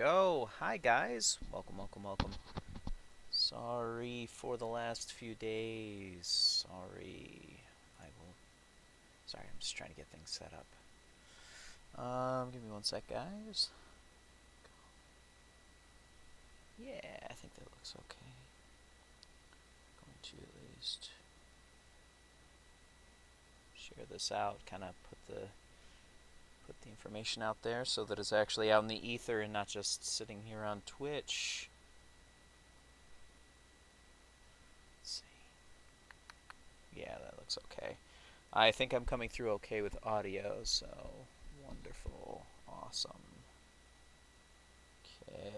go. Hi, guys. Welcome, welcome, welcome. Sorry for the last few days. Sorry. I will. Sorry, I'm just trying to get things set up. Give me one sec, guys. Yeah, I think that looks okay. Going to at least share this out, kind of put the information out there so that it's actually out in the ether and not just sitting here on Twitch. Let's see. Yeah, that looks okay. I think I'm coming through okay with audio, so wonderful. Awesome. Okay.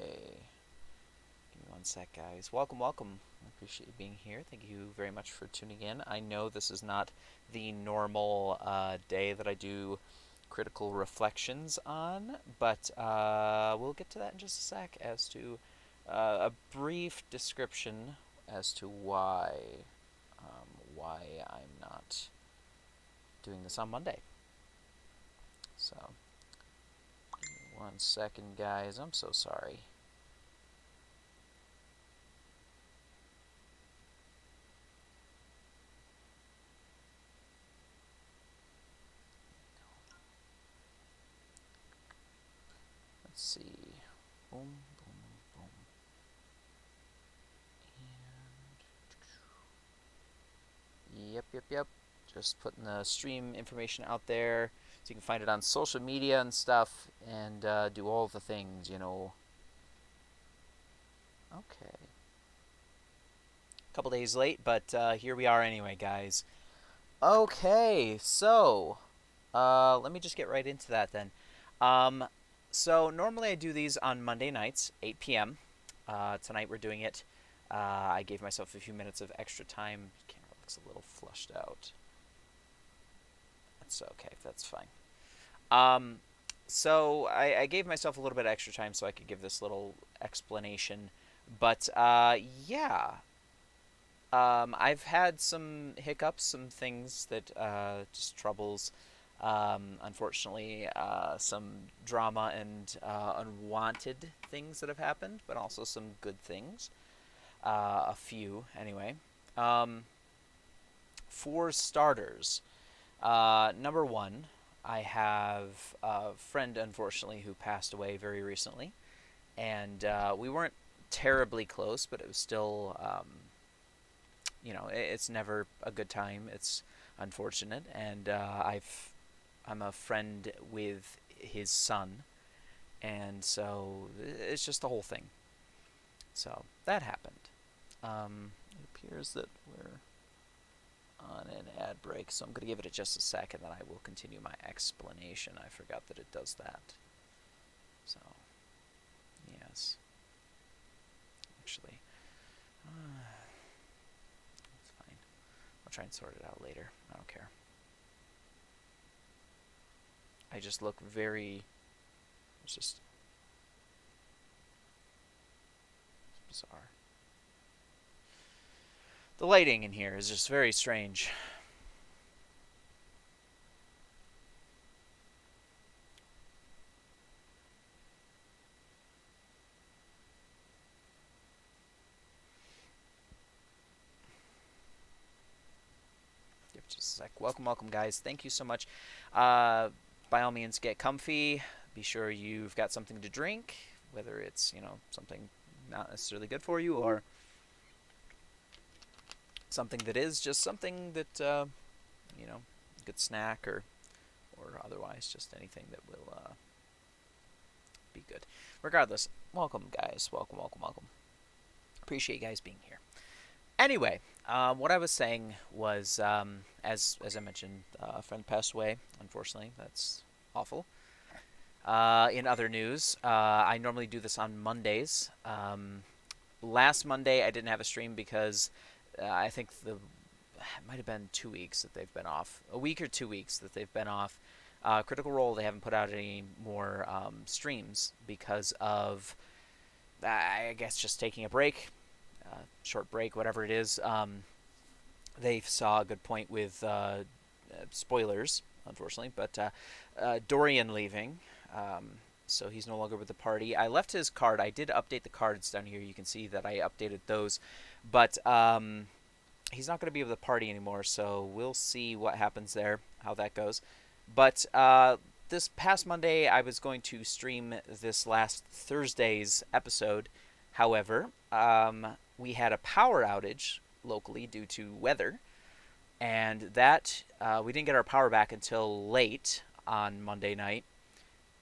Give me one sec, guys. Welcome, welcome. I appreciate you being here. Thank you very much for tuning in. I know this is not the normal day that I do critical reflections on, but we'll get to that in just a sec as to a brief description as to why I'm not doing this on Monday. So, give me one second, guys. I'm so sorry. Let's see. Boom, boom, boom. And yep. Just putting the stream information out there so you can find it on social media and stuff and do all the things, you know. Okay. A couple days late, but here we are anyway, guys. Okay, so let me just get right into that then. Um, so normally I do these on Monday nights, 8 p.m. Tonight we're doing it. I gave myself a few minutes of extra time. Camera looks a little flushed out. That's okay. That's fine. Um, so I gave myself a little bit of extra time so I could give this little explanation. But yeah, I've had some hiccups, some things that just troubles. Unfortunately, some drama and unwanted things that have happened, but also some good things. A few, anyway. Um, for starters, number one, I have a friend, unfortunately, who passed away very recently. And we weren't terribly close, but it was still, it's never a good time. It's unfortunate. And I'm a friend with his son. And so it's just the whole thing. So that happened. It appears that we're on an ad break, so I'm going to give it just a second, then I will continue my explanation. I forgot that it does that. So, yes. Actually, it's fine. I'll try and sort it out later. I don't care. I just look very. It's just bizarre. The lighting in here is just very strange. Give it just a sec. Welcome, welcome, guys. Thank you so much. By all means, get comfy. Be sure you've got something to drink, whether it's something not necessarily good for you or something that is just something that you know, good snack or otherwise just anything that will be good. Regardless, welcome, guys. Welcome, welcome, welcome. Appreciate you guys being here. Anyway, what I was saying was, as I mentioned, a friend passed away. Unfortunately, that's awful. In other news, I normally do this on Mondays. Last Monday, I didn't have a stream because I think it might have been 2 weeks that they've been off, a week or 2 weeks that they've been off. Critical Role, they haven't put out any more streams because of, I guess, just taking a break, short break, whatever it is. They saw a good point with spoilers, unfortunately, but Dorian leaving. so he's no longer with the party. I left his card. I did update the cards down here. You can see that I updated those, but he's not going to be with the party anymore, so we'll see what happens there, how that goes. But this past Monday, I was going to stream this last Thursday's episode. However, we had a power outage locally due to weather, and that we didn't get our power back until late on Monday night,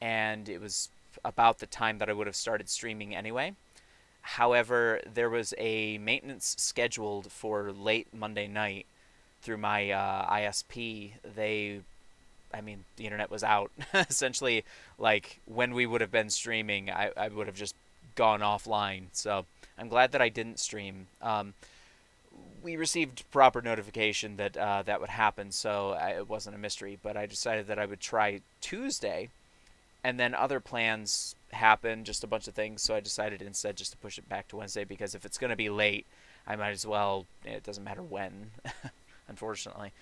and it was about the time that I would have started streaming anyway. However, there was a maintenance scheduled for late Monday night through my ISP. The internet was out. Essentially, like, when we would have been streaming, I would have just gone offline. So I'm glad that I didn't stream. We received proper notification that that would happen, so it wasn't a mystery. But I decided that I would try Tuesday, and then other plans happened, just a bunch of things. So I decided instead just to push it back to Wednesday, because if it's going to be late, I might as well. It doesn't matter when, unfortunately.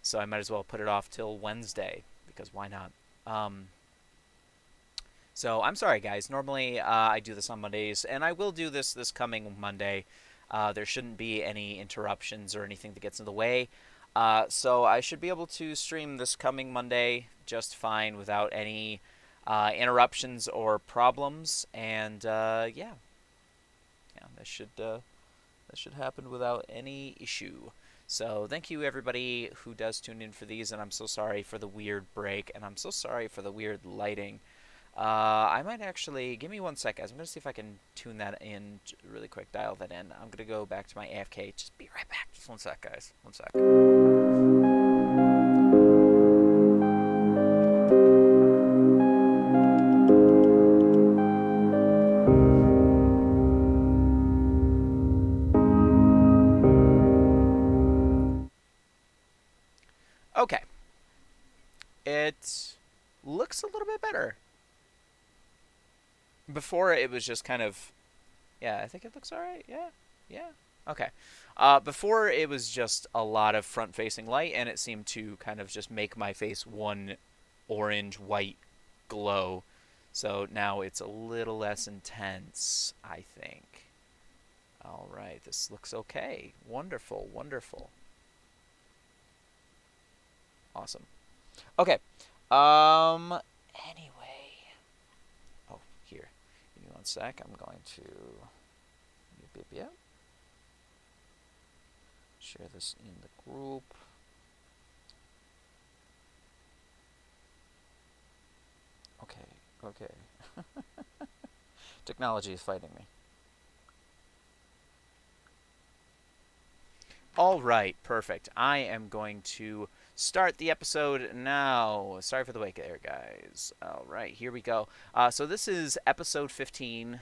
So I might as well put it off till Wednesday, because why not? So I'm sorry, guys. Normally I do this on Mondays, and I will do this coming Monday. There shouldn't be any interruptions or anything that gets in the way. So I should be able to stream this coming Monday just fine without any interruptions or problems. And yeah, that should happen without any issue. So thank you, everybody who does tune in for these, and I'm so sorry for the weird break, and I'm so sorry for the weird lighting. I might actually, give me 1 sec, guys. I'm going to see if I can tune that in really quick, dial that in. I'm going to go back to my AFK. Just be right back. Just 1 sec, guys. 1 sec. Okay. It looks a little bit better. Before, it was just kind of... Yeah, I think it looks alright. Yeah. Okay. Before, it was just a lot of front-facing light, and it seemed to kind of just make my face one orange-white glow. So now it's a little less intense, I think. Alright, this looks okay. Wonderful, wonderful. Awesome. Okay. Anyway. Oh, here. Give me 1 sec. I'm going to... Yep. Share this in the group. Okay. Technology is fighting me. All right, perfect. I am going to start the episode now. Sorry for the wait there, guys. All right, here we go. So this is episode 15.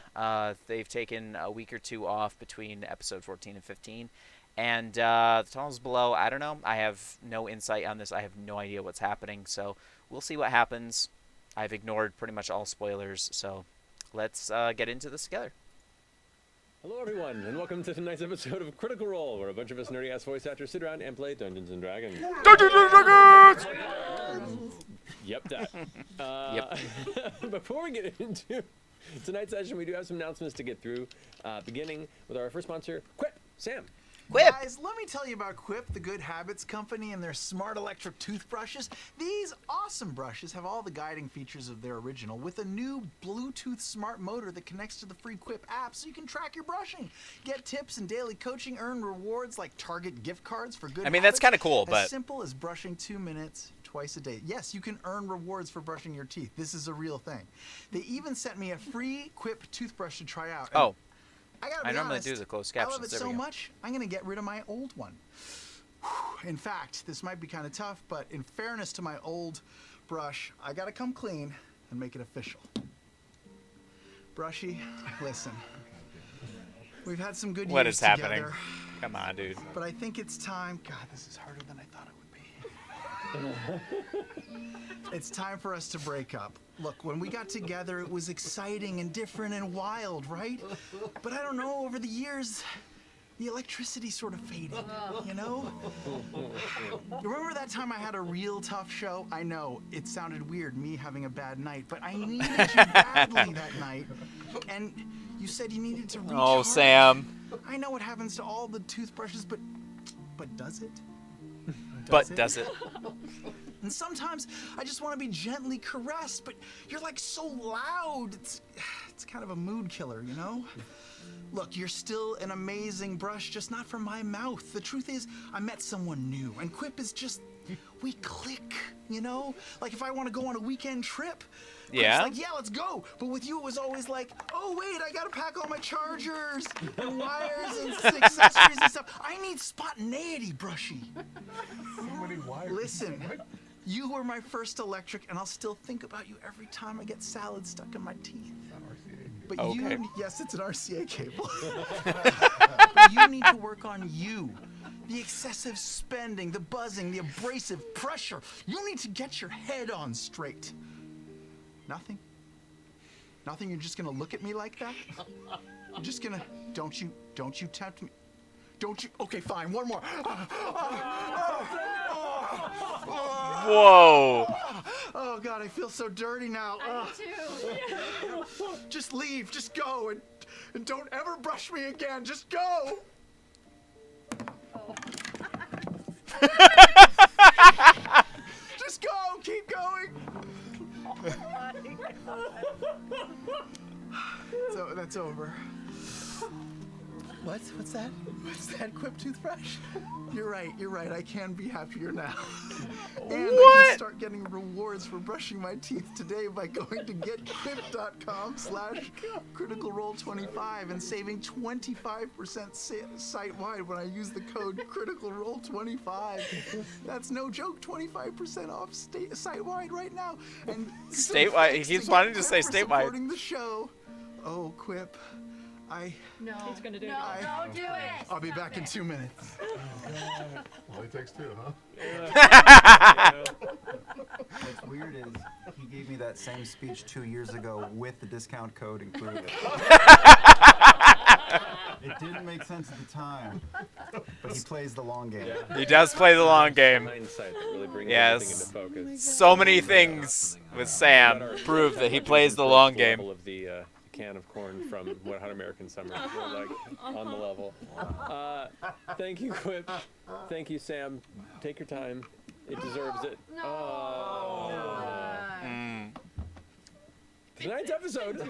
They've taken a week or two off between episode 14 and 15. And the tunnels below, I don't know. I have no insight on this. I have no idea what's happening. So we'll see what happens. I've ignored pretty much all spoilers. So let's get into this together. Hello everyone, and welcome to tonight's episode of Critical Role, where a bunch of us nerdy-ass voice actors sit around and play Dungeons & Dragons. Dungeons & Dragons! Yep, that. Yep. Before we get into tonight's session, we do have some announcements to get through, beginning with our first sponsor, Quip. Sam. Quip. Guys, let me tell you about Quip, the Good Habits Company, and their smart electric toothbrushes. These awesome brushes have all the guiding features of their original, with a new Bluetooth smart motor that connects to the free Quip app so you can track your brushing. Get tips and daily coaching, earn rewards like Target gift cards for good habits. That's kind of cool, but... As simple as brushing 2 minutes twice a day. Yes, you can earn rewards for brushing your teeth. This is a real thing. They even sent me a free Quip toothbrush to try out. Oh. I normally do the closed captions. I love it so much, I'm going to get rid of my old one. In fact, this might be kind of tough, but in fairness to my old brush, I got to come clean and make it official. Brushy, listen. We've had some good What years is together. happening? Come on, dude. But I think it's time. God, this is harder than I thought it would be. It's time for us to break up. Look, when we got together, it was exciting and different and wild, right? But I don't know, over the years, the electricity sort of faded, you know? Remember that time I had a real tough show? I know, it sounded weird, me having a bad night, but I needed you badly that night. And you said you needed to recharge. Oh, Sam. I know it happens to all the toothbrushes, but does it? Does it? And sometimes I just want to be gently caressed, but you're like so loud. It's kind of a mood killer, you know? Look, you're still an amazing brush, just not from my mouth. The truth is, I met someone new, and Quip is just, we click, you know? Like if I want to go on a weekend trip, Yeah? Quip's like, yeah, let's go. But with you, it was always like, oh, wait, I got to pack all my chargers and wires and accessories and stuff. I need spontaneity, Brushy. So many wires. Listen, you were my first electric, and I'll still think about you every time I get salad stuck in my teeth. But Okay. yes, it's an RCA cable. But you need to work on you. The excessive spending, the buzzing, the abrasive pressure. You need to get your head on straight. Nothing? Nothing? You're just gonna look at me like that? You're just gonna, don't you tempt me. Don't you, okay, fine, one more. Whoa. Oh God, I feel so dirty now. I do too. Just leave, just go, and don't ever brush me again. Just go. Just go, keep going. So that's over. What's that? What's that, Quip toothbrush? You're right. I can be happier now. And I What? can start getting rewards for brushing my teeth today by going to getquip.com/criticalrole25 and saving 25% site-wide when I use the code criticalrole25. That's no joke, 25% off site-wide right now. And Statewide. He keeps wanting to say statewide. Supporting the show. Oh, Quip. No. He's gonna do it. No, don't do it. I'll be back in 2 minutes. Only takes two, huh? What's weird is he gave me that same speech 2 years ago with the discount code included. It didn't make sense at the time, but he plays the long game. He does play the long game. Hindsight that really brings Yes. everything into focus. So many things with Sam prove that he plays the long game. Level of the can of corn from Wet Hot American Summer. We're like on the level. Thank you, Quip. Thank you, Sam. Take your time. It deserves it. Tonight's episode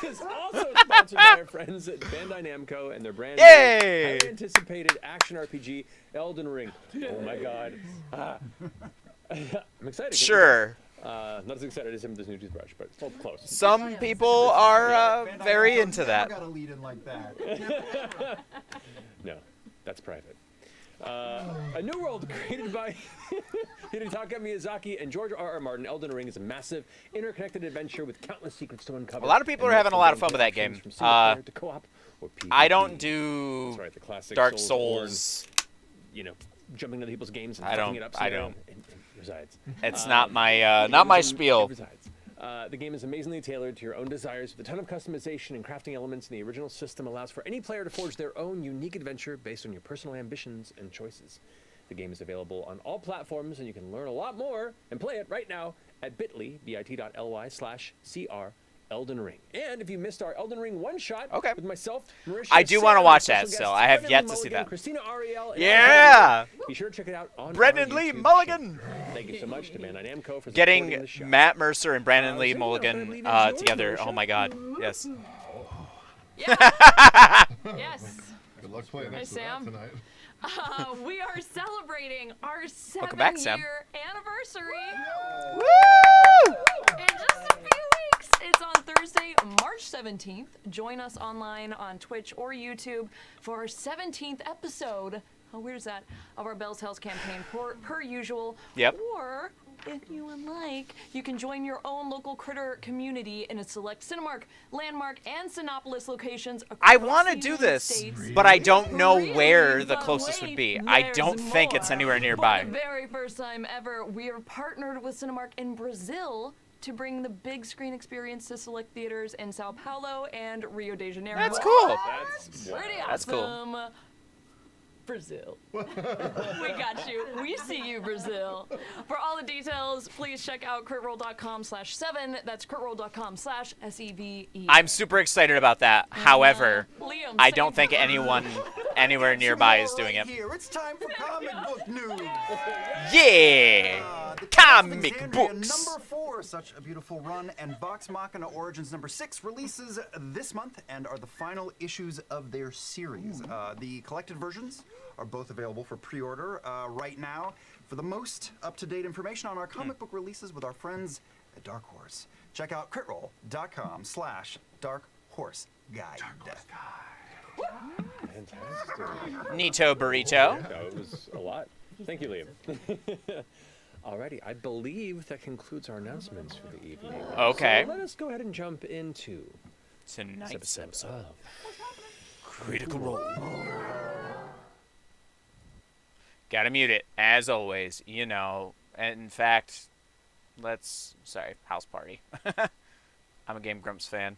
is also sponsored by our friends at Bandai Namco and their brand new, Yay! highly anticipated action RPG, Elden Ring. Oh my God. I'm excited. Sure. Not as excited as him with this new toothbrush, but it's close. Some people are Bandai very Namco into never that. got a lead in like that. No, that's private. A new world created by Hidetaka Miyazaki and George R.R. Martin. Elden Ring is a massive, interconnected adventure with countless secrets to uncover. A lot of people and are having a lot of fun multiple with that gameplay game. options from single player to co-op or I PvP. don't do That's right, the classic Dark Soulsborne, Souls. you know, jumping into people's games and I fucking don't- it up. I don't. And resides. It's not my It spiel. resides. The game is amazingly tailored to your own desires with a ton of customization and crafting elements, and the original system allows for any player to forge their own unique adventure based on your personal ambitions and choices. The game is available on all platforms, and you can learn a lot more and play it right now at bit.ly/CR Elden Ring. And if you missed our Elden Ring one-shot Okay. with myself, Marisha, I do wanna Sarah, watch special that still. guests I have Brendan yet Lee to see Mulligan, that. Christina Ariel, and Yeah! Be sure to check it out on Brendan our Lee YouTube Mulligan. channel. Thank you so much to Bandai Namco for supporting Getting the show. Matt Mercer and Brandon Lee so, Mulligan leave it as yours, together. Marisha. Oh my God. Yes. Yes. Good luck playing Hey, next to that Sam. tonight. We are celebrating our 7-year back, Sam. anniversary Woo! in just a few weeks. It's on Thursday, March 17th. Join us online on Twitch or YouTube for our 17th episode. How weird is that? Of our Bell's Tales campaign, per usual. Yep. Or, if you would like, you can join your own local critter community in a select Cinemark, Landmark, and Sinopolis locations across I want to the do United this, States. but I don't know Really? where the But closest wait, would be. I there's don't think it's more. anywhere For nearby. the very first time ever, we are partnered with Cinemark in Brazil to bring the big screen experience to select theaters in Sao Paulo and Rio de Janeiro. That's cool. That's wow. Pretty That's cool. awesome. Brazil. We got you. We see you, Brazil. For all the details, please check out critroll.com/7. That's critroll.com/SEVE. I'm super excited about that. However, Liam, I same. don't think anyone anywhere nearby is doing it. Here, it's time for comic book news. Yeah! The Comic Alexandria books! Number 4, such a beautiful run, and Vox Machina Origins number 6 releases this month and are the final issues of their series. The collected versions are both available for pre-order right now. For the most up-to-date information on our comic book releases with our friends at Dark Horse, check out critroll.com/darkhorseguide. Fantastic. Nito Burrito. No, it was a lot. Thank you, Liam. Alrighty, I believe that concludes our announcements for the evening. Okay. So let us go ahead and jump into Tonight's episode. of Critical Role. Gotta mute it, as always. You know, and in fact, sorry, house party. I'm a Game Grumps fan.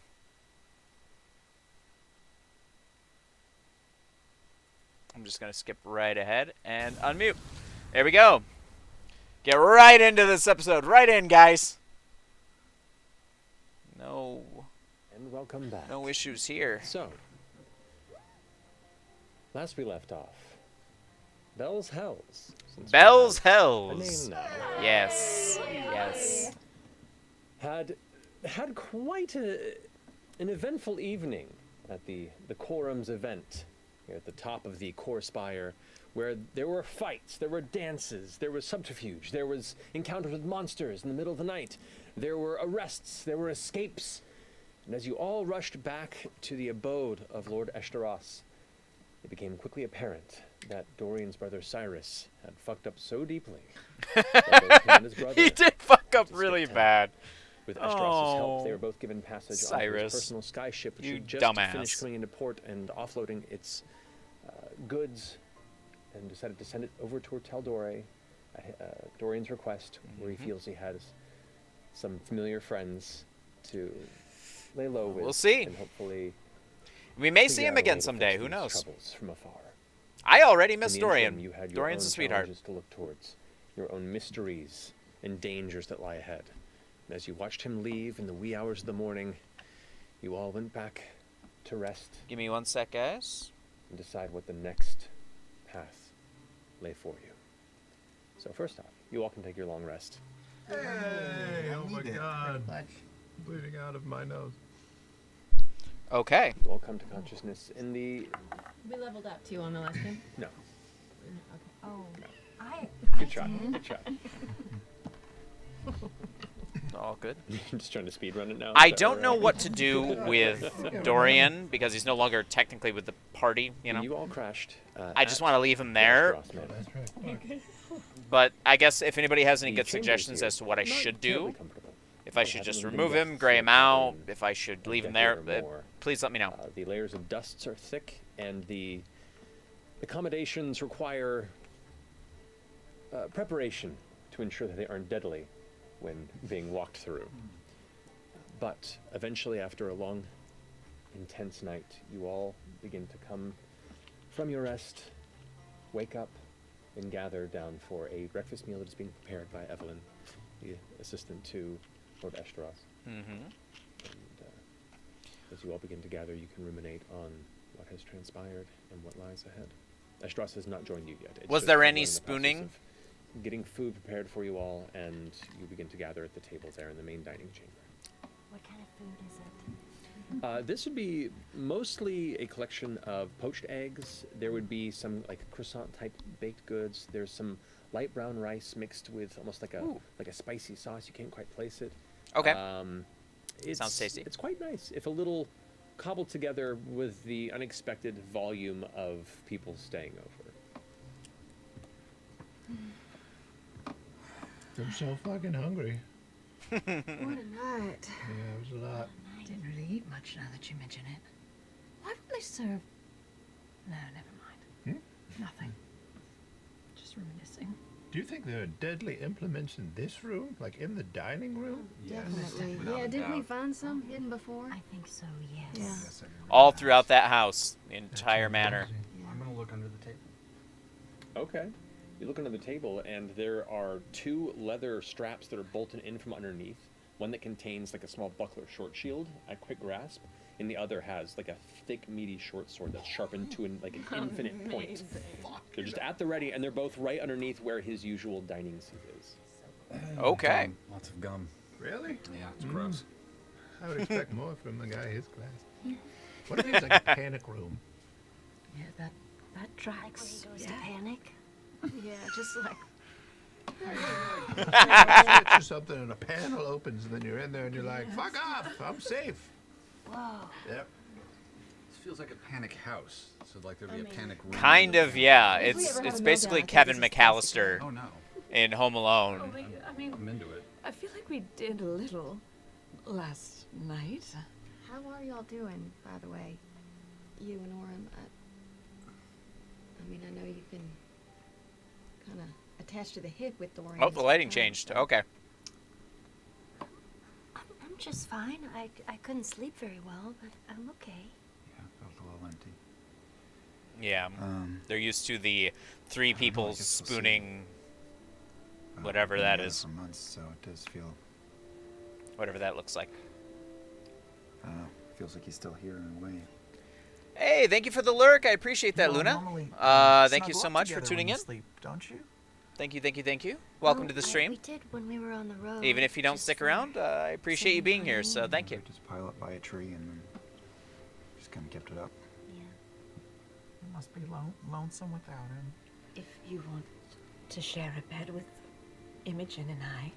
I'm just gonna skip right ahead and unmute. There we go. Get right into this episode. Right in, guys. No welcome back. no issues here. So, last we left off, Bell's Hells. since we Bell's have a Hells. name now, Yes. Yes. had quite an eventful evening at the Quorum's event here at the top of the Core Spire, where there were fights, there were dances, there was subterfuge, there was encounters with monsters in the middle of the night, there were arrests, there were escapes, and as you all rushed back to the abode of Lord Eshtaros, it became quickly apparent that Dorian's brother Cyrus had fucked up so deeply that both him and his brother He did fuck up to really skip town. bad. With Eshtaros's help, they Oh, were both given passage onto Cyrus, his personal sky ship, which you had just dumbass. finished coming into port and offloading its goods, and decided to send it over to Teldore at Dorian's request, where he feels he has some familiar friends to lay low with. We'll see. And hopefully We may figure see out him a way again to someday. fix Who these knows? troubles from afar. I already In miss the interim, Dorian. you had your Dorian's own a sweetheart. challenges to look towards, your own mysteries and dangers that lie ahead. And as you watched him leave in the wee hours of the morning, you all went back to rest Give me 1 sec, guys. and decide what the next path lay for you. So first off, you all can take your long rest. Hey, oh my need it. god. Bleeding out of my nose. Okay. You all come to consciousness in the... We leveled up too on the last game. No. Okay. Oh, Good try. Good try. All good. You're just trying to speedrun it now? I Is that don't know right? what to do with Dorian because he's no longer technically with the party, you know. You all crashed. I just want to leave him there, Eshtaros Manor. That's right. but I guess if anybody has any The good chambers suggestions here, as to what I not should terribly do, comfortable. if I But should having just them remove dust him, gray him sealed out, in if I should leave him a there, decade or more. please let me know. The layers of dusts are thick, and the accommodations require preparation to ensure that they aren't deadly when being walked through. But eventually, after a long, intense night, you all begin to come from your rest, wake up, and gather down for a breakfast meal that is being prepared by Evelyn, the assistant to Lord Eshtaros. Mm-hmm. And as you all begin to gather, you can ruminate on what has transpired and what lies ahead. Eshtaros has not joined you yet. It's Was just there Evelyn any in the process spooning? of getting food prepared for you all, and you begin to gather at the table there in the main dining chamber. What kind of food is it? This would be mostly a collection of poached eggs. There would be some like croissant-type baked goods. There's some light brown rice mixed with almost like a spicy sauce. You can't quite place it. Okay. Sounds tasty. It's quite nice, if a little cobbled together with the unexpected volume of people staying over. I'm so fucking hungry. What a night. Yeah, it was a lot. I didn't really eat much now that you mention it. Why would they serve? No, never mind. Nothing. Just reminiscing. Do you think there are deadly implements in this room? Like in the dining room? Definitely. Yeah, didn't we find some hidden before? I think so, yes. Yeah. All throughout that house, the entire manor. I'm gonna look under the table. Okay. You look under the table, and there are 2 leather straps that are bolted in from underneath. One that contains like a small buckler short shield at quick grasp, and the other has like a thick, meaty short sword that's sharpened to an infinite point. They're just at the ready, and they're both right underneath where his usual dining seat is. Okay. Lots of gum. Really? Yeah, it's gross. I would expect more from a guy his class. What if he's like a panic room? Yeah, that tracks. Like where he goes to panic. Yeah, just like. Switch or something, and a panel opens, and then you're in there, and you're like, "Fuck off! I'm safe." Whoa. Yep. This feels like a panic house. So like there'd be a panic room. Kind of, yeah. If we It's ever have it's a basically meltdown, I think Kevin this is supposed to McAllister Oh no. in Home Alone. I mean, I'm into it. I feel like we did a little last night. How are y'all doing, by the way? You and Orem. I mean, I know you've been kind of attached to the hip with Dorian. Oh, the lighting changed. Okay. I'm just fine. I couldn't sleep very well, but I'm okay. Yeah, felt a little empty. Yeah. They're used to the 3 people I guess we'll see. spooning whatever Been that together is. For months, so it does feel. Whatever that looks like. I don't know. Feels like he's still here in a way. Hey, thank you for the lurk. I appreciate that, You all Luna. normally, Thank you snuggle so up much for together tuning when in. you sleep, don't you? Thank you, thank you, thank you. Welcome Oh, to the We stream. did when we were on the road. Even if you don't just stick for around, I appreciate you being here, so thank you. We just pile up by a tree and then just kind of kept it up. Yeah. You must be lonesome without him. If you want to share a bed with Imogen and I,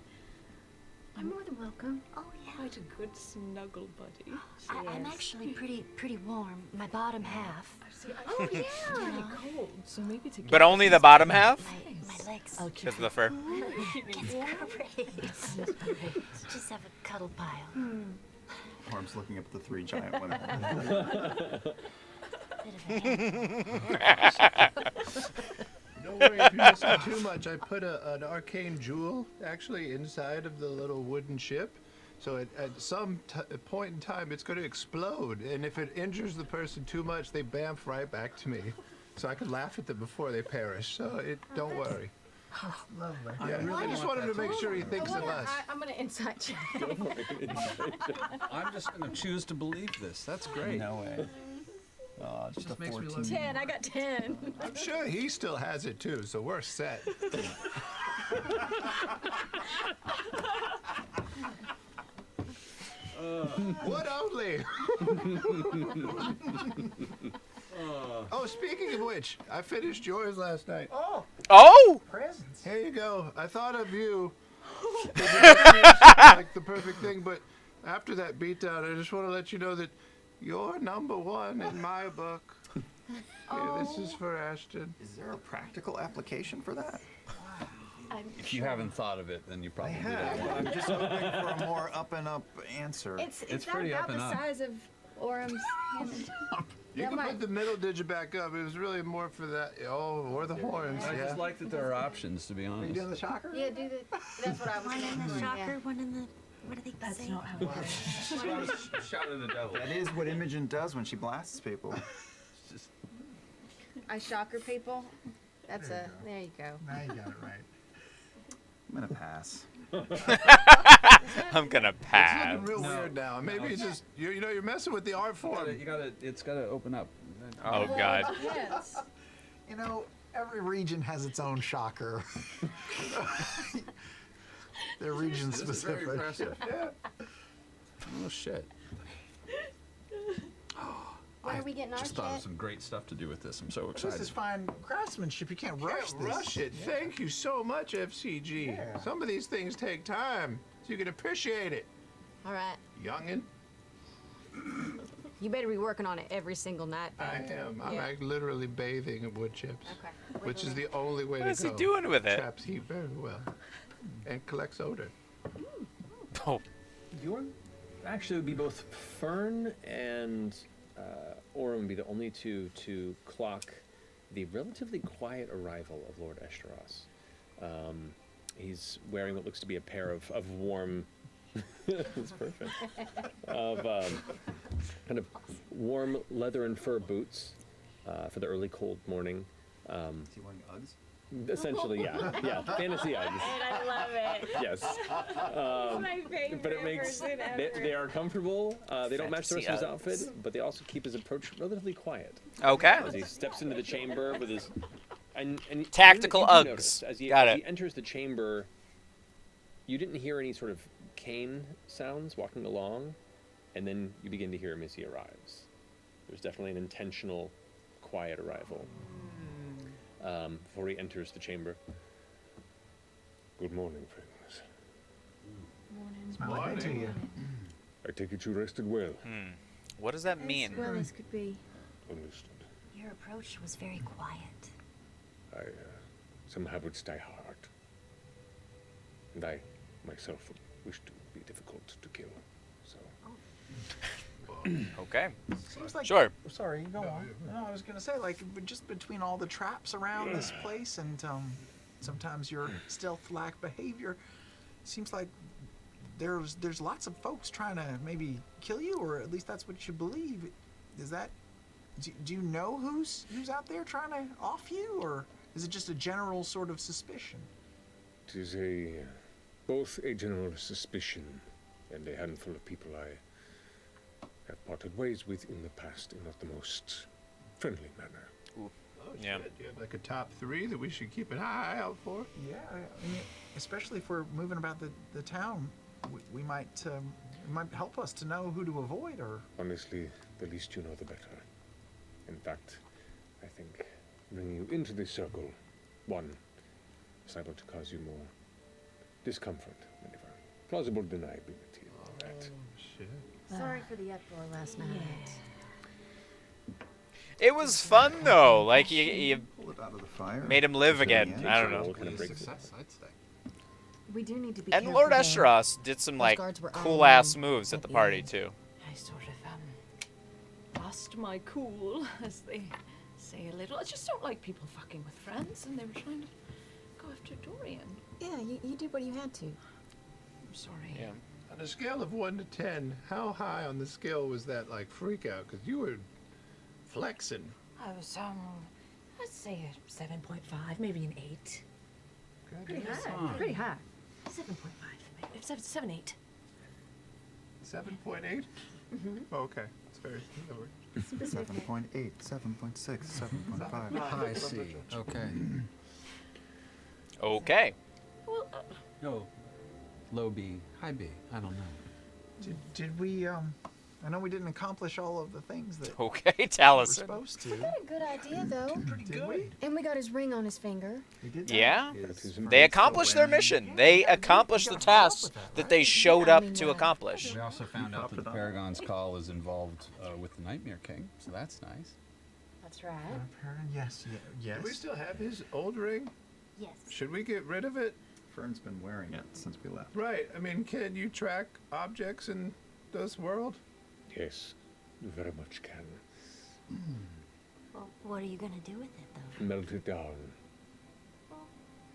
I'm more than welcome. Oh yeah. Quite a good snuggle buddy. I'm actually pretty warm. My bottom half. Oh yeah. Yeah. Cold, so maybe together. But only the bottom half? My legs. I'll Because of the fur. It's great. Just have a cuddle pile. Orm's looking up at the 3 giant women. Bit of a head. Don't worry if you listen too much. I put an arcane jewel actually inside of the little wooden ship. So at some point in time, it's going to explode. And if it injures the person too much, they bamf right back to me. So I can laugh at them before they perish. So don't worry. Lovely. Yeah, I just wanted to make sure he thinks of us. I'm gonna insight check. I'm just gonna choose to believe this. That's great. No way. Oh, just a makes me 14. love 10. I got 10. I'm sure he still has it too, so we're set. What only? Oh, speaking of which, I finished yours last night. Oh, Oh! presents. Here you go. I thought of you. Like the perfect thing, but after that beatdown, I just want to let you know that you're number 1 in my book. Yeah, this is for Ashton. Is there a practical application for that? If you haven't thought of it, then you probably have. didn't. I'm just hoping for a more up and up answer. It's pretty about up and the up. size of Orem's hand. You can put the middle digit back up. It was really more for that. Oh, or the horns. I Yeah. just like that there are options, to be Are you honest. doing the shocker? Yeah, do the. That's what I was One in the doing. shocker, one in the. What do they that's say? not how it works. Shout at the devil. That is what Imogen does when she blasts people. I shocker people. That's a. There you go. Now you got it right. I'm gonna pass. I'm gonna It's pass. looking real weird now. Maybe it's just you're messing with the art form. It's gotta open up. Oh, God. Yes. You know, every region has its own shocker. They're region This is very specific. impressive. Oh shit. When are we getting our Just thought of shit? some great stuff to do with this. I'm so This excited. is fine craftsmanship. You can't rush Can't this. rush it. Thank you so much, FCG. Yeah. Some of these things take time, so you can appreciate it, All right. youngin. You better be working on it every single night. I am. I'm like literally bathing in wood chips, Okay. which is the only way What to is go. he doing with it? Traps heat very well, and collects odor. Oh, You're actually would be both Fern and Orem would be the only two to clock the relatively quiet arrival of Lord Esteros. He's wearing what looks to be a pair of warm. That's perfect. Of kind of warm leather and fur boots for the early cold morning. Is he wearing Uggs? Essentially, yeah. Yeah, fantasy Uggs. And I love it. Yes. My favorite But it makes person they ever. are comfortable. They don't match the rest of his Fantasy Uggs. outfit, but they also keep his approach relatively quiet. Okay. As he steps into the chamber with his and Tactical you do Uggs. notice, as he Got as it. he enters the chamber, you didn't hear any sort of cane sounds walking along, and then you begin to hear him as he arrives. There's definitely an intentional, quiet arrival. Before he enters the chamber. Good morning, friends. Smile good to you. I take it you rested well. What does that mean? As well as could be. Understood. Your approach was very quiet. Some habits die hard. And I, myself, wish to be difficult to kill. So. Okay. Seems like Sure. Sorry, you go on. No, I was gonna say like just between all the traps around this place and sometimes your stealth-like behavior, seems like there's lots of folks trying to maybe kill you, or at least that's what you believe. Is that? Do you know who's out there trying to off you, or is it just a general sort of suspicion? It is both a general suspicion and a handful of people I have parted ways with in the past in not the most friendly manner. Oh, Yeah. shit. Do you have like a top 3 that we should keep an eye out for? Yeah, I mean, especially if we're moving about the town, we might it might help us to know who to avoid, or Honestly, the least you know, the better. In fact, I think bringing you into this circle, one, is liable to cause you more discomfort, whenever plausible deniability and all that. Shit. Sorry for the uproar last night. It was fun though. Like you Pull it out of the fire. made him live again. Yeah. I don't know. What kind of breaks it? Success, I'd say. We do need to be And careful Lord there. Esteros did some Those like guards were cool eyeing ass them moves at at the the party end. too. I sort of lost my cool, as they say a little. I just don't like people fucking with friends, and they were trying to go after Dorian. Yeah, you did what you had to. I'm sorry. Yeah. On a scale of 1 to 10, how high on the scale was that like freak out? Because you were flexing. I was, I'd say a 7.5, maybe an 8. Pretty high. Pretty high. 7.5, maybe. 7, 8. 7.8? Okay. It's very lower. 7.8, 7.6, 7.5. High C. Okay. Okay. Well, No. Low B. High B. I don't know. did we I know we didn't accomplish all of the things that Okay, we're Taliesin. supposed to. Had a good idea though. Pretty good. And we got his ring on his finger. We did that. Yeah. Is They Frank accomplished still their wearing- mission. They accomplished the tasks that they showed Yeah, I up mean, to accomplish. We also found out that the it on. Paragon's call is involved with the Nightmare King, so that's nice. That's right. Yes, yes. Do we still have his old ring? Yes. Should we get rid of it? Fern's been wearing it since we left. Right. I mean, can you track objects in this world? Yes, you very much can. Well, what are you gonna do with it, though? Melt it down.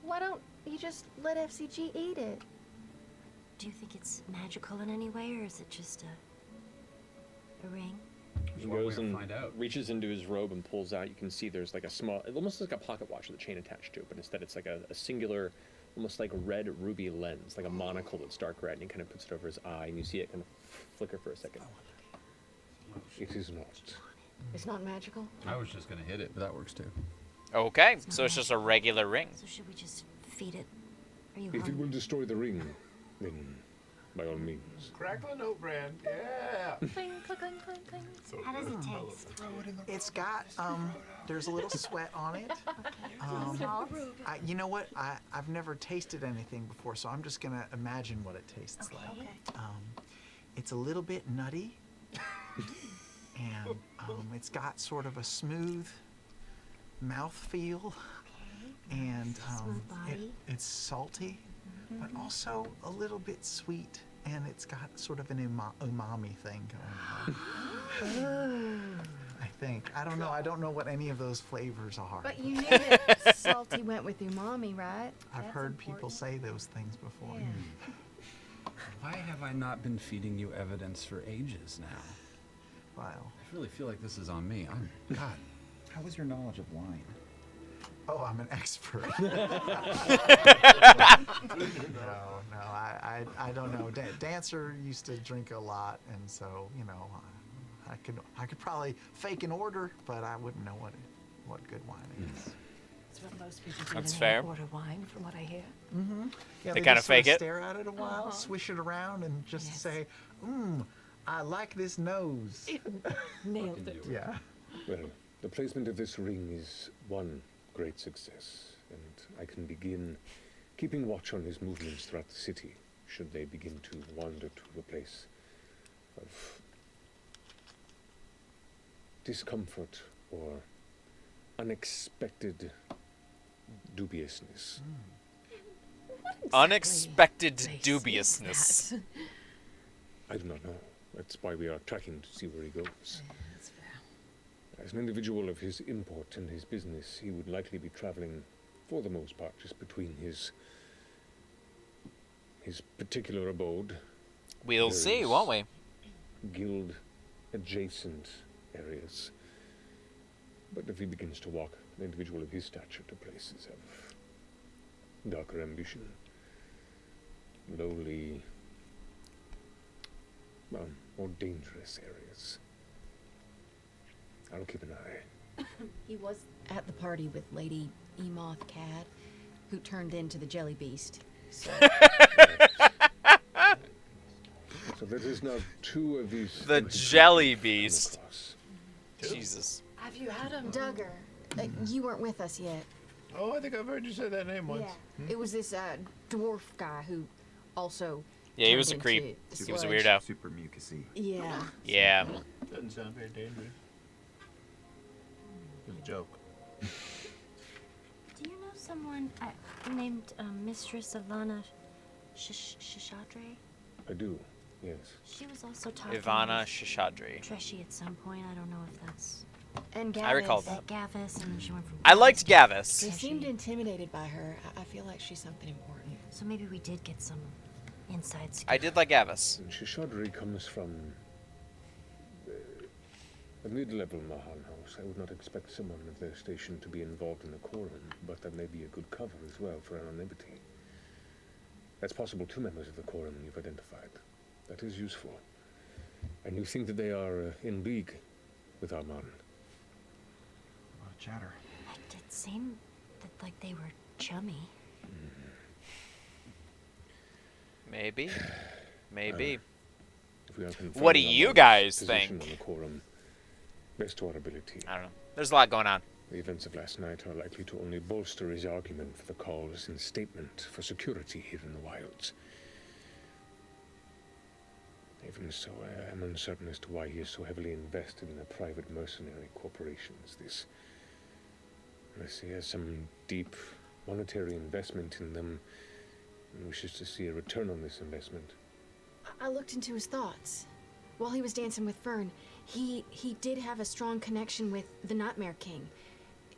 Why don't you just let FCG eat it? Do you think it's magical in any way, or is it just a ring? He one way goes to and find out. reaches into his robe and pulls out. You can see there's like a small, it almost looks like a pocket watch with a chain attached to it, but instead it's like a singular, almost like red ruby lens, like a monocle that's dark red, and he kind of puts it over his eye, and you see it kind of flicker for a second. It is not. It's not magical. I was just gonna hit it, but that works too. Okay, so it's just a regular ring. So should we just feed it? Are you If it hungry? will destroy the ring, then by all means. Cracklin' Oat Brand. Yeah. cling, cling, cling, cling, cling. How does it taste? It's got there's a little sweat on it. Salt? You know what? I've never tasted anything before, so I'm just gonna imagine what it tastes like. It's a little bit nutty, and it's got sort of a smooth mouth feel, and Smooth body. it's salty, but also a little bit sweet, and it's got sort of an umami thing going on. I think. I don't know. I don't know what any of those flavors are. But you knew that salty went with umami, right? I've heard people say those things before. Why have I not been feeding you evidence for ages now? Wow. I really feel like this is on me. God. How was your knowledge of wine? Oh, I'm an expert. no, I don't know. Dancer used to drink a lot, and so I could probably fake an order, but I wouldn't know what good wine is. That's what most people do That's when fair. they order wine, from what I hear. Yeah, They they kinda just sort of fake it. Stare at it a while, swish it around, and just say, I like this nose. Nailed it. Yeah. Well, the placement of this ring is one great success, and I can begin keeping watch on his movements throughout the city, should they begin to wander to a place of discomfort or unexpected dubiousness. Unexpected Place is dubiousness. that? I do not know. That's why we are tracking to see where he goes. That's fair. As an individual of his import and his business, he would likely be traveling, for the most part, just between his particular abode, We'll see, various won't we? guild adjacent areas. But if he begins to walk, an individual of his stature, to places of darker ambition, lowly, well, more dangerous areas, I'll keep an eye. He was at the party with Lady Emoth Cad, who turned into the Jelly Beast. So So that is now two of these. The entities Jelly come Beast. across. Jesus. Have you had him? Duggar, you weren't with us yet. Oh, I think I've heard you say that name once. It was this dwarf guy who also. Yeah, he was a turned creep. into He was a sludge. weirdo. Super mucusy. Yeah. Yeah. Doesn't sound very dangerous. It's a joke. Do you know someone named Mistress Ivana Shishadre? I do, yes. She was also talking Ivana with Shishadri. Treshy at some point. I don't know if that's And Gavis. I recall that. Gavis, and then she went from. I liked They Gavis. seemed intimidated by her. I feel like she's something important. So maybe we did get some inside scoop. I did like Gavis. And Shishadri comes from a mid-level Mahan house. I would not expect someone of their station to be involved in the quorum, but that may be a good cover as well for anonymity. That's possible 2 members of the quorum you've identified. That is useful. And you think that they are in league with Arman? A lot of chatter. It did seem that like they were chummy. Maybe. Maybe. If we are What do confirming you Arman's guys position think? on the quorum, best to our ability. I don't know. There's a lot going on. The events of last night are likely to only bolster his argument for the cause and statement for security here in the wilds. Even so, I am uncertain as to why he is so heavily invested in the private mercenary corporations. This, unless he has some deep monetary investment in them and wishes to see a return on this investment. I looked into his thoughts. While he was dancing with Fern, he did have a strong connection with the Nightmare King.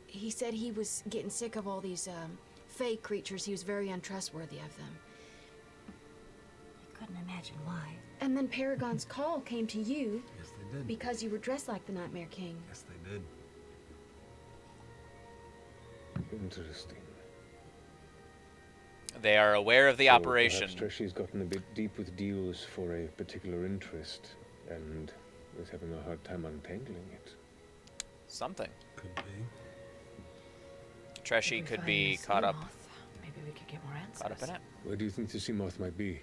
He said he was getting sick of all these fey creatures. He was very untrustworthy of them. I couldn't imagine why. And then Paragon's call came to you Yes, they did. because you were dressed like the Nightmare King. Yes, they did. Interesting. They are aware of the So operation. perhaps Treshy's gotten a bit deep with deals for a particular interest and is having a hard time untangling it. Something. Could be. Treshy If we could find be this caught up. Emoth, maybe we could get more answers. Caught up in it. Where do you think the Seamoth might be?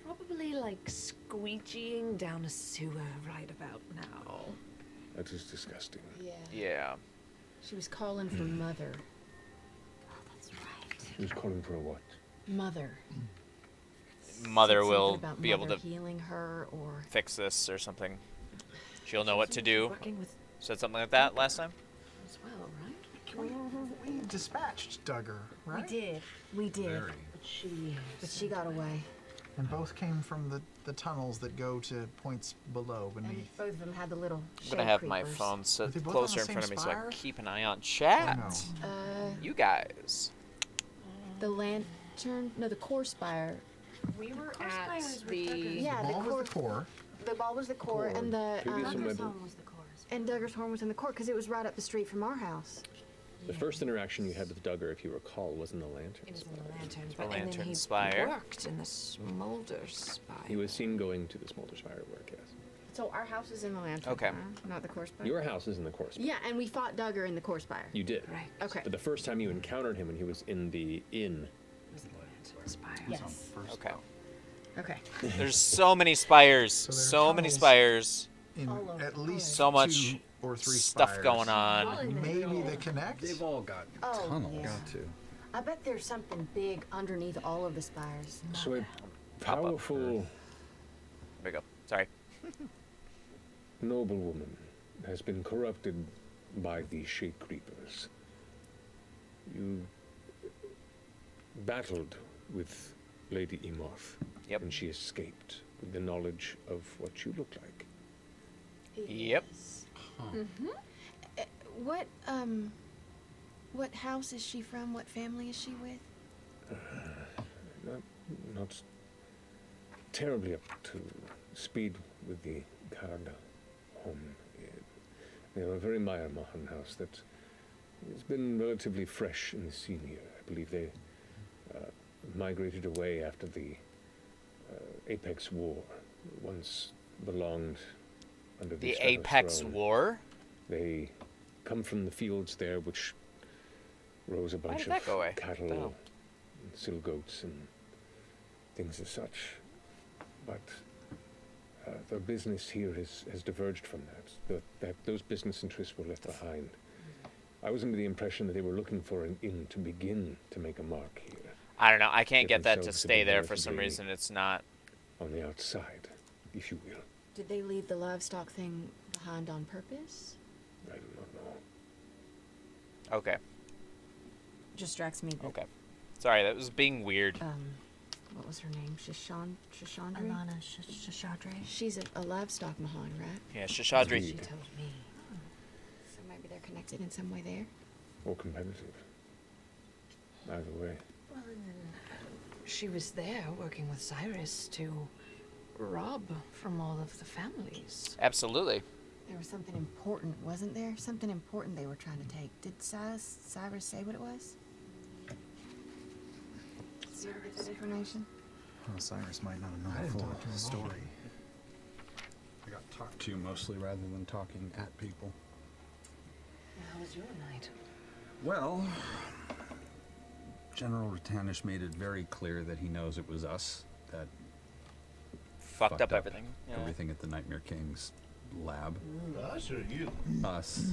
Probably like squeegeeing down a sewer right about now. That is disgusting. Yeah. Yeah. She was calling for Mother. Oh, that's right. She was calling for a what? Mother. Mother Said will something about be able Mother to healing her or fix this or something. She'll know what to do. Working with Said something like that last time. as well, right? We dispatched Duggar, right? We did. Very. But she got away. And both came from the tunnels that go to points below And beneath. both of them had the little I'm gonna have my creepers. phone sit they both on closer the in front of same me so I spire? can keep an eye on chat. no? You guys. The lantern, no, the core spire. We were Spire at is with the. Duggar's. Yeah, Ball the was core. the core. The ball was the core, and the Maybe some Duggar's rebel- home was the chorus. and Duggar's horn was in the core because it was right up the street from our house. The first interaction you had with Duggar, if you recall, was in the lantern. It was in the lantern, The but and then lantern he spire. worked in the smolder spire. He was seen going to the smolder spire at work, yes. So our house is in the lantern. Okay. Not the core spire. Your house is in the core spire. Yeah, and we fought Duggar in the core spire. You did. Right. Okay. But the first time you encountered him when he was in the inn. It was in the lantern spire. Yes. Okay. Okay. There's so many spires. there's So many tunnels spires. In at least So much 2 or 3 stuff spires. going on. Maybe they connect. They've all got Oh, tunnels. yeah. Got to. I bet there's something big underneath all of the spires. So a Pop up. powerful, There we go. Sorry. noble woman has been corrupted by the Shade Creepers. You battled with Lady Emoth, Yep. and she escaped with the knowledge of what you look like. Yep. What house is she from? What family is she with? Not terribly up to speed with the Card home. They are a very Mayan house that has been relatively fresh in the scene here. I believe they migrated away after the Apex War. Once belonged under The Stratos Apex throne. War? They come from the fields there, which rose a Why bunch did that of go away? cattle, Oh. and seal goats, and things as such. But their business here has diverged from that. Those business interests were left behind. I was under the impression that they were looking for an inn to begin to make a mark here. I don't know. I can't Get get that to themselves to stay be there for some relatively- reason. It's not. On the outside, if you will. Did they leave the livestock thing behind on purpose? I do not know. Okay. Distracts me. That, Okay. Sorry, that was being weird. What was her name? Shishandri? Alana Shashadre. She's a livestock Mahan, right? Yeah, Shashadri. She told me. So maybe they're connected in some way there. Or competitive. Either way. Well, and then she was there working with Cyrus to rob from all of the families. Absolutely. There was something important, wasn't there? Something important they were trying to take. Did Cyrus say what it was? Did you ever get that information? Well, Cyrus might not I know didn't the talk to him full at all. story. I got talked to mostly rather than talking at people. How was your night? Well, General Ratanish made it very clear that he knows it was us that Fucked up everything. Yeah. everything at the Nightmare King's lab. Us or you? Us.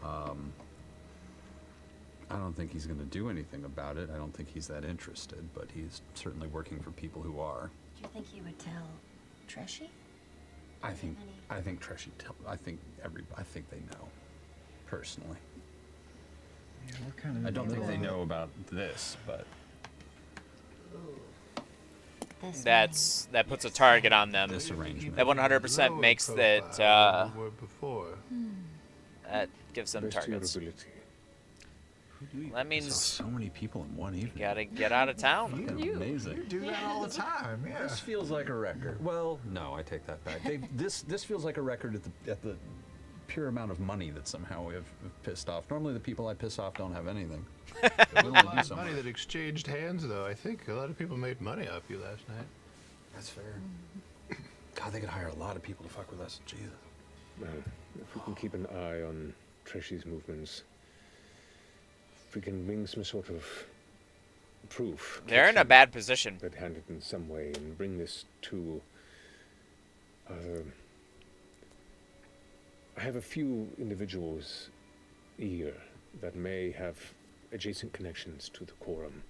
Oh. I don't think he's going to do anything about it. I don't think he's that interested, but he's certainly working for people who are. Do you think he would tell Treshy? I think Treshy I think they know. Personally. Yeah, what kind of I don't think they know about this, but That puts a target on them. this arrangement. That 100% Lower makes profile that than we were before. that gives them Best to your targets. ability. That means so many people in one evening. you gotta get out of town. Amazing. You do that all the time, yeah. This feels like a record. Well, no, I take that back. This feels like a record at the pure amount of money that somehow we have pissed off. Normally, the people I piss off don't have anything. There was a Willing to lot do of so money much. that exchanged hands, though. I think a lot of people made money off you last night. That's fair. God, they could hire a lot of people to fuck with us. Jesus. Well, if we can keep an eye on Treshy's movements, if we can bring some sort of proof. They're in a bad position. Red-handed in some way and bring this to. I have a few individuals here that may have adjacent connections to the quorum.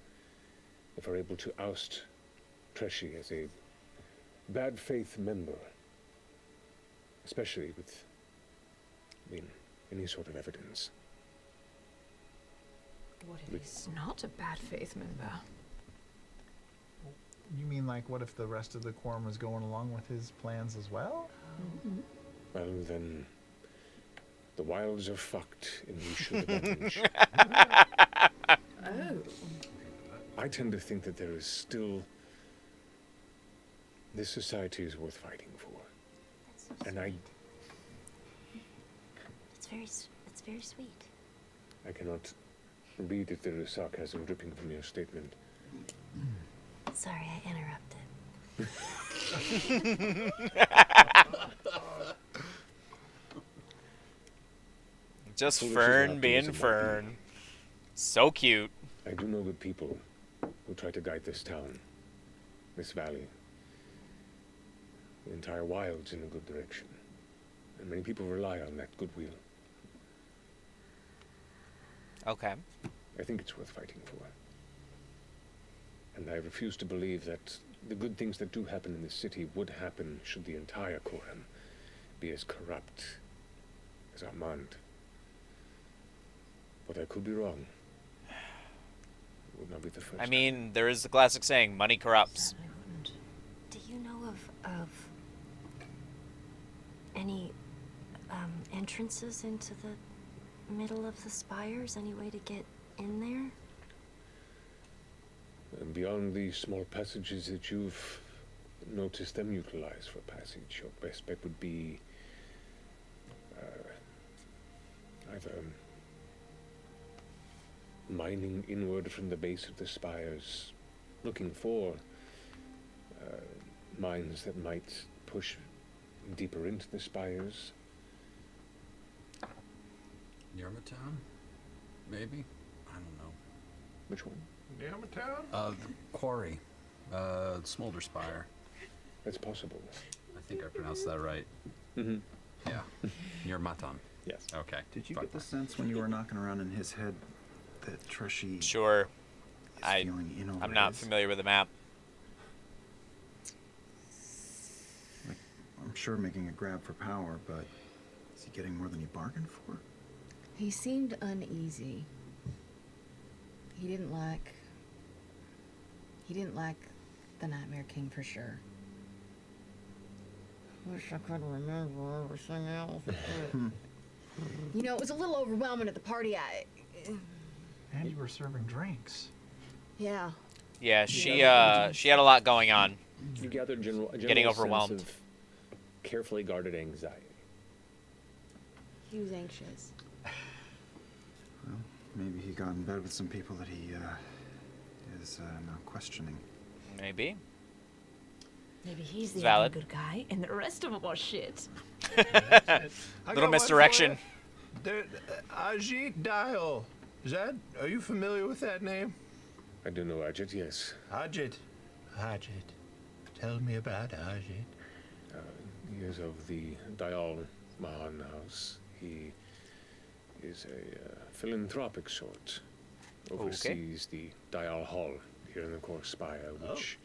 If we're able to oust Treshy as a bad faith member, especially with, any sort of evidence. What if he's not a bad faith member? You mean like what if the rest of the quorum was going along with his plans as well? Well, then, the wilds are fucked and we should avenge. Oh. I tend to think that there is still. This society is worth fighting for. That's so And sweet. It's very sweet. I cannot read if there is sarcasm dripping from your statement. Sorry, I interrupted. Just Foolish is Fern optimism being might be. Fern. So cute. I do know good people who try to guide this town, this valley, the entire wilds in a good direction. And many people rely on that goodwill. Okay. I think it's worth fighting for. And I refuse to believe that the good things that do happen in this city would happen should the entire Quorum be as corrupt as Armand. But I could be wrong. It would not be the first I mean, there is the classic saying, money corrupts. Certainly wouldn't. Do you know of any entrances into the middle of the spires? Any way to get in there? And beyond the small passages that you've noticed them utilize for passage, your best bet would be either mining inward from the base of the spires, looking for mines that might push deeper into the spires. Yermatown? Maybe? I don't know. Which one? Yamatown? The quarry. Smolder Spire. That's possible. I think I pronounced that right. Mm-hmm. Yeah. Yermatown. Yes. Okay. Did you fine. get the sense when you were knocking around in his head that Treshy Sure. is feeling in over I'm not his? familiar with the map. Like, I'm sure making a grab for power, but is he getting more than he bargained for? He seemed uneasy. He didn't like the Nightmare King for sure. Wish I could remember everything else. You know, it was a little overwhelming at the party. And you were serving drinks. Yeah. Yeah, she had a lot going on. You gathered a general Getting sense overwhelmed. of carefully guarded anxiety. He was anxious. Well, maybe he got in bed with some people that he is now questioning. Maybe. Maybe he's the Valid. good guy, and the rest of them are shit. Little misdirection. Ajit Dial. Are you familiar with that name? I do know Ajit, yes. Ajit. Tell me about Ajit. He is of the Dial Mahan house. He is a philanthropic sort. Oversees the Dial Hall here in the Core Spire, which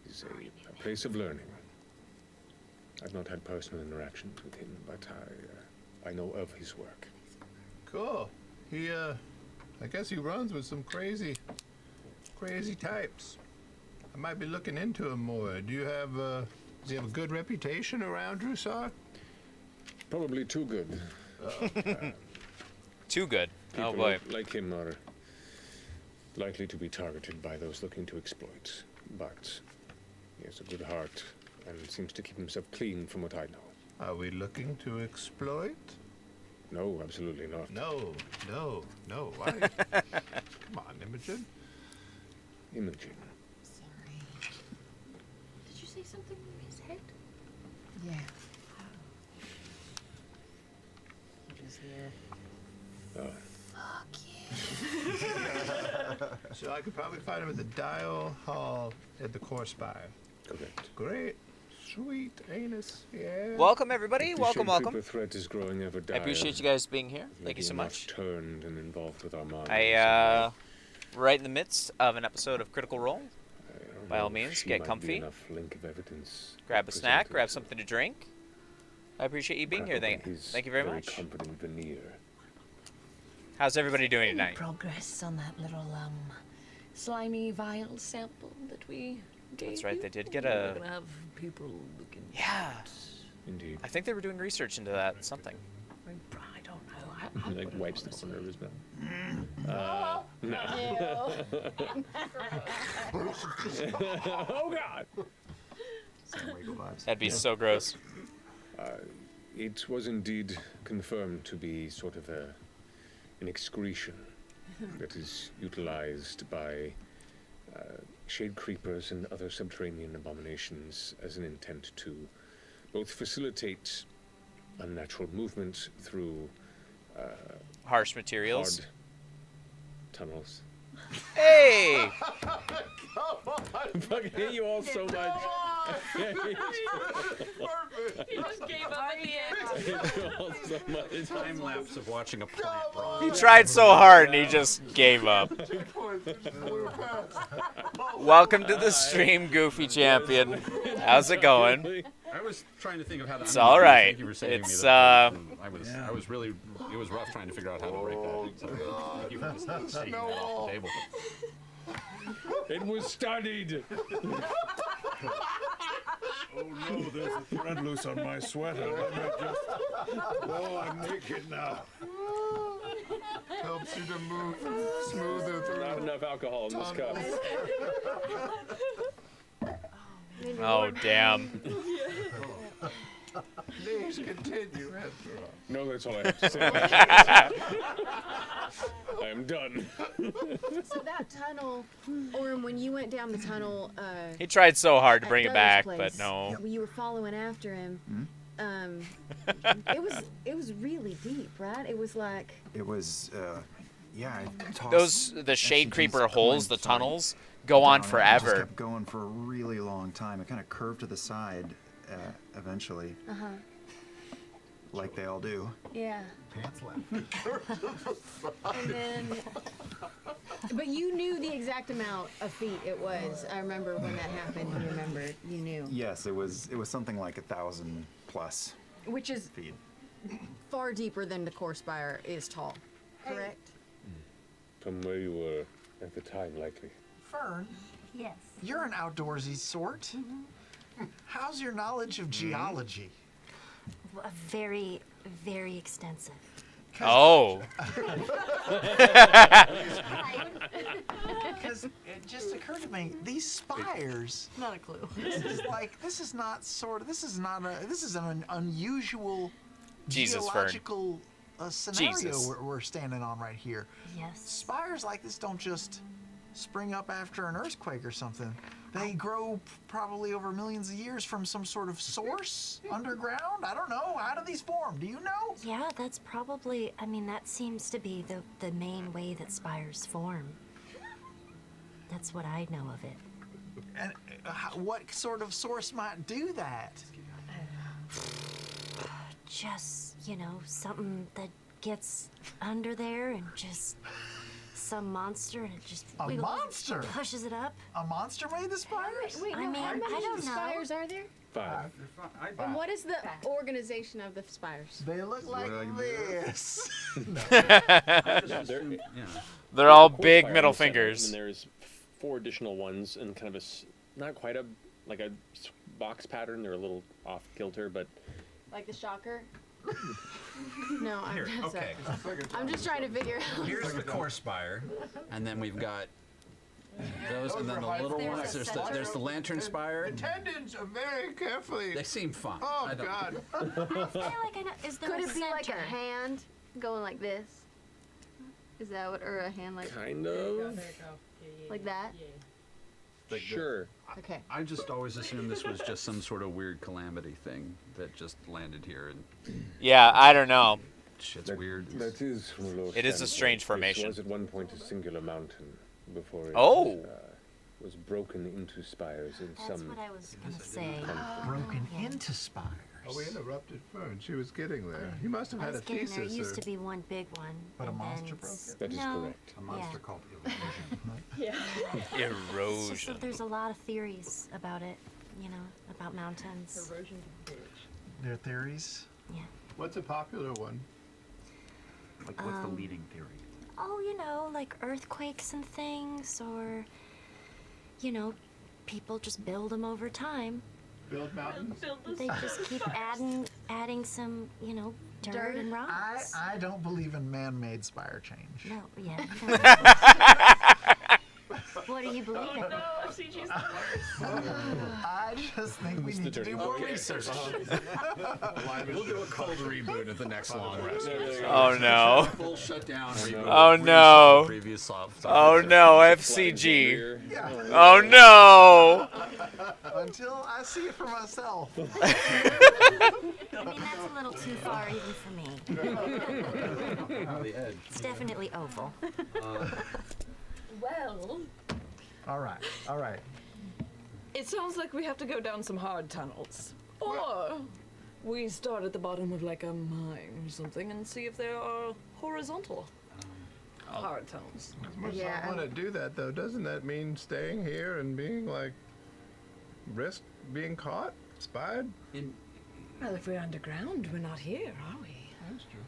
is a place of learning. I've not had personal interactions with him, but I know of his work. Cool. He, I guess he runs with some crazy types. I might be looking into him more. Do you have, does he have a good reputation around Drusar? Probably too good. Too good. Oh People boy. like him are likely to be targeted by those looking to exploit, but he has a good heart and seems to keep himself clean from what I know. Are we looking to exploit? No, absolutely not. No. Why? Come on, Imogen. Imogen. Sorry. Did you say something in his head? Yeah. Just here. Oh, So I could probably find him at the Dial Hall at the Core Spire. correct. Great. Sweet anus. Yeah. Welcome, everybody. The Welcome, Shade welcome. Creeper threat is growing ever I dire. appreciate you guys being here. Thank you Maybe so enough much. Turned and involved with Armand. Right in the midst of an episode of Critical Role. I don't by all know if means, she get might be comfy. enough link of evidence Grab a snack, presented. grab something to drink. I appreciate you being here. Crack open his Thank you very much. competent veneer. How's everybody doing Any tonight? progress on that little slimy vial sample that we gave That's right, you? they did get We're a- gonna have people looking. Yeah. Indeed. I think they were doing research into that something. I don't know. I He like wouldn't wipes the wanna corner of see his mouth. Oh God! Sam Riegel vibes. That'd be so gross. It was indeed confirmed to be sort of a an excretion that is utilized by shade creepers and other subterranean abominations as an intent to both facilitate unnatural movement through Harsh materials. hard tunnels. Hey! I fucking hate you all so much. He just gave up at the end. I hate you all so much. Time lapse of watching a plant rot. He tried so hard and he just gave up. Welcome to the stream, Goofy Champion. How's it going? I was trying to think of how to. It's all right. Thank you for saving It's, me that point, and I was really. It was rough trying to figure out how to break that. So thank you for just taking that off the table. It was studied. Oh no, there's a thread loose on my sweater. Let me just. Oh, I'm naked now. Helps you to move smoother through. Not enough alcohol in this cup. Oh, damn. Please continue, after all. No, that's all I have to say. I am done. So that tunnel, or when you went down the tunnel, He tried so hard to at bring it Doe's back, place, but no. You were following after him. It was really deep, right? It was like It was, yeah. I tossed Those, the shade SCG's creeper holes, the coin, sorry, tunnels, go on down, and it just forever. kept going for a really long time. It kind of curved to the side eventually, like they all do. yeah. Pants left. And then, but you knew the exact amount of feet it was. I remember when that happened. You remembered. You knew. Yes, it was something like 1,000 plus Which is feet. far deeper than the core spire is tall. Correct. From where you were at the time, likely. Fern, Yes. you're an outdoorsy sort. How's your knowledge of geology? Very, very extensive. Oh. Because it just occurred to me, these spires. Not a clue. This is not an unusual Jesus, Fern. geological scenario Jesus. we're standing on right here. Yes. Spires like this don't just spring up after an earthquake or something. They grow probably over millions of years from some sort of source underground. I don't know. How do these form? Do you know? Yeah, that's probably, I mean, that seems to be the main way that spires form. That's what I know of it. And what sort of source might do that? Just, something that gets under there and just some monster and it just A wiggles, monster? pushes it up. A monster made the spires? Wait, I no, mean, how many I don't know. spires are there? 5. And what is the organization of the spires? They look like this. They're all Core big spire middle is 7, fingers. And there's 4 additional ones and kind of not quite a box pattern. They're a little off kilter, but Like the shocker? No, I'm Here, sorry. okay. I'm just trying to figure out. Here's the core spire, and then we've got those, and then the little There's ones. a There's the lantern spire. Attendants are very carefully. They seem fun. Oh I don't- God! I feel like I know. Is there Could a it be like a center? hand going like this? Is that what, or a hand like kind of. like that? Sure. Okay. I just always assumed this was just some sort of weird calamity thing that just landed here, and Yeah, I don't know. shit's weird. That is from a low It is a standpoint. strange This formation. was at one point a singular mountain before it Oh. was broken into spires in That's some what I was gonna say. Broken into spires. Oh, we interrupted Fern. She was getting there. He must have I had was a getting there. It thesis. used or- to be one big one. But a and monster then broke it's- That is no, correct. A monster yeah. called erosion. It's just Erosion. that there's a lot of theories about it, about mountains. Their theories? Yeah. What's a popular one? Like, what's the leading theory? Oh, like earthquakes and things, or, people just build them over time. Build mountains. They just keep adding some, dirt and rocks. I don't believe in man-made spire change. No, yeah. What do you believe in? No, FCG's the worst. I just think we need to do more research. We'll do a cold reboot at the next long rest. Oh no. Full shutdown. Reboot. Oh no. Previous soft. Oh no, FCG. Oh no. Until I see it for myself. I mean, that's a little too far even for me. The edge. It's definitely oval. Well, All right. All right. it sounds like we have to go down some hard tunnels. Or we start at the bottom of like a mine or something and see if there are horizontal hard tunnels. As much as Yeah, I want to do that, though, doesn't that mean staying here and being like risk being caught, spied? Well, if we're underground, we're not here, are we? That's true.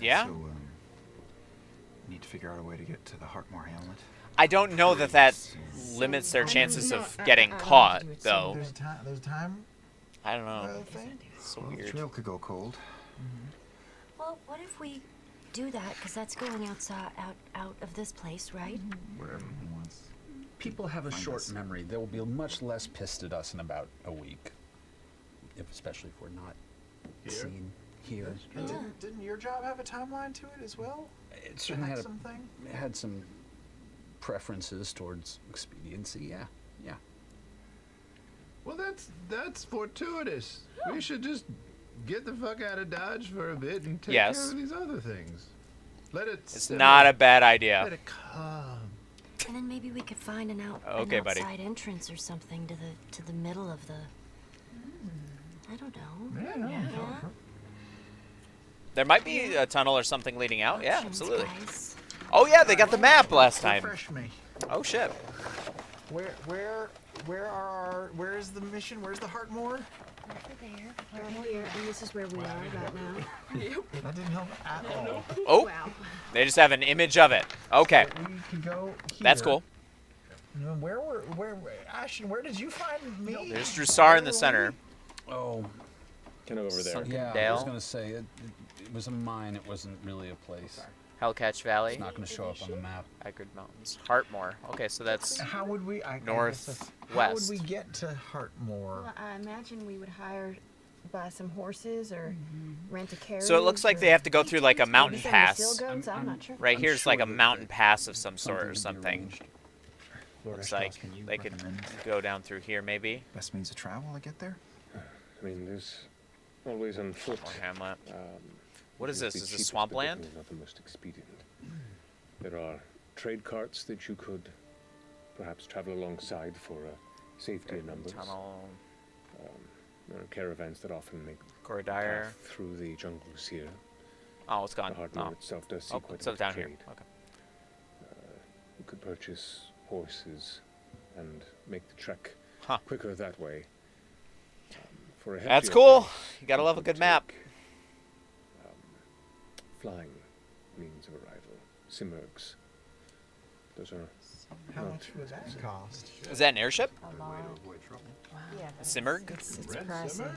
Yeah. So, need to figure out a way to get to the Heartmore Hamlet. I don't know that that limits their chances of getting caught, though. There's a time I don't know. thing. It's so Well, the weird. trail could go cold. Well, what if we do that? Because that's going outside, out of this place, right? Wherever he wants. People have a Find short us. memory. They will be much less pissed at us in about a week, especially if we're not seen here. And didn't your job have a timeline to it as well? It certainly had Something. it had some preferences towards expediency. Yeah, yeah. Well, that's fortuitous. We should just get the fuck out of Dodge for a bit and take Yes. care of these other things. Let it. It's simmer. not a bad idea. Let it come. And then maybe we could find an Okay, buddy. outside entrance or something to the middle of the. I don't know. Yeah. There might be a tunnel or something leading out. Yeah, Options, absolutely. guys. Oh yeah, they got the map last time. Refresh me. Oh shit. Where is the mission? Where's the Heartmore? Right here, and this is where we are right now. That didn't help at all. Oh, Wow. they just have an image of it. Okay, We can go here. that's cool. And then where Ashton, where did you find me? There's Drusar in the center. Oh, Kind of over there. Sunken yeah. I Dale. was gonna say it was a mine. It wasn't really a place. Hellcatch Valley. It's not gonna show up on the map. Haggard Mountains. Heartmore. Okay, so that's How would we? I guess Northwest. how would we get to Heartmore? Well, I imagine we would buy some horses or rent a carriage. So it looks like they have to go through like a mountain Maybe some pass. seal goats, I'm not sure. Right I'm here's sure like a that mountain pass of some sort or something would be something. arranged. Lord Looks Ashtos, like can you they could recommend go down through here maybe. best means of travel to get there? I mean, there's always on foot. Or Hamlet. Um, What is the this? Is this cheapest, but swampland? definitely not the most expedient. There are trade carts that you could perhaps travel alongside for safety in numbers. Tunnel. There are caravans that often make Corridire. path through the jungles here. Oh, it's gone. The Heartmore Oh, itself does see oh quite so a bit down of here. trade. Okay. You could purchase horses and make the trek Huh. quicker that way. For a That's heftier cool. price, You gotta love a could good map. take, flying means of arrival. Simurgs. Those are How not much would that cost? Is that an airship? A lot. Yeah, A Simurg? It's pricey.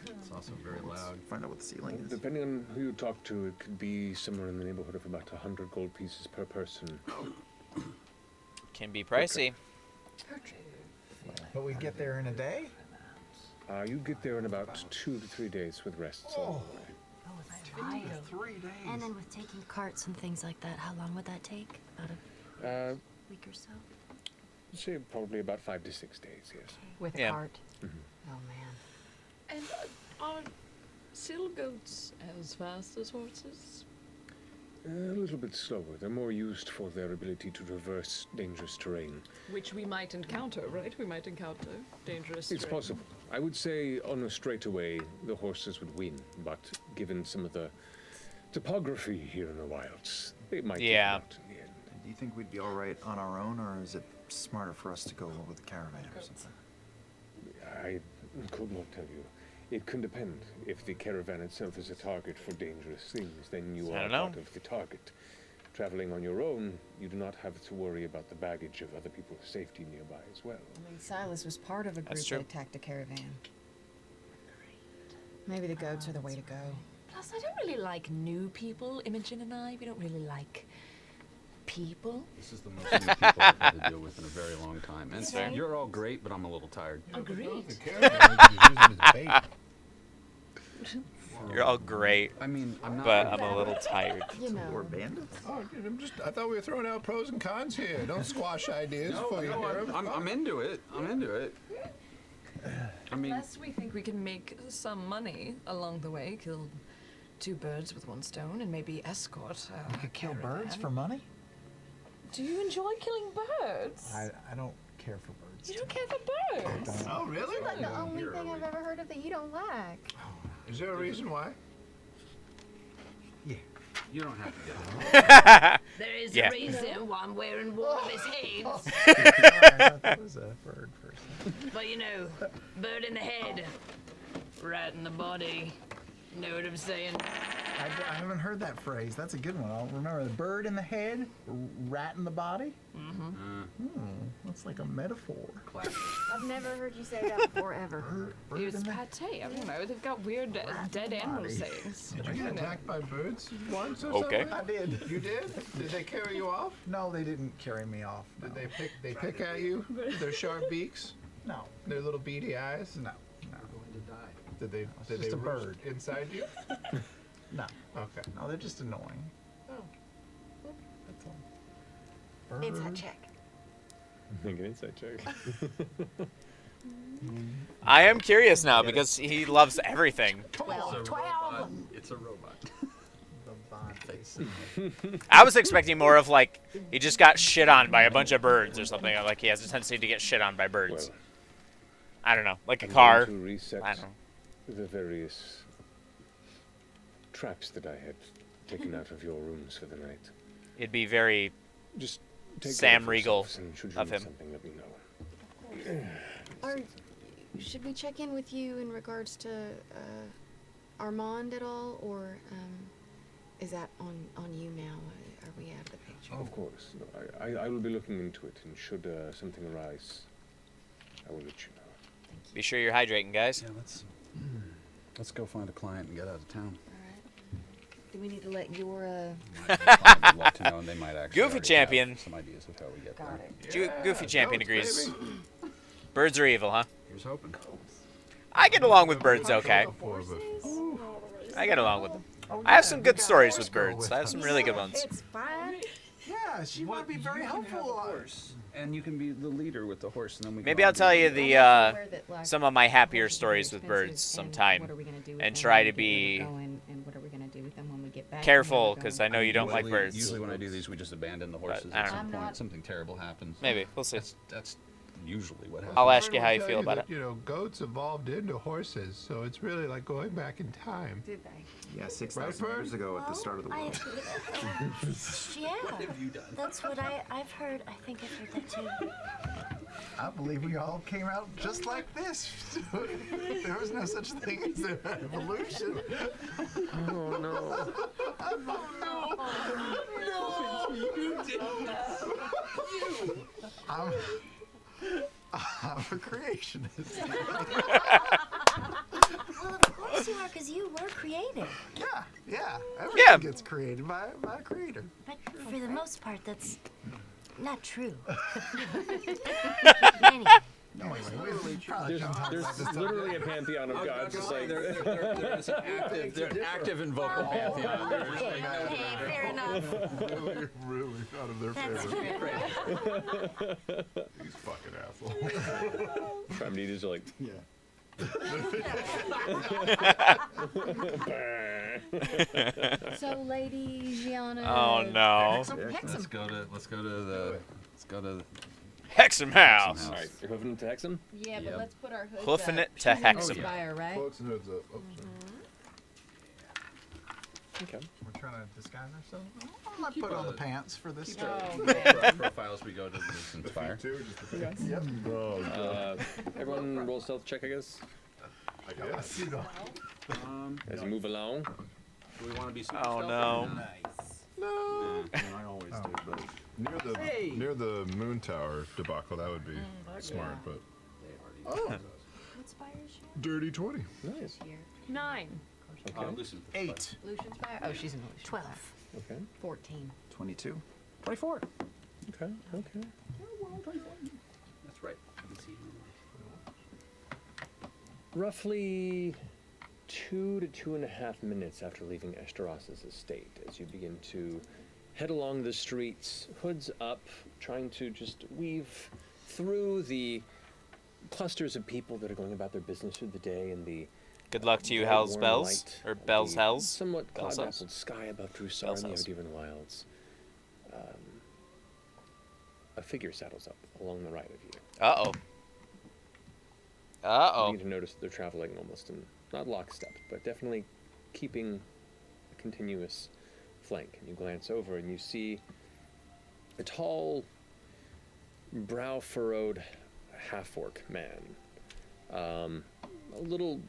It's also very loud. Find out what the ceiling is. Depending on who you talk to, it could be somewhere in the neighborhood of about 100 gold pieces per person. Can be pricey. But we get there in a day? You get there in about 2 to 3 days with rests. along the way. Oh, it's wild. 3 days. And then with taking carts and things like that, how long would that take? About a Uh, week or so? say probably about 5 to 6 days, yes. With Yeah. a cart. Mhm. Oh man. And are seal goats as fast as horses? A little bit slower. They're more used for their ability to traverse dangerous terrain. Which we might encounter, right? We might encounter dangerous It's terrain. possible. I would say on a straightaway, the horses would win, but given some of the topography here in the wilds, they might take Yeah. them out in the end. Do you think we'd be all right on our own, or is it smarter for us to go with a caravan or something? I could not tell you. It can depend. If the caravan itself is a target for dangerous things, then you I are don't know. part of the target. Traveling on your own, you do not have to worry about the baggage of other people's safety nearby as well. I mean, Silas was part of a That's group true. that attacked a caravan. Maybe the goats are the way to go. Plus, I don't really like new people. Imogen and I, we don't really like people? This is the most new people I've had to deal with in a very long time. And That's right. you're all great, but I'm a little tired. Agreed. You're all great, I mean, I'm not. but I'm a little tired. You know. Or bandits? Oh, I thought we were throwing out pros and cons here. Don't squash ideas before you hear them. I'm into it. I'm into it. I mean, Unless we think we can make some money along the way, kill 2 birds with 1 stone, and maybe escort. You could kill caravan. birds for money? Do you enjoy killing birds? I don't care for birds. You don't care for birds? Oh, really? That's like the only thing I've ever heard of that you don't like. Is there a reason why? you don't have to get it. There is Yeah. a reason why I'm wearing one of his heads. I thought that was a bird person. But you know, bird in the head, rat in the body. Know what I'm saying? I haven't heard that phrase. That's a good one. I'll remember the bird in the head, rat in the body. That's like a metaphor. I've never heard you say that before ever. Bird It's in the pate. I don't know. They've got weird dead animal body. sayings. Did you get attacked by birds once or Okay. something? I did. You did? Did they carry you off? No, they didn't carry me off. No. Did they pick at you? Their sharp beaks? No. Their little beady eyes? No. Did they It's did just they a roost bird. inside you? No. Okay. No, they're just annoying. Oh. That's all. Bird. Inside check. Make an insight check. I am curious now because he loves everything. 12. It's a robot. I was expecting more of like he just got shit on by a bunch of birds or something. Like he has a tendency to get shit on by birds. Well, I don't know, like a I'm car. going to reset I don't know. the various traps that I had taken out of your rooms for the night. It'd be very Just take Sam care of Riegel yourselves, and should you of need him. something, let me know. Should we check in with you in regards to Armand at all, or is that on you now? Are we out of the picture? Of course. No, I will be looking into it, and should something arise, I will let you know. Be sure you're hydrating, guys. Yeah, let's go find a client and get out of town. Do we need to let your I'd love to know, and they might actually Goofy already champion. have some ideas of how we get there. Goofy champion goats, agrees. baby. Birds are evil, huh? Here's hoping. I get along with birds okay. I get along with them. I have some good stories with birds. I have some really good ones. It's fine. Yeah, she might be very helpful. And you can be the leader with the horse, and then we. Maybe I'll tell you the some of my happier stories with birds sometime, and try to be careful because I know you don't like birds. Usually when I do these, we just abandon the horses I at don't some know. point. Something terrible happens. Maybe we'll see. That's usually what happens. I'll ask you how I'll you tell feel about that, it. You know, goats evolved into horses, so it's really like going back in time. Did they? Yeah, 6,000 years ago at the start of the world. Yeah. That's what I've heard. I think I've heard that too. I believe we all came out just like this. There was no such thing as an evolution. Oh no. I'm a creationist. Well, of course you are, because you were created. Yeah. Everything gets created by a creator. But for the most part, that's not true. Anyway. Anyway, we probably shouldn't talk about this There's literally a pantheon of gods. Just like There's an active and vocal pantheon. Hey, fair enough. Really out of their That's favor. true. These fucking assholes. Prime Needers are like, So, Lady Gianna. Oh no. Let's go to the Hexam House. all right, you're hoofing to Hexam? Yeah, but Yep. let's put our hoods Hoofing up. it to She's in Hexam. Spire, right? Cloaks and hoods up. Oh, sorry. Okay. We're trying to disguise ourselves. I'm not put on the pants for this stuff. profiles. We go to the Inspire. Two, just the Oh, Everyone roll stealth check, I guess, I guess. as you move along. Do we want to be? Oh no. No. I always do, but near the moon tower debacle, that would be smart, but What Spire is she dirty 20. Nice. here? 9. Okay. Lucian. 8. Lucian Spire? Oh, she's in Lucian 12. Spire. Okay. 14. 22. 24. Okay. Okay. That's right. Roughly 2 to 2.5 minutes after leaving Esteros's estate, as you begin to head along the streets, hoods up, trying to just weave through the clusters of people that are going about their business through the day and the Good luck to you, bright, Hell's warm Bells. light Or of Bells the Hells. somewhat Bells Hells. cloud-dappled sky above Drusar Bells and the Hells. Ovdivan Wilds. A figure saddles up along the right of you. Uh-oh. Uh-oh. You need to notice that they're traveling almost in, not lockstep, but definitely keeping a continuous flank. And you glance over and you see a tall, brow-furrowed half-orc man. A little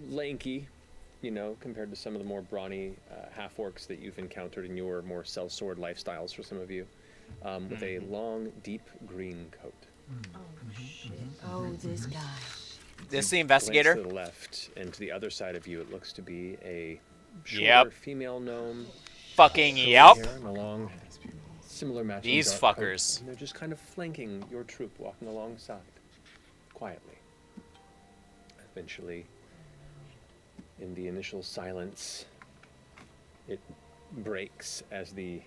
lanky, you know, compared to some of the more brawny half-orcs that you've encountered in your more sellsword lifestyles for some of you, with a long, deep green coat. Oh, shit. Oh, this guy. This the investigator? Glance to the left, and to the other side of you, it looks to be a shorter Yep. female gnome. Fucking Short yep. hair and a long, similar matching These dark coat, fuckers. and they're just kind of flanking your troop, walking alongside, quietly. Eventually, in the initial silence, it breaks as the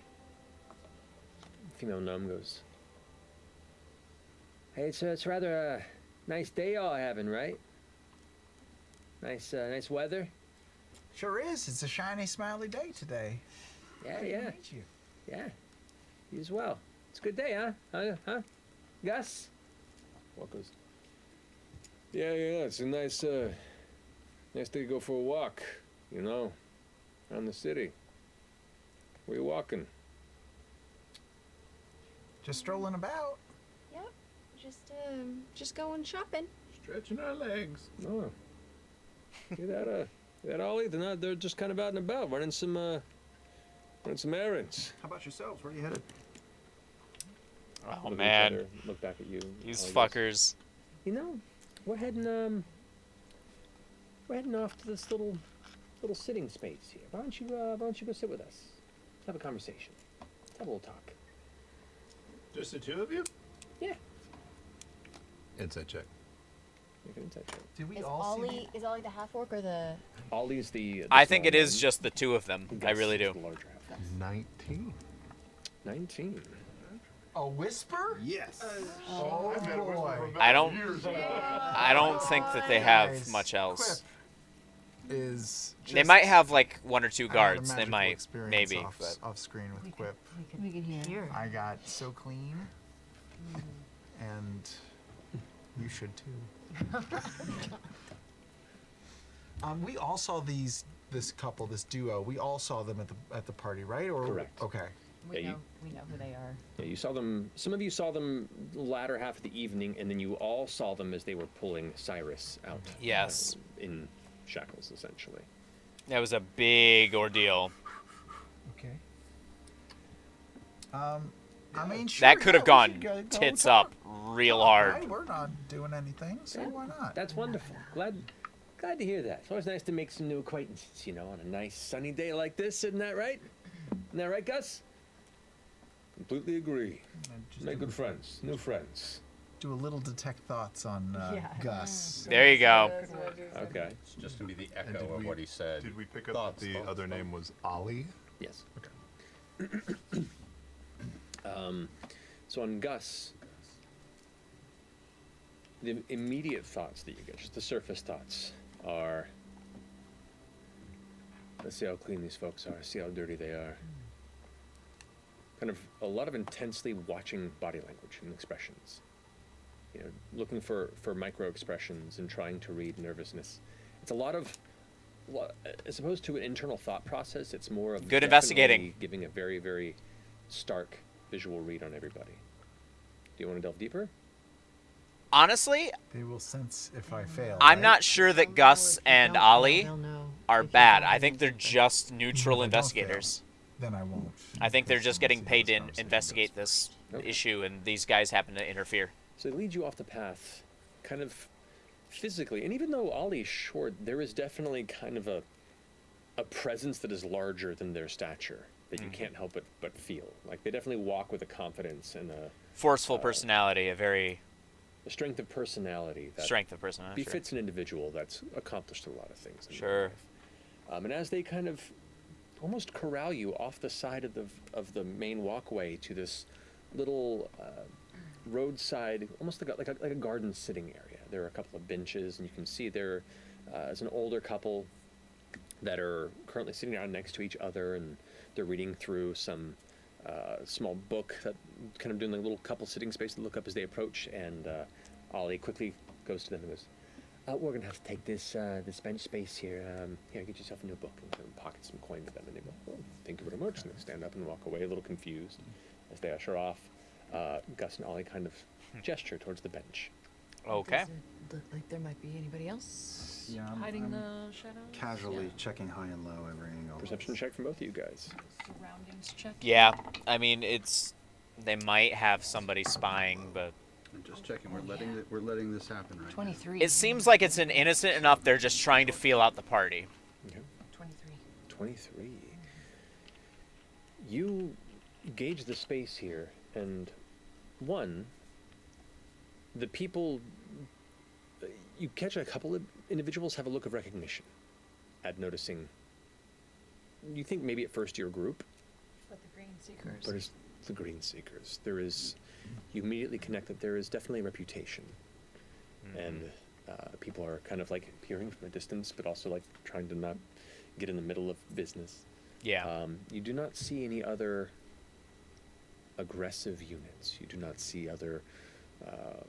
female gnome goes, "Hey, it's rather a nice day y'all having, right? Nice weather? Sure is. It's a shiny, smiley day today. Yeah, Glad to yeah. meet you. Yeah, you as well. It's a good day, huh? Gus?" What goes? Yeah, it's a nice day to go for a walk, you know, around the city. Where you walking? Just strolling about. Yep. Just going shopping. Stretching our legs. Oh. See that Ollie? They're just kind of out and about, running some errands. How about yourselves? Where are you headed? Oh, Look at each man. other, look back at you. These Ollie goes, fuckers. "You know, we're heading off to this little sitting space here. Why don't you go sit with us? Let's have a conversation. Let's have a little talk." Just the two of you? Yeah. Insight check. Make an insight check. Did we Is all see Ollie is the half orc or the? Ollie's the I think small it is one. just the two of them. I Gus really is do. the larger half. 19. 19. a whisper? Yes. Oh boy. I don't think that they have Guys, much else. Quip is They just- might have like one or two I had a guards. They magical might, experience maybe. off, But off screen with Quip. We can hear. I got so clean, and you should too. We all saw this couple, this duo. We all saw them at the party, right? Or Correct. Okay. We Yeah, know who they are. Yeah, you saw them. Some of you saw them latter half of the evening, and then you all saw them as they were pulling Cyrus out. Yes. In shackles, essentially. that was a big ordeal. Okay. I mean, sure, That could have yeah, we gone should go tits talk. up real All hard. right, we're not doing anything, so why not? That's wonderful. Glad to hear that. It's always nice to make some new acquaintances, you know, on a nice sunny day like this. Isn't that right? Isn't that right, Gus? Completely agree. Just Make good friends, new friends. do a little detect thoughts on Gus. There you go. Okay. It's just going to be the And echo did of we- what he said. Did we pick up Thoughts, that the thoughts, other thoughts. name was Ollie? Yes. Okay. So on Gus, the immediate thoughts that you get, just the surface thoughts, are, let's see how clean these folks are, see how dirty they are. Kind of a lot of intensely watching body language and expressions. You know, looking for micro expressions and trying to read nervousness. It's a lot of, as opposed to an internal thought process, it's more of Good definitely investigating. giving a very, very stark visual read on everybody. Do you want to delve deeper? Honestly, They will sense if I fail. I'm right? not sure that Gus and Ollie are bad. I think they're just neutral If I don't fail, investigators. Then I won't. I think they're because just I getting see paid to those conversations investigate goes. this Okay. issue, and these guys happen to interfere. So they lead you off the path, kind of physically. And even though Ollie's short, there is definitely kind of a presence that is larger than their stature. that you can't help but feel. Like they definitely walk with a confidence and a Forceful personality, a very strength of personality that strength of personality. befits an individual that's accomplished a lot of things in their Sure. life. And as they kind of almost corral you off the side of the main walkway to this little roadside, almost like a garden sitting area. There are a couple of benches, and you can see there is an older couple that are currently sitting down next to each other, and they're reading through some small book that kind of doing like a little couple sitting space to look up as they approach. And Ollie quickly goes to them and goes, "We're gonna have to take this bench space here. Here, get yourself a new book," and kind of pocket some coin to them. And they go, "Oh, thank you very much." And they stand up and walk away, a little confused as they usher off. Gus and Ollie kind of gesture towards the bench. Okay. Does it look like there might be anybody else Yeah, hiding I'm the shadows? Casually checking high and low every angle. Perception check from both of you guys. Surroundings check. Yeah, I mean they might have somebody spying, but I'm just checking. We're letting this happen right 23. it seems like it's an innocent enough. They're just trying to feel out the party. Okay. 23. 23. You gauge the space here, and the people, you catch a couple of individuals have a look of recognition at noticing. You think maybe at first your group, But the green seekers. but it's the Green Seekers. You immediately connect that there is definitely a reputation, and people are kind of like peering from a distance, but also like trying to not get in the middle of business. Yeah. You do not see any other aggressive units. You do not see other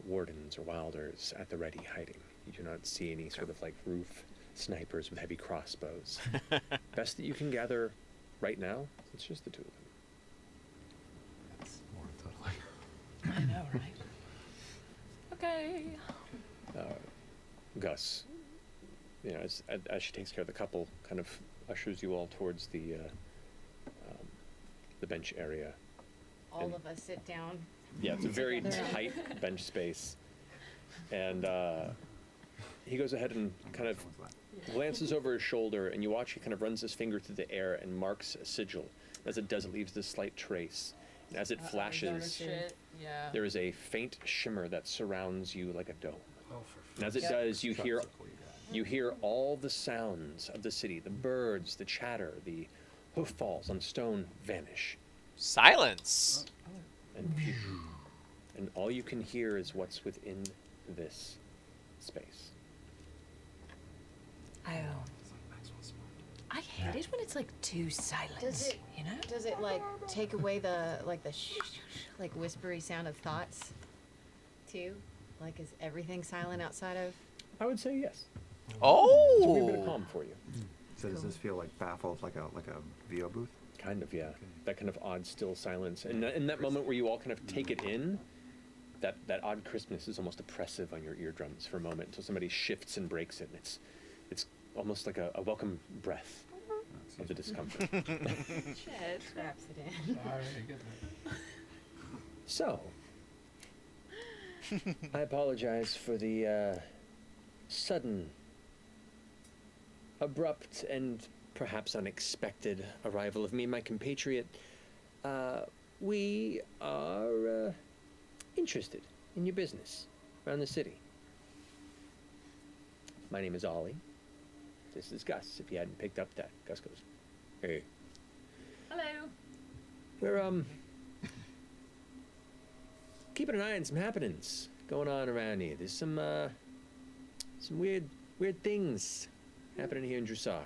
wardens or wilders at the ready hiding. You do not see any sort of like roof snipers with heavy crossbows. Best that you can gather right now, it's just the two of them. That's more totally. I know, right? Okay. Gus, as she takes care of the couple, kind of ushers you all towards the bench area. All And- of us sit down. Yeah, it's a very Together. tight bench space. And he goes ahead and kind of glances over his shoulder, and you watch he kind of runs his finger through the air and marks a sigil. As it does, it leaves this slight trace. And as it flashes, Shit. Yeah. there is a faint shimmer that surrounds you like a dome. Oh, And as it does, you hear all the sounds of the city, the birds, the chatter, the hoof falls on stone vanish. Silence. And all you can hear is what's within this space. I hate it when it's like too silent. You know? Does it like take away the like whispery sound of thoughts too? Like is everything silent outside of? I would say yes. It's a Oh. bit of calm for you. So does this feel like baffled, like a VO booth? Kind of, yeah. That kind of odd, still silence. And in that moment where you all kind of take it in, that odd crispness is almost oppressive on your eardrums for a moment until somebody shifts and breaks it. And it's almost like a welcome breath of the discomfort. Shit. Straps it in. So, I apologize for the sudden, abrupt, and perhaps unexpected arrival of me and my compatriot. We are interested in your business around the city. My name is Ollie. This is Gus, if you hadn't picked up that. Gus goes, "Hey." Hello. We're, keeping an eye on some happenings going on around here. There's some weird things happening here in Drussar.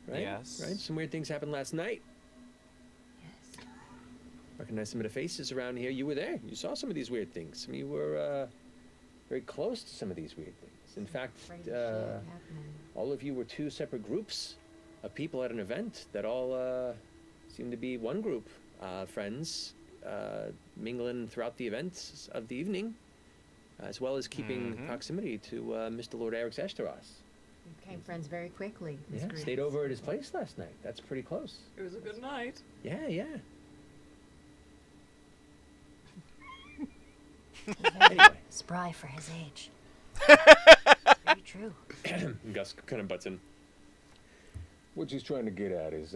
Right? Yes. Right? Some weird things happened last night. Yes. Recognize some of the faces around here. You were there. You saw some of these weird things. Some of you were very close to some of these weird things. In fact, Crazy shit happening. all of you were two separate groups of people at an event that all seemed to be one group, friends, mingling throughout the events of the evening, as well as keeping proximity to Mr. Lord Eric's Esteros. We became friends very quickly. this Yeah, group. stayed over at his place last night. That's pretty close. It was a good night. Yeah, yeah. Anyway. Spry for his age. Very true. Gus kind of butts in. What she's trying to get at is,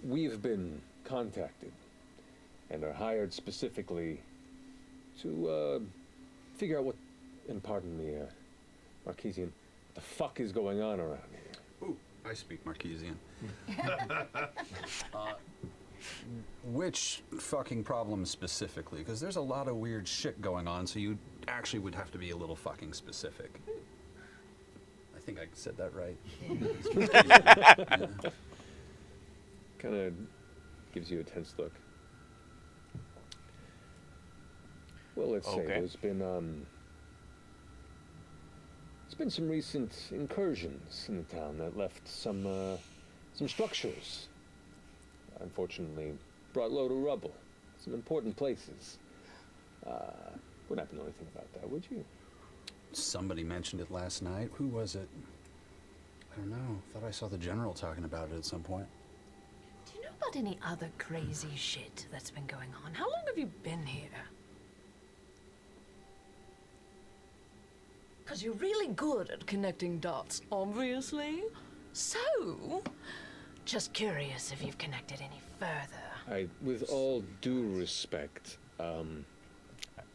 we've been contacted and are hired specifically to figure out what, and pardon me, Marquesian, what the fuck is going on around here. Ooh, I speak Marquesian. Which fucking problem specifically? Because there's a lot of weird shit going on, so you actually would have to be a little fucking specific. I think I said that right. Kind of gives you a tense look. Well, let's say there's been some recent incursions in the town that left some structures. Unfortunately, brought low to rubble. Some important places. Wouldn't happen to know anything about that, would you? Somebody mentioned it last night. Who was it? I don't know. Thought I saw the general talking about it at some point. Do you know about any other crazy shit that's been going on? How long have you been here? Because you're really good at connecting dots, obviously. So, just curious if you've connected any further. With all due respect,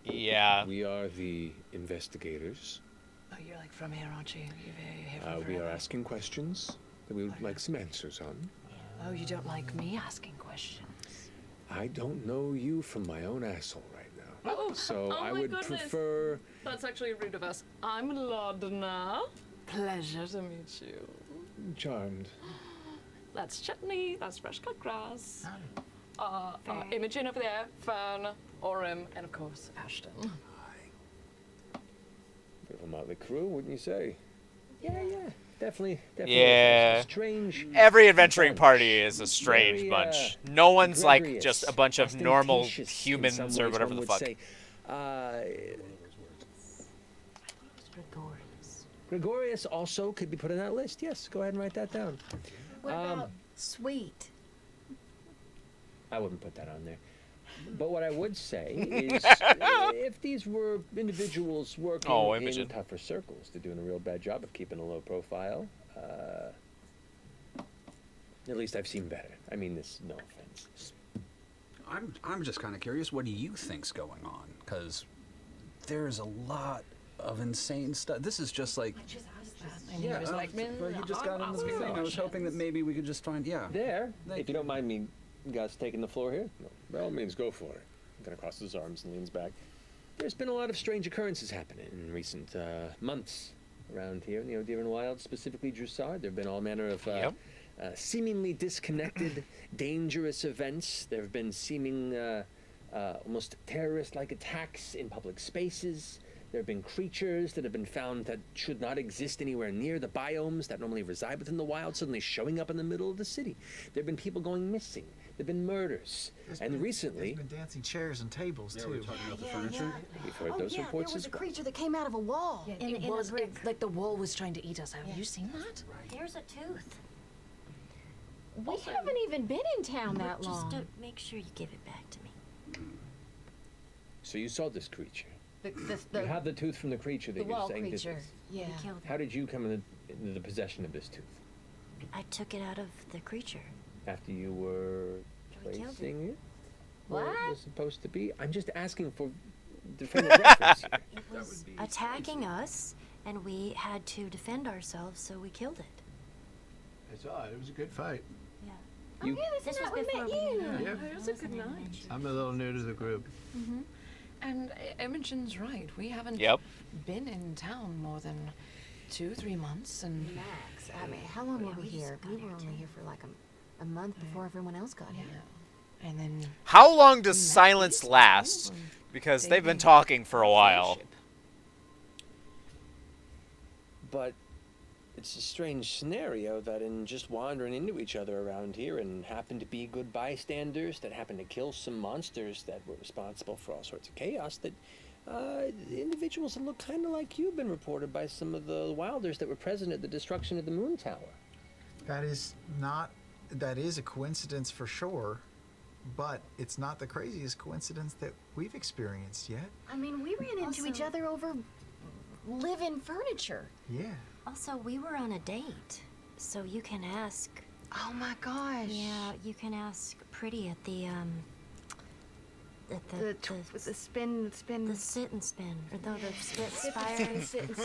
yeah. We are the investigators. Oh, you're like from here, aren't you? You're here from We are forever. asking questions that we would like some answers on. Oh, you don't like me asking questions? I don't know you from my own asshole right now. Oh, so oh I my would goodness. prefer... That's actually rude of us. I'm Ladna. Pleasure to meet you. Charmed. That's Chutney. That's fresh cut grass. Imogen over there. Fern. Orem. And of course, Ashton. Bit of a motley crew, wouldn't you say? Yeah. Definitely. Yeah. Strange. Every adventuring party is a strange Very, bunch. No one's like gregarious, just a bunch of normal ostentatious in humans some or ways, whatever one the would fuck. say. Gregorius. Gregorius also could be put on that list. Yes, go ahead and write that down. What about sweet? I wouldn't put that on there. But what I would say is, if these were individuals working in Imogen. tougher circles, they're doing a real bad job of keeping a low profile. At least I've seen better. I mean this, no offense. I'm just kind of curious. What do you think's going on? Because there's a lot of insane stuff. This is just like. And he was like, well, you just got into the thing. I was hoping that maybe we could just find. Yeah. If you don't mind me, guys, taking the floor here, no, by all means, go for it. Kind of crosses his arms and leans back. There's been a lot of strange occurrences happening in recent months around here in the Odiran Wilds, specifically Drusard. There have been all manner of seemingly disconnected, dangerous events. There have been seeming almost terrorist-like attacks in public spaces. There have been creatures that have been found that should not exist anywhere near the biomes that normally reside within the wild, suddenly showing up in the middle of the city. There have been people going missing. There have been murders. Recently... There's been dancing chairs and tables, too. We're talking about the furniture. We've heard those reports there was as a well. creature that came out of a wall. Yeah, in it was a brick. like the wall was trying to eat us. Have you seen that? There's a tooth. We haven't even been in town that Just long. make sure you give it back to me. So you saw this creature. The You have the tooth from the creature that the you're wall saying creature. this is. Yeah. We killed it. How did you come into the possession of this tooth? I took it out of the creature. After you were We killed it. placing it? Where What? it was supposed to be? I'm just asking for the frame of reference here. It was attacking us, and we had to defend ourselves, so we killed it. I saw it. It was a good fight. Yeah. You- This was we before met we you. knew. Yeah. It was a good night. I'm a little new to the group. And Imogen's right. We haven't Yep. been in town more than 2-3 months, and Max, I mean, how long were we here? We were only here for like a month before everyone else got here. and then How long does we met silence these last? people, and Because they they've been made talking for a while. friendship. But it's a strange scenario that in just wandering into each other around here and happened to be good bystanders that happened to kill some monsters that were responsible for all sorts of chaos, that individuals that look kind of like you have been reported by some of the wilders that were present at the destruction of the Moon Tower. That is a coincidence for sure, but it's not the craziest coincidence that we've experienced yet. I mean, we ran into each other over live-in furniture. Yeah. Also, we were on a date, so you can ask Oh my gosh. Yeah, you can ask Pretty at the With the spin. the sit and spin, or no, the spit Sit and spire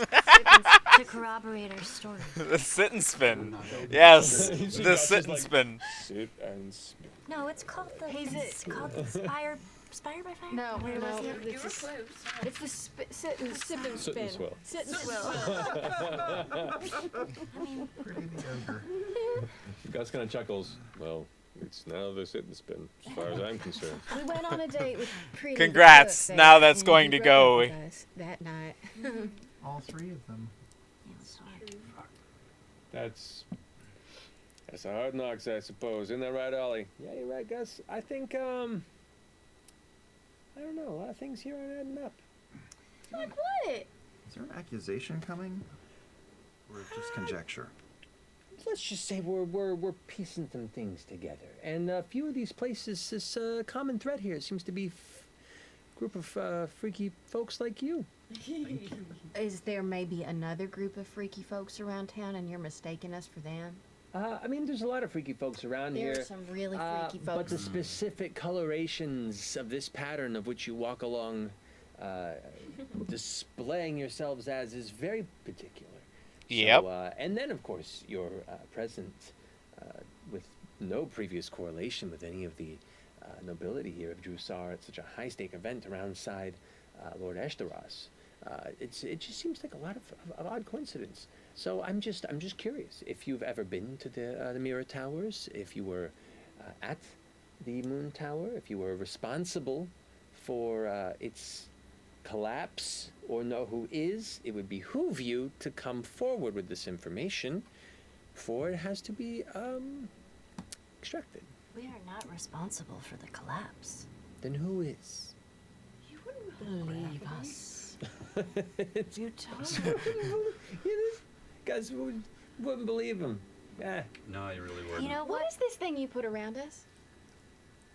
to corroborate our story. The sit and spin. Yes, She the got sit just and like- spin. Sit and spin. No, it's called the He's called the spire by fire. No, Where was it? You were close. It's the sit and Sit and swill. Sit and swill. I mean, Pretty the ogre. Gus kind of chuckles. Well, it's now the sit and spin, as far as I'm concerned. We went on a date with Pretty. the Congrats, cook now that- that's and going he to broke go. up with us that night. All three of them. That's a hard knocks, I suppose. Isn't that right, Ollie? Yeah, you're right, Gus. I think I don't know. A lot of things here aren't adding up. Like what? Is there an accusation coming? Or just conjecture? Let's just say we're piecing some things together, and a few of these places, this common thread here seems to be group of freaky folks like you. Is there maybe another group of freaky folks around town and you're mistaking us for them? I mean, there's a lot of freaky folks around There here. are some really freaky But folks. the specific colorations of this pattern of which you walk along, displaying yourselves as, is very particular. Yep. So, and then, of course, you're present with no previous correlation with any of the nobility here of Drusar at such a high-stake event alongside Lord Eshtaros. It just seems like a lot of odd coincidence. So I'm just curious if you've ever been to the Mirror Towers, if you were at the Moon Tower, if you were responsible for its collapse, or know who is. It would behoove you to come forward with this information, for it has to be extracted. we are not responsible for the collapse. Then who is? You wouldn't believe us. You guys wouldn't believe him. No, you really wouldn't. You know What what? is this thing you put around us?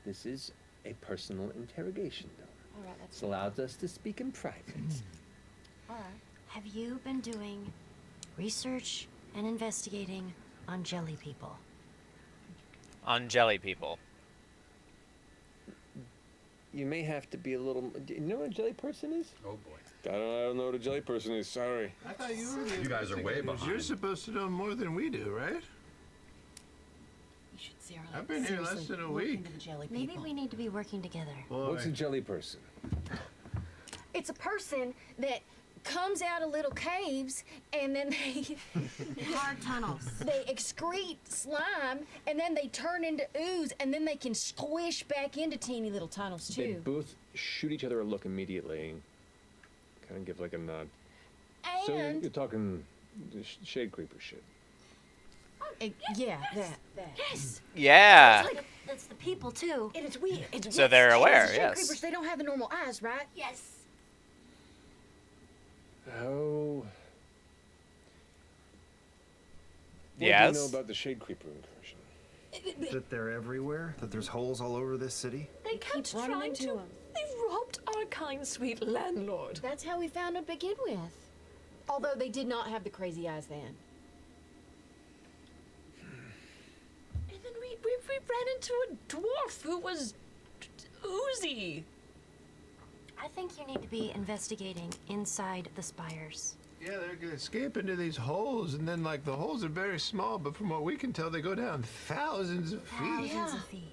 This is a personal interrogation, though. All right, that's This allows us to speak in private. all right. Have you been doing research and investigating on jelly people? On jelly people. You may have to be a little. Do you know what a jelly person is? Oh boy. I don't know what a jelly person is. Sorry. I thought you were. You guys are way behind. You're supposed to know more than we do, right? You should see our I've been here less seriously than a look week. into the jelly Maybe people. we need to be working together. What's a jelly person? It's a person that comes out of little caves and then they Hard tunnels. they excrete slime and then they turn into ooze and then they can squish back into teeny little tunnels They too. both shoot each other a look immediately. Kind of give like a nod. So And you're talking shade creeper shit. yeah, that. Yes. Yeah. That's the people too. It is weird. So they're aware, Shade yes. creepers, they don't have the normal eyes, right? Yes. Oh. What do Yes. you know about the shade creeper incursion? That they're everywhere? That there's holes all over this city? They kept running trying into to. 'em. They've robbed our kind, sweet landlord. That's how we found to begin with. Although they did not have the crazy eyes then. And then we ran into a dwarf who was oozy. I think you need to be investigating inside the spires. Yeah, they're gonna escape into these holes, and then like the holes are very small, but from what we can tell, they go down thousands of feet. Thousands of feet.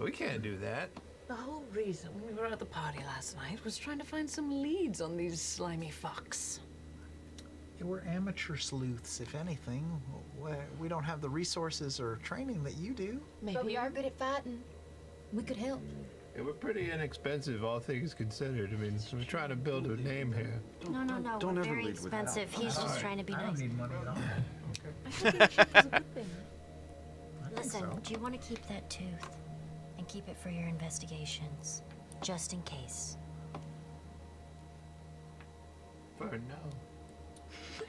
We can't do that. The whole reason we were at the party last night was trying to find some leads on these slimy fucks. Yeah, we're amateur sleuths, if anything. We don't have the resources or training that you do. Maybe But we are good at fighting. We could help. Yeah, we're pretty inexpensive, all things considered. I mean, we're trying to build a name here. No, no, no. don't We're ever very lead with that. expensive. He's just trying to be nice. money at all. I think it was a good thing. Listen, do you want to keep that tooth and keep it for your investigations, just in case? For no.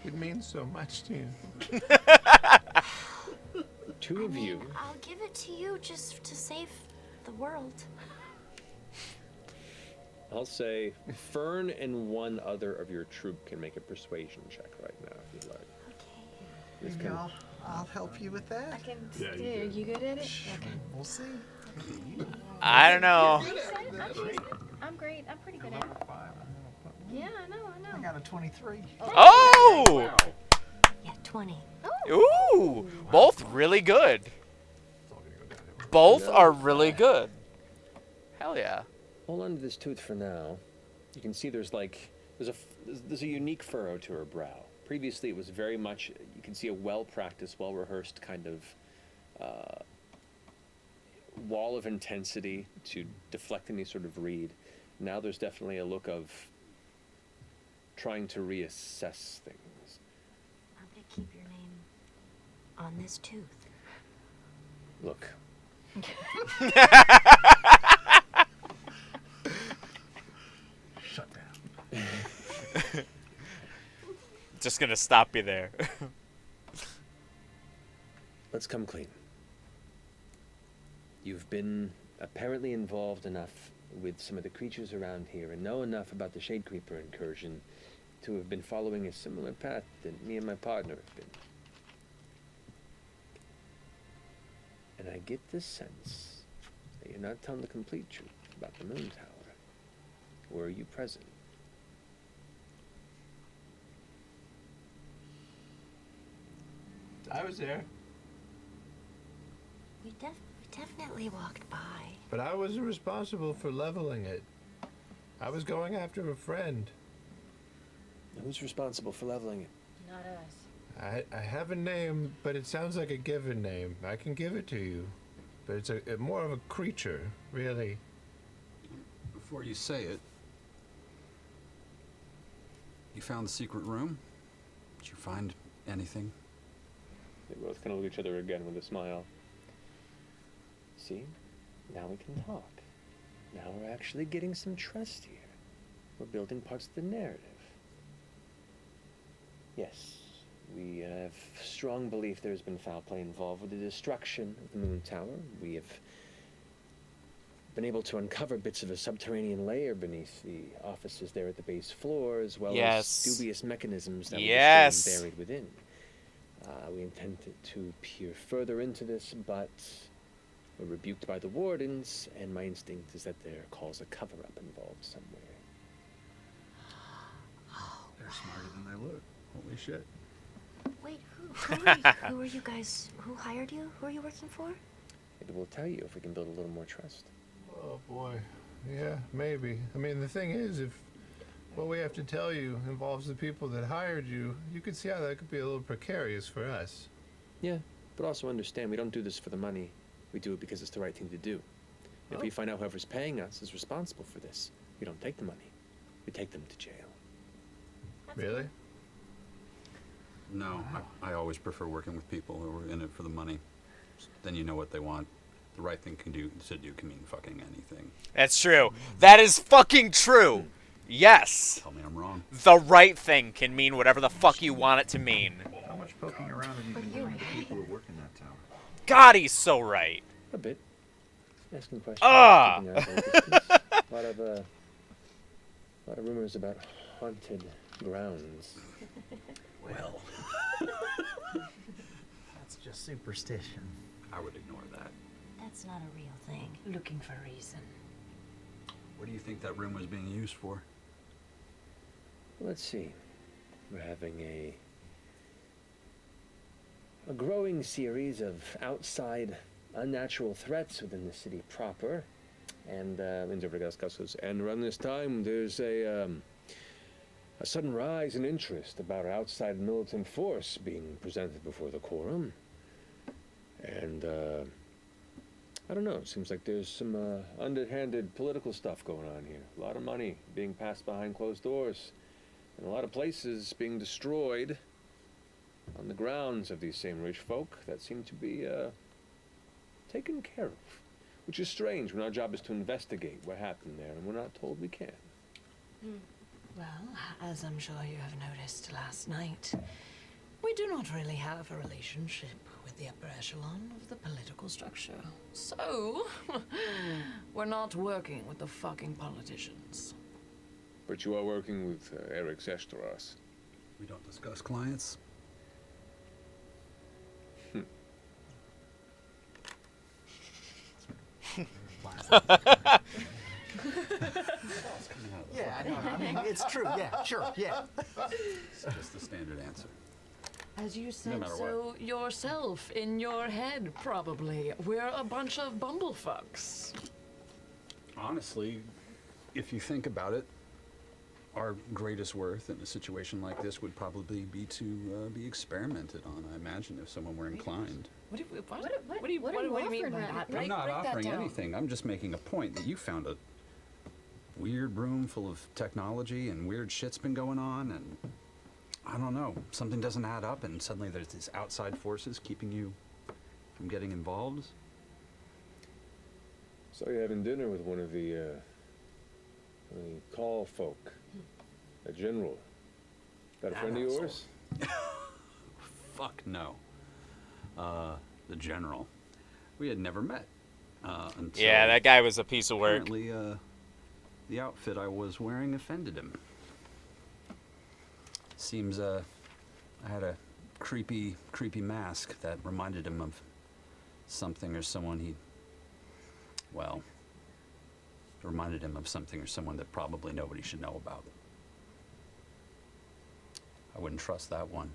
It means so much to you. Two of you. I'll give it to you just to save the world. I'll say Fern and one other of your troop can make a persuasion check right now if you'd like. Okay. This Maybe can- I'll help you with that. I can. Yeah, you Are did. you good at it? Okay. We'll see. I don't know. I'm great. I'm pretty good at it. Yeah, I know. I got a 23. Oh! Yeah, 20. Ooh! Both really good. Both are really good. Hell yeah. Hold on to this tooth for now. You can see there's a unique furrow to her brow. Previously, it was very much, you can see a well-practiced, well-rehearsed kind of wall of intensity to deflect any sort of read. Now there's definitely a look of trying to reassess things. I'm gonna keep your name on this tooth. Look. Shut down. Just gonna stop you there. Let's come clean. You've been apparently involved enough with some of the creatures around here and know enough about the Shade Creeper incursion to have been following a similar path that me and my partner have been. And I get the sense that you're not telling the complete truth about the Moon Tower. Were you present? I was there, We definitely walked by. but I wasn't responsible for leveling it. I was going after a friend. Who's responsible for leveling it? Not us. I have a name, but it sounds like a given name. I can give it to you, but it's a more of a creature, really. Before you say it, you found the secret room? Did you find anything? They both kind of look at each other again with a smile. See? Now we can talk. Now we're actually getting some trust here. We're building parts of the narrative. Yes, we have strong belief there's been foul play involved with the destruction of the Moon Tower. We have been able to uncover bits of a subterranean layer beneath the offices there at the base floor, as well Yes. as dubious mechanisms that Yes. were just buried within. We intended to peer further into this, but were rebuked by the wardens, and my instinct is that there calls a cover-up involved somewhere. They're smarter than they look. Holy shit. Wait, who are you guys? Who hired you? Who are you working for? Maybe we'll tell you if we can build a little more trust. Oh boy. Yeah, maybe. I mean, the thing is, if what we have to tell you involves the people that hired you, you could see how that could be a little precarious for us. Yeah, but also understand we don't do this for the money. We do it because it's the right thing to do. If we find out whoever's paying us is responsible for this, we don't take the money. We take them to jail. Really? No, I always prefer working with people who are in it for the money. Then you know what they want. The right thing to do can mean fucking anything. That's true. That is fucking true. Yes. Tell me I'm wrong. The right thing can mean whatever the fuck you want it to mean. How much poking around have you been doing with the people who work in that tower? God, he's so right. A bit. Asking questions. Ah! keeping our distance. A lot of rumors about haunted grounds. Well, That's just superstition. I would ignore that. That's not a real thing. Looking for reason. What do you think that room was being used for? Let's see. We're having a growing series of outside unnatural threats within the city proper. And and around this time there's a sudden rise in interest about outside militant force being presented before the quorum. And I don't know, it seems like there's some underhanded political stuff going on here. A lot of money being passed behind closed doors. And a lot of places being destroyed on the grounds of these same rich folk that seem to be taken care of. Which is strange when our job is to investigate what happened there, and we're not told we can. Well, as I'm sure you have noticed last night, we do not really have a relationship with the upper echelon of the political structure. So, we're not working with the fucking politicians. But you are working with Eric Sestras. We don't discuss clients. plastic. Yeah, I know. I mean, it's true. Yeah, sure. Yeah. It's just the standard answer. As you said matter so yourself in your head, probably. We're a bunch of bumblefucks. Honestly, if you think about it, our greatest worth in a situation like this would probably be to be experimented on. I imagine if someone were inclined. What do you mean by that? I'm not offering anything. I'm just making a point that you found a weird room full of technology and weird shit's been going on, and I don't know, something doesn't add up, and suddenly there's these outside forces keeping you from getting involved. So you're having dinner with one of the call folk, a general. That a friend of yours? Fuck no. The general. We had never met until. Yeah, that guy was a piece of work. Apparently, the outfit I was wearing offended him. Seems I had a creepy mask that reminded him of something or someone he. Well, reminded him of something or someone that probably nobody should know about. I wouldn't trust that one.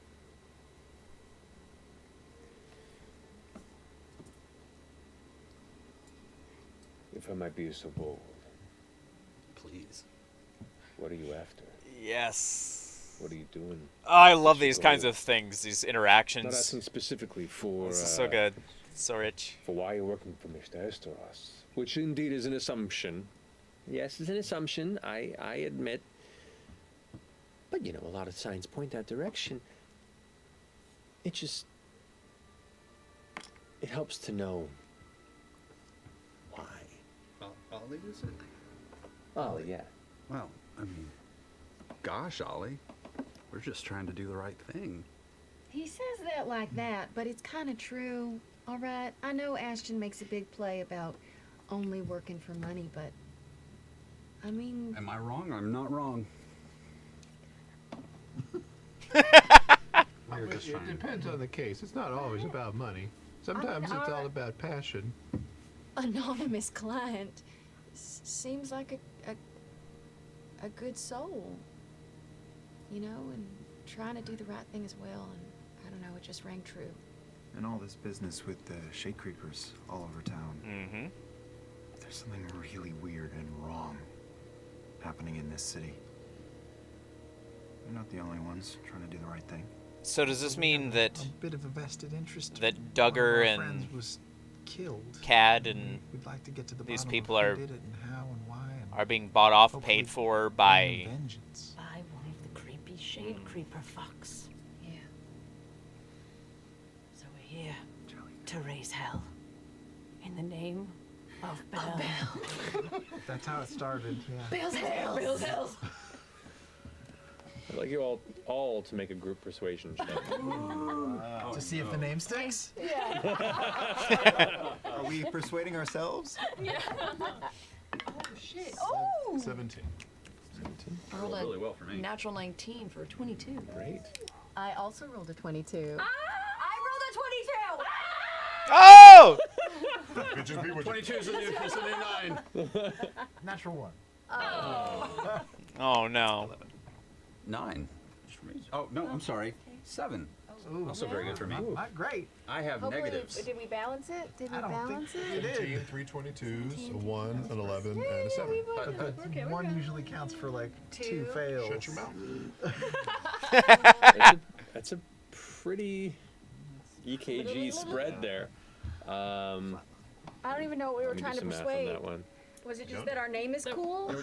If I might be so bold. Please. What are you after? Yes. What are you doing? Oh, I love these kinds of things, these interactions. Not asking specifically for... This is so good. So rich. For why you're working for Mr. Esteros. Which indeed is an assumption. Yes, it's an assumption, I admit. But, you know, a lot of signs point that direction. It just... It helps to know why. Ollie, is it? Ollie, yeah. Well, I mean, gosh, Ollie, we're just trying to do the right thing. He says that like that, but it's kind of true. All right, I know Ashton makes a big play about only working for money, but I mean... Am I wrong? I'm not wrong. It depends on the case. It's not always about money. Sometimes it's all about passion. Anonymous client seems like a good soul, you know, and trying to do the right thing as well, and I don't know, it just rang true. And all this business with the shade creepers all over town. Mm-hmm. There's something really weird and wrong happening in this city. We're not the only ones trying to do the right thing. So does this mean that a bit of a vested interest? that One of Duggar our and friends was killed. Cad and We'd like to get to the these bottom people of who are did it and how and why and are being bought off, hopefully paid for bring by vengeance. By one of the creepy shade creeper fucks. Yeah. So we're here to raise hell. In the name of Bell. That's how it started. Yeah. Bell's hell. Bell's hell. I'd like you all to make a group persuasion check. To see if the name sticks. Are we persuading ourselves? Oh, shit. Oh! 17. I rolled really well for me. Natural 19 for 22. Great. I also rolled a 22. I rolled a 22! Oh! 22 is a new 9. Natural 1. Oh no. 9. Oh, no, I'm sorry. 7. Ooh. Also very good for me. Not great. I have Hopefully, negatives. did we balance it? Did we I don't balance think it? we did. 3 22s, a 1, an 11, and a 7. But one usually counts for like two fails. Shut your mouth. That's a pretty EKG spread there. I don't even know what we were Let me trying do to some math on persuade. that one. Was it just that our name is cool?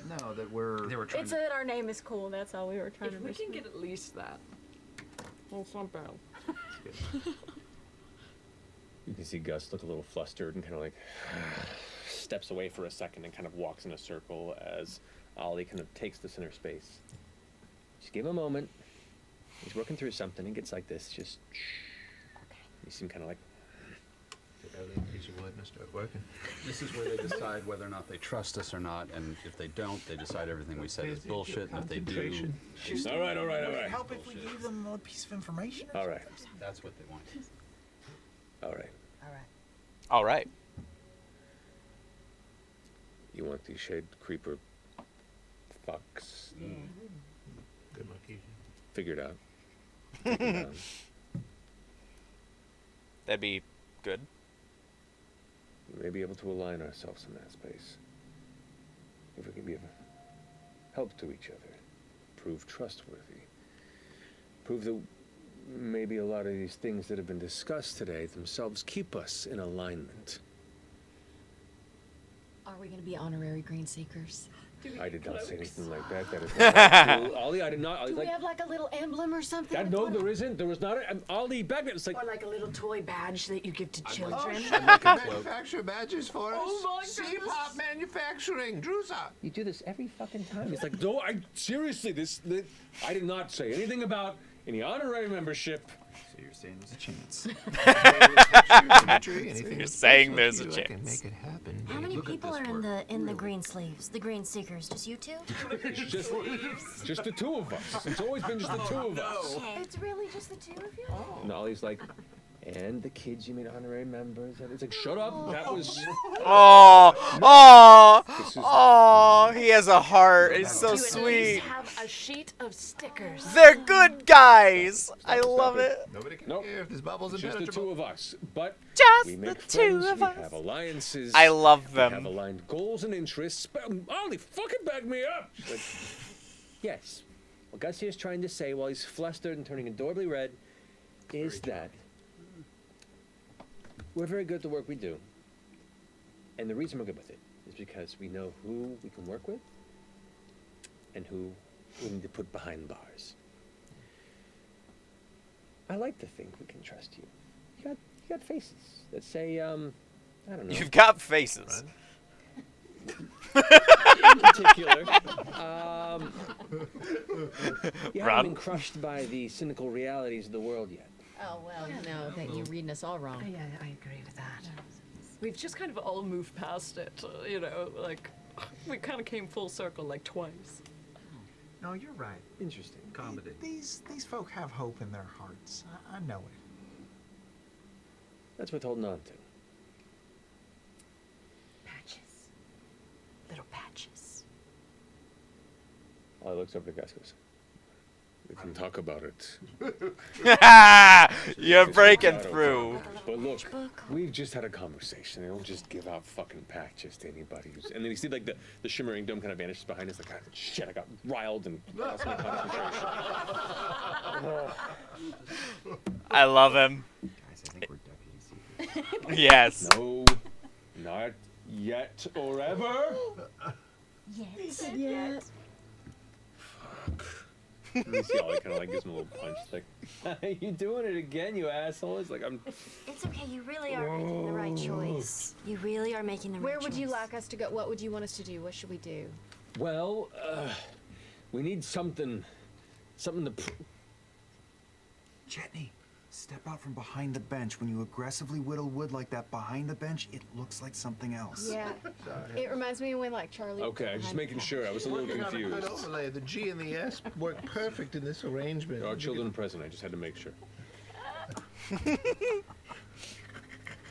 No, that we're... They were trying It's to... that our name is cool. That's all we were trying to If we persuade. can get at least that. Well, it's not bad. You can see Gus look a little flustered and kind of like steps away for a second and kind of walks in a circle as Ollie kind of takes the center space. Just give him a moment. He's working through something. He gets like this. Just you seem kind of like Piece of wood and start working. This is where they decide whether or not they trust us or not, and if they don't, they decide everything we said is bullshit, and if they do... Concentration. all right. Would it help if we gave them a piece of information? All right. That's what they want. All right. All right. like these shade creeper fucks. Good luck, Figured out. Take 'em down. That'd be good. We may be able to align ourselves in that space. If we can be of help to each other, prove trustworthy, prove that maybe a lot of these things that have been discussed today themselves keep us in alignment. Are we going to be honorary green seekers? I did not say anything like that. That is not true. Ollie, I did not. Do we Like, have like a little emblem or something? that, no, there isn't. There was not. Ollie, back then, it's like. Or like a little toy badge that you give to children. Manufacture badges for us. Oh my C-pop manufacturing, Drusa. You do this every fucking time. It's like, no, I seriously, I did not say anything about any honorary membership. So you're saying there's a chance. You're saying there's a I can chance. make it happen. How many Look at people this are work. in the green sleeves, the green seekers? Just you two? just the two of us. It's always been just the two of us. It's really just the two of you? And Ollie's like, and the kids you made honorary members. And it's like, shut up. That was. Oh, oh, This is- oh, he has a heart. It's so To at least sweet. have a sheet of stickers. They're good guys. I love it. Nobody can Nope. care if this bubble's Just the impenetrable. two of us. But Just we the make two friends, of we us. have alliances. I love We have them. aligned goals and interests. But Ollie, fucking back me up. Like, yes. What Gussie is trying to say while he's flustered and turning adorably red is that we're very good at the work we do. And the reason we're good with it is because we know who we can work with and who we need to put behind bars. I like to think we can trust you. You got faces that say, I don't know. You've got faces. In particular, you haven't Run. been crushed by the cynical realities of the world yet. Oh, well, no, that you're reading us all wrong. Yeah, I agree with that. We've just kind of all moved past it, you know, like we kind of came full circle like twice. No, you're right. Interesting. Comedy. These folk have hope in their hearts. I know it. That's worth holding on to. Patches. Little patches. Ollie looks over to Gus and goes, we can talk about it. You're breaking through. But look, we've just had a conversation. They don't just give out fucking patches to anybody who's. And then you see like the shimmering dome kind of vanishes behind us. Like, ah, shit, I got riled and lost my concentration. I love him. Guys, I think we're deputy secrets. Yes. No, not yet or ever. Yes. Yeah. And you see Ollie kind of like gives him a little punch. It's like, you doing it again, you asshole? It's like, I'm. It's okay. You really are making the right choice. You really are making the right choice. Where would you like us to go? What would you want us to do? What should we do? Well, we need something to. Chetney, step out from behind the bench. When you aggressively whittle wood like that behind the bench, it looks like something else. Yeah. It reminds me of when like Charlie. Okay, I'm just making sure. I was a little Working on a good confused. overlay. The G and the S work perfect in this arrangement. There are children present. I just had to make sure.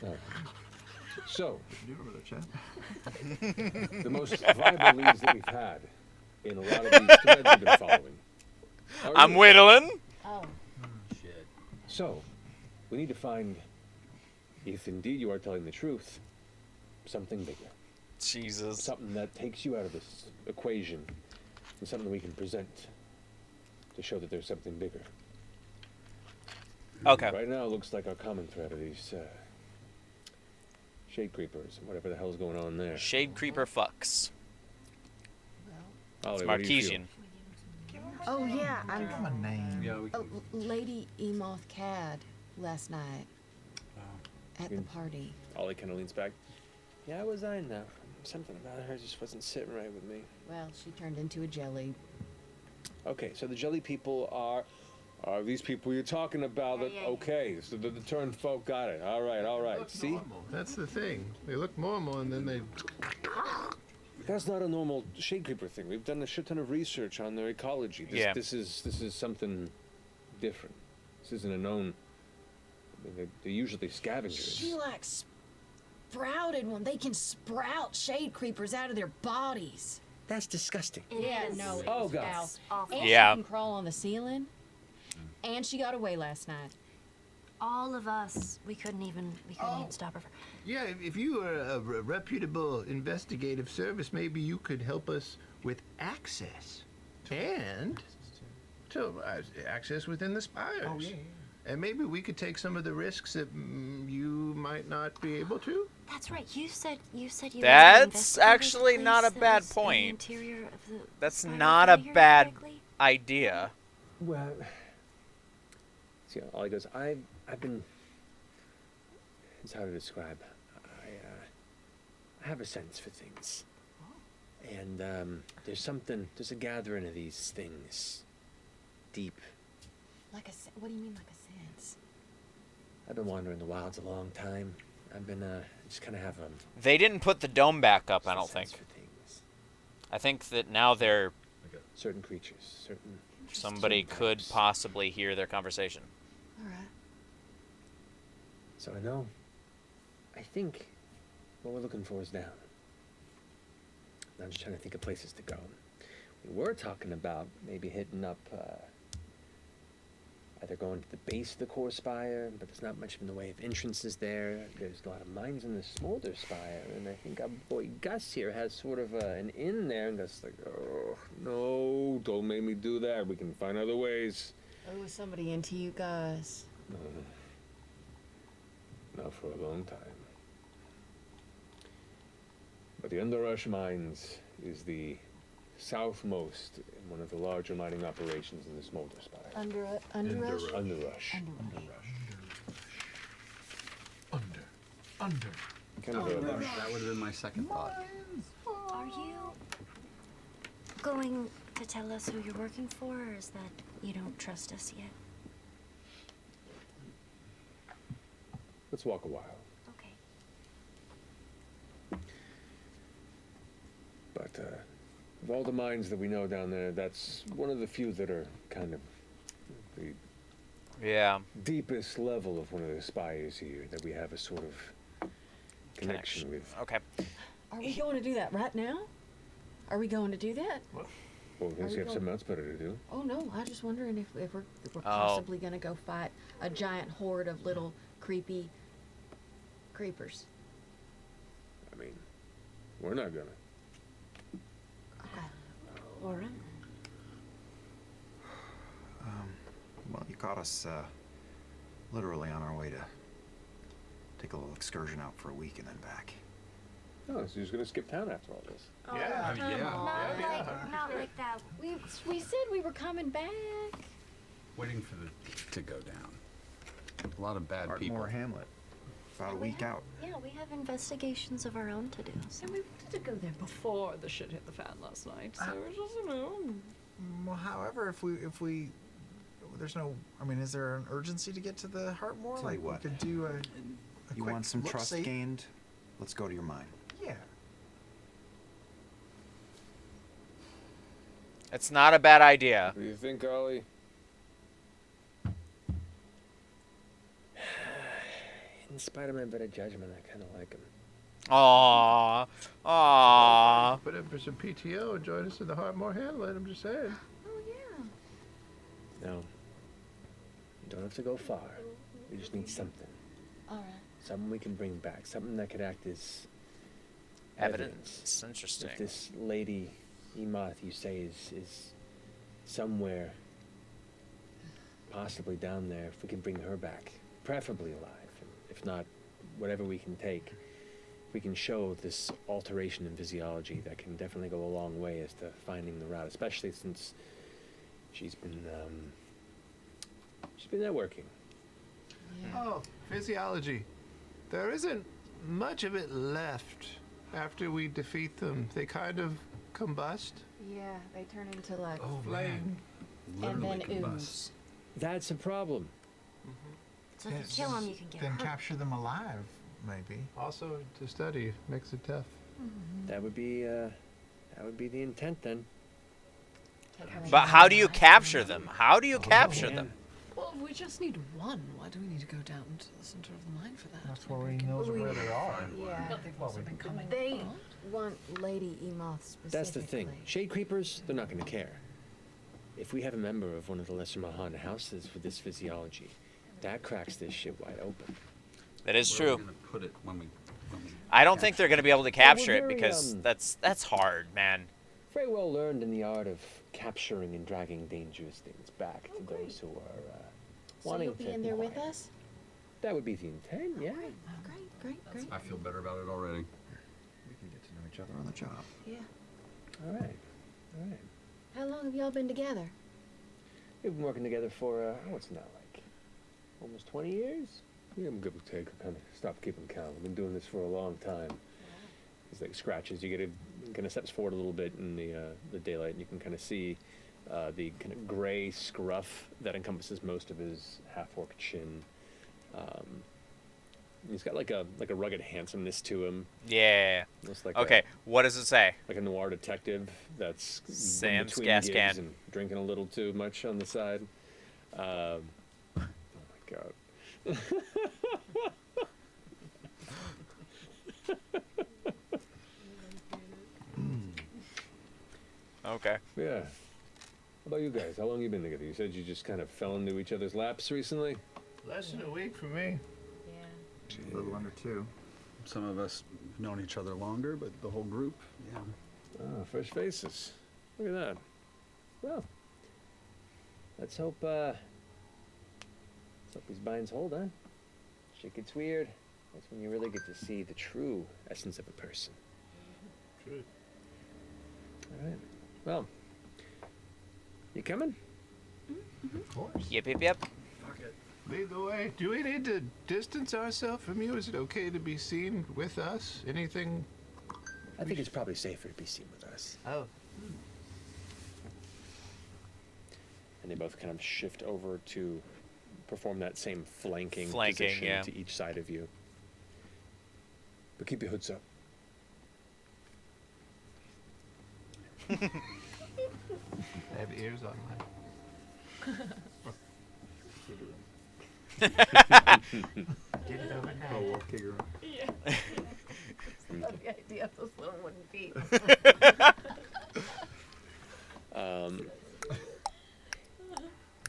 Alright. So, Do you remember that, Chet? the most viable leads that we've had in a lot of these threads we've been following. are I'm you. whittling. Oh. So, we need to find, if indeed you are telling the truth, something bigger. Jesus. Something that takes you out of this equation, and something we can present to show that there's something bigger. Okay. Right now, it looks like our common thread are these shade creepers and whatever the hell's going on there. Shade creeper fucks. Ollie, It's what do you feel? Marquesian. Oh yeah, I'm Give him a name. Yeah, we can. Lady Emoth Cad last night at the party. Ollie kind of leans back. Yeah, I was I know. Something about her just wasn't sitting right with me. Well, she turned into a jelly. Okay, so the jelly people are these people you're talking about. Yeah, That, yeah, yeah. okay, so the turned folk got it. All right. See? That's the thing. They look normal and then they. That's not a normal shade creeper thing. We've done a shit ton of research on their ecology. Yeah. This is something different. This isn't a known. I mean, they're usually scavengers. She likes sprouted one. They can sprout shade creepers out of their bodies. That's disgusting. No. Oh, God. It's awful. And Yeah. she can crawl on the ceiling. And she got away last night. All of us, we couldn't even stop her. Yeah, if you are a reputable investigative service, maybe you could help us with access. And to access within the spires. Oh, yeah. And maybe we could take some of the risks that you might not be able to. That's right. You said you. That's actually not a bad point. That's not a bad idea. Well, see, Ollie goes, I've been. It's hard to describe. I have a sense for things. And there's a gathering of these things. Deep. What do you mean, like a sense? I've been wandering the wilds a long time. I've been, just kind of have They didn't put the dome back up, I don't think. sense for things. I think that now they're... Certain creatures, certain... Somebody could possibly hear their conversation. All right. So I think what we're looking for is down. I'm just trying to think of places to go. We were talking about maybe hitting up, either going to the base of the core spire, but there's not much in the way of entrances there. There's a lot of mines in the smolder spire, and I think our boy Gus here has sort of an in there, and Gus like, oh, no, don't make me do that. We can find other ways. Oh, is somebody into you guys? Not for a long time. But the Underrush Mines is the southmost in one of the larger mining operations in the smolder spire. Underrush? Underrush. Under. Kind of a That would have been my second thought. Are you going to tell us who you're working for, or is that you don't trust us yet? Let's walk a while. Okay. But of all the mines that we know down there, that's one of the few that are kind of the deepest level of one of the spires here that we have a sort of connection with. Okay. Are we going to do that right now? Are we going to do that? Well, because you have something else better to do. Oh no, I was just wondering if we're possibly gonna go fight a giant horde of little creepy creepers. I mean, we're not gonna. Okay. All right. Well, you caught us literally on our way to take a little excursion out for a week and then back. Oh, so you're just gonna skip town after all this? Not like that. We said we were coming back. Waiting for the to go down. A lot of bad people. Ardmore Hamlet. About a week out. Yeah, we have investigations of our own to do. So. And we wanted to go there before the shit hit the fan last night. So it was just, Well, however, if we, there's no. I mean, is there an urgency to get to the Heartmore? Tell you what. We could do a You quick want some trust look-see? gained? Let's go to your mine. Yeah. It's not a bad idea. What do you think, Ollie? In spite of my better judgment, I kind of like him. Aww. Aww. Put in for some PTO and join us in the Heartmore Hamlet, I'm just saying. Oh yeah. No. You don't have to go far. We just need something. All right. Something we can bring back. Something that could act as Evidence. It's interesting. If this lady, Emoth, you say is somewhere, possibly down there, if we can bring her back, preferably alive. If not, whatever we can take, we can show this alteration in physiology that can definitely go a long way as to finding the route, especially since she's been networking. Yeah. Oh, physiology. There isn't much of it left after we defeat them. They kind of combust. Yeah, they turn into like flame. and then ooze. That's a problem. So if you kill them, you can get Then hurt. capture them alive, maybe. Also to study makes it tough. That would be the intent then. But how do you capture them? How do you capture them? well, We just need one. Why do we need to go down to the center of the mine for that? That's where he knows where they are. Yeah. But they've also been coming. They want Lady Emoth specifically. That's the thing. Shade Creepers, they're not going to care. If we have a member of one of the lesser Mahana houses with this physiology, that cracks this shit wide open. That is Where are true. we gonna put it when we I don't think they're going to be able to capture it very, because that's hard, man. Very well learned in the art of capturing and dragging dangerous things back to those who are So wanting you'll be to in there with acquire. us? That would be the intent, yeah. Great. I feel better about it already. We can get to know each other on the job. Yeah. All right. How long have y'all been together? We've been working together for, what's it now, like, almost 20 years? Yeah, I'm good with take. I kind of stopped keeping count. I've been doing this for a long time. It's like scratches. You get to kind of steps forward a little bit in the daylight, and you can kind of see the kind of gray scruff that encompasses most of his half-orc chin. He's got like a rugged handsomeness to him. Yeah. Almost like Okay, what does it say? like a noir detective that's Sam's between gas gigs can. and drinking a little too much on the side. Oh my god. Okay. Yeah. How about you guys? How long you been together? You said you just kind of fell into each other's laps recently? Less than a week for me. A little under 2. Some of us have known each other longer, but the whole group, yeah. Oh, fresh faces. Look at that. Well, let's hope these binds hold, huh? Shit gets weird. That's when you really get to see the true essence of a person. True. All right. Well, you coming? Of course. Yep. Lead the way. Do we need to distance ourselves from you? Is it okay to be seen with us? Anything? I think it's probably safer to be seen with us. Oh. And they both kind of shift over to perform that same flanking Flanking, position yeah. to each side of you. But keep your hoods up. I have ears on Did it overnight. Oh, we'll figure it out. Love the idea of those little wooden feet.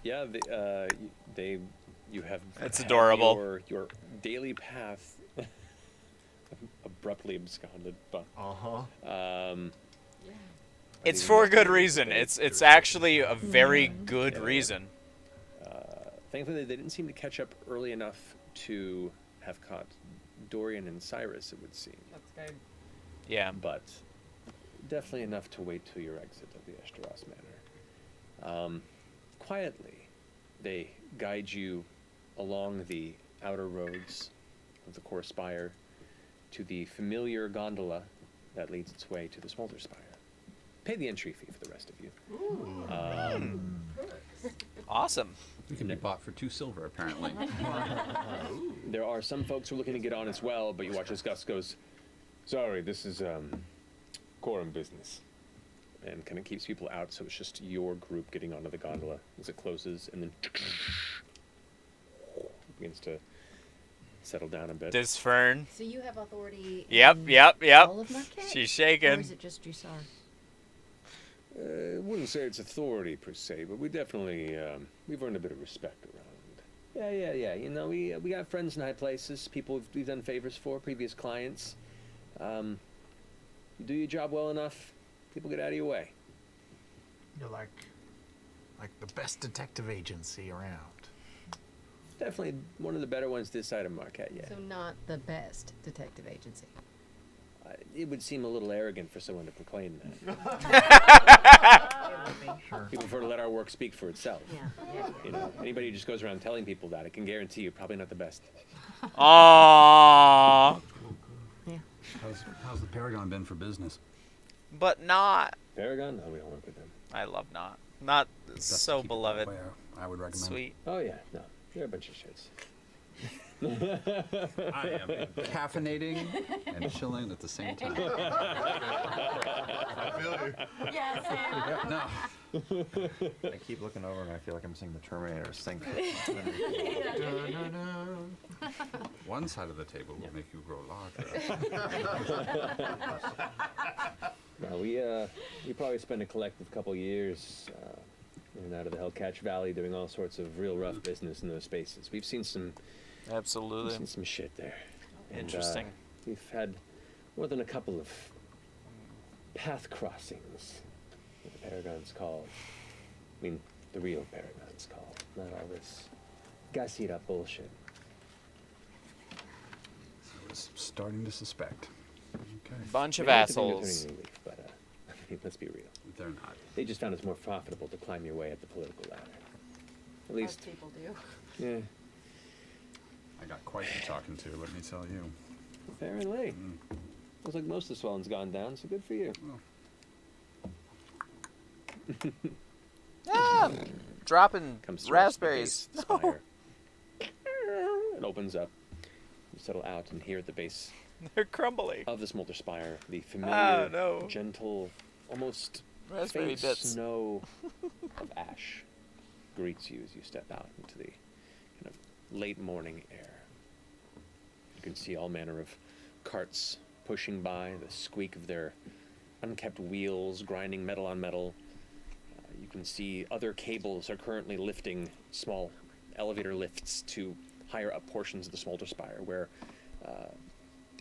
Yeah, you have That's had adorable. Your daily path abruptly absconded, but It's for a good reason. It's actually a very good reason. thankfully they didn't seem to catch up early enough to have caught Dorian and Cyrus, it would seem. That's good. Yeah. But definitely enough to wait till your exit of the Esteros Manor. Quietly, they guide you along the outer roads of the Core Spire to the familiar gondola that leads its way to the Smolder Spire. Pay the entry fee for the rest of you. Awesome. You can be bought for 2 silver, apparently. There are some folks who are looking to get on as well, but you watch as Gus goes, "Sorry, this is quorum business," and kind of keeps people out, so it's just your group getting onto the gondola as it closes, and then begins to settle down a bit. This Fern. So you have authority. Yep. in all of Marquette? She's Or shaking. is it just Drusar? I wouldn't say it's authority per se, but we definitely we've earned a bit of respect around. Yeah. You know, we got friends in high places, people we've done favors for, previous clients. You do your job well enough, people get out of your way. You're like the best detective agency around. Definitely one of the better ones this side of Marquette, yeah. So not the best detective agency. It would seem a little arrogant for someone to proclaim that. Sure. We prefer to let our work speak for itself. Yeah. You know, anybody who just goes around telling people that, I can guarantee you, probably not the best. Aww. How's the Paragon been for business? But not. Paragon? No, we don't work with them. I love not. Not Best to so keep it that beloved. way, I would recommend. Sweet. Oh yeah, no, they're a bunch of shits. I am caffeinating and chilling at the same time. I feel you. Yeah, same. No. I keep looking over and I feel like I'm seeing the Terminator sink. One side of the table will make you grow larger. Well, we probably spent a collective couple years in and out of the Hellcatch Valley doing all sorts of real rough business in those spaces. We've seen some shit there. And, Interesting. we've had more than a couple of path crossings, what the Paragon's called. I mean, the real Paragon's called, not all this gassied up bullshit. I was starting to suspect. Okay. Bunch of They don't have to bring assholes. maternity leave, but I mean, let's be real. They're not. They just found it's more profitable to climb your way up the political ladder. At Most least, people do. yeah, I got quite the talking to, let me tell you. fair and late. Looks like most of the swelling's gone down, so good for you. Ah, dropping Comes through raspberries. the base spire. It opens up. You settle out, and here at the base They're crumbling. of the smolder spire, the familiar, no. gentle, almost Raspberry faint bits. snow of ash greets you as you step out into the kind of late morning air. You can see all manner of carts pushing by, the squeak of their unkept wheels grinding metal on metal. You can see other cables are currently lifting small elevator lifts to higher up portions of the smolder spire where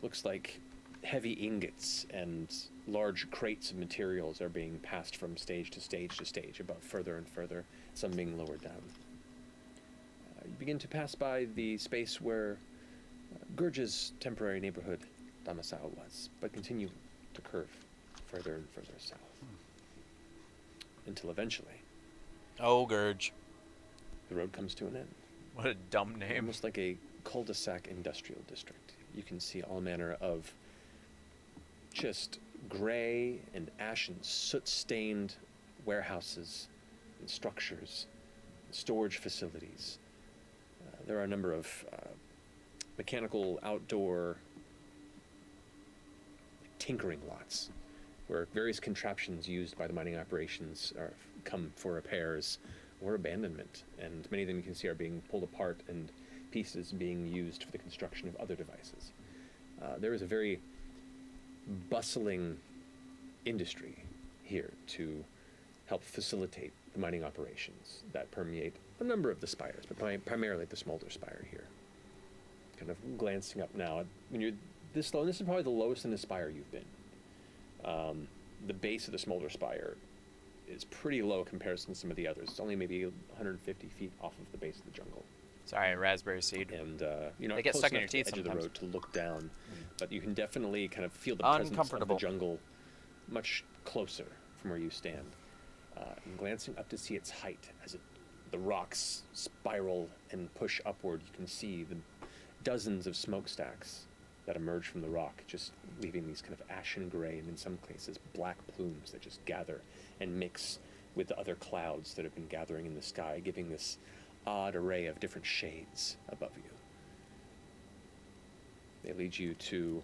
looks like heavy ingots and large crates of materials are being passed from stage to stage to stage, about further and further, some being lowered down. You begin to pass by the space where Gurge's temporary neighborhood domicile was, but continue to curve further and further south. Until eventually, Oh, Gurge. the road comes to an end. What a dumb name. Almost like a cul-de-sac industrial district. You can see all manner of just gray and ashen, soot-stained warehouses and structures, storage facilities. There are a number of mechanical outdoor tinkering lots where various contraptions used by the mining operations come for repairs or abandonment, and many of them you can see are being pulled apart and pieces being used for the construction of other devices. There is a very bustling industry here to help facilitate the mining operations that permeate a number of the spires, but primarily the smolder spire here. Kind of glancing up now, when you're this low, and this is probably the lowest in the spire you've been. The base of the smolder spire is pretty low in comparison to some of the others. It's only maybe 150 feet off of the base of the jungle. Sorry, raspberry seed. And you know, They get close stuck in enough your to teeth the edge sometimes. of the road to look down, but you can definitely kind of feel the presence of the Uncomfortable. jungle much closer from where you stand. And glancing up to see its height as the rocks spiral and push upward, you can see the dozens of smokestacks that emerge from the rock, just leaving these kind of ashen gray and in some cases black plumes that just gather and mix with the other clouds that have been gathering in the sky, giving this odd array of different shades above you. They lead you to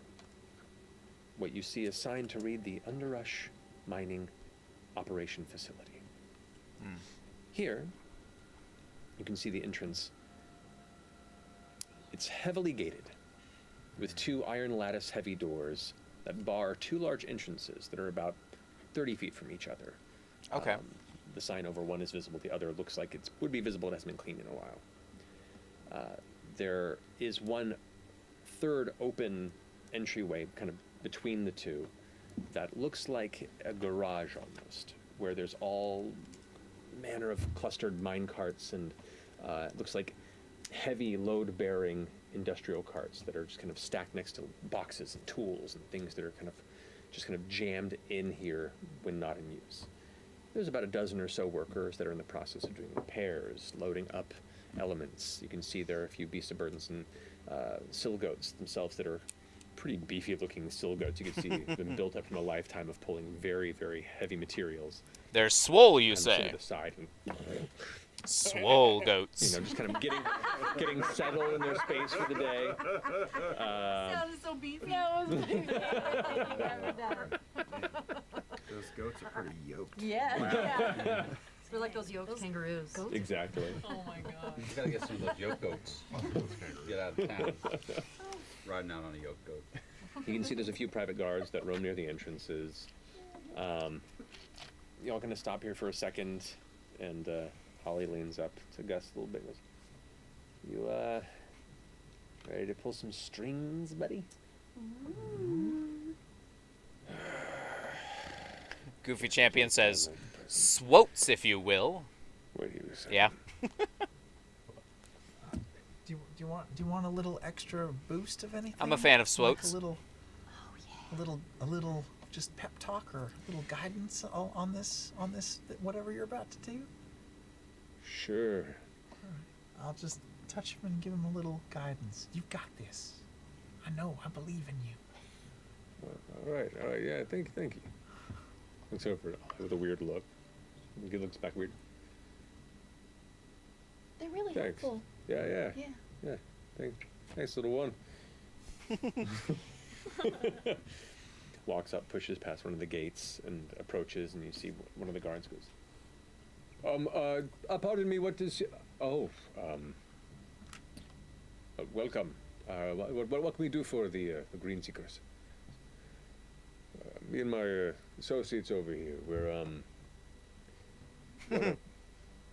what you see a sign to read the Underrush Mining Operation Facility. Here, you can see the entrance. It's heavily gated, with two iron lattice heavy doors that bar two large entrances that are about 30 feet from each other. Okay. The sign over one is visible, the other looks like it would be visible, it hasn't been cleaned in a while. There is one third open entryway kind of between the two that looks like a garage almost, where there's all manner of clustered mine carts and it looks like heavy load-bearing industrial carts that are just kind of stacked next to boxes and tools and things that are just kind of jammed in here when not in use. There's about a dozen or so workers that are in the process of doing repairs, loading up elements. You can see there are a few beasts of burdens and sill goats themselves that are pretty beefy-looking sill goats. You can see them built up from a lifetime of pulling very, very heavy materials. They're swole, you Kind of sit say? to the side and Swole goats. You know, just kind of getting settled in their space for the day. Sounded so beefy. Those goats are pretty yoked. Yeah. They're like those yoked kangaroos. Exactly. Oh my god. You gotta get some of those yoke goats. Get out of town. Riding out on a yoke goat. You can see there's a few private guards that roam near the entrances. Y'all gonna stop here for a second, and Holly leans up to Gus a little bit and goes, "You ready to pull some strings, buddy?" Goofy Champion says, "Swotes, if you will." What do you say? Yeah. Do you want a little extra boost of anything? I'm a fan of Like swotes. a little just pep talk or a little guidance on this whatever you're about to do. Sure. I'll just touch him and give him a little guidance. You've got this. I know. I believe in you. All right. Yeah. Thank you. Looks over with a weird look. He looks back weird. They're really Thanks. helpful. Yeah. Yeah. Thanks, little one. Walks up, pushes past one of the gates, and approaches, and you see one of the guards goes, pardon me, what is... welcome. What can we do for the Green Seekers? Me and my associates over here, we're, on a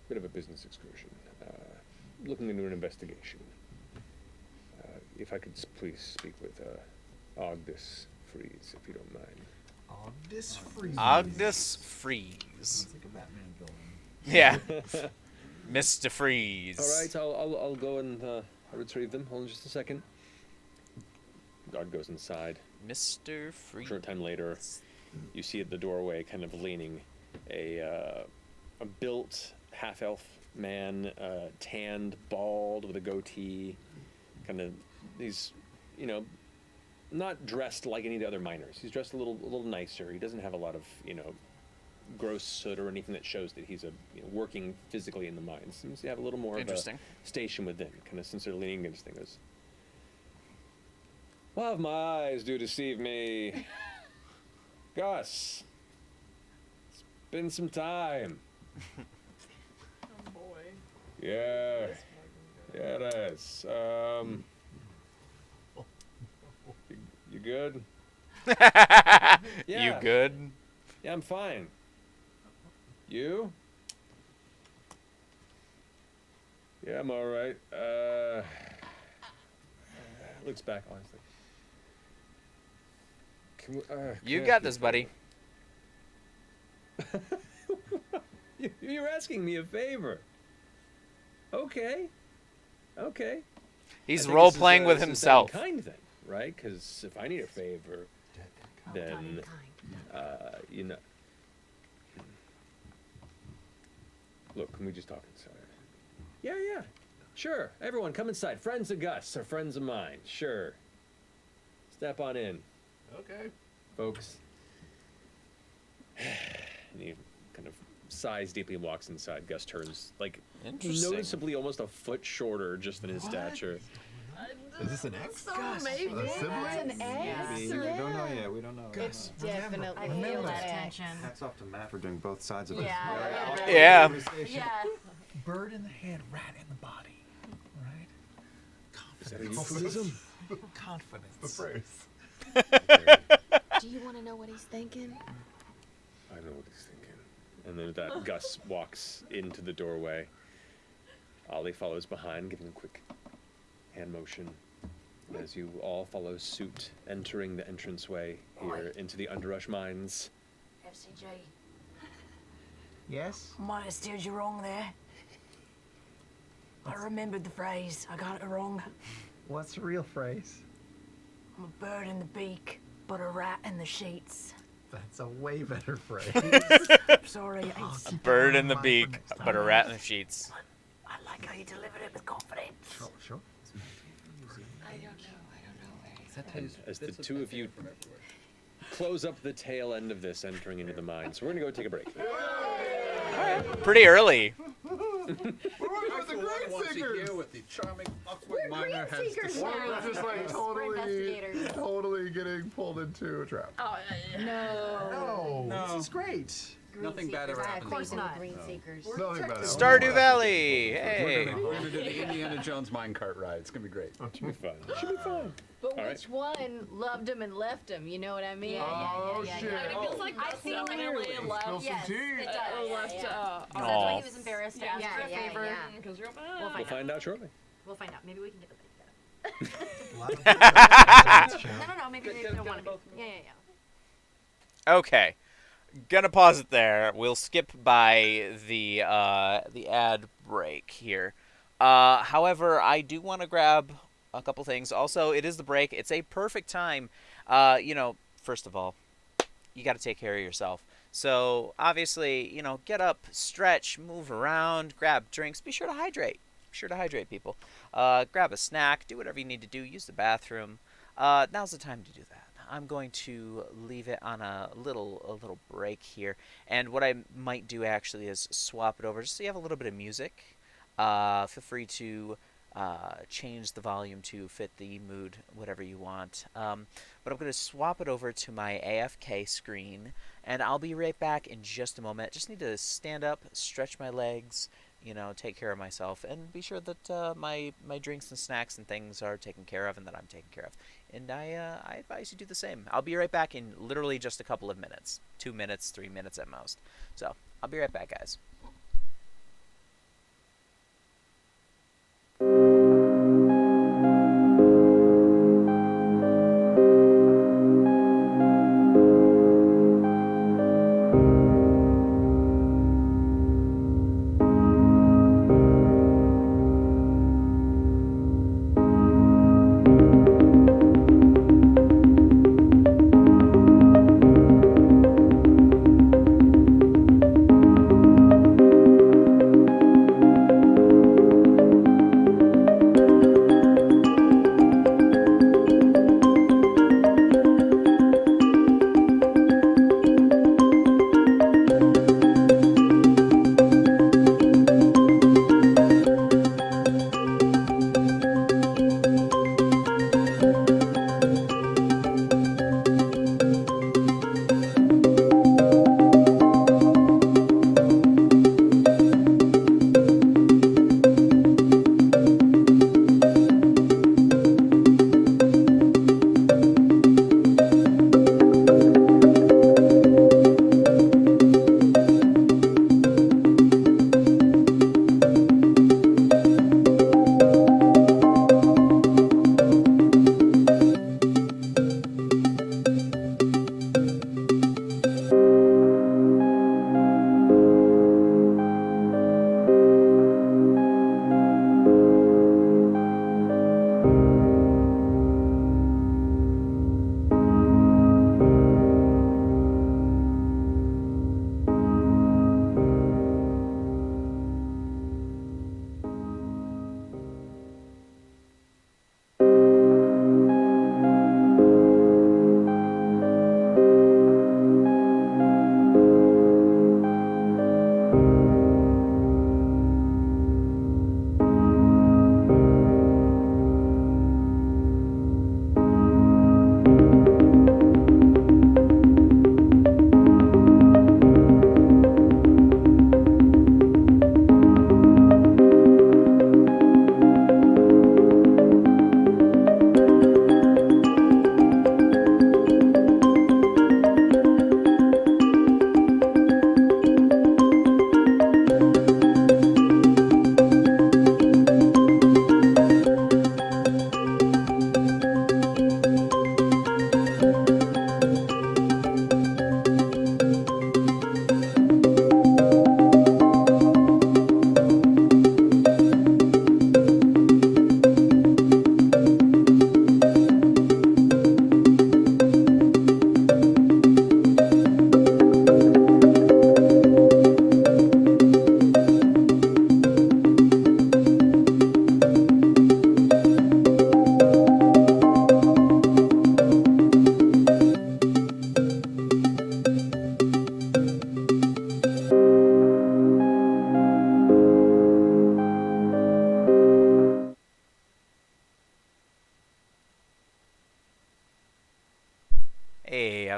bit of a business excursion. Looking into an investigation. If I could please speak with Ogdis Freeze, if you don't mind. Ogdis Freeze. Ogdis Freeze. It's like a Batman villain. Yeah. Mr. Freeze. All right, I'll go and retrieve them. Hold on just a second. Guard goes inside. Mr. Freeze. Short time later, you see at the doorway, kind of leaning, a built half-elf man, tanned, bald, with a goatee. Kind of, he's, not dressed like any of the other miners. He's dressed a little nicer. He doesn't have a lot of, gross soot or anything that shows that he's working physically in the mines. Seems to have a little more of a station within. Kind of, since they're leaning against things, goes, "Well, if my eyes do deceive me, Gus, it's been some time." Oh boy. Yeah, it is. You good? You good? Yeah, I'm fine. You? Yeah, I'm all right. Looks back honestly. You got this, buddy. You're asking me a favor. Okay. He's role playing with himself. Kind thing, right? Because if I need a favor, then Look, can we just talk inside? Yeah. Sure. Everyone, come inside. Friends of Gus are friends of mine. Sure. Step on in. Okay. Folks. And he kind of sighs deeply and walks inside. Gus turns, noticeably almost a foot shorter just in his stature. Is this an ex? Gus, maybe. a sibling? It's an ex. We don't know yet. We don't know. Gus, Definitely. I feel that tension. Hats off to Matt for doing both sides of it. Yeah. Bird in the head, rat in the body. Right? Is that a euphemism? Confidence. The phrase. Do you want to know what he's thinking? I know what he's thinking. And then that Gus walks into the doorway. Ollie follows behind, giving a quick hand motion as you all follow suit, entering the entranceway here into the Underrush Mines. FCJ, Yes? might have steered you wrong there. I remembered the phrase. I got it wrong. What's the real phrase? I'm a bird in the beak, but a rat in the sheets. That's a way better phrase. Sorry, A bird in the beak, but a rat in the sheets. I like how you delivered it with confidence. Sure. I don't know. And as the two of you close up the tail end of this, entering into the mine. So we're gonna go take a break. Pretty early. We're the Green Seekers. with the charming awkward minor Green Seekers now. We're just like investigators. totally getting pulled into a trap. Oh, No, this is great. Nothing bad ever happens. Of course not. Green Seekers. Nothing bad. Stardew Valley. We're Hey. gonna do the Indiana Jones minecart ride. It's gonna be great. Should be fun. Should be fun. But All which one loved him and left him? You know what I mean? Oh shit! It feels like I feel like really left. Spill some Yes, tea. it does. Left. That's Aw. why he was embarrassed to Yeah, ask for a yeah, favor. yeah. Because you're We'll We'll find out shortly. We'll find out. Maybe we can get the A lot of No. Maybe they don't want to be. Yeah. Okay. Gonna pause it there. We'll skip by the ad break here. However, I do want to grab a couple things. Also, it is the break. It's a perfect time. First of all, you got to take care of yourself. So obviously, get up, stretch, move around, grab drinks. Be sure to hydrate. Be sure to hydrate, people. Grab a snack. Do whatever you need to do. Use the bathroom. Now's the time to do that. I'm going to leave it on a little break here, and what I might do actually is swap it over just so you have a little bit of music. Feel free to change the volume to fit the mood, whatever you want. But I'm going to swap it over to my AFK screen, and I'll be right back in just a moment. Just need to stand up, stretch my legs, take care of myself, and be sure that my drinks and snacks and things are taken care of and that I'm taken care of. And I advise you do the same. I'll be right back in literally just a couple of minutes. 2 minutes, 3 minutes at most. So, I'll be right back, guys.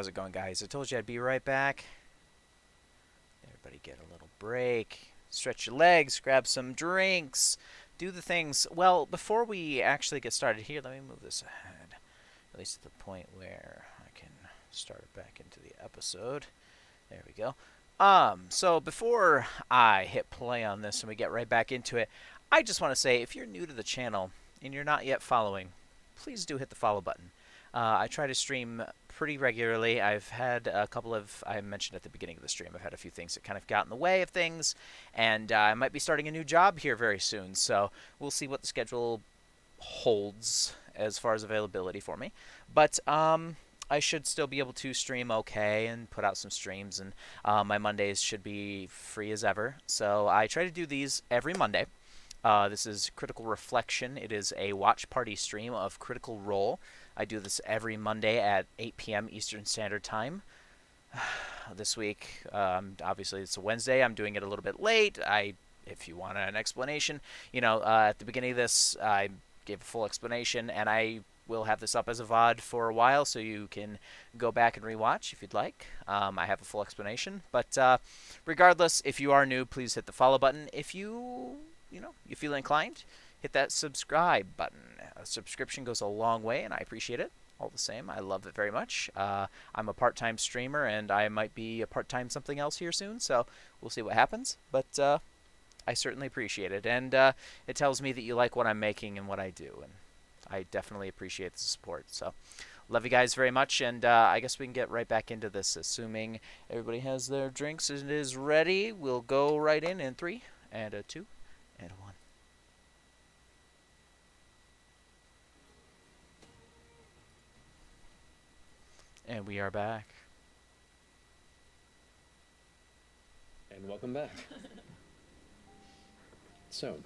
how's it going, guys? I told you I'd be right back. Everybody get a little break. Stretch your legs, grab some drinks, do the things. Well, before we actually get started here, let me move this ahead. At least to the point where I can start it back into the episode. There we go. So before I hit play on this and we get right back into it, I just want to say, if you're new to the channel and you're not yet following, please do hit the follow button. I try to stream pretty regularly. I've had a couple of, I mentioned at the beginning of the stream, I've had a few things that kind of got in the way of things, and I might be starting a new job here very soon, so we'll see what the schedule holds as far as availability for me. But I should still be able to stream okay and put out some streams, and my Mondays should be free as ever. So I try to do these every Monday. This is Critical Reflection. It is a watch party stream of Critical Role. I do this every Monday at 8 p.m. Eastern Standard Time. This week, obviously it's a Wednesday. I'm doing it a little bit late. If you want an explanation, at the beginning of this, I gave a full explanation, and I will have this up as a VOD for a while, so you can go back and rewatch if you'd like. I have a full explanation, but regardless, if you are new, please hit the follow button. If you feel inclined, hit that subscribe button. A subscription goes a long way, and I appreciate it. All the same, I love it very much. I'm a part-time streamer, and I might be a part-time something else here soon, so we'll see what happens. But I certainly appreciate it, and it tells me that you like what I'm making and what I do, and I definitely appreciate the support. So, love you guys very much, and I guess we can get right back into this, assuming everybody has their drinks and is ready. We'll go right in 3, and a 2, and a 1. And we are back. And welcome back. So,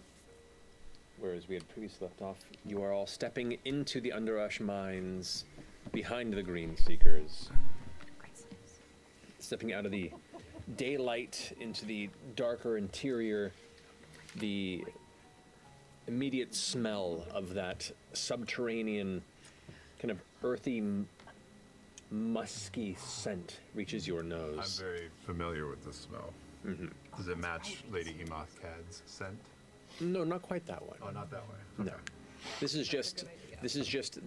whereas we had previously left off, you are all stepping into the Underrush mines behind the Green Seekers. Stepping out of the daylight into the darker interior, the immediate smell of that subterranean, kind of earthy, musky scent reaches your nose. I'm very familiar with the smell. Mm-hmm. Does it match Lady Emoth Cad's scent? No, not quite that way. Oh, not that way. No. This is just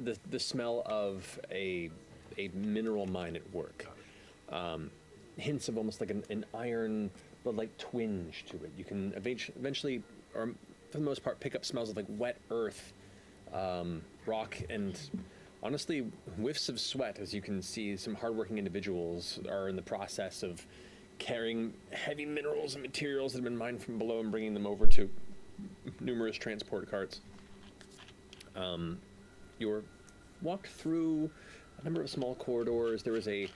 the smell of a mineral mine at work. Hints of almost like an iron but like twinge to it. You can eventually, or for the most part, pick up smells of like wet earth, rock, and honestly whiffs of sweat, as you can see some hardworking individuals are in the process of carrying heavy minerals and materials that have been mined from below and bringing them over to numerous transport carts. You're walked through a number of small corridors. There is a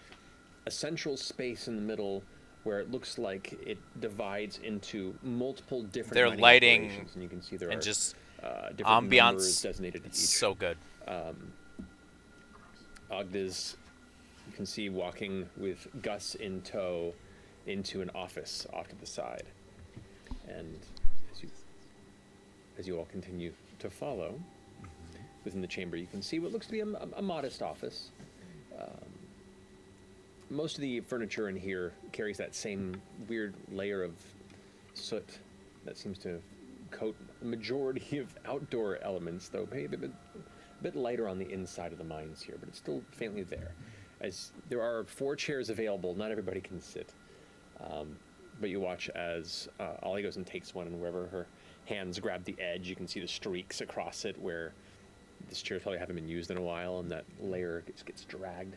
central space in the middle where it looks like it divides into multiple different Their mining lighting operations, and you can see there and are just different numbers ambiance. designated to It's each. so good. Ogdez, you can see walking with Gus in tow into an office off to the side. And as you all continue to follow, within the chamber you can see what looks to be a modest office. Most of the furniture in here carries that same weird layer of soot that seems to coat the majority of outdoor elements, though maybe a bit lighter on the inside of the mines here, but it's still faintly there. As there are 4 chairs available, not everybody can sit. But you watch as Ollie goes and takes one, and wherever her hands grab the edge, you can see the streaks across it where this chair probably haven't been used in a while, and that layer gets dragged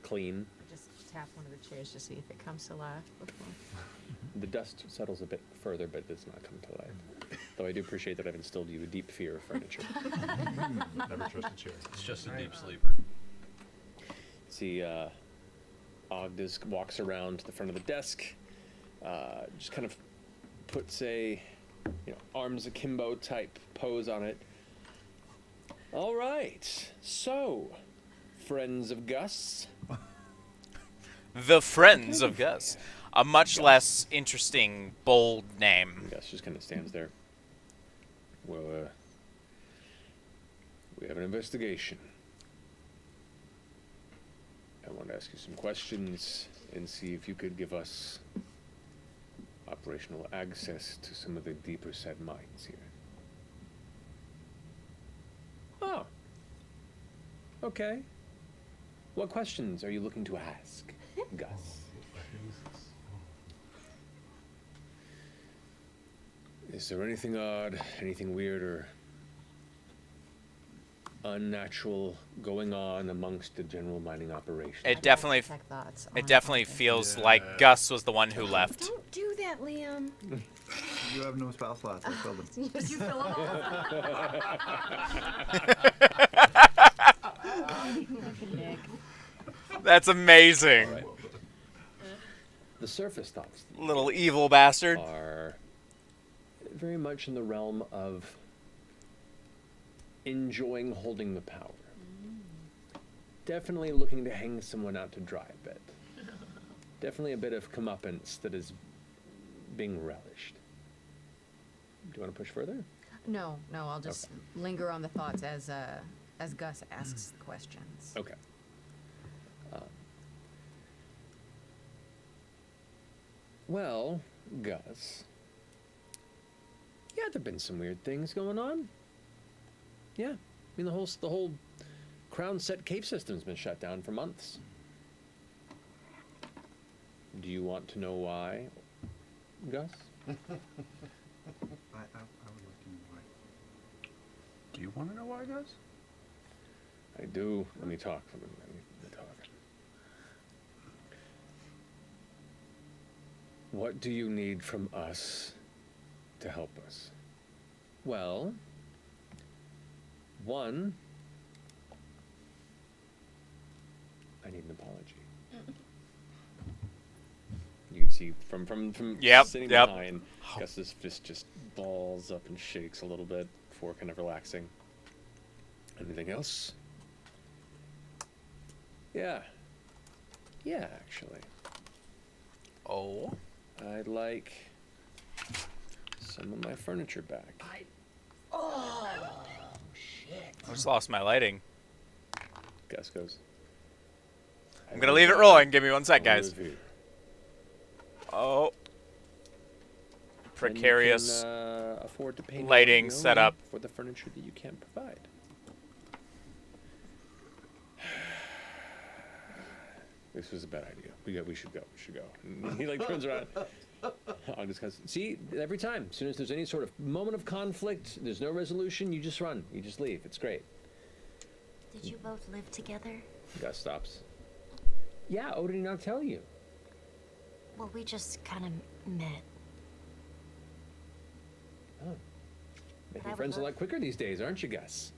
clean. Just tap one of the chairs to see if it comes to life before. The dust settles a bit further, but it does not come to life. Though I do appreciate that I've instilled you a deep fear of furniture. Never trust a chair. It's just a deep sleeper. See, Ogdez walks around to the front of the desk, just kind of puts a, arms akimbo type pose on it. All right, so, friends of Gus. The Friends of Gus. A much less interesting, bold name. Gus just kind of stands there. Well, we have an investigation. I want to ask you some questions and see if you could give us operational access to some of the deeper set minds here. Oh. Okay. What questions are you looking to ask, Gus? Is there anything odd, anything weird, or unnatural going on amongst the general mining operation? It definitely feels like Gus was the one who left. Don't do that, Liam. You have no spell slots. I filled them. Did you fill them all? That's amazing. Right. The surface thoughts. Little evil bastard. Are very much in the realm of enjoying holding the power. Definitely looking to hang someone out to dry a bit. Definitely a bit of comeuppance that is being relished. Do you want to push further? No, I'll just linger on the thoughts as Gus asks the questions. Okay. Well, Gus. Yeah, there've been some weird things going on. Yeah, I mean the whole Crown Set cave system's been shut down for months. Do you want to know why, Gus? I would like to know why. Do you want to know why, Gus? I do. Let me talk. Let me talk. What do you need from us to help us? Well, one, I need an apology. You can see from sitting behind, Gus's fist just balls up and shakes a little bit before kind of relaxing. Anything else? Yeah, actually. Oh. I'd like some of my furniture back. Oh, shit. I just lost my lighting. Gus goes. I'm gonna leave it rolling. Give me 1 sec, guys. Oh. Precarious And you can, afford to pay lighting setup. for the furniture that you can't provide. This was a bad idea. We should go. And he like turns around. See, every time, as soon as there's any sort of moment of conflict, there's no resolution, you just run. You just leave. It's great. Did you both live together? Gus stops. Yeah, did he not tell you? Well, we just kind of met. Oh. Making friends a lot quicker these days, aren't you, Gus?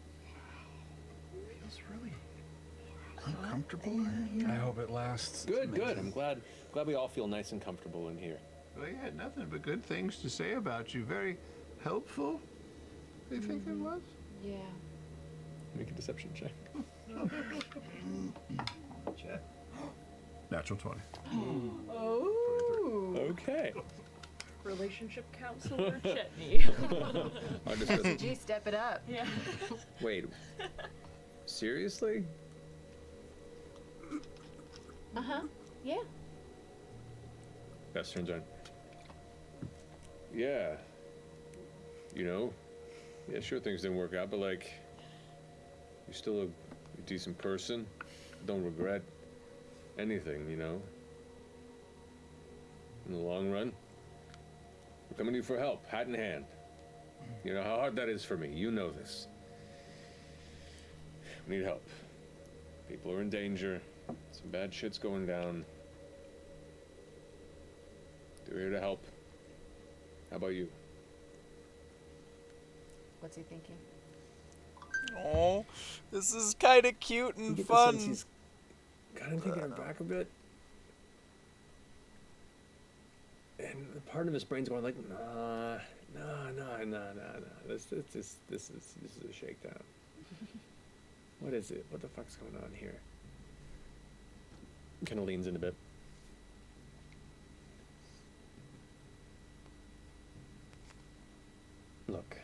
Feels really uncomfortable in here. I hope it lasts. Good. I'm glad we all feel nice and comfortable in here. Well, he had nothing but good things to say about you. Very helpful, I think it was. Yeah. Make a deception check. Check. Natural 20. Oh. Okay. Relationship counselor Chetney. Gee, step it up. Yeah. Wait. Seriously? Yeah. Gus turns around. Yeah. Yeah, sure things didn't work out, but like, you're still a decent person. Don't regret anything, In the long run, we're coming to you for help, hat in hand. You know how hard that is for me. You know this. We need help. People are in danger. Some bad shit's going down. We're here to help. How about you? What's he thinking? Oh, this is kind of cute and You get the fun. sense he's kind of taking it back a bit. And the part of his brain's going like, nah. This is a shakedown. What is it? What the fuck's going on here? Kind of leans in a bit. Look.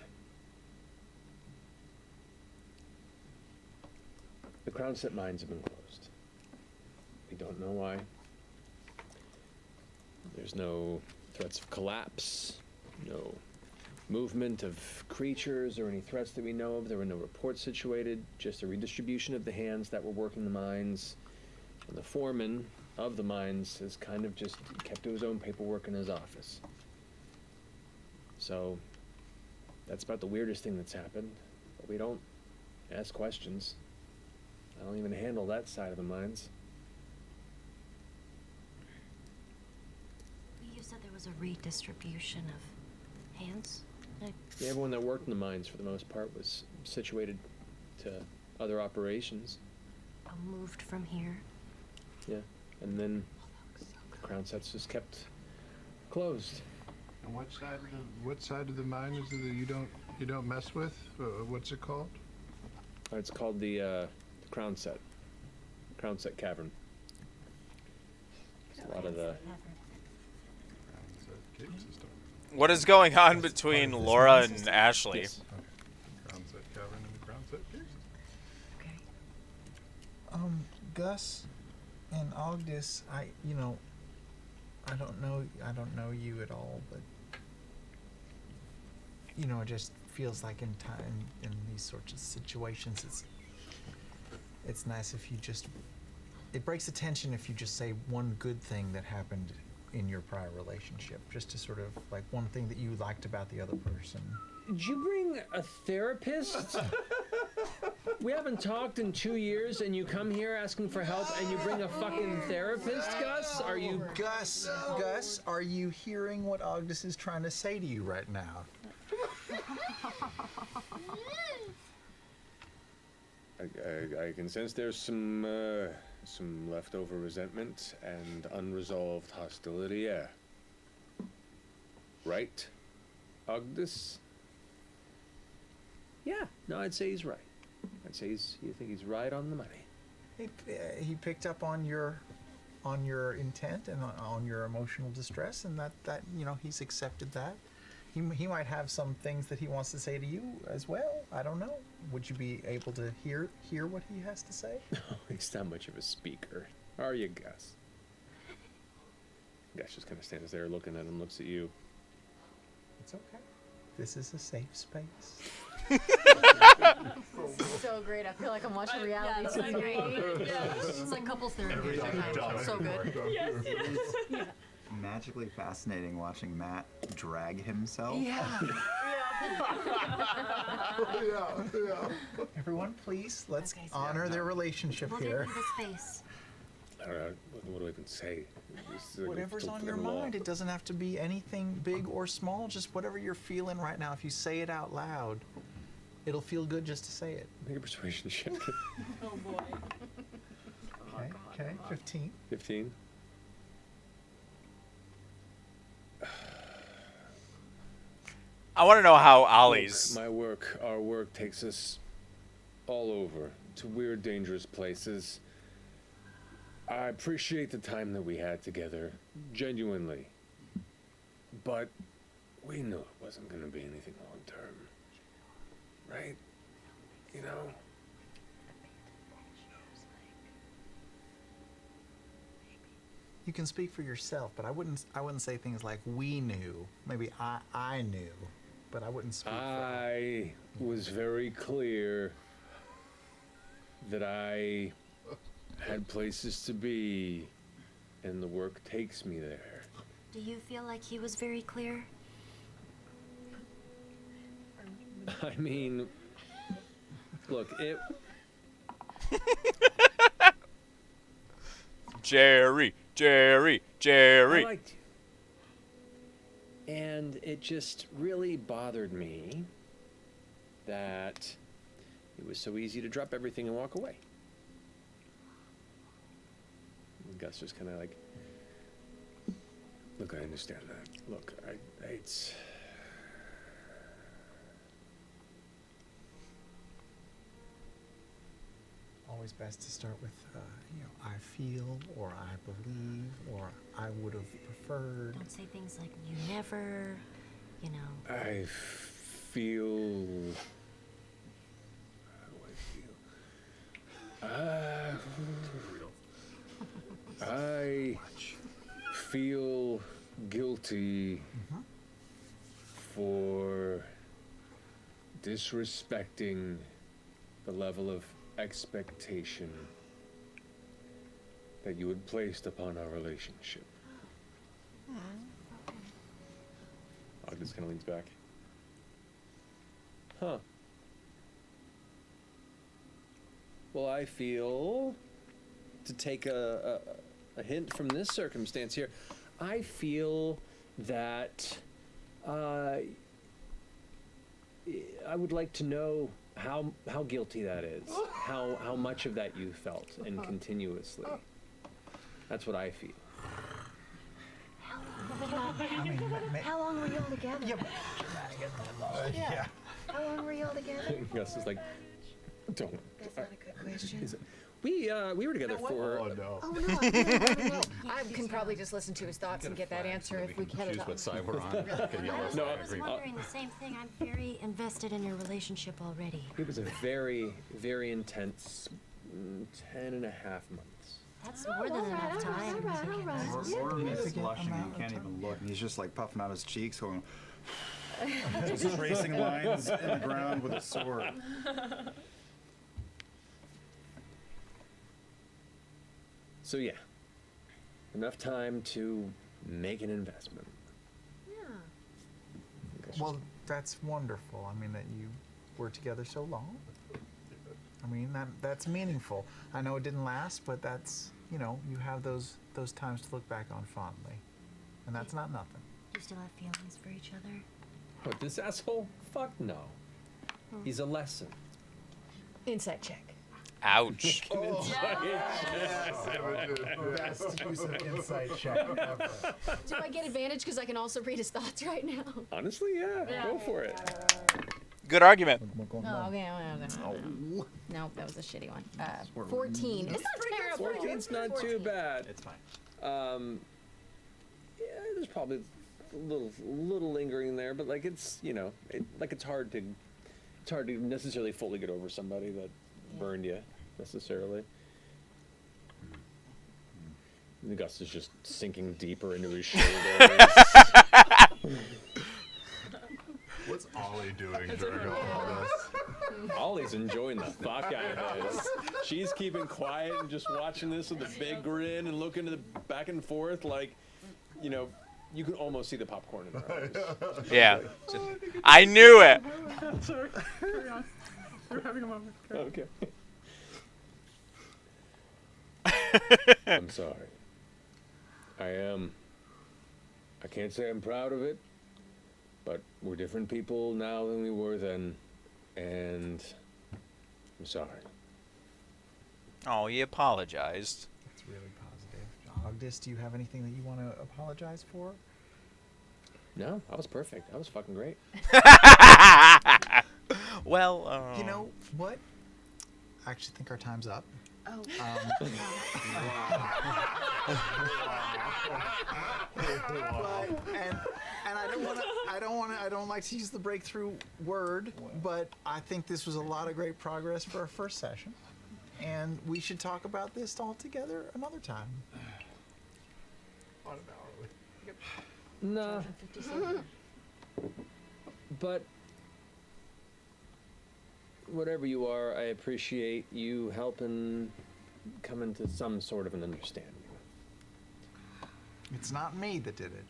The Crown Set mines have been closed. We don't know why. There's no threats of collapse, no movement of creatures or any threats that we know of. There were no reports situated, just a redistribution of the hands that were working the mines. And the foreman of the mines has kind of just kept to his own paperwork in his office. So that's about the weirdest thing that's happened. But we don't ask questions. I don't even handle that side of the mines. You said there was a redistribution of hands? Yeah, everyone that worked in the mines, for the most part, was situated to other operations. Moved from here? Yeah, and then the Crown Sets just kept closed. And what side of the mine is it that you don't mess with? What's it called? It's called the Crown Set Cavern. It's a lot of the. What is going on between Laura and Ashley? Yes. Crown Set Cavern and the Crown Set Cave. Gus and Ogdis, I don't know you at all, but it just feels like in these sorts of situations, it's nice if you just, it breaks the tension if you just say one good thing that happened in your prior relationship, just to sort of like one thing that you liked about the other person. Did you bring a therapist? We haven't talked in 2 years, and you come here asking for help, and you bring a fucking therapist, Gus? Are you... Gus, are you hearing what Ogdis is trying to say to you right now? I can sense there's some leftover resentment and unresolved hostility, yeah. Right, Ogdis? Yeah, no, I'd say he's right. I'd say you think he's right on the money. He picked up on your intent and on your emotional distress, and that he's accepted that. He might have some things that he wants to say to you as well. I don't know. Would you be able to hear what he has to say? No, he's not much of a speaker. Are you, Gus? Gus just kind of stands there looking at him, looks at you. It's okay. This is a safe space. This is so great. I feel like I'm watching reality TV. It's like couples therapy. So good. Yes. Magically fascinating watching Matt drag himself. Yeah. Everyone, please, let's honor their relationship We'll here. give him the space. I don't know, what do I even say? Whatever's on your mind. It doesn't have to be anything big or small, just whatever you're feeling right now. If you say it out loud, it'll feel good just to say it. Make a persuasion check. Oh boy. Okay, 15. 15. I want to know how Ollie's. Look, our work takes us all over to weird, dangerous places. I appreciate the time that we had together, genuinely. But we knew it wasn't going to be anything long term. Right? You know? You can speak for yourself, but I wouldn't say things like we knew. Maybe I knew, but I wouldn't speak I was very clear that I had places to be, and the work takes me there. Do you feel like he was very clear? I mean, look, it... Jerry. I liked you. And it just really bothered me that it was so easy to drop everything and walk away. And Gus just kind of like, look, I understand that. Look, it's... Always best to start with, I feel, or I believe, or I would have preferred. Don't say things like you never, I feel... How do I feel? I feel guilty for disrespecting the level of expectation that you had placed upon our relationship. Ogden kind of leans back. Huh. Well, I feel, to take a hint from this circumstance here, I feel that I would like to know how guilty that is, how much of that you felt, and continuously. That's what I feel. How long were you all together? Yeah. How long were you all together? Gus is like, don't. That's not a good question. We were together for. Oh no. Oh no, I really want to know. I can probably just listen to his thoughts and get that answer if we get it. Choose what side we're on. Okay, yellow I side, was green. wondering the same thing. I'm very invested in your relationship already. It was a very, very intense 10 and a half months. That's more than enough time. He's blushing and he can't even look. And he's just like puffing out his cheeks, going, just tracing lines in the ground with a sword. So yeah, enough time to make an investment. Well, that's wonderful. I mean, that you were together so long. I mean, that's meaningful. I know it didn't last, but that's, you know, you have those times to look back on fondly. And that's not nothing. You still have feelings for each other? What, this asshole? Fuck no. He's a lesson. Insight check. Ouch. Best use of insight check ever. Do I get advantage because I can also read his thoughts right now? Honestly, yeah. Go for it. Good argument. Oh, okay. No, that was a shitty one. 14. It's not terrible. 14's not too bad. It's fine. Yeah, there's probably a little lingering there, but like it's, you know, it's hard to necessarily fully get over somebody that burned you necessarily. The Gus is just sinking deeper into his shoulders. What's Ollie doing during all this? Ollie's enjoying the fuck out of this. She's keeping quiet and just watching this with a big grin and looking to the back and forth like, you know, you can almost see the popcorn in her eyes. Yeah. I knew it. Sorry. Carry on. We're having a moment. Okay. I'm sorry. I am. I can't say I'm proud of it, but we're different people now than we were then, and I'm sorry. Oh, he apologized. That's really positive. Ogdis, do you have anything that you want to apologize for? No, I was perfect. I was fucking great. Well, you know what? I actually think our time's up. Oh. I don't like to use the breakthrough word, but I think this was a lot of great progress for our first session, and we should talk about this all together another time. No. But whatever you are, I appreciate you helping come into some sort of an understanding. It's not me that did it.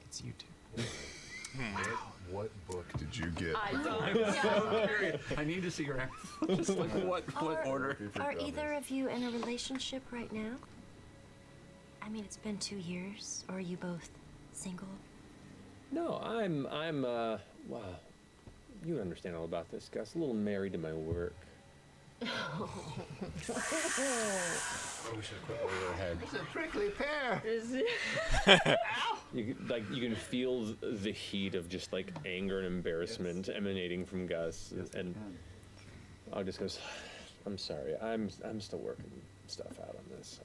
It's you two. What book did you get? I don't. I need to see your answer. Just like what order? Are either of you in a relationship right now? I mean, it's been 2 years. Or are you both single? No, I'm wow. You would understand all about this, Gus. A little married to my work. I wish I quit over her head. It's a prickly pear. You can feel the heat of just like anger and embarrassment emanating from Gus, and I'll just goes, "I'm sorry. I'm still working stuff out on this.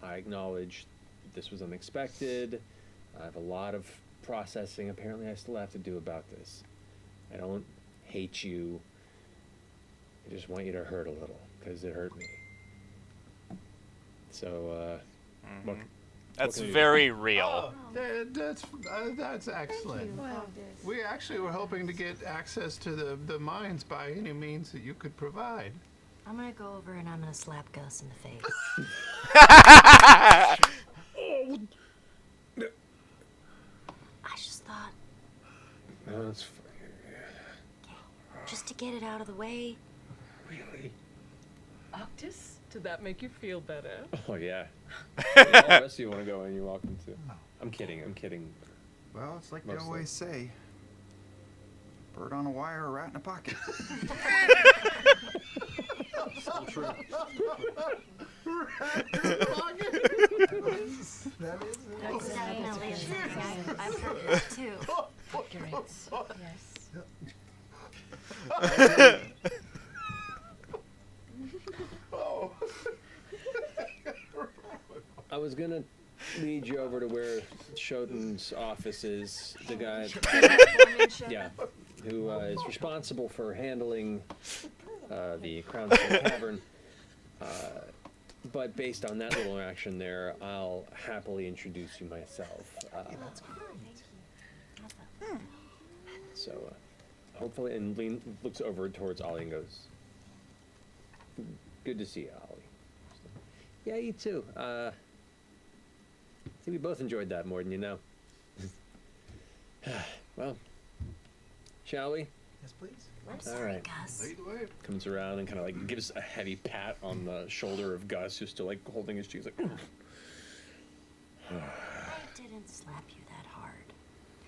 I acknowledge this was unexpected. I have a lot of processing apparently I still have to do about this. I don't hate you. I just want you to hurt a little." because it hurt me. So, what That's can I do? very real. That's excellent. Well, We actually were hoping to get access to the mines by any means that you could provide. I'm gonna go over and I'm gonna slap Gus in the face. I just thought, No, that's just to get it out of the way. really. Octus, did that make you feel better? Oh yeah. All the rest of you want to go, and you're welcome to. I'm kidding. I'm kidding. Well, it's like they Mostly. always say, bird on a wire, a rat in a pocket. Still true. That's definitely I've heard that too. Accurate. Yes. I was gonna lead you over to where Shoten's office is. The guy, yeah, who is responsible for handling the Crown Tavern. But based on that little interaction there, I'll happily introduce you myself. So, hopefully, and looks over towards Ollie and goes, "Good to see you, Ollie." Yeah, you too. I think we both enjoyed that more than you know. Well, shall we? Yes, please. I'm All sorry, right. Gus. Lead the way. Comes around and kind of like gives a heavy pat on the shoulder of Gus, who's still like holding his cheeks, like. I didn't slap you that hard.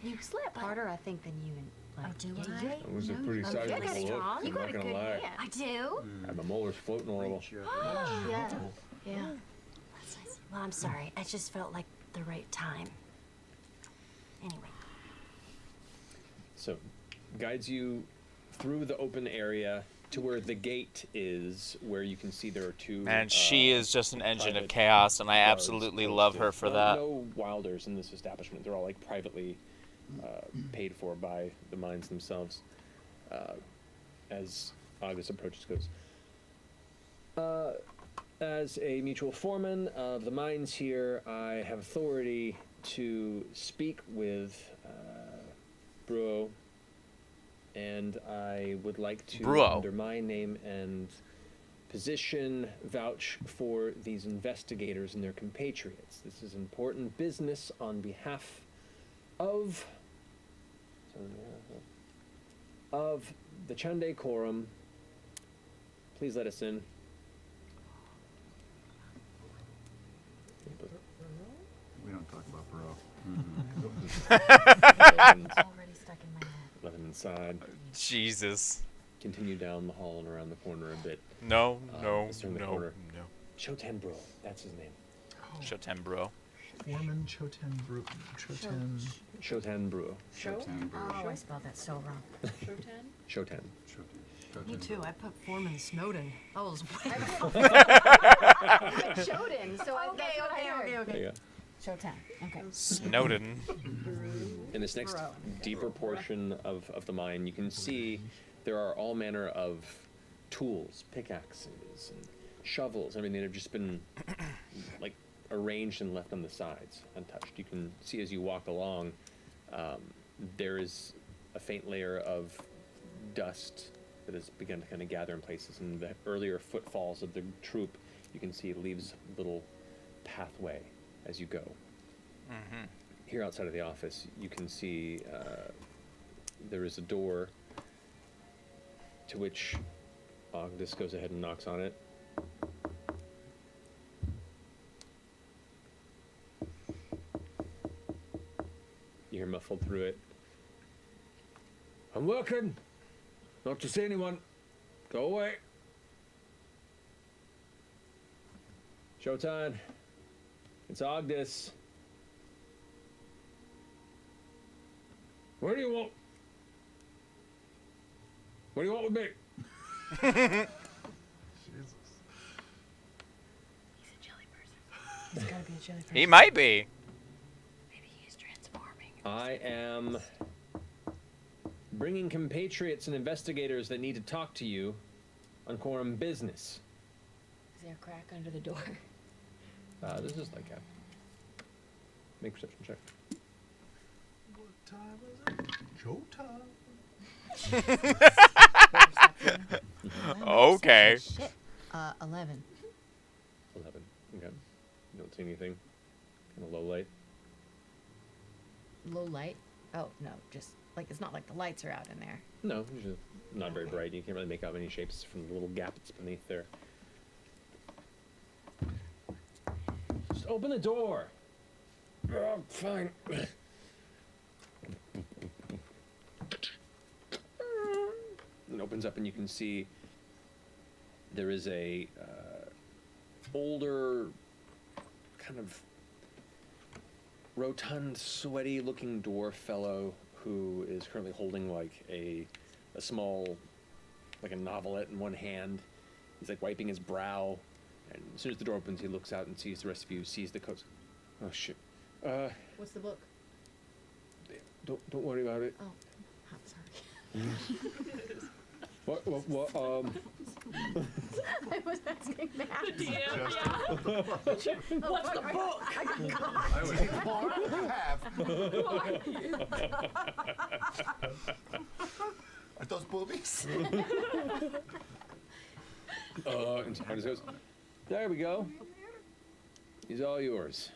You slap harder, I think, than you. Oh, do yeah, I? That was a pretty Oh, sizable good. look. Strong. I'm You not got a gonna good lie. hand. I do. My molars floating a little. Yeah. Yeah. That's nice. Well, I'm sorry. I just felt like the right time. Anyway. So, guides you through the open area to where the gate is, where you can see there are two. And she is just an engine of private chaos, and I guards absolutely posted. love her for that. No wilders in this establishment. They're all like privately paid for by the mines themselves. As August approaches, goes. As a mutual foreman of the mines here, I have authority to speak with Bruo, and I would like to, Bruo. under my name and position, vouch for these investigators and their compatriots. This is important business on behalf of the Chande Quorum. Please let us in. We don't talk about bro. It's already stuck in my head. Let him inside. Jesus. Continue down the hall and around the corner a bit. No, no, let's turn the no, corner. no. Shoten Bro, that's his name. Shoten bro. Foreman Choten Brew. Choten. Shoten Bro. Oh, I spelled that so wrong. Shoten. Me too. I put Foreman Snowden. I was Shoden. So I, that's what I heard. There you go. Showtime. Okay. Snowden. In this next deeper portion of the mine, you can see there are all manner of tools, pickaxes, and shovels. I mean, they've just been like arranged and left on the sides, untouched. You can see as you walk along, there is a faint layer of dust that has begun to kind of gather in places. And the earlier footfalls of the troop, you can see it leaves a little pathway as you go. Mm-hmm. Here outside of the office, you can see there is a door to which Ogdis goes ahead and knocks on it. You hear muffled through it. I'm working. Not to see anyone. Go away. Showtime. It's Ogdis. What do you want? What do you want with me? Jesus. He's gotta be a jelly person. He might be. Maybe he's transforming. I am bringing compatriots and investigators that need to talk to you on quorum business. there a crack under the door? This is like a make perception check. What time is it? Show time. Okay. Shit. 11. 11. Okay. You don't see anything. Kind of low light. Low light? Oh, no, just, like, it's not like the lights are out in there. No, it's just not very bright. You can't really make out any shapes from the little gap that's beneath there. Just open the door. Oh, fine. It opens up and you can see there is a older, kind of rotund, sweaty-looking dwarf fellow who is currently holding like a small, like a novelette in one hand. He's like wiping his brow, and as soon as the door opens, he looks out and sees the rest of you. Sees the coats. Oh shit. What's the book? Don't worry about it. Oh, I'm sorry. What? I was asking Matt. What's the book? I would say porn you have. Are those boobies? And Titus goes, there we go. He's all yours.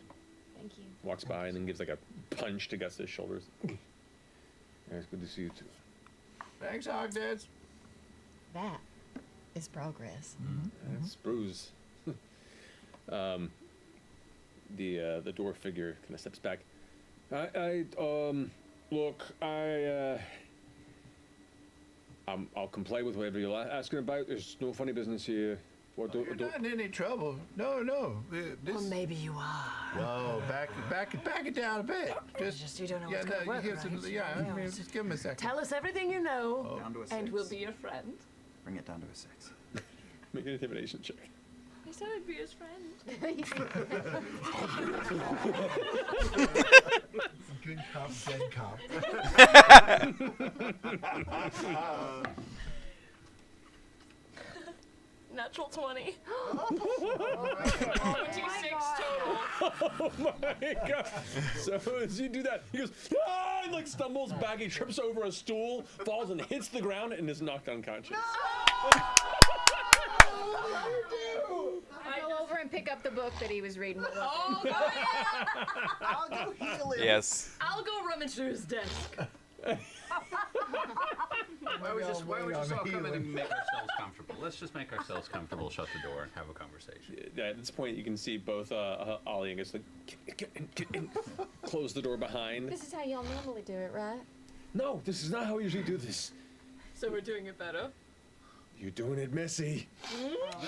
Thank you. Walks by and then gives like a punch to Gus's shoulders. Yeah, it's good to see you too. Thanks, Ogdad. That is progress. That's Bruce. The dwarf figure kind of steps back. I'll comply with whatever you're asking about. There's no funny business here. You're not in any trouble. No. Well, maybe you are. Whoa, back it down a bit. Just you don't know what's going to work, I mean, just give him a second. Tell us everything you know, Down to a and 6. we'll be your friend. Bring it down to a 6. Make an intimidation check. I said I'd be his friend. Good cop, dead cop. Natural 20. Oh 26 total. my god! So as you do that, he goes, ah! And like stumbles back, he trips over a stool, falls and hits the ground, and is knocked unconscious. I go over and pick up the book that he was reading. Oh, I'll go heal him. Yes. I'll go rummage through his desk. Why we just all come in healing. and make ourselves comfortable? Let's just make ourselves comfortable, shut the door, and have a conversation. At this point, you can see both Ollie and Gus like, get in. Close the door behind. This is how y'all normally do it, right? No, this is not how we usually do this. So we're doing it better. You're doing it messy.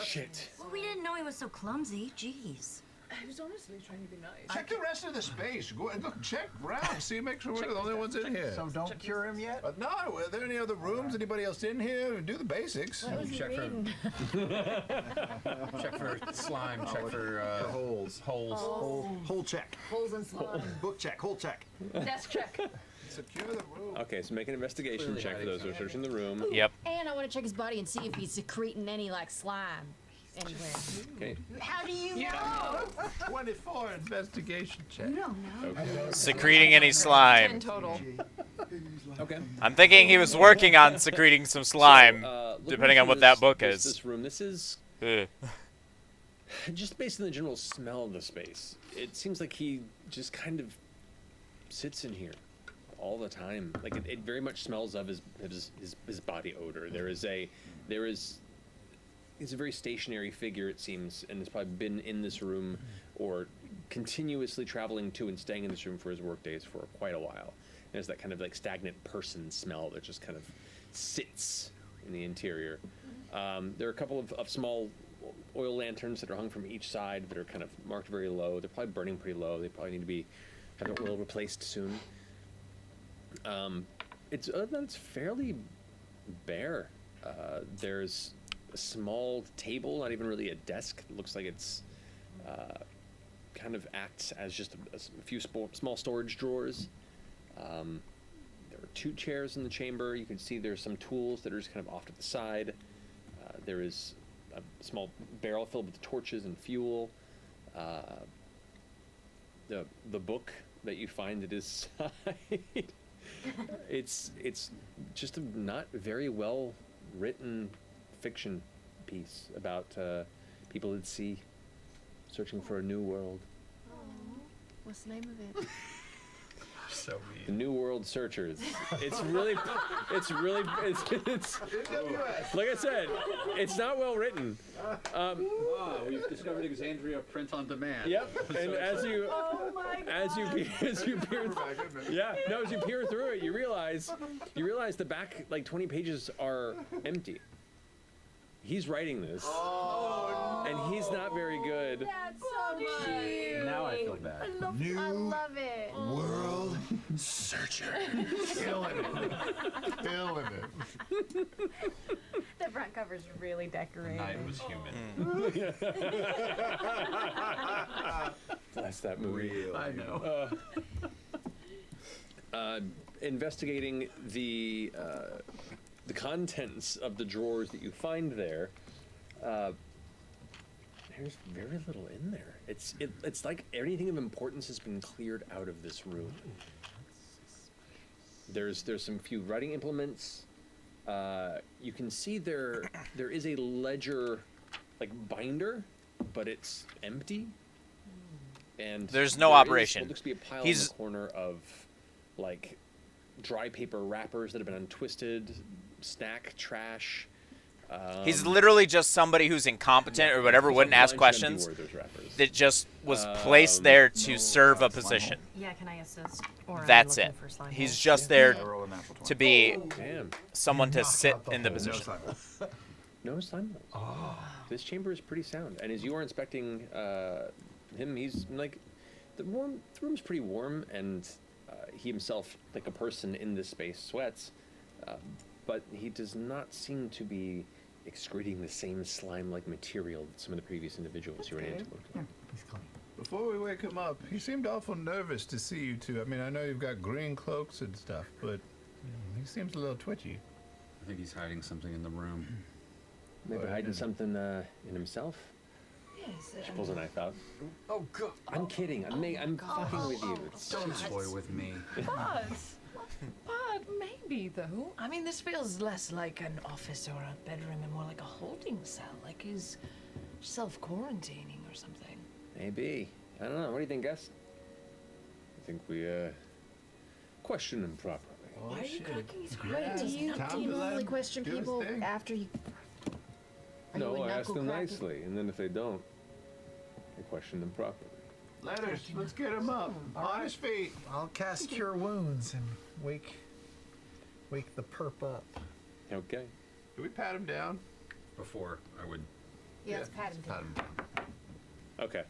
Shit. Well, we didn't know he was so clumsy. Jeez. I was honestly trying to be nice. Check the rest of the space. Go and look, check around. See, make sure we're the only ones in here. So don't cure him yet? No, are there any other rooms? Anybody else in here? Do the basics. What was he Check for- reading? Check for slime, check for holes. Hole check. Holes and slime. Book check. Hole check. Desk check. Secure the room. Okay, so make an investigation Clearly check for those who are searching the room. Yep. And I want to check his body and see if he's secreting any like slime anywhere. Okay. How do you know? 24 investigation check. You don't know. Okay. Secreting any 10 slime. total. Okay. I'm thinking he was working on secreting some slime, Looking depending on through what that book this is. room. This is Ugh. just based on the general smell of the space. It seems like he just kind of sits in here all the time. Like it very much smells of his body odor. He's a very stationary figure, it seems, and has probably been in this room or continuously traveling to and staying in this room for his work days for quite a while. There's that kind of like stagnant person smell that just kind of sits in the interior. There are a couple of small oil lanterns that are hung from each side that are kind of marked very low. They're probably burning pretty low. They probably need to have their oil replaced soon. It's fairly bare. There's a small table, not even really a desk. It looks like it's kind of acts as just a few small storage drawers. There are 2 chairs in the chamber. You can see there's some tools that are just kind of off to the side. There is small barrel filled with torches and fuel. The book that you find at his side. It's just a not very well written fiction piece about people at sea searching for a new world. What's the name of it? So mean. The New World Searchers. It's like I said, it's not well written. Wow, we've discovered Exandria print on demand. Yep, and as you peer through it, you realize the back like 20 pages are empty. He's writing this, and he's not very good. That's so cute. Now I feel bad. I love it. World Searcher. Killing it. The front cover's really decorated. Night was human. Bless that movie. Really? I know. Investigating the contents of the drawers that you find there, there's very little in there. It's like anything of importance has been cleared out of this room. There's some few writing implements. You can see there is a ledger, like binder, but it's empty. And There's no there is operation. what looks to be a pile He's- in the corner of like dry paper wrappers that have been untwisted, snack trash. He's literally just somebody who's incompetent or whatever, wouldn't ask questions. That just was placed there to serve a position. Yeah, can I assist? Or That's I'm it. looking for slime He's balls. just there I roll a natural 20. to be Damn. someone to sit out the in the hole. position. No slime balls. Oh. This chamber is pretty sound, and as you are inspecting him, he's like the room's pretty warm, and he himself, like a person in this space, sweats, but he does not seem to be excreting the same slime-like material that some of the previous individuals you ran into. He's clean. Before we wake him up, he seemed awful nervous to see you two. I mean, I know you've got green cloaks and stuff, but he seems a little twitchy. I think he's hiding something in the room. Maybe hiding something in himself. Yes. She pulls a knife out. Oh god. I'm kidding. I'm fucking with you. It's Don't toy with me. But maybe though. I mean, this feels less like an office or a bedroom and more like a holding cell, like he's self-quarantining or something. maybe. I don't know. What do you think, Gus? I think we question him properly. Why are you cracking his Yeah. cracks? Do you normally question do his people thing. after you? Are No, you a I ask knuckle them cracker? nicely, and then if they don't, I question them properly. Letters, let's get him up. On his feet. I'll cast Cure Wounds and wake the perp up. Okay. Do we pat him down? Before I would. Yeah, it's Paddington. Pat him down. Okay.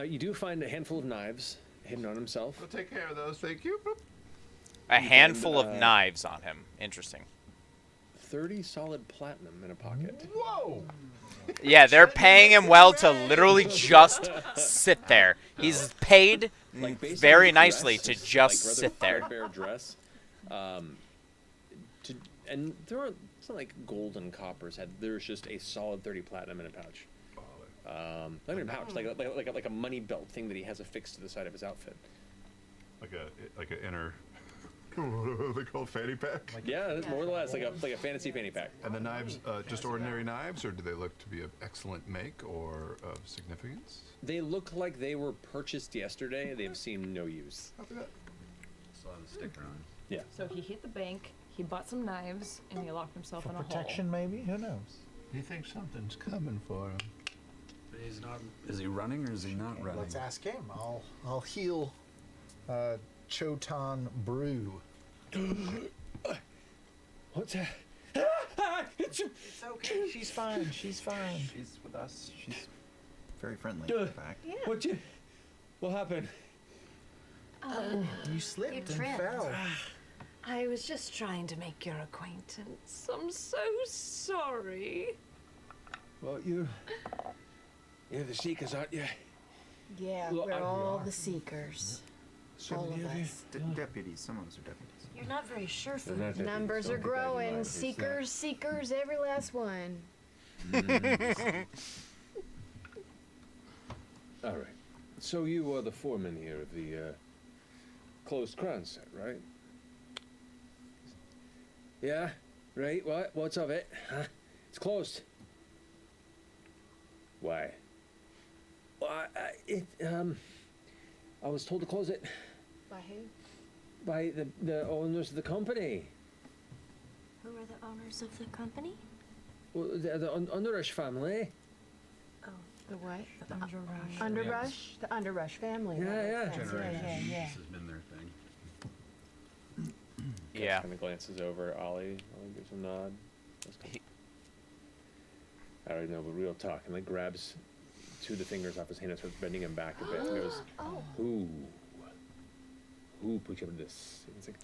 You do find a handful of knives hidden on himself. We'll take care of those. Thank you. Boop. A handful of knives on him. Interesting. 30 solid platinum in a pocket. Whoa! Yeah, they're paying him well to literally just sit there. He's paid Based on very his nicely dress, to it's, just rather sit there. threadbare dress. And there aren't, it's not like gold and coppers. There's just a solid 30 platinum in a pouch. Not even a pouch, like a money belt thing that he has affixed to the side of his outfit. Like an inner. What are they called? Fanny pack? Yeah, that's more or less like a fantasy fanny pack. And the knives, just ordinary knives, or do they look to be of excellent make or of significance? They look like they were purchased yesterday. They've seen no use. Still have the sticker on. Yeah. So he hit the bank, he bought some knives, and he locked himself For in a protection, maybe? Who knows? You think something's coming for him? But he's not. Is he running or is he not running? Let's ask him. I'll heal Chotan Brew. What's that? It's okay. She's fine. She's fine. She's with us. She's very friendly, Duh. in fact. What happened? You slipped You and tripped. fell. I was just trying to make your acquaintance. I'm so sorry. Well, you're the Seekers, aren't you? Yeah, Well, we're I'm- all the seekers. All of us. Deputies. Some of us are deputies. You're not very sure for They're not deputies, Numbers don't are keep that in mind. growing. It's not- Seekers, every last one. All right. So you are the foreman here of the closed crown set, right? Yeah. Right. What? What's of it? Huh? It's closed. Why? Well, I was told to close it By who? by the owners of the company. Who are the owners of the company? Well, the Underrush family. Oh, The what? the Underrush. Underrush? The Underrush family. Yeah, that yeah. makes sense. Yeah. This has been their thing. Yeah. Kind of glances over. Ollie gives a nod. I already know, but real talk. And like grabs two of the fingers off his hand and starts bending him back a bit. And goes, Oh. Who put you up to this? And it's like,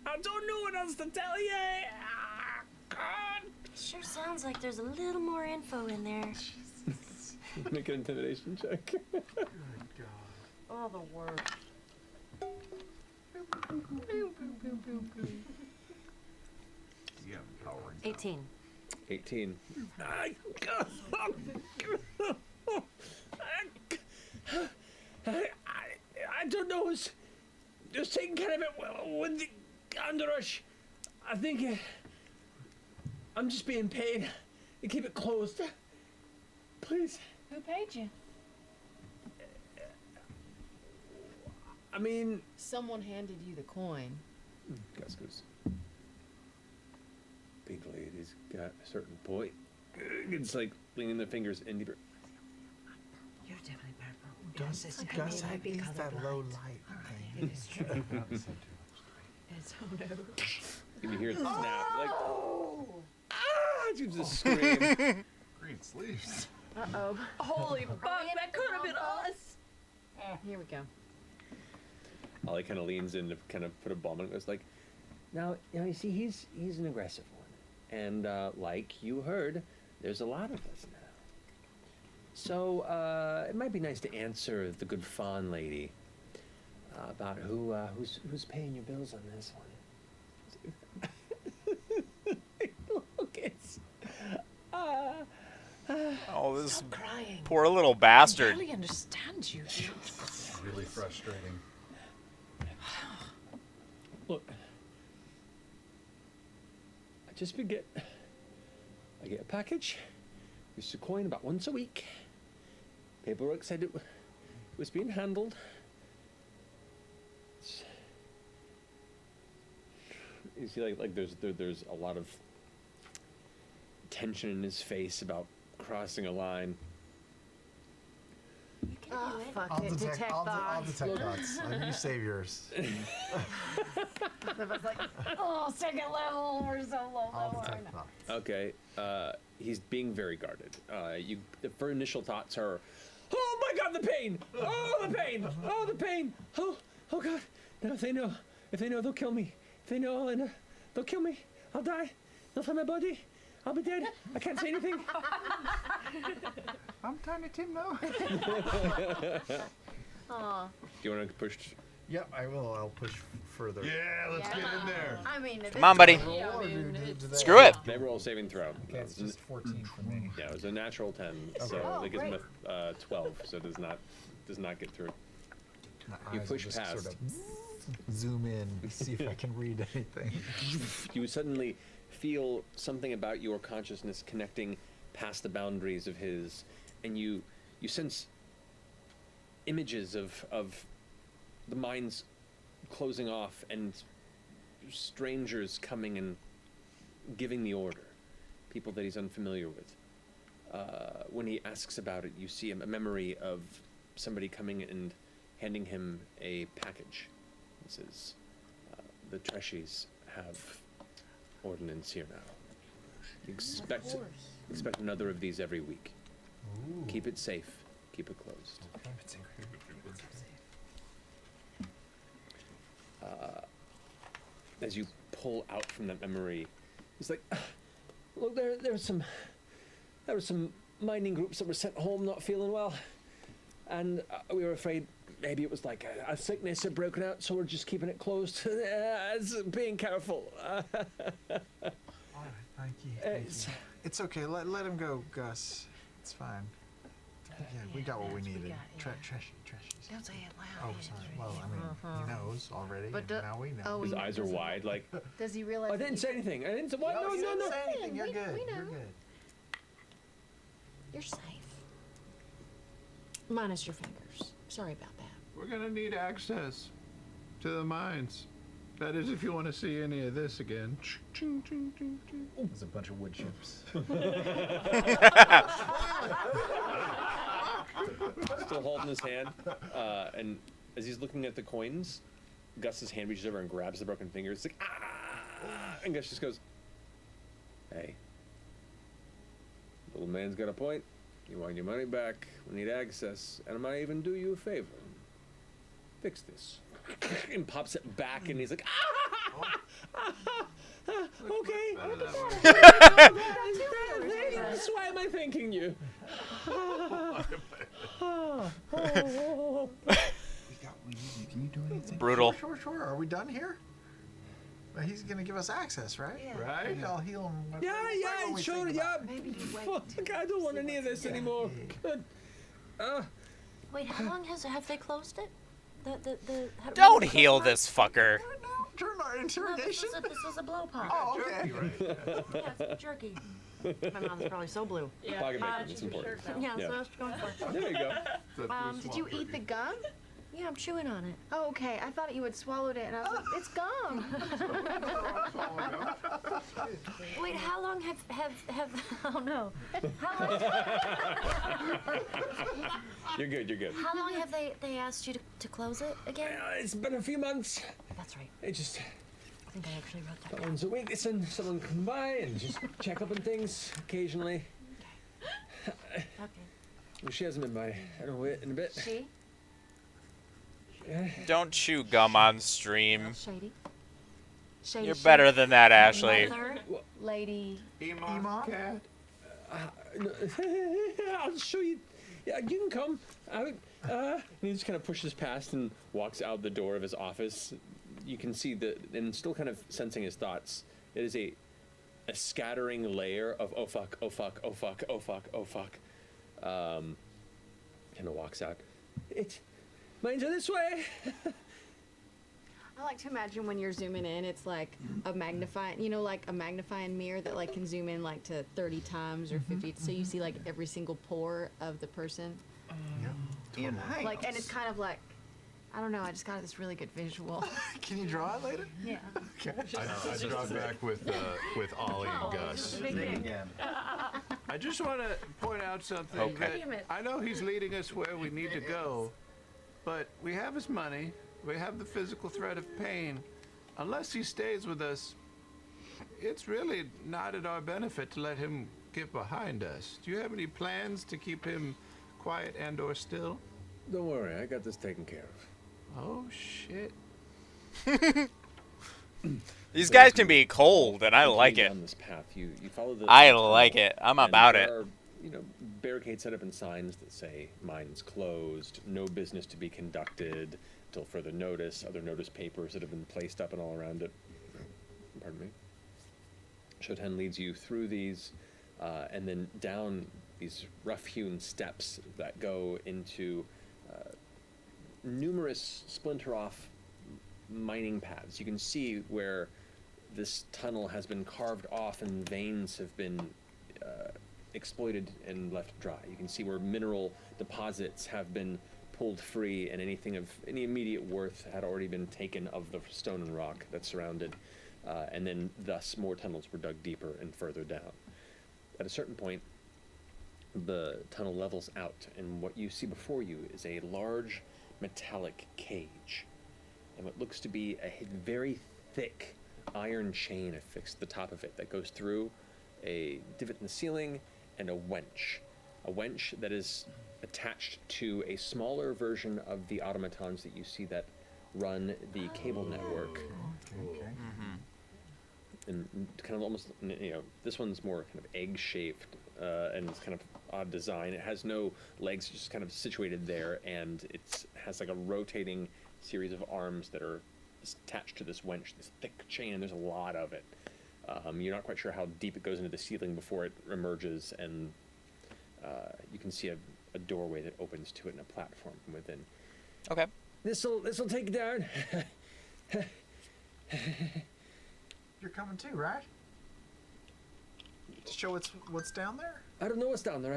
I don't know what else to tell you. Sure sounds like there's a little more info in there. Make an intimidation check. Oh, the worst. 18. 18. I don't know. Just taking care of it with the Underrush. I think I'm just being paid to keep it closed. Please. Who paid you? I mean, Someone handed you the coin. Gus goes. Big lady's got a certain point. It's like leaning their fingers in deeper. You're definitely purple. Gus, Yes, it's Gus, might be is that low colorblind. light It thing. is true. It's oh no. You can hear it snap. Like, it's just scream. Green sleeves. Uh-oh. Holy fuck, that could have been us. Here we go. Ollie kind of leans in to kind of put a bomb in it. It's like, now you see, he's an aggressive one, and like you heard, there's a lot of us now. So it might be nice to answer the good fawn lady about who's paying your bills on this one. Look, it's Oh, this Stop crying. poor little I bastard. barely understand you. Really frustrating. Look, I get a package. Used to coin about once a week. Paperwork said it was being handled. You see, like there's a lot of tension in his face about crossing a line. Oh, fuck I'll it. detect, I'll thoughts. detect thoughts. You save yours. I was like, oh, second level. We're so low. I'll detect thoughts. Okay, he's being very guarded. For initial thoughts are, oh my God, the pain! Oh, the pain! Oh, the pain! Oh God! Now if they know, they'll kill me. If they know, they'll kill me. I'll die. They'll find my body. I'll be dead. I can't say anything. I'm Tiny Tim now. Aw. Do you want to push? Yep, I will. I'll push further. Yeah, let's get in there. I mean, Come on, buddy. Roll or do they- Screw it. They roll a saving throw. Okay, it's just 14 for me. Yeah, it was a natural 10, so Oh, that gives him great. a 12, so it does not get through. My You eyes will push just past. Sort of zoom in, see if I can read anything. You suddenly feel something about your consciousness connecting past the boundaries of his, and you sense images of the mind's closing off and strangers coming and giving the order, people that he's unfamiliar with. When he asks about it, you see a memory of somebody coming and handing him a package. It says, the Treshies have ordnance here now. Expect another of these every week. Ooh. Keep it safe. Keep it closed. As you pull out from that memory, it's like, look, there were some mining groups that were sent home not feeling well, and we were afraid maybe it was like a sickness had broken out, so we're just keeping it closed. Being careful. All right, thank you. It's okay. Let him go, Gus. It's fine. Yeah, we got what we needed. Trashy. Don't say it loud. Oh, sorry. Well, I mean, he knows already. But and now we know. oh, His eyes are wide, like. Does he realize? I didn't say anything. I didn't say what? No. You didn't say anything. You're good. we know. You're good. You're safe. Minus your fingers. Sorry about that. We're gonna need access to the mines. That is, if you want to see any of this again. There's a bunch of wood chips. Still holding his hand, and as he's looking at the coins, Gus's hand reaches over and grabs the broken finger. It's like, ah! And Gus just goes, hey, little man's got a point. You want your money back, we need access, and I might even do you a favor. Fix this. And pops it back, and he's like, okay. That's why am I thanking you? Can you do anything? Brutal. Sure. Are we done here? He's gonna give us access, right? Yeah. Right. Maybe I'll heal him. Yeah, sure, yeah. Maybe you wait. Fuck, I don't want any of this anymore. Good. Wait, how long have they closed it? How do Don't we- heal this fucker. During our No, interrogation. this was a blow pop. Oh, okay. Yeah, it's jerky. My mom's probably so blue. Pocket bacon, it's important. Yeah, that's what I was going for. There you go. Did you eat the gum? Yeah, I'm chewing on it. Oh, okay. I thought you had swallowed it, and I was like, it's gum. Wait, how long have oh no. How long, You're good. how long have they asked you to close it again? It's been a few months. That's right. It just, I think I actually wrote that down. once a week, someone come by and just check up on things occasionally. Okay. Well, she hasn't been by in a bit. She? Yeah. Don't chew gum on stream. Shady. You're better than that, Ashley. Mother? Lady. Ema cat. I'll show you. Yeah, you can come. And he just kind of pushes past and walks out the door of his office. You can see and still kind of sensing his thoughts. It is a scattering layer of oh fuck. Kind of walks out. Mines are this way. I like to imagine when you're zooming in, it's like a magnifying, like a magnifying mirror that like can zoom in like to 30 times or 50, so you see like every single pore of the person. Ian, Like, and it's kind of like, I don't know, I just got this really good visual. Can you draw it later? Yeah. Okay. I draw back with Ollie and Gus. Again. I just want to point out something. Okay. That I know he's leading us where we need to go, but we have his money. We have the physical threat of pain. Unless he stays with us, it's really not at our benefit to let him get behind us. Do you have any plans to keep him quiet and/or still? Don't worry, I got this taken care of. Oh shit! These guys can be cold, and I like it. Down this path, you follow the. I like it. I'm and about there it. Are, barricades set up and signs that say mines closed, no business to be conducted till further notice. Other notice papers that have been placed up and all around it. Pardon me. Shoten leads you through these, and then down these rough-hewn steps that go into numerous splinter-off mining paths. You can see where this tunnel has been carved off and veins have been exploited and left dry. You can see where mineral deposits have been pulled free and anything of any immediate worth had already been taken of the stone and rock that surrounded, and then thus more tunnels were dug deeper and further down. At a certain point, the tunnel levels out, and what you see before you is a large metallic cage, and what looks to be a very thick iron chain affixed to the top of it that goes through a divot in the ceiling and a wench that is attached to a smaller version of the automatons that you see that run the cable network. Okay. And kind of almost, this one's more kind of egg-shaped, and it's kind of odd design. It has no legs, it's just kind of situated there, and it has like a rotating series of arms that are attached to this winch, this thick chain, and there's a lot of it. You're not quite sure how deep it goes into the ceiling before it emerges, and you can see a doorway that opens to it and a platform from within. Okay. This'll take you down. You're coming too, right? To show what's down there? I don't know what's down there.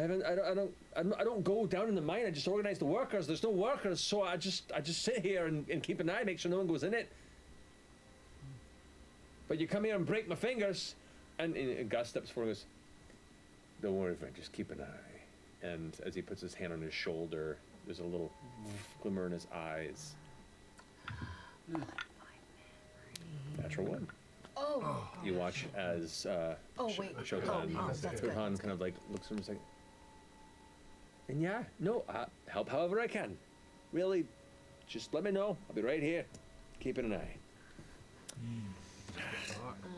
I don't go down in the mine. I just organize the workers. There's no workers, so I just sit here and keep an eye, make sure no one goes in it. But you come here and break my fingers, and Gus steps forward and goes, "Don't worry, friend. Just keep an eye." And as he puts his hand on his shoulder, there's a little glimmer in his eyes. Natural one. Oh. You watch as Wait. Shotan That's good. kind of like looks at him and says, "And yeah, no, help however I can. Really, just let me know. I'll be right here, keeping an eye."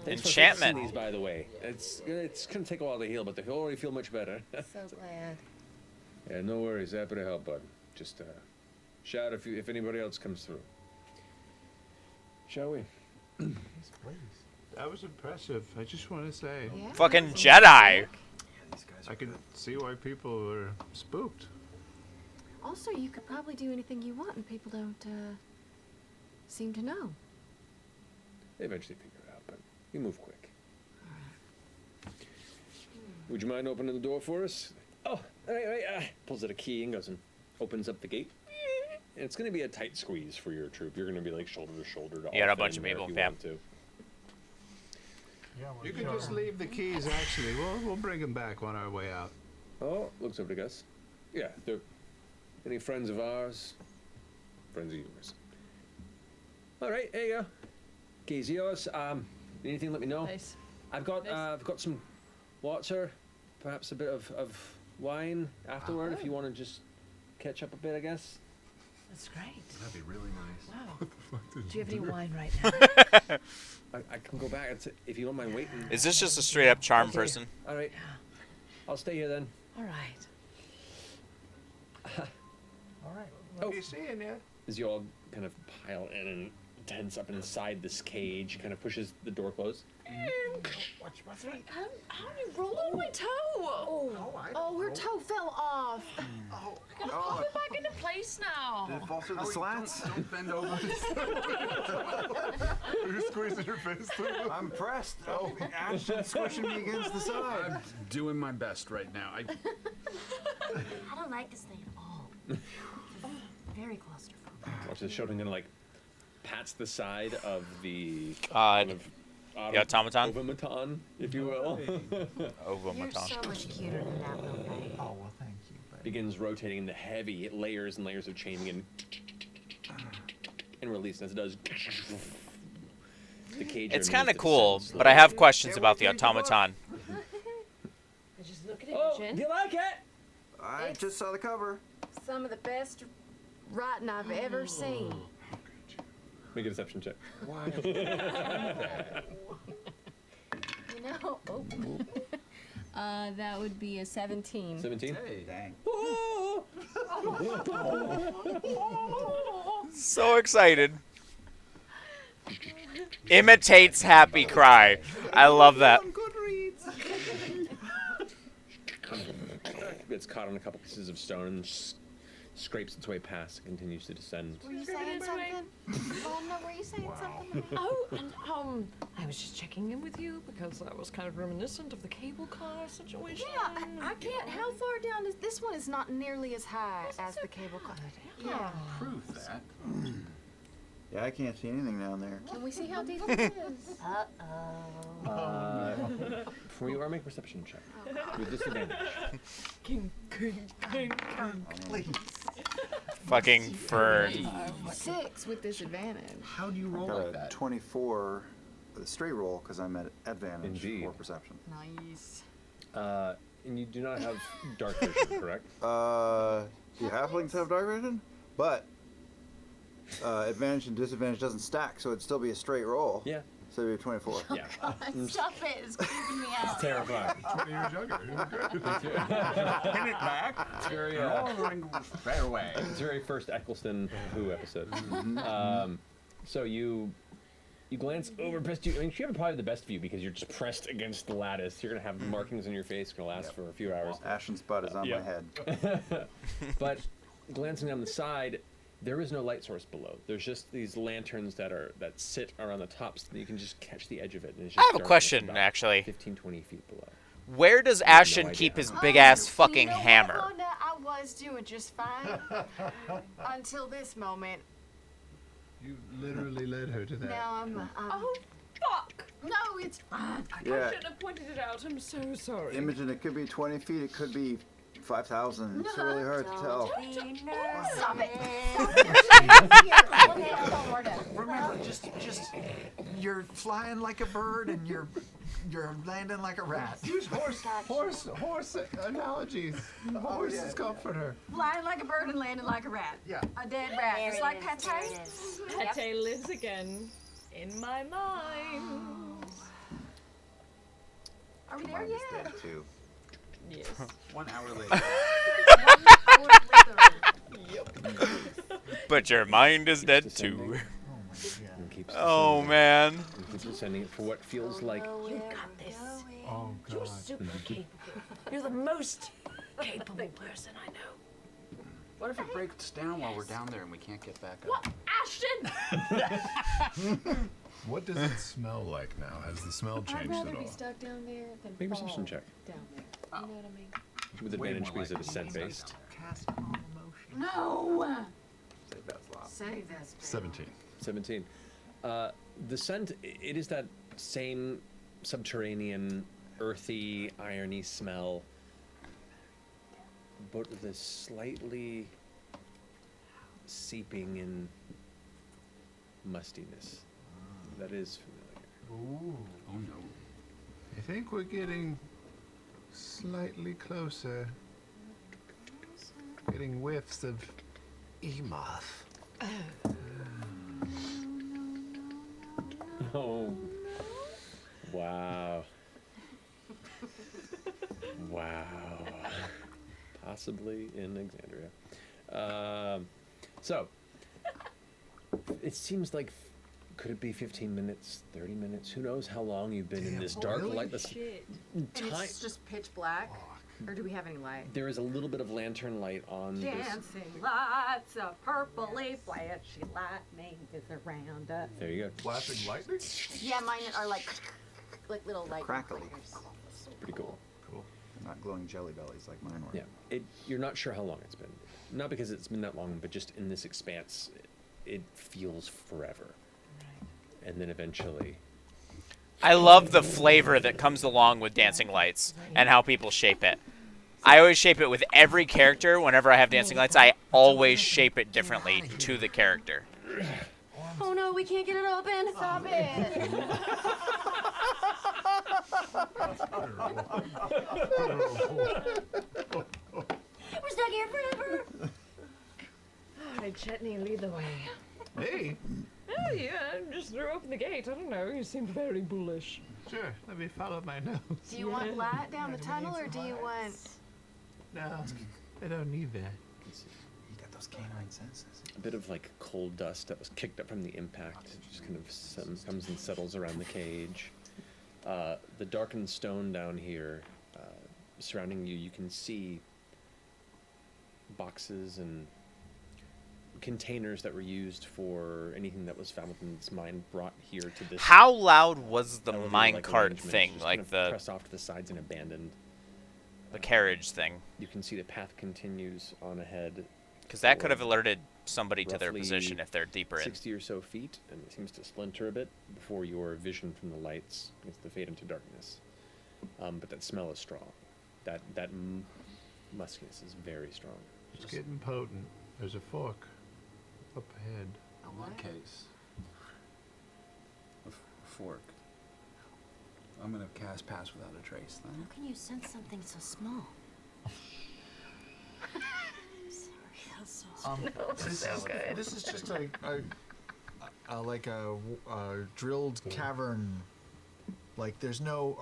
Thanks Enchantment. for fixing these, by the way. It's gonna take a while to heal, but they already feel much better. So glad. Yeah, no worries. Happy to help, bud. Just shout if anybody else comes through. Shall we? That was impressive. I just want to say. Yeah. Fucking Jedi. I can see why people were spooked. Also, you could probably do anything you want, and people don't seem to know. They eventually figure it out, but you move quick. Would you mind opening the door for us? Oh, all right. Pulls out a key and goes and opens up the gate. And it's going to be a tight squeeze for your troop. You're going to be like shoulder to shoulder to all Yeah, a fit bunch in of there people, if you yeah. want to. You can just leave the keys, actually. We'll bring them back on our way out. Oh, looks over to Gus. Yeah, they're any friends of ours? Friends of yours. All right, there you go. Keys yours. Anything, let me know. Nice. I've got some water, perhaps a bit of wine afterward if you want to just catch up a bit, I guess. That's great. That'd be really nice. Wow. Do you have any wine right now? I can go back if you don't mind waiting. Is this just a straight up charm Okay. person? All right. I'll stay here then. All right. All right. What are you seeing, yeah? As you all kind of pile in and tense up inside this cage, kind of pushes the door closed. What's right? How you rolled on my toe? Oh, her toe fell off. I gotta pop it back into place now. Did it fall through the slats? Don't bend over. Are you squeezing your face through? I'm pressed. Oh, Ashton's squishing me against the side. I'm doing my best right now. I don't like this thing at all. Very claustrophobic. Watch this Shoten gonna like pats the side of the God. kind of The automaton? Automaton, if you will. You're Automaton. so much cuter than that little thing. Oh, well, thank you. But Begins rotating the heavy layers and layers of chain and release. As it does, the cage. It's underneath kind of it cool, descends but I have slowly. questions about the automaton. I just look at it, Oh, Jen. do you like it? I just saw the cover. Some of the best writing I've ever seen. Make a deception check. You know. That would be a 17. 17. Hey, dang. So excited. Imitates happy cry. I love that. It's caught on a couple pieces of stone and scrapes its way past and continues to descend. Were you saying something? Oh no, were you saying something? Oh, and I was just checking in with you because that was kind of reminiscent of the cable car situation. Yeah, I can't. How far down is this one? Is not nearly as high as the cable car. Yeah. Prove that. Yeah, I can't see anything down there. Can we see how deep it is? For you, make a perception check with disadvantage. King, king, king, king. please. Fucking Fern. 6 with disadvantage. How do you roll Got like a that? 24 with a straight roll because I'm at advantage Indeed. for perception. Nice. And you do not have dark vision, correct? Do halflings have dark vision? But advantage and disadvantage doesn't stack, so it'd still be a straight roll. Yeah. So you're 24. Yeah. Stop it. It's creeping me out. It's terrifying. 20 years younger. Give it back. It's very, Fairway. it's very first Eccleston Who episode. So you glance over, pressed you. I mean, you have probably the best view because you're just pressed against the lattice. You're gonna have markings on your face. Gonna last for a few hours. Ashen's butt is on my head. But glancing down the side, there is no light source below. There's just these lanterns that sit around the tops, and you can just catch the edge of it. And it's just I have a dark question, about actually. 15, 20 feet below. Where does Ashen keep his big ass fucking you know what, hammer? Honda? I was doing just fine until this moment. You literally led her to that. Now I'm. Oh, fuck! No, it's fine. Yeah. I should have pointed it out. I'm so sorry. Imogen, it could be 20 feet, it could be 5,000. It's really hard to tell. Stop it. Remember, just you're flying like a bird and you're landing like a rat. Use horse analogies. A horse is comforter. Flying like a bird and landing like a rat. Yeah. A dead rat, just like Pate. Pate lives again in my mind. Are we there Mine is yet? dead too. Yes. 1 hour later. But your mind is dead too. And keeps Oh descending. man. And keeps descending for what feels like You got this. Oh You're God. super capable. You're the most capable person I know. What if it breaks down while we're down there and we can't get back up? What? Ashton! What does it smell like now? Has the smell I'd changed rather at be all? stuck down there than Make a fall perception check down there. You know what I mean? with advantage because it is scent based. Cast calm emotion. No! Save that slot. Say this. 17. 17. The scent, it is that same subterranean, earthy, irony smell, but with a slightly seeping in mustiness that is familiar. Ooh. Oh no. I think we're getting slightly closer. Getting whiffs of Emoth. Oh. Wow. Wow. Possibly in Exandria. So, it seems like, could it be 15 minutes, 30 minutes? Who knows how long you've been in this dark, Holy lightless Shit. And it's just pitch black? Or do we have any light? There is a little bit of lantern light on this. Dancing lights of purpley flashy lightning is around us. There you go. Flashing lightning? Yeah, mine are like little light Crackly. flares. Pretty cool. Cool. Not glowing jelly bellies like mine were. Yeah. You're not sure how long it's been. Not because it's been that long, but just in this expanse, it feels forever. And then eventually, I love the flavor that comes along with dancing lights and how people shape it. I always shape it with every character. Whenever I have dancing lights, I always shape it differently to the character. Oh no, we can't get it open. Stop it. We're stuck here forever. Hey, Chetney, lead the way. Hey, Oh, yeah, just threw open the gate. I don't know. You seemed very bullish. sure. Let me follow my nose. Do you want light down the tunnel or do you want? No, I don't need that. You got those canine senses. a bit of like cold dust that was kicked up from the impact just kind of comes and settles around the cage. The darkened stone down here surrounding you, you can see boxes and containers that were used for anything that was found within this mine brought here to this. How loud was the elevator-like minecart arrangement, thing, just like kind of the pressed off to the sides and abandoned? the carriage thing? You can see the path continues on ahead. Because that for could have alerted somebody to their roughly position if they're deeper in. 60 or so feet, and it seems to splinter a bit before your vision from the lights begins to fade into darkness. But that smell is strong. That muskiness is very strong. It's getting potent. There's a fork up ahead. In that case, a fork. I'm gonna cast Pass Without a Trace then. How can you sense something so small? Sorry, that's so This is just like a drilled cavern. Like there's no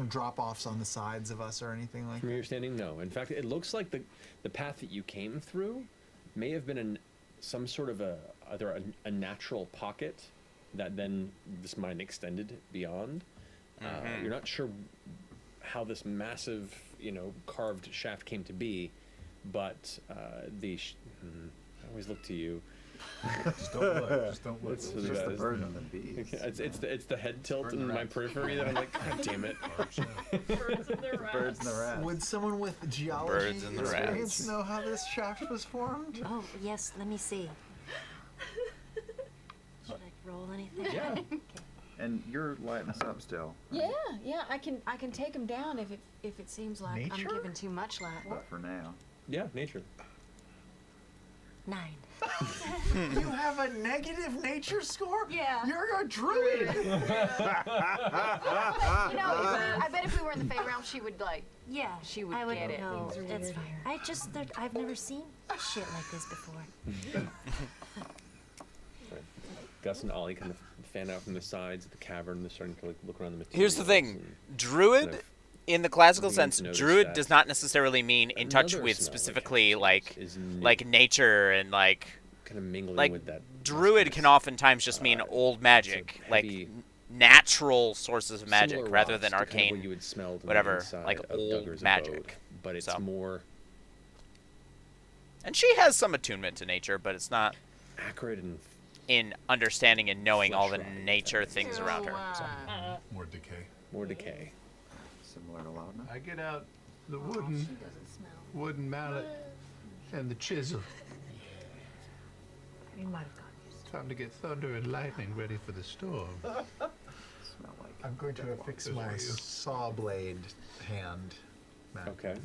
drop-offs on the sides of us or anything like From that. your standing, no. In fact, it looks like the path that you came through may have been some sort of either a natural pocket that then this mine extended beyond. You're not sure how this massive, carved shaft came to be, but I always look to you. Just don't look. Just don't look. It's just the bird and the bees. It's the head tilt in my periphery that I'm like, God damn it. Birds and the rats. Birds and the rats. Would someone with geology Birds and the experience rats. know how this shaft was formed? Oh, yes, let me see. Should I roll anything? Yeah. And you're lighting us up still. Yeah, I can take him down if it seems like Nature? I'm giving too much light. But for now. Yeah, nature. 9. You have a negative nature score? Yeah. You're a druid! I bet if we were in the Fey realm, she would Yeah, She would I would get it. know. That's fine. I've never seen shit like this before. Gus and Ollie kind of fan out from the sides of the cavern. They're starting to look around the materials. Here's the thing. and Druid, kind of in the classical begin sense, to notice druid that does not necessarily mean in touch another with smell that specifically catches like is new, like nature and like kind of mingling like with that. druid can oftentimes just mean old magic, like heavy, natural sources of magic similar rather rocks than to kind of what arcane you would smell to the whatever, inside like of old Duggar's magic. abode, but it's So. more And she has some attunement to nature, but it's not acrid and in understanding and knowing all the Flesh rotting, nature things around her. So. More decay. more decay. Similar to loudness. I get out the wooden mallet and the chisel. Time to get thunder and lightning ready for the storm. Smell like. I'm going to affix my saw blade hand. Matt. Okay.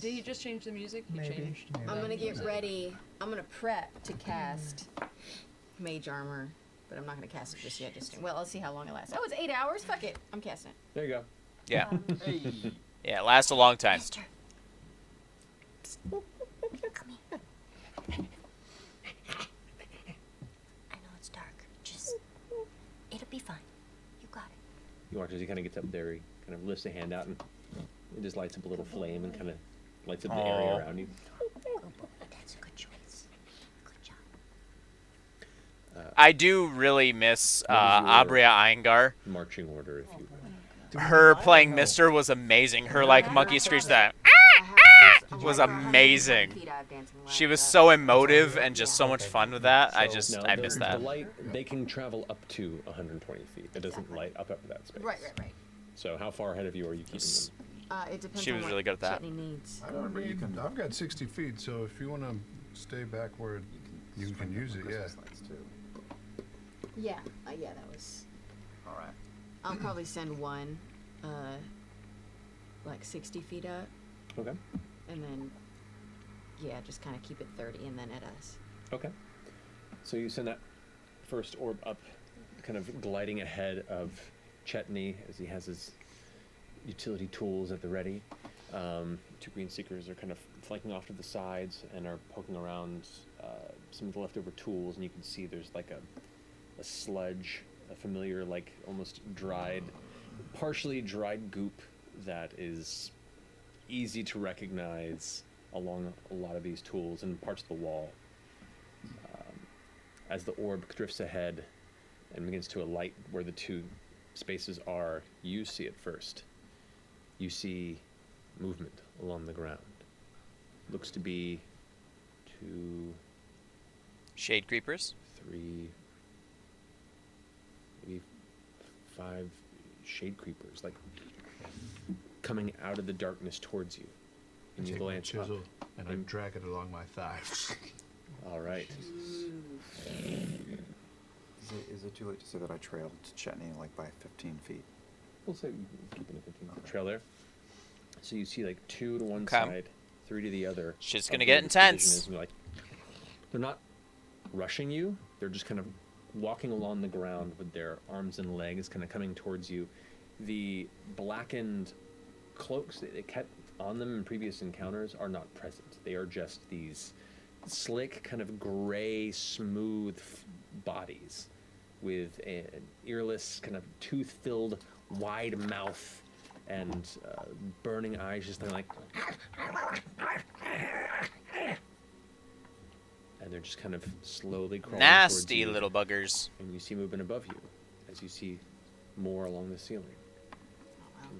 Did he just change the music? He changed. I'm gonna get ready. I'm gonna prep to cast mage armor, but I'm not gonna cast it just yet. Well, let's see how long it lasts. Oh, it's 8 hours. Fuck it. I'm casting it. There you go. Yeah. Yeah, it lasts a long time. Mister. Come here. I know it's dark. Just, it'll be fine. You got it. You watch as he kind of gets up there. He kind of lifts a hand out and it just lights up a little flame and kind of lights up the area Aw. around you. Good boy. That's a good choice. Good job. I do really miss What is your- Abria Iyengar. Marching order, if you will. Her playing Mister was amazing. Her like monkey screech that was amazing. She was so emotive and just so much fun with that. I miss that. The light, they can travel up to 120 feet. It doesn't light up to that space. Right. So how far ahead of you are you keeping them? It depends She on was what really good at that. Chetney needs. I don't need, I've got 60 feet, so if you want to stay back where you can use it, yeah. Yeah, that was. All right. I'll probably send one, like 60 feet up, Okay. and then, just kind of keep it 30, and then at us. Okay. So you send that first orb up, kind of gliding ahead of Chetney as he has his utility tools at the ready. Two green seekers are kind of flanking off to the sides and are poking around some of the leftover tools, and you can see there's like a sludge, a familiar, like almost dried, partially dried goop that is easy to recognize along a lot of these tools and parts of the wall. As the orb drifts ahead and begins to alight where the two spaces are, you see it first. You see movement along the ground. Looks to be 2, Shade creepers. 3, maybe 5 shade creepers, like coming out of the darkness towards you. And you Take my glance up. chisel and I drag it along my thigh. All right. Is it too late to say that I trailed Chetney like by 15 feet? We'll say keeping a 15-foot trail there. So you see like 2 to one Okay. side, 3 to the other. Shit's of gonna where get this division intense. is, and you're like, they're not rushing you. They're just kind of walking along the ground with their arms and legs kind of coming towards you. The blackened cloaks, they on them in previous encounters are not present. They are just these slick, kind of gray, smooth bodies with an earless, kind of tooth-filled, wide mouth and burning eyes, just like. And they're just kind of slowly crawling Nasty towards you. little buggers. And you see movement above you as you see more along the ceiling.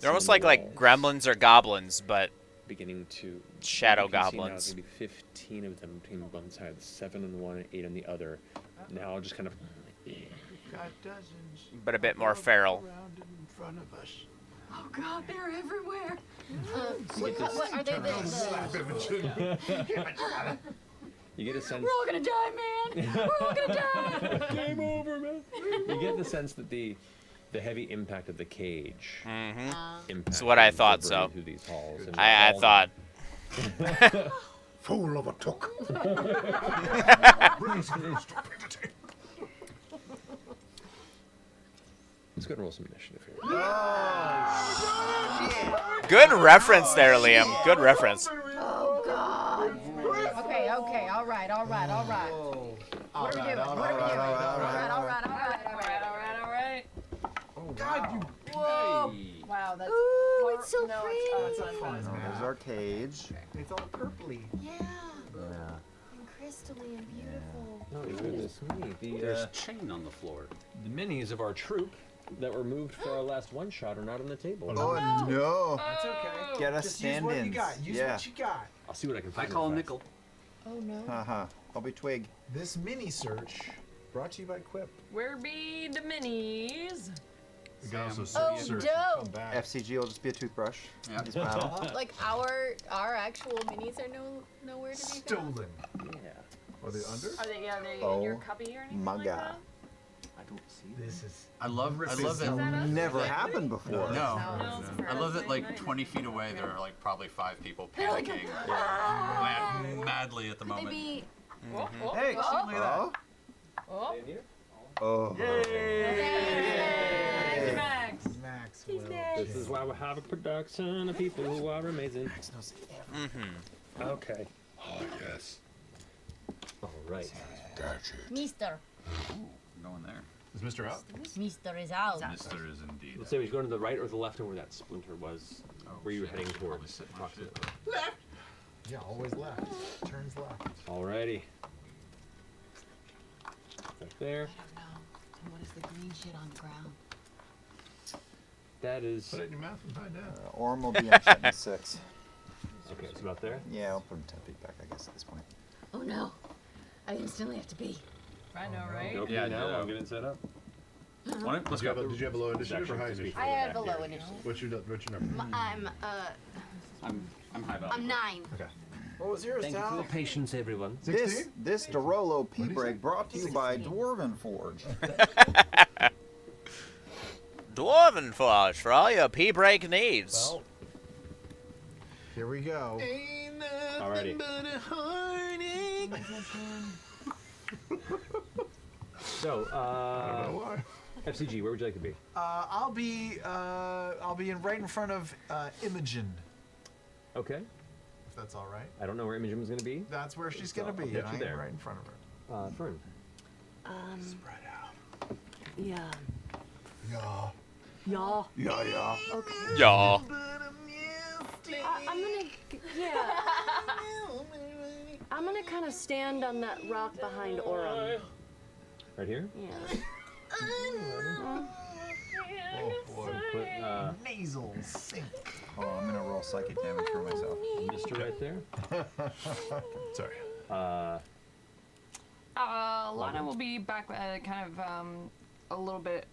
They're almost like gremlins or goblins, but beginning to shadow you can see now goblins. maybe 15 of them between one side, 7 on one, 8 on the other. Now just kind of. Got dozens. But a bit more feral. Around in front of us. Oh God, they're everywhere. What are they? You get a sense. We're all gonna die, man. We're all gonna die. Game over, man. You get the sense that the heavy impact of the cage. That's what I thought. So through these halls and I thought. Fool of a took. Let's go and roll some initiative here. Good reference there, Liam. Good reference. Oh God. Okay, all right. What are we doing? All right. Oh, God, you. Whoa. Wow, that's. Ooh, it's so No, pretty. it's fun. There's our cage. It's all purpley. Yeah. Yeah. And crystally and beautiful. Oh, goodness me. There's chain on the floor. The minis of our troop that were moved for our last one shot are not on the table. Oh no! That's okay. Get us Just use what you stand-ins. got. Use Yeah. what you got. I'll see what I can I find. call a real nickel. Oh no. Haha. I'll be Twig. This mini search brought to you by Quip. Where be the minis? You can also Oh, search dope. and come back. FCG will just be a toothbrush. Yeah. Use paddle. Like our actual minis are nowhere to be found. Stolen. Yeah. Are they under? Are they? Are they in Oh, your cubby or anything my like God. that? I don't see This is. I love Is that. that Never happened before. No, No, it's a I love that. Like Thursday 20 feet away, there are like probably 5 people panicking madly at the Could they moment. be? Hey, look at that. Oh. Oh, Oh. Max, Max. Maxwell. This is why we have a production of people who are amazing. Okay. Oh, yes. All right. Mister. Going there. Is Mr. out? Mister is out. Mister is indeed. Let's say we should go to the right or the left of where that splinter was, where you were heading towards. Approximately. Yeah, always left. Turns left. Alrighty. Right there. I don't know. And what is the green shit on the ground? That is. Put it in your mouth and find out. Orm will be on shutting 6. Okay, it's about there. Yeah, I'll put him 10 feet back, I guess, at this point. Oh no. I instantly have to pee. I know, right? Okay, Yeah, now no. I'm getting set up. Let's Did you, go. did you have a low initiative or high Actually, initiative? I have a low initiative. What's your number? I'm I'm high value. I'm 9. Okay. What was yours, Thank you for Tal? the patience, everyone. This Dorolo P break brought to you by Dwarven Forge. Dwarven Forge for all your pea break needs. Well, here we go. Alrighty. So, I don't know why. FCG, where would you like to be? I'll be right in front of Imogen, Okay. if that's all right. I don't know where Imogen's going to be. That's where she's So gonna be, I'll get and you I'm there. right in front of her. Fern. Spread out. Yeah. Yeah. Yeah. Yeah, yeah. Okay. Yeah. I'm gonna. Yeah. I'm gonna kind of stand on that rock behind Aurum. Right here? Yeah. Oh boy. Put Nasal sink. Oh, I'm gonna roll psychic damage for myself. Mr. right there. Sorry. Lana will be back, kind of a little bit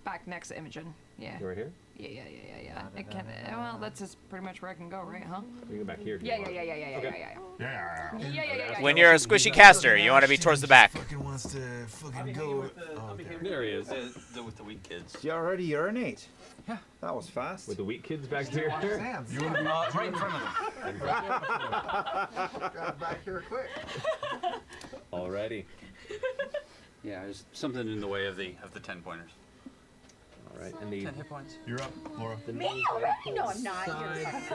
back next to Imogen. Yeah. You right here? Yeah. It can. Well, that's just pretty much where I can go, right? Huh? You go back here. if you Yeah. want. Yeah. When you're a squishy caster, you want to be towards the back. Fucking wants to fucking go. There he is. With the weak kids. You already urinate? Yeah. That was fast. With the weak kids back here. Hands. You want to be right in front of them. Got back here quick. Alrighty. Yeah, there's something in the way of the 10 pointers. All right, and the 10 hit points. You're up, Laura. The Me minis already? are No, full I'm not. side for-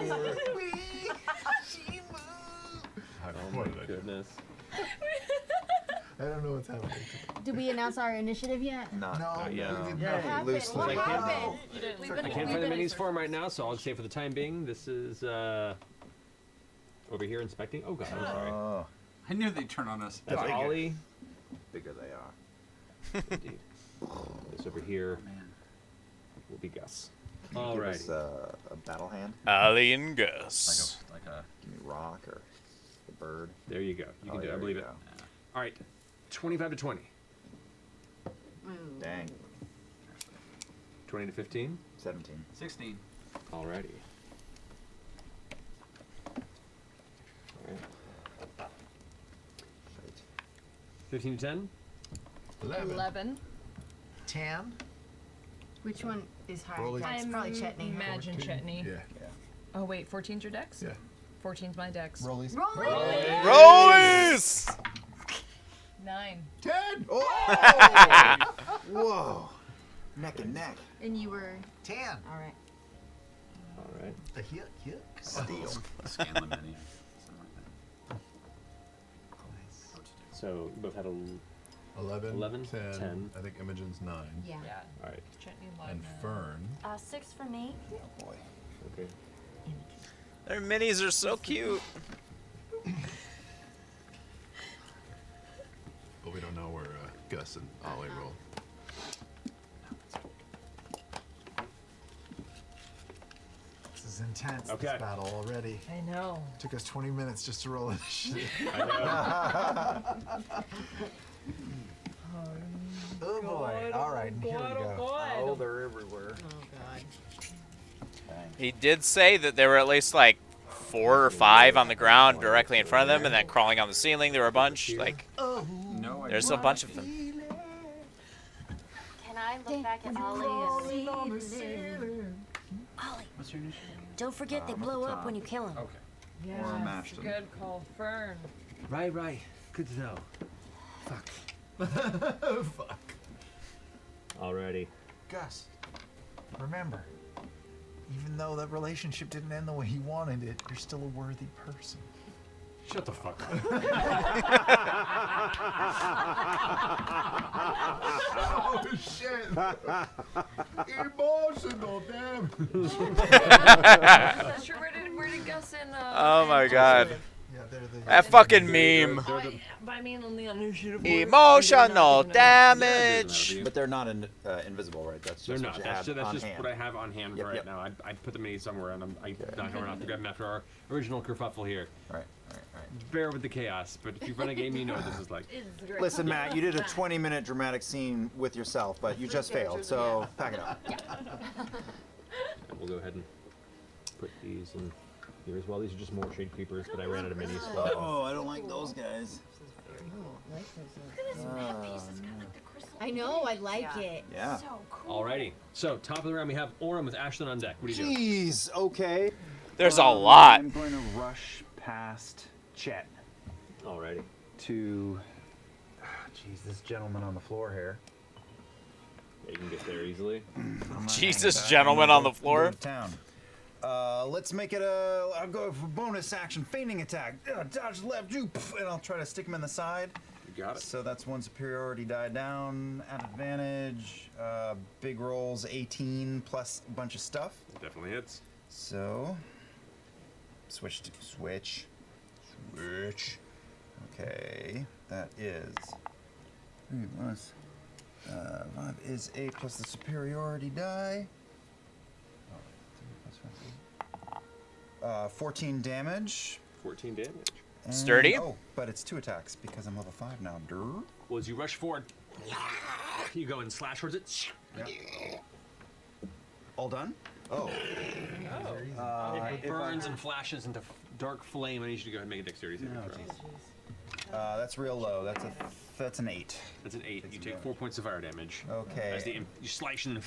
Oh What my did I do? goodness. I don't know what's happening. Did we announce our initiative yet? Not, Not yet. we did Yeah, not. happened? loosely. What I can't- happened? I can't find the minis for him right now, so I'll say for the time being, this is over here inspecting. Oh god, I'm sorry. Oh, I knew they'd turn on us. That's Ollie. bigger they are. Indeed. This over here Man. will be Gus. Give Alrighty. us a battle hand. Ali and Gus. Like a Give me rock or the bird. There you go. You can do it. I there believe you it. go. All right. 25 to 20. Dang. 20 to 15. 17. 16. Alrighty. Alright. 15 to 10. 11. Tan. Which one is higher? Rolly. It's probably Chetney. Imagine Chetney. Yeah. Oh wait, 14's your dex? Yeah. 14's my dex. Rollies. Rollies! 9. 10. Oh! Whoa. Neck and neck. And you were 10. all right. Alright. A hit. Steel. Scan the mini. Something like So you both had a 11, 11, 10, 10. I think Imogen's 9. Yeah. Yeah. Alright. Chetney And Live. Fern. 6 for me. Oh boy. Okay. Their minis are so cute. But we don't know where Gus and Ollie roll. This is intense. Okay. This battle already. I know. Took us 20 minutes just to roll initiative. Oh boy. All right. Here we go. Oh, they're everywhere. Oh god. He did say that there were at least like 4 or 5 on the ground directly in front of them, and then crawling on the ceiling. There were a bunch. Like, no, there's a bunch of them. Can I look back at Ollie and see? Ollie, What's your initiative? don't forget they blow up when you kill him. Okay. Yeah. Or mashed them. Good call, Fern. Right. Good to know. Fuck. Fuck. Alrighty. Gus, remember, even though that relationship didn't end the way he wanted it, you're still a worthy person. Shut the fuck up. Oh shit! Emotional damage. Sure, where did Gus and Oh my god. Yeah, they're the. That fucking meme. I mean, on the initiative. Emotional damage. But they're not invisible, right? That's They're just not. what you That's have on just hand. what I have on hand Yep, right yep. now. I put the mini somewhere, and I'm not going to grab them after our original kerfuffle here. Right. Bear with the chaos, but if you run a game, you know what this is like. Listen, Matt, you did a 20-minute dramatic scene with yourself, but you just failed, so pack it up. We'll go ahead and put these in here as well. These are just more shade creepers, but I ran out of minis. Oh, I don't like those guys. I know. I like it. Yeah. Alrighty. So, top of the round, we have Orem with Ashlyn on deck. What do you do? Jeez, okay. There's a lot. I'm going to rush past Chet Alrighty. to. Jeez, this gentleman on the floor here. Yeah, you can get there easily. Jesus, gentlemen on the floor. Go to town. Let's make it I'll go for bonus action, feigning attack. Dodge left, and I'll try to stick him in the side. You got it. So that's one superiority die down at advantage. Big rolls, 18 plus a bunch of stuff. Definitely hits. So switch. Okay, that is 3 plus 5 is 8 plus the superiority die. 14 damage. 14 damage. And- Sturdy? Oh, but it's 2 attacks because I'm level 5 now. Durr. Well, as you rush forward, you go and slash towards it. All done? Oh. It burns and flashes into dark flame. I need you to go ahead and make a dexterity saving throw. That's real low. That's an 8. That's an 8. You take 4 points of fire damage. Okay. As you slice and you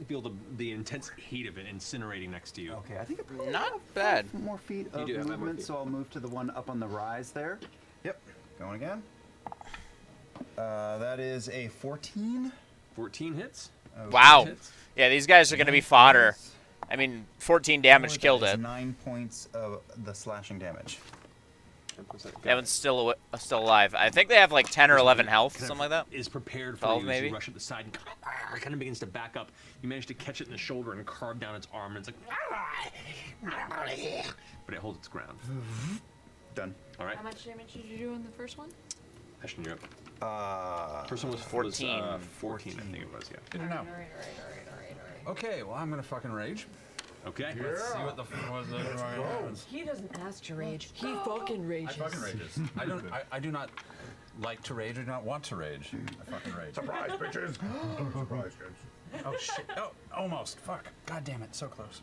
feel the intense heat of it incinerating next to you. Okay, I think I probably Not have bad. 5 more feet You of do have 5 more movement, feet. so I'll move to the one up on the rise there. Yep. Going again. That is a 14. 14 hits. Wow. Yeah, these guys are going to be fodder. I mean, 14 damage killed it. 9 points of the slashing damage. That one's still alive. I think they have like 10 or 11 health, something like that. Is prepared for 12 you maybe. as you rush up the side and kind of begins to back up. You manage to catch it in the shoulder and carve down its arm, and it's like, but it holds its ground. Done. All right. How much damage did you do in the first one? Ashton, you're up. First one was 14. 14, I think it was. Yeah. Good to know. Okay, well, I'm gonna fucking rage. Okay. Let's see what the happens. He doesn't ask to rage. He fucking rages. I fucking rages. I do not like to rage. I do not want to rage. I fucking rage. Surprise, bitches! Surprise, kids. Oh shit! Oh, almost. Fuck. God damn it! So close.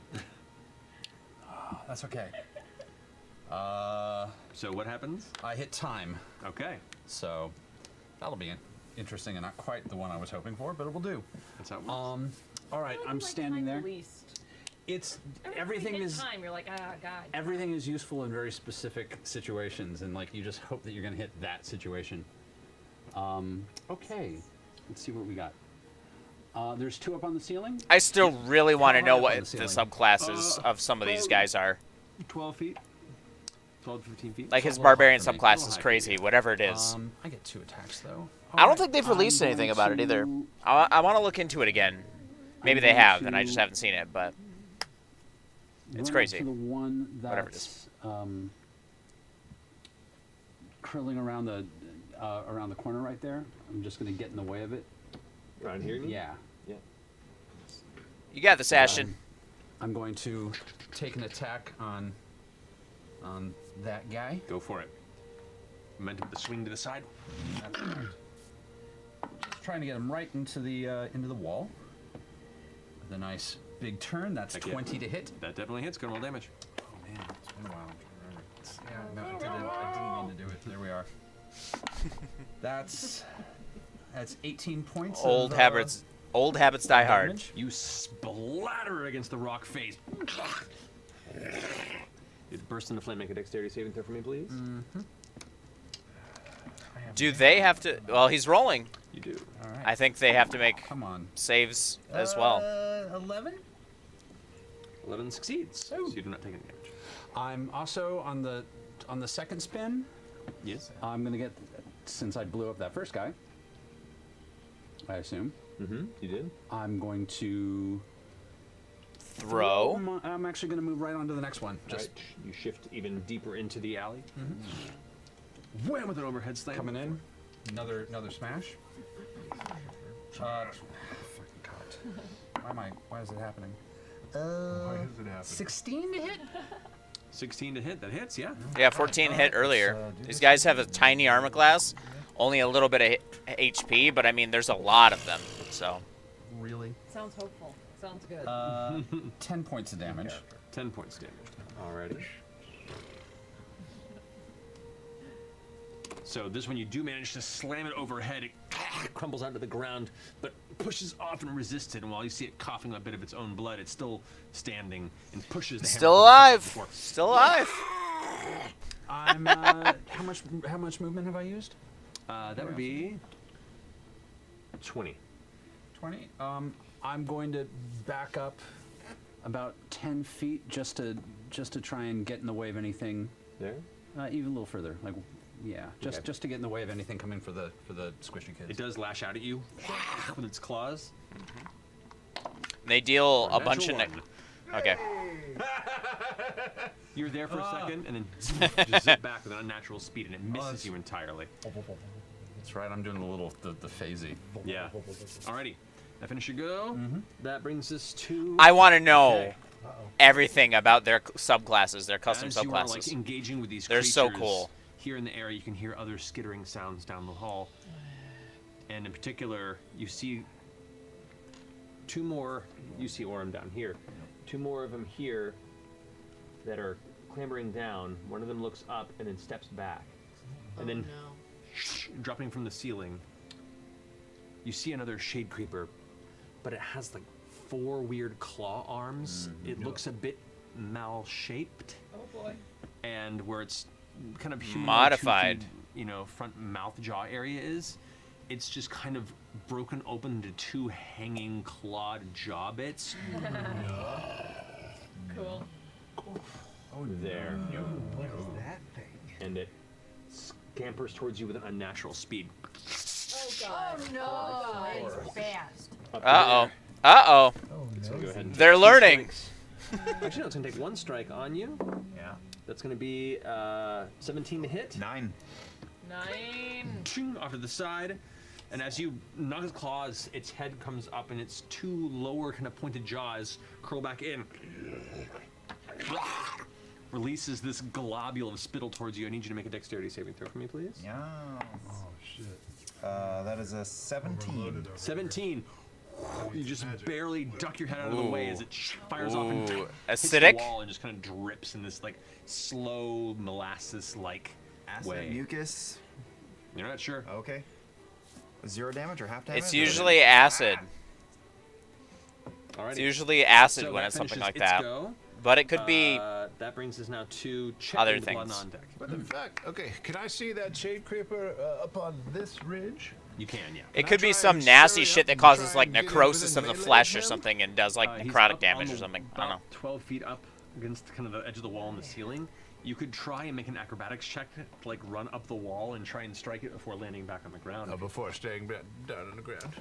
Oh, that's okay. So what happens? I hit time. Okay. So that'll be interesting and not quite the one I was hoping for, but it will do. That's how it works. All right, I'm standing there. It's everything is time. You're like, ah, God. everything is useful in very specific situations, and like you just hope that you're gonna hit that situation. Okay, let's see what we got. There's 2 up on the ceiling. I still really want to know what the ceiling? subclasses of some of these guys are. 12 feet. 12 to 15 feet. Like his It's a little barbarian high for me. subclass is crazy, whatever it is. I get 2 attacks though. I don't think they've released anything about it either. I want to look into it again. Maybe they have, and I just haven't seen it, but it's crazy. To the one that's, Whatever it is. Curling around the corner right there. I'm just gonna get in the way of it. Around here? Yeah. Yeah. You got this, Ashton. I'm going to take an attack on that guy. Go for it. Momentum with the swing to the side. That's correct. Just trying to get him right into the wall. With a nice big turn. That's 20 to hit. That definitely hits. Good roll damage. Oh man, it's been a while. Yeah, no, I didn't mean to do it. There we are. That's 18 points. Old habits die hard. Damage. You splatter against the rock face. It bursts into flame. Make a dexterity saving throw for me, please. Mm-hmm. Do they have to? Well, he's rolling. You do. All right. I think they have to make Come saves as well. 11. 11 succeeds. So you do not take any damage. I'm also on the second spin. Yes. I'm gonna get, since I blew up that first guy, I assume. Mm-hmm. You did. I'm going to Throw. I'm actually going to move right on to the next one. Just you shift even deeper into the alley. Wham with an overhead slam. coming in. Another smash. Fucking God. Why is it happening? Why is it happening? 16 to hit? 16 to hit. That hits, yeah. Yeah, 14 hit earlier. These guys have a tiny armor class, only a little bit of HP, but I mean, there's a lot of them. So. Really? Sounds hopeful. Sounds good. 10 points of damage. 10 points damage. Alrighty. So this one you do manage to slam it overhead. It crumbles onto the ground, but pushes off and resists it. And while you see it coughing a bit of its own blood, it's still standing and pushes the Still hammer alive. before. Still alive. I'm how much movement have I used? That would be 20. 20. I'm going to back up about 10 feet just to try and get in the way of anything. There? Even a little further. Like, yeah, Okay. just to get in the way of anything coming for the squishy kids. It does lash out at you with its claws. They deal a bunch of. Natural Okay. You're there for a second, and then just zip back with an unnatural speed, and it misses you entirely. That's right. I'm doing the phasey. Yeah. Alrighty. That finish your go. That brings us to. I want to know Okay. everything about their subclasses, their custom As you are subclasses. like engaging with these They're creatures, so cool. Here in the area, you can hear other skittering sounds down the hall, and in particular, you see two more. You see Orem down here. Two more of them here that are clambering down. One of them looks up and then steps back, and then dropping from the ceiling. You see another shade creeper, but it has like 4 weird claw arms. It looks a bit mal-shaped. Oh boy. And where it's kind of humanoid Modified. toothy, front mouth jaw area is, it's just kind of broken open into 2 hanging clawed jaw bits. Cool. Oh, there. What is that thing? And it scampers towards you with an unnatural speed. Oh god. Oh no! It's fast. Uh-oh. Uh-oh. So go ahead and They're take 2 learning. strikes. Actually, no, it's going to take 1 strike on you. Yeah. That's going to be 17 to hit. 9. 9. Ching, off to the side. And as you knock its claws, its head comes up and its 2 lower kind of pointed jaws curl back in. Releases this globule of spittle towards you. I need you to make a dexterity saving throw for me, please. Yeah. Oh shit. That is a 17. 17. You just barely duck your head out of the way as it fires off and hits acidic? the wall and just kind of drips in this like slow molasses-like Acid, way. mucus. You're not sure. Okay. 0 damage or half damage? It's usually acid. Alrighty. It's usually acid So when that it's something finishes like its that. go. But it could be that brings us now to check other with blood things. on deck. But in fact, okay, can I see that shade creeper up on this ridge? You can, yeah. It could be some nasty shit that causes like necrosis of the flesh or something and does like He's necrotic up damage on or the- something. I don't know. about 12 feet up against kind of the edge of the wall and the ceiling. You could try and make an acrobatics check to like run up the wall and try and strike it before landing back on the ground. Before staying down on the ground.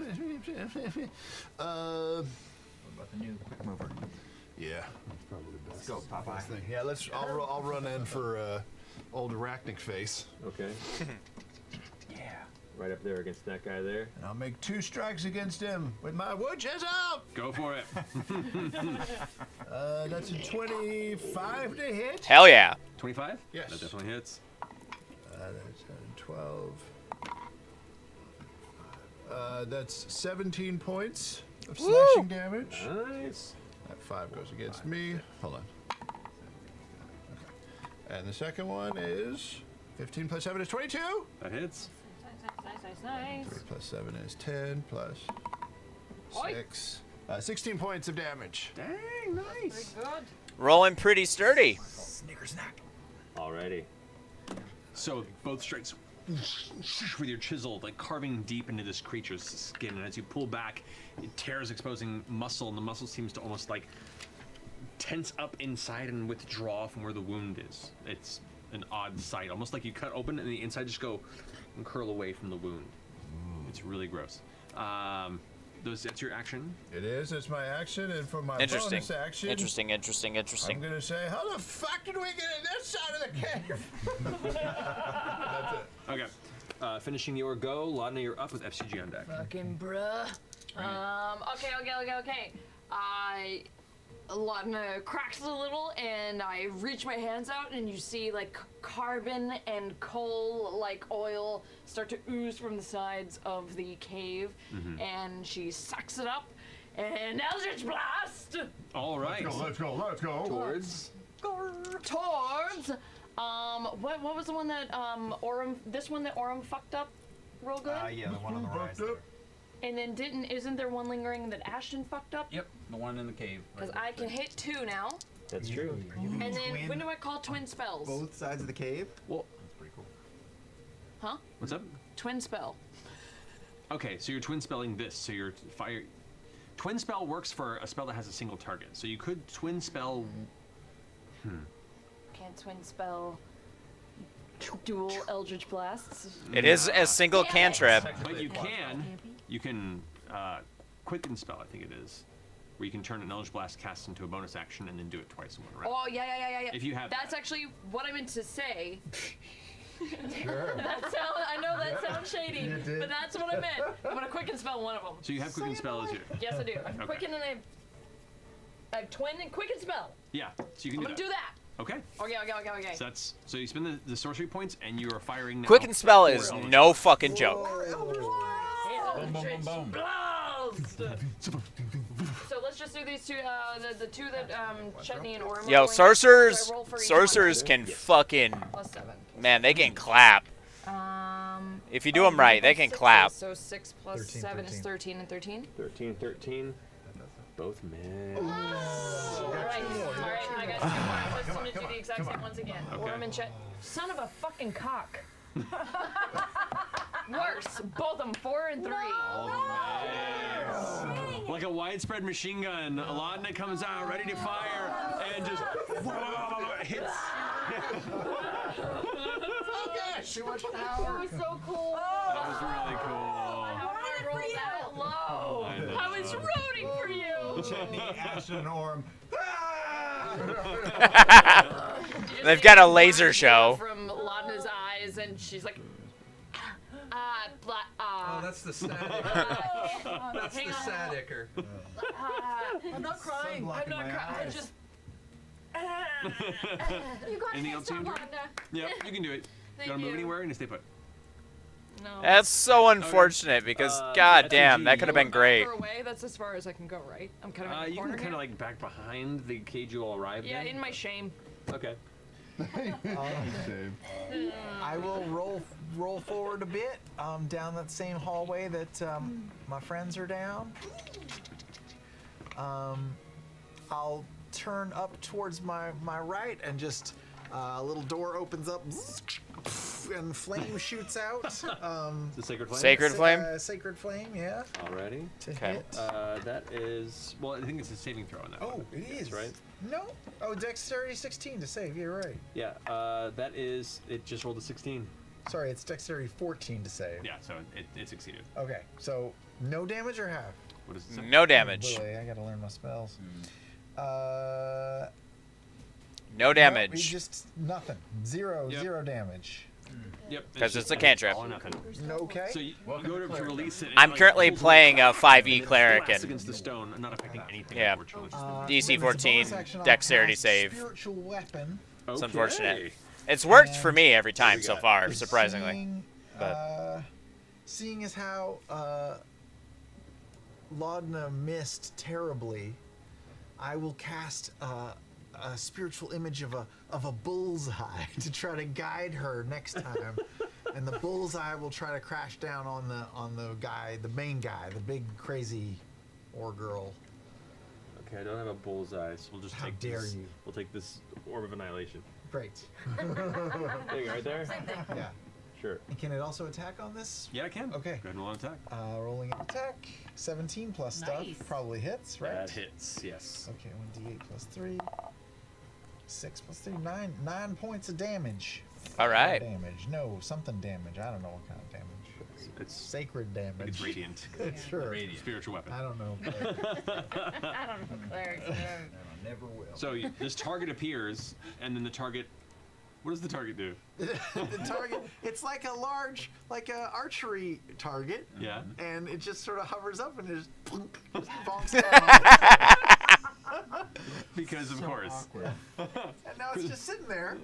What about the new quick mover? Yeah, that's probably the best. Let's go, Popeye. best thing. Yeah, I'll run in for old arachnic face. Okay. Yeah. Right up there against that guy there. And I'll make 2 strikes against him with my wood chisel. Go for it. That's a 25 to hit. Hell yeah. 25? Yes. That definitely hits. That's 12. That's 17 points of slashing damage. Nice. That 5 goes against me. Hold on. Okay. And the second one is 15 plus 7 is 22. That hits. Nice. 3 plus 7 is 10 plus 6. 16 points of damage. Dang, nice. Good. Rolling pretty sturdy. Snickersnack. Alrighty. So both strikes with your chisel, like carving deep into this creature's skin, and as you pull back, it tears, exposing muscle, and the muscle seems to almost like tense up inside and withdraw from where the wound is. It's an odd sight, almost like you cut open and the inside just go and curl away from the wound. It's really gross. That's your action. It is. It's my action, and for my Interesting. bonus action, Interesting. I'm gonna say, how the fuck did we get in this side of the cave? That's it. Okay. Finishing your go, Laudna, you're up with FCG on deck. Fucking bruh. Okay. Laudna cracks a little, and I reach my hands out, and you see like carbon and coal, like oil, start to ooze from the sides of the cave, and she sucks it up, and Eldritch Blast All right. Let's go. Towards. towards. What was the one that Orem? This one that Orem fucked up, real good. Yeah, the one on the rise. there. And then isn't there one lingering that Ashton fucked up? Yep, the one in the cave. Because I can hit 2 now. That's true. And then twin when do I call twin spells? Both sides of the cave? Well, That's pretty cool. Huh? what's up? Twin spell. Okay, so you're twin spelling this. So your fire. Twin spell works for a spell that has a single target. So you could twin spell. Can't twin spell dual Eldritch Blasts. It is a single cantrip. But you can quicken spell, I think it is, where you can turn an Eldritch Blast cast into a bonus action and then do it twice in one round. Oh, yeah. If you have That's actually what I meant to say. Sure. I know that sounds shady, but that's what I meant. I'm gonna quicken spell one of them. So you have quicken spell as your. Yes, I do. I have Okay. quicken and I have twin and quicken spell. Yeah, so you can I'm do gonna that. do that. Okay. Okay. So that's so you spend the sorcery points and you are firing now. Quicken spell is for Eldritch no Blast. fucking joke. Eldritch Blast. So let's just do these two, the two that Chutney and Orem. Yo, are going. sorcerers, So I roll for each sorcerers one. can fucking, Plus 7. man, they can clap. If you do them right, they can clap. So 6 plus 13, 7 is 13. 13 and 13. 13. Both men. Alright, I got 2 more. Let's do the exact same ones again. Okay. Orem and Chet. Son of a fucking cock. Worse. Both of them, 4 and 3. Like a widespread machine gun, Aladna comes out ready to fire and just hits. Focus! Too much power. That was so cool. That was really cool. How did I roll that low? I was rooting for you. Chitney, Ashton, and Orm. They've got a laser show. From Laudna's eyes, and she's like, Oh, that's the static. That's hang the on. staticker. I'm not crying. I'm not crying. I just. You got Anything this, else, Andrew? Laudna. Yep, you can do it. Thank Gotta move you. anywhere and you stay put. No. That's so unfortunate because, god damn, that could have been great. Further away, that's as far as I can go, right? I'm kind of in the You corner can kind of here. like back behind the cage you all arrived Yeah, in. in my shame. Okay. I will roll forward a bit down that same hallway that my friends are down. I'll turn up towards my right and just a little door opens up and flame shoots out. The sacred flame. Sacred flame. Sacred flame, yeah. Alrighty. To Okay. hit. That is. Well, I think it's a saving throw on that. Oh, one. it Yes, is. right. No. Oh, dexterity 16 to save. You're right. Yeah. That is. It just rolled a 16. Sorry, it's dexterity 14 to save. Yeah. So it succeeded. Okay, so no damage or half? What is it? No damage. Oh boy, I gotta learn my spells. No No, damage. just nothing. Zero damage. Yep. 'Cause just it's a cantrip. all or nothing. Okay. So you go to release it. and I'm it, like, currently pulls playing away, a 5e and it cleric blasts and- against the stone, not affecting anything. Yeah. Unfortunately. DC Then as a bonus 14, action, I'll dexterity cast save. Spiritual weapon. It's Okay. unfortunate. It's worked for And me every time we so got? far, surprisingly. Seeing, But seeing as how Laudna missed terribly, I will cast a spiritual image of a bullseye to try to guide her next time, and the bullseye will try to crash down on the guy, the main guy, the big crazy or girl. Okay, I don't have a bullseye, so we'll just How take dare this. you. We'll take this orb of annihilation. Great. There you go, right there. Yeah. Sure. And can it also attack on this? Yeah, I can. Okay. Go ahead and roll an attack. Rolling an attack. 17 plus Nice. stuff probably hits, right? That hits. Yes. Okay, 1d8 plus 3. 6 plus 3, 9. 9 points of damage. All right. Damage. No, something damage. I don't know what kind of damage. It's Sacred damage. I think it's radiant. Sure. Radiant. Spiritual weapon. I don't know. I don't know, clerics. Never will. So this target appears, and then the target. What does the target do? The target, it's like a large, like a archery target. Yeah. And it just sort of hovers up and just bonks down. Because of course. And now it's just sitting there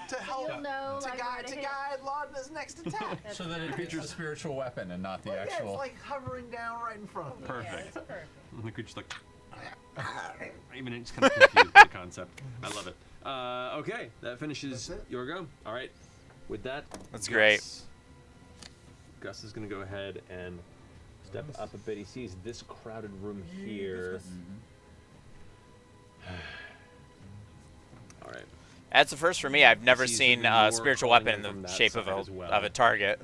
to help You'll know, to like, guide where to hit. Laudna's next attack. So that it features a spiritual weapon and not the Well, yeah, actual. it's like hovering down right in front of me. Perfect. And the creature's like. Even it's kind of confused with the concept. I love it. Okay, that finishes your go. All right. With that, That's great. Gus is going to go ahead and step up a bit. He sees this crowded room here. All right. That's the first for me. I've never Sees seen even a more spiritual calling weapon in in from the that shape of side as well. a target.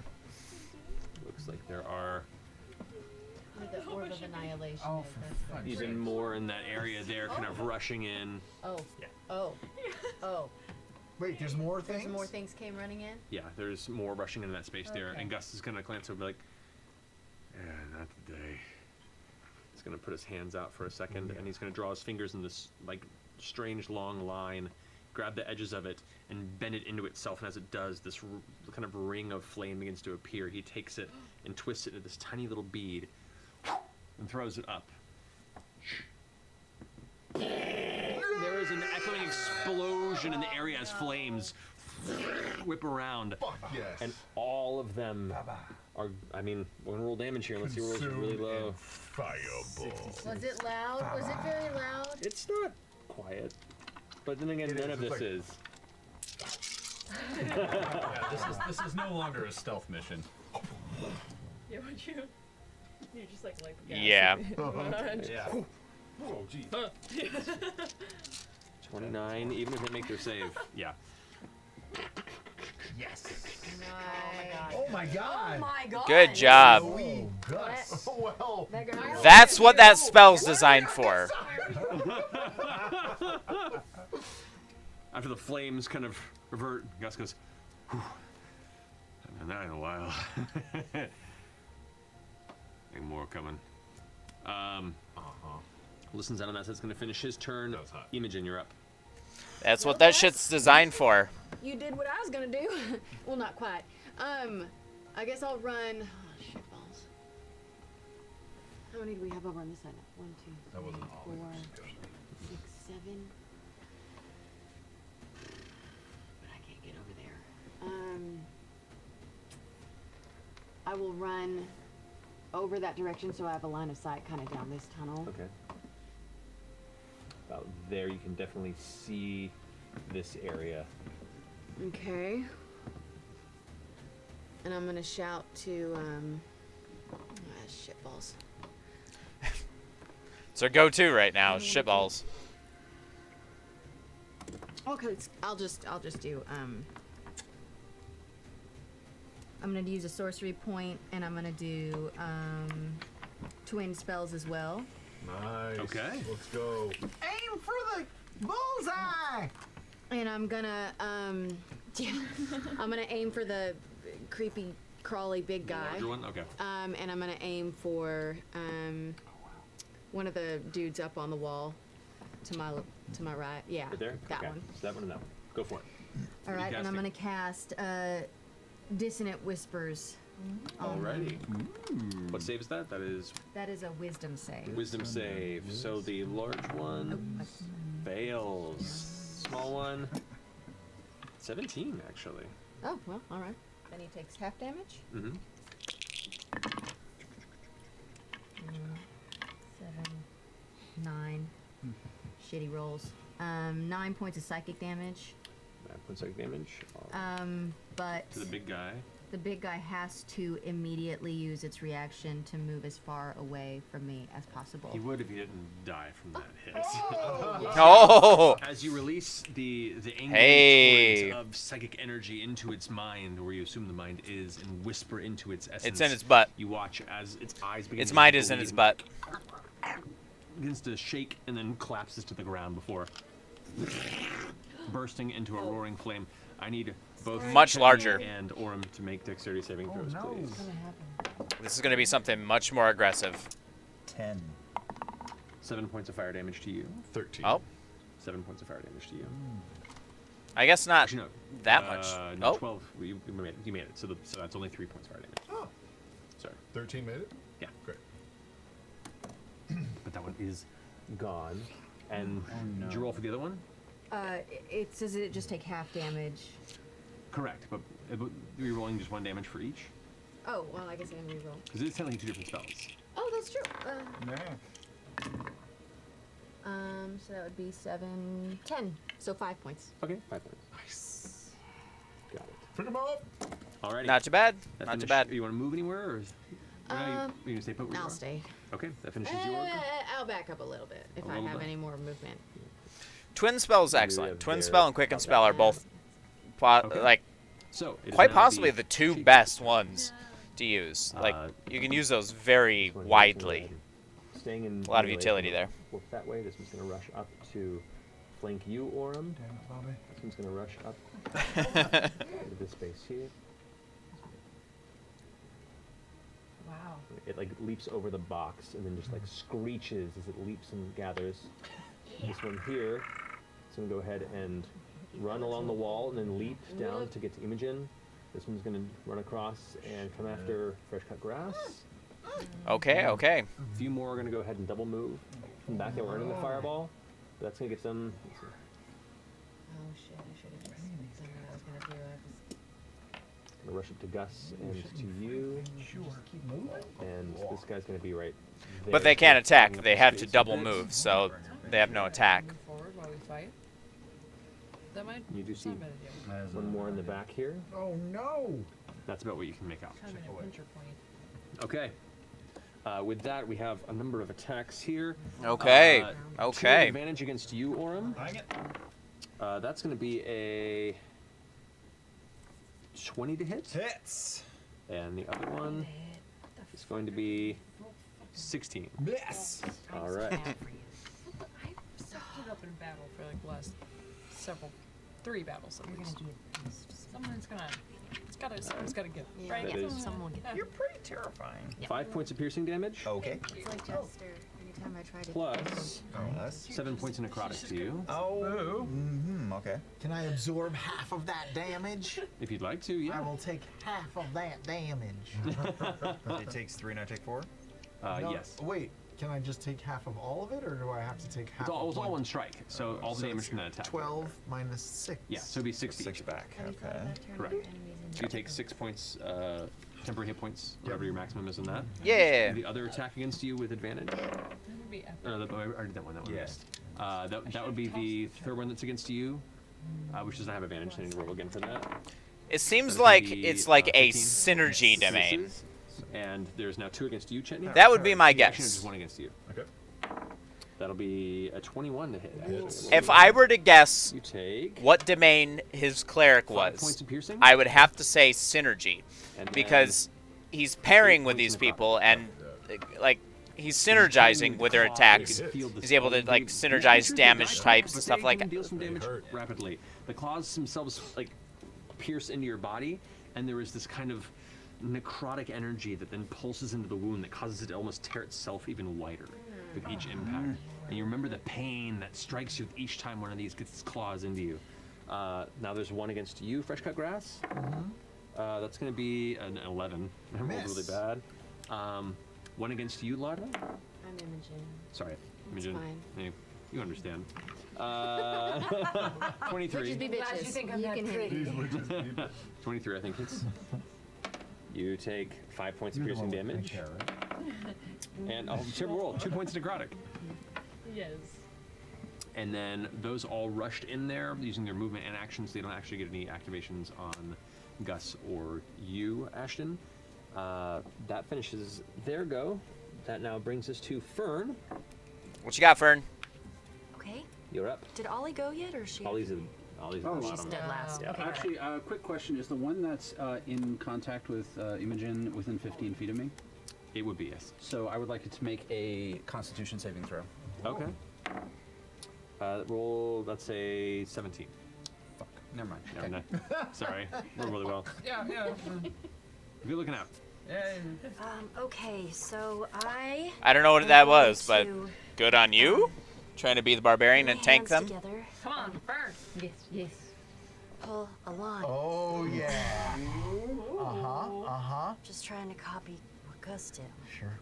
Looks like there are With the orb of annihilation. Oh, for fuck's even more in that area there, kind of rushing in. Oh. Yeah. Oh. Oh. Wait, there's more things? There's more things came running in? Yeah, there's more rushing into that space there, Okay. and Gus is gonna glance over, and be like, "Yeah, not today." He's gonna put his hands out for a second, and he's gonna draw his fingers in this like strange long line, grab the edges of it, and bend it into itself. And as it does, this kind of ring of flame begins to appear. He takes it and twists it into this tiny little bead, and throws it up. There is an echoing explosion in the area as flames whip around. Yes. And all of them are, I mean, we're gonna roll damage here. Let's see rolls really low. Fireball. Was it loud? Was it very loud? It's not quiet. But then again, none of this is. Yeah, this is no longer a stealth mission. Yeah, would you? You just like the gas. Yeah. Yeah. Oh, geez. 29, even if they make their save. Yeah. Yes. Oh my god. Oh my god. Good job. Oh, Gus. Well, That's what that spell's designed for. After the flames kind of revert, Gus goes, "Whew, haven't done that in a while." Ain't more coming. Listens out on that, so it's going to finish his turn. Imogen, you're up. That's what that shit's designed for. You did what I was gonna do. Well, not quite. I guess I'll run. Oh, shit balls. How many do we have over on this side now? 1, 2, 3, 4, 6, 7. But I can't get over there. I will run over that direction so I have a line of sight kind of down this tunnel. Okay. About there, you can definitely see this area. Okay. And I'm gonna shout to shitballs. It's our go-to right now, shitballs. Okay, I'll just do I'm gonna use a sorcery point, and I'm gonna do twin spells as well. Nice. Okay. Let's go. Aim for the bullseye! And I'm gonna I'm gonna aim for the creepy, crawly big guy. Larger one? Okay. And I'm gonna aim for one of the dudes up on the wall to my right. Yeah, Right there? that Okay. one. So that one and that one. Go for it. All What are you right, and I'm casting? gonna cast Dissonant Whispers. Alrighty. What save is that? That is That is a wisdom save. wisdom save. So the large one fails. Small one, 17 actually. Oh, well, all right. Then he takes half damage. Mm-hmm. 7, 9. Shitty rolls. 9 points of psychic damage. 9 points of damage. But To the big guy. the big guy has to immediately use its reaction to move as far away from me as possible. He would if he didn't die from that hit. Oh! As you release the angry Hey. torrent of psychic energy into its mind, where you assume the mind is, and whisper into its essence. It's in its butt. You watch as its eyes begin. Its to mind is in bleed. its butt. Begins to shake and then collapses to the ground before bursting into a roaring flame. I need both Much Kenny larger. and Orem to make dexterity saving throws, please. This is going to be something much more aggressive. 10. 7 points of fire damage to you. 13. Oh, 7 points of fire damage to you. I guess not Actually, no. that much. No, Oh. 12. You made it. So that's only 3 points of fire damage. Oh. Sorry. 13 made it? Yeah. Great. But that one is gone. And did you roll for the other one? It says it just take half damage. Correct. But you're rolling just 1 damage for each? Oh, well, I guess I can reroll. Because it's technically 2 different spells. Oh, that's true. Yeah. So that would be 7, 10. So 5 points. Okay, 5 points. Nice. Got it. Pick him up! Alrighty. Not too bad. That Not too finish- bad. You want to move anywhere, or you going to stay put where you I'll are? stay. Okay, that finishes your order. I'll back up a little bit if A I little have bit. any more movement. Twin spell's You excellent. have Twin their- spell and quicken spell are both, Okay. like, So, it is quite now possibly the the two sheep. best ones to use. Like, you can use those very This one here is gonna widely. go ahead and staying in A lot of melee, utility it's gonna there. Work that way. This one's going to rush up to flank you, Orem. Damn it, Bobby. This one's going to rush up into this space here. Wow. It like leaps over the box and then just like screeches as it leaps and gathers. This one here is going to go ahead and run along the wall and then leap down to get to Imogen. This one's going to run across and come after fresh cut grass. Okay, okay. A few more are going to go ahead and double move from back. They were earning the fireball. But that's going to get them. Oh shit, I should have just done what I was gonna do. Going to rush up to Gus and to you. And this guy's going to be right there. But they can't So attack. taking up They the have to space a double bit. move, so they have no attack. Move forward while we fight. That might. You do that's see not a bad idea. one more in the back here. Oh no! That's about what you can make out. Kind of a pincher point. Okay. With that, we have a number of attacks here. Okay, Two with okay. advantage against you, Orem. That's going to be a 20 to hit. Hits. And the other one is going to be 16. Yes. All right. I sucked it up in battle for like the last three battles at least. Someone's gotta get right. That is Someone get. You're pretty terrifying. 5 points of piercing damage. Okay. It's like Jester. Anytime I try to. Plus Plus 7 points of necrotic to you. Oh. Okay. Can I absorb half of that damage? If you'd like to, yeah. I will take half of that damage. It takes 3 and I take 4. No, Yes. Wait, can I just take half of all of it, or do I have to take half? It's all of one strike, so all the So damage it's from that attack. 12 minus 6. Yeah, so it'd be 60. 6 back. Okay. Correct. So you take 6 points, temporary hit points, whatever your maximum is on that. Yeah. The other attack against you with advantage. I already did that one. That one missed. That would be the third one that's against you, which doesn't have advantage. So I need to roll again for that. It seems That'd like be, it's like a 15. synergy domain. Misses. And there's now 2 against you, Chetney. That would be my Actually, no, guess. just 1 against you. Okay. That'll be a 21 to hit. Actually. If I were to guess You take what domain his cleric 5 was, points of piercing. I would have to say synergy, And then because he's pairing 8 with points these of necrotic. people, and like he's synergizing with their attacks. He's able to like synergize damage types and stuff like that. Deals some damage rapidly. The claws themselves like pierce into your body, and there is this kind of necrotic energy that then pulses into the wound that causes it to almost tear itself even wider with each impact. And you remember the pain that strikes you each time one of these gets its claws into you. Now there's 1 against you, fresh cut grass. That's going to be an 11. I rolled really Miss. bad. 1 against you, Lara. I'm Imogen. Sorry, It's Imogen. fine. Hey, you understand. Bitches 23. be bitches. You can hit me. 23, I think hits. You take 5 points of piercing damage. And I'll roll 2 points of necrotic. Yes. And then those all rushed in there using their movement and actions. They don't actually get any activations on Gus or you, Ashton. That finishes their go. That now brings us to Fern. What you got, Fern? Okay. You're up. Did Ollie go yet, or is she? Ollie's at the She's bottom. dead last. Yeah. Okay. Actually, quick question: is the one that's in contact with Imogen within 15 feet of me? It would be, yes. So I would like it to make a Constitution saving throw. Okay. Roll, let's say 17. Fuck. Never mind. No, no. Sorry. Rolled really well. Yeah. You're looking out. Okay, so I I don't know what am that going was, but to good on you. Trying to be the barbarian and tank them. hands together, Come on, Fern. Yes. pull a line. Oh, yeah. Just trying to copy what Gus did. Sure.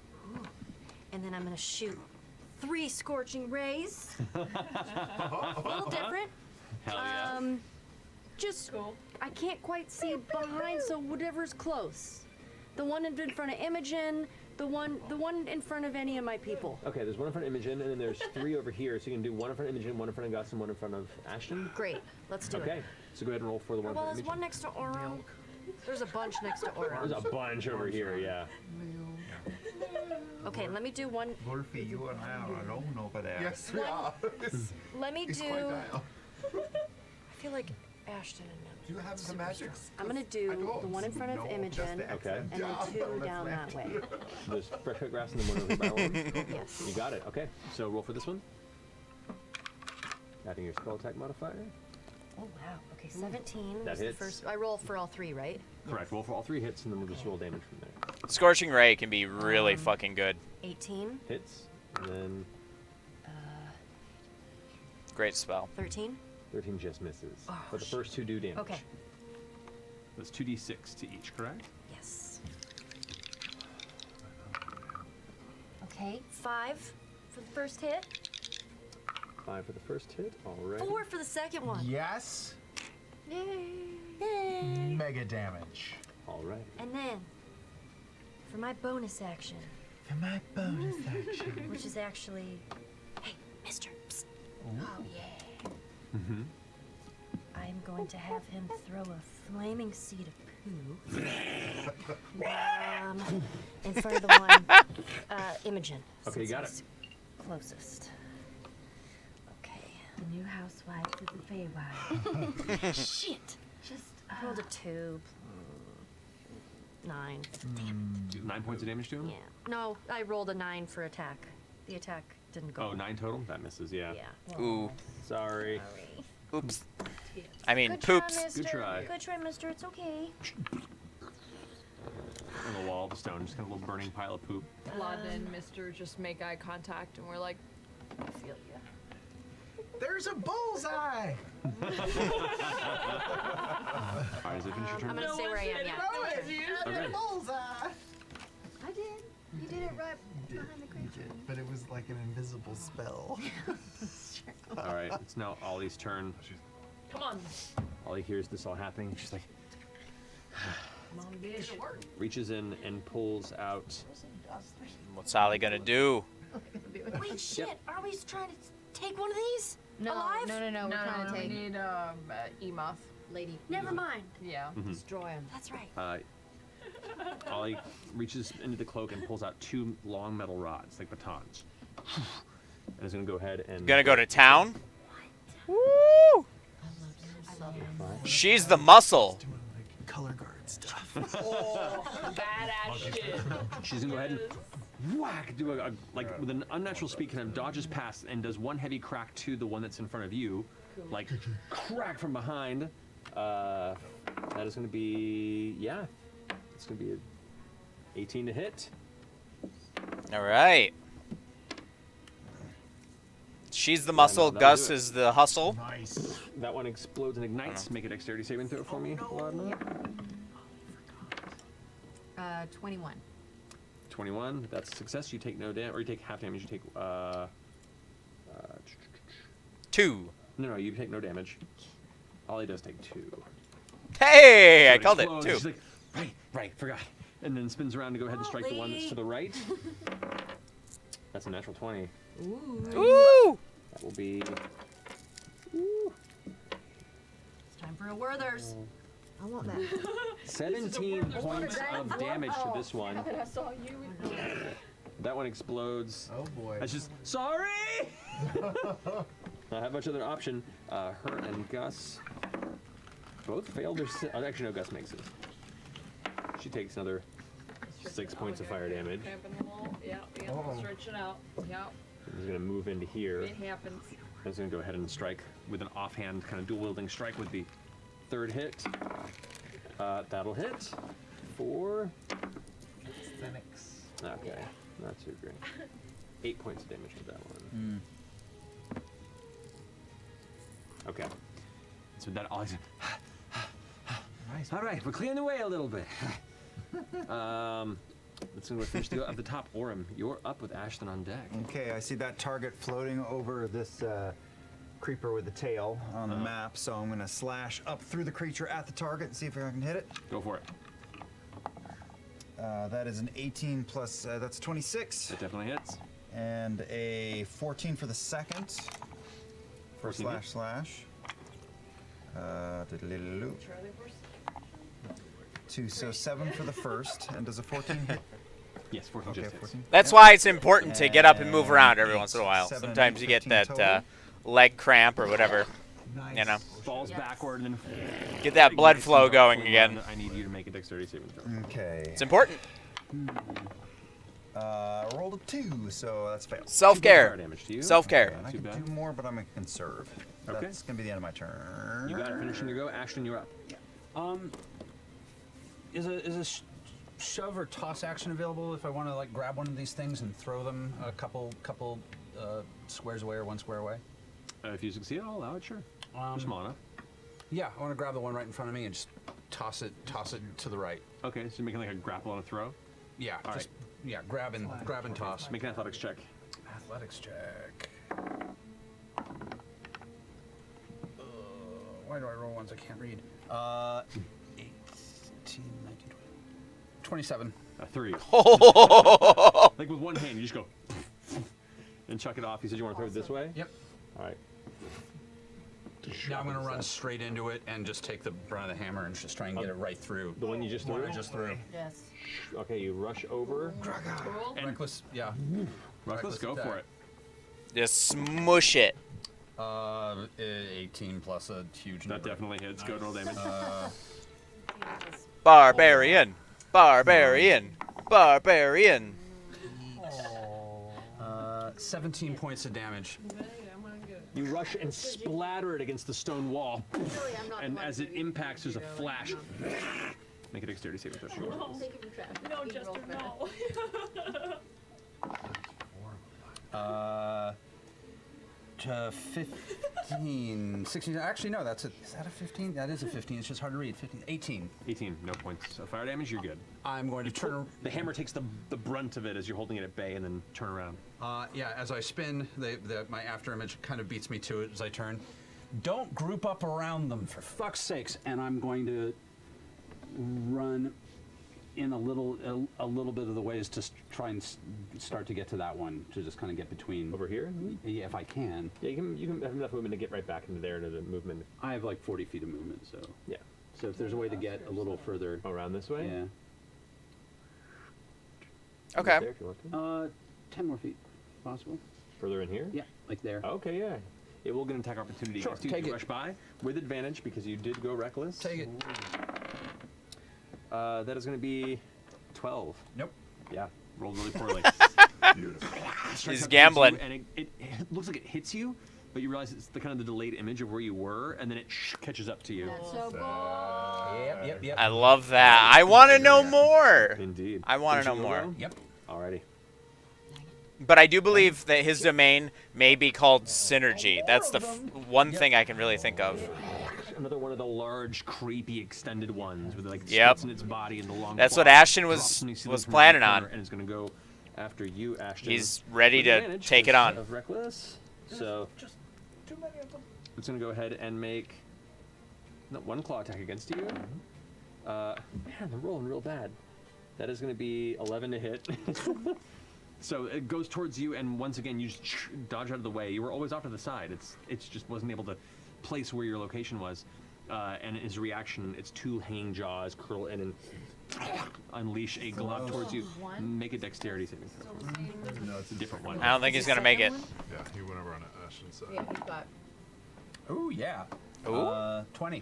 And then I'm gonna shoot 3 scorching rays. A little different. Hell yeah. Just I can't quite see behind, so whatever's close. The one in front of Imogen, the one in front of any of my people. Okay, there's 1 in front of Imogen, and then there's 3 over here. So you can do 1 in front of Imogen, 1 in front of Gus, and 1 in front of Ashton. Great, let's do Okay, it. so go ahead and roll for the one in Well, front of there's Imogen. one next to Oro. There's a bunch next to Oro. There's a bunch over here, yeah. Okay, let me do one. Wolfie, you and I are alone over there. Yes, we are. Let me It's do. quite dial. I feel like Ashton and Do you have some magics? I'm gonna do the one in front of Imogen, Okay. and then 2 down that way. There's fresh cut grass and then 1 over by one. Yes. You got it. Okay, so roll for this one. Adding your spell attack modifier. Oh wow. Okay, 17 That was the hits. first. I roll for all 3, right? Correct. Roll for all 3 hits, and then we'll just roll damage from there. Scorching ray can be really fucking good. 18, Hits, and then Great spell. 13. 13 just misses. Oh, But the first 2 do damage. Okay. That's 2d6 to each, correct? Yes. Okay, 5 for the first hit, 5 for the first hit. All right. 4 for the second one. Yes. Yay! Mega damage. All right. And then for my bonus action, For my bonus action. which is actually, hey, Mister. Psst. Oh yeah. Mm-hmm. I'm going to have him throw a flaming seed of poo in front of the one, Imogen. Okay, you since got he's closest. Okay, the new housewife of the Feywild. Shit! Just I rolled a 2. 9. 9 points of damage to him? Yeah. No, I rolled a 9 for attack. The attack didn't go. Oh, 9 total? That misses, yeah. Yeah. Ooh. Sorry. Oops. I mean, Good try, poops. mister. Good try. Good try, mister. It's okay. On the wall of the stone, just kind of a little burning pile of poop. Lauden and Mister just make eye contact, and we're like, I feel you. There's a bullseye! Alright, is it finish your turn? I'm gonna stay where I am. Yeah. No, my it turn. is a bullseye! I did. You did it right behind the creature. But it was like an invisible spell. Alright, it's now Ollie's turn. Come on. Ollie hears this all happening. She's like, Come on, bitch. reaches in and pulls out. What's Ollie gonna do? Wait, shit. Are we trying to take one of these? No, Alive? no. We're trying to we take need Emoth. Lady. Never mind. Yeah. Destroy him. That's right. Ollie reaches into the cloak and pulls out 2 long metal rods, like batons. And is going to go ahead and... Gonna go to town? Woo! She's the muscle. Doing like color guard stuff. Oh, badass shit. She's going to go ahead and whack, do a like with an unnatural speed, kind of dodges past and does one heavy crack to the one that's in front of you. Like, crack from behind. That is going to be, yeah. It's going to be a 18 to hit. All right. She's the muscle. that'll Gus do it. is the hustle. Nice. That one explodes and ignites. Make a dexterity saving throw for me, Laudna. 21. 21. That's a success. You take no damage, or you take half damage. You take 2. No, you take no damage. Ollie does take 2. Hey, So I called it. explodes. 2. She's like, right, forgot. And then spins around to go ahead and strike the one that's to the right. That's a natural 20. Ooh. That will be. It's time for a Werther's. I want that. 17 points of damage to this one. I saw you. That one explodes. Oh boy. That's just sorry. Not have much other option. Her and Gus both failed their. Actually, no, Gus makes it. She takes another 6 points of fire damage. Yeah, stretch it out. Yeah, He's gonna move into here. it happens. He's gonna go ahead and strike with an offhand, kind of dual-wielding strike with the 3rd hit. That'll hit for. Okay, not too great. 8 points of damage to that one. Okay. So that all. Nice. All right, we're clearing the way a little bit. Let's go finish at the top. Orem, you're up with Ashton on deck. Okay, I see that target floating over this creeper with the tail on the map, so I'm gonna slash up through the creature at the target and see if I can hit it. Go for it. That is an 18 plus, that's 26. That definitely hits. And a 14 for the second. For 14 hits. slash. Diddly-doo. 2, so 7 for the first. And does a 14 hit? Yes, 14 Okay, just hits. 14. That's why it's important to get up and move around every And once in a while. 7, Sometimes you get 15 that total. leg cramp or whatever. Nice. You know, Falls backward and then get that blood ignites flow and going darts again. around. I need you to make a dexterity saving throw. Okay. It's important. Rolled a 2, so that's failed. Fire Self-care. damage to you. Self-care. And I Too can bad. do more, but I'm gonna conserve. Okay. That's gonna be the end of my turn. You got it. Finishing your go. Ashton, you're up. Is a shove or toss action available if I want to like grab one of these things and throw them a couple squares away or 1 square away? If you succeed, I'll allow it. Sure. You're small enough. Yeah, I want to grab the one right in front of me and just toss it to the right. Okay, so you're making like a grapple on a throw. Yeah, All just yeah, grab and toss. Make an athletics check. Athletics check. Why do I roll ones I can't read? 18, 19, 20. 27. A 3. Oh. Like with one hand, you just go and chuck it off. You said you want to throw it this way? Yep. All right. Now I'm gonna run straight into it and just take the brunt of the hammer and just try and get it right through. The one you just The one threw? I just threw. Yes. Okay, you rush over. And reckless, yeah. Reckless, go for it. Just smush it. 18 plus a huge number. That definitely hits. Go roll damage. Barbarian. Barbarian. Barbarian. 17 points of damage. You rush and splatter it against the stone wall, and as it impacts, there's a flash. Make a dexterity saving throw. No, Jester, no. To 15, 16. Actually, no, that's a. Is that a 15? That is a 15. It's just hard to read. 15, 18. 18, no points of fire damage. You're good. I'm going to turn. The hammer takes the brunt of it as you're holding it at bay, and then turn around. Yeah, as I spin, my after image kind of beats me to it as I turn. Don't group up around them, for fuck's sakes. And I'm going to run in a little bit of the ways to try and start to get to that one, to just kind of get between. Over here? Yeah, if I can. Yeah, you can have enough movement to get right back into there to the movement. I have like 40 feet of movement, so. Yeah. So if there's a way to get a little further. Around this way? Yeah. Okay. There if you want to. 10 more feet, possible. Further in here? Yeah, like there. Okay, yeah. It will get an attack opportunity Sure, against you. take You it. rush by with advantage because you did go reckless. Take it. That is going to be 12. Nope. Yeah, rolled really poorly. He's gambling. And it looks like it hits you, but you realize it's the kind of the delayed image of where you were, and then it catches up to you. That's so cool. Yep. I love that. I want to know more. Indeed. I want to Did know you go more. well? Yep. Alrighty. But I do believe that his domain may be called Synergy. That's the one thing I can really think of. Another one of the large, creepy, extended ones with like Yep. slits in its body and the long. That's what claws. Ashton Drops when you see was them from planning the on. corner, and it's going to go after you, Ashton. He's ready with to advantage take it on. of reckless. So Just too many of them. it's going to go ahead and make one claw attack against you. Man, they're rolling real bad. That is going to be 11 to hit. So it goes towards you, and once again, you just dodge out of the way. You were always off to the side. It's just wasn't able to place where your location was. And his reaction, its two hanging jaws curl in and unleash a glove towards you. Make a dexterity saving throw. No, it's a Different one. I don't think he's going to make it. Yeah, he went over on Ashton's side. Yeah, he's got. Oh, yeah. Ooh. 20.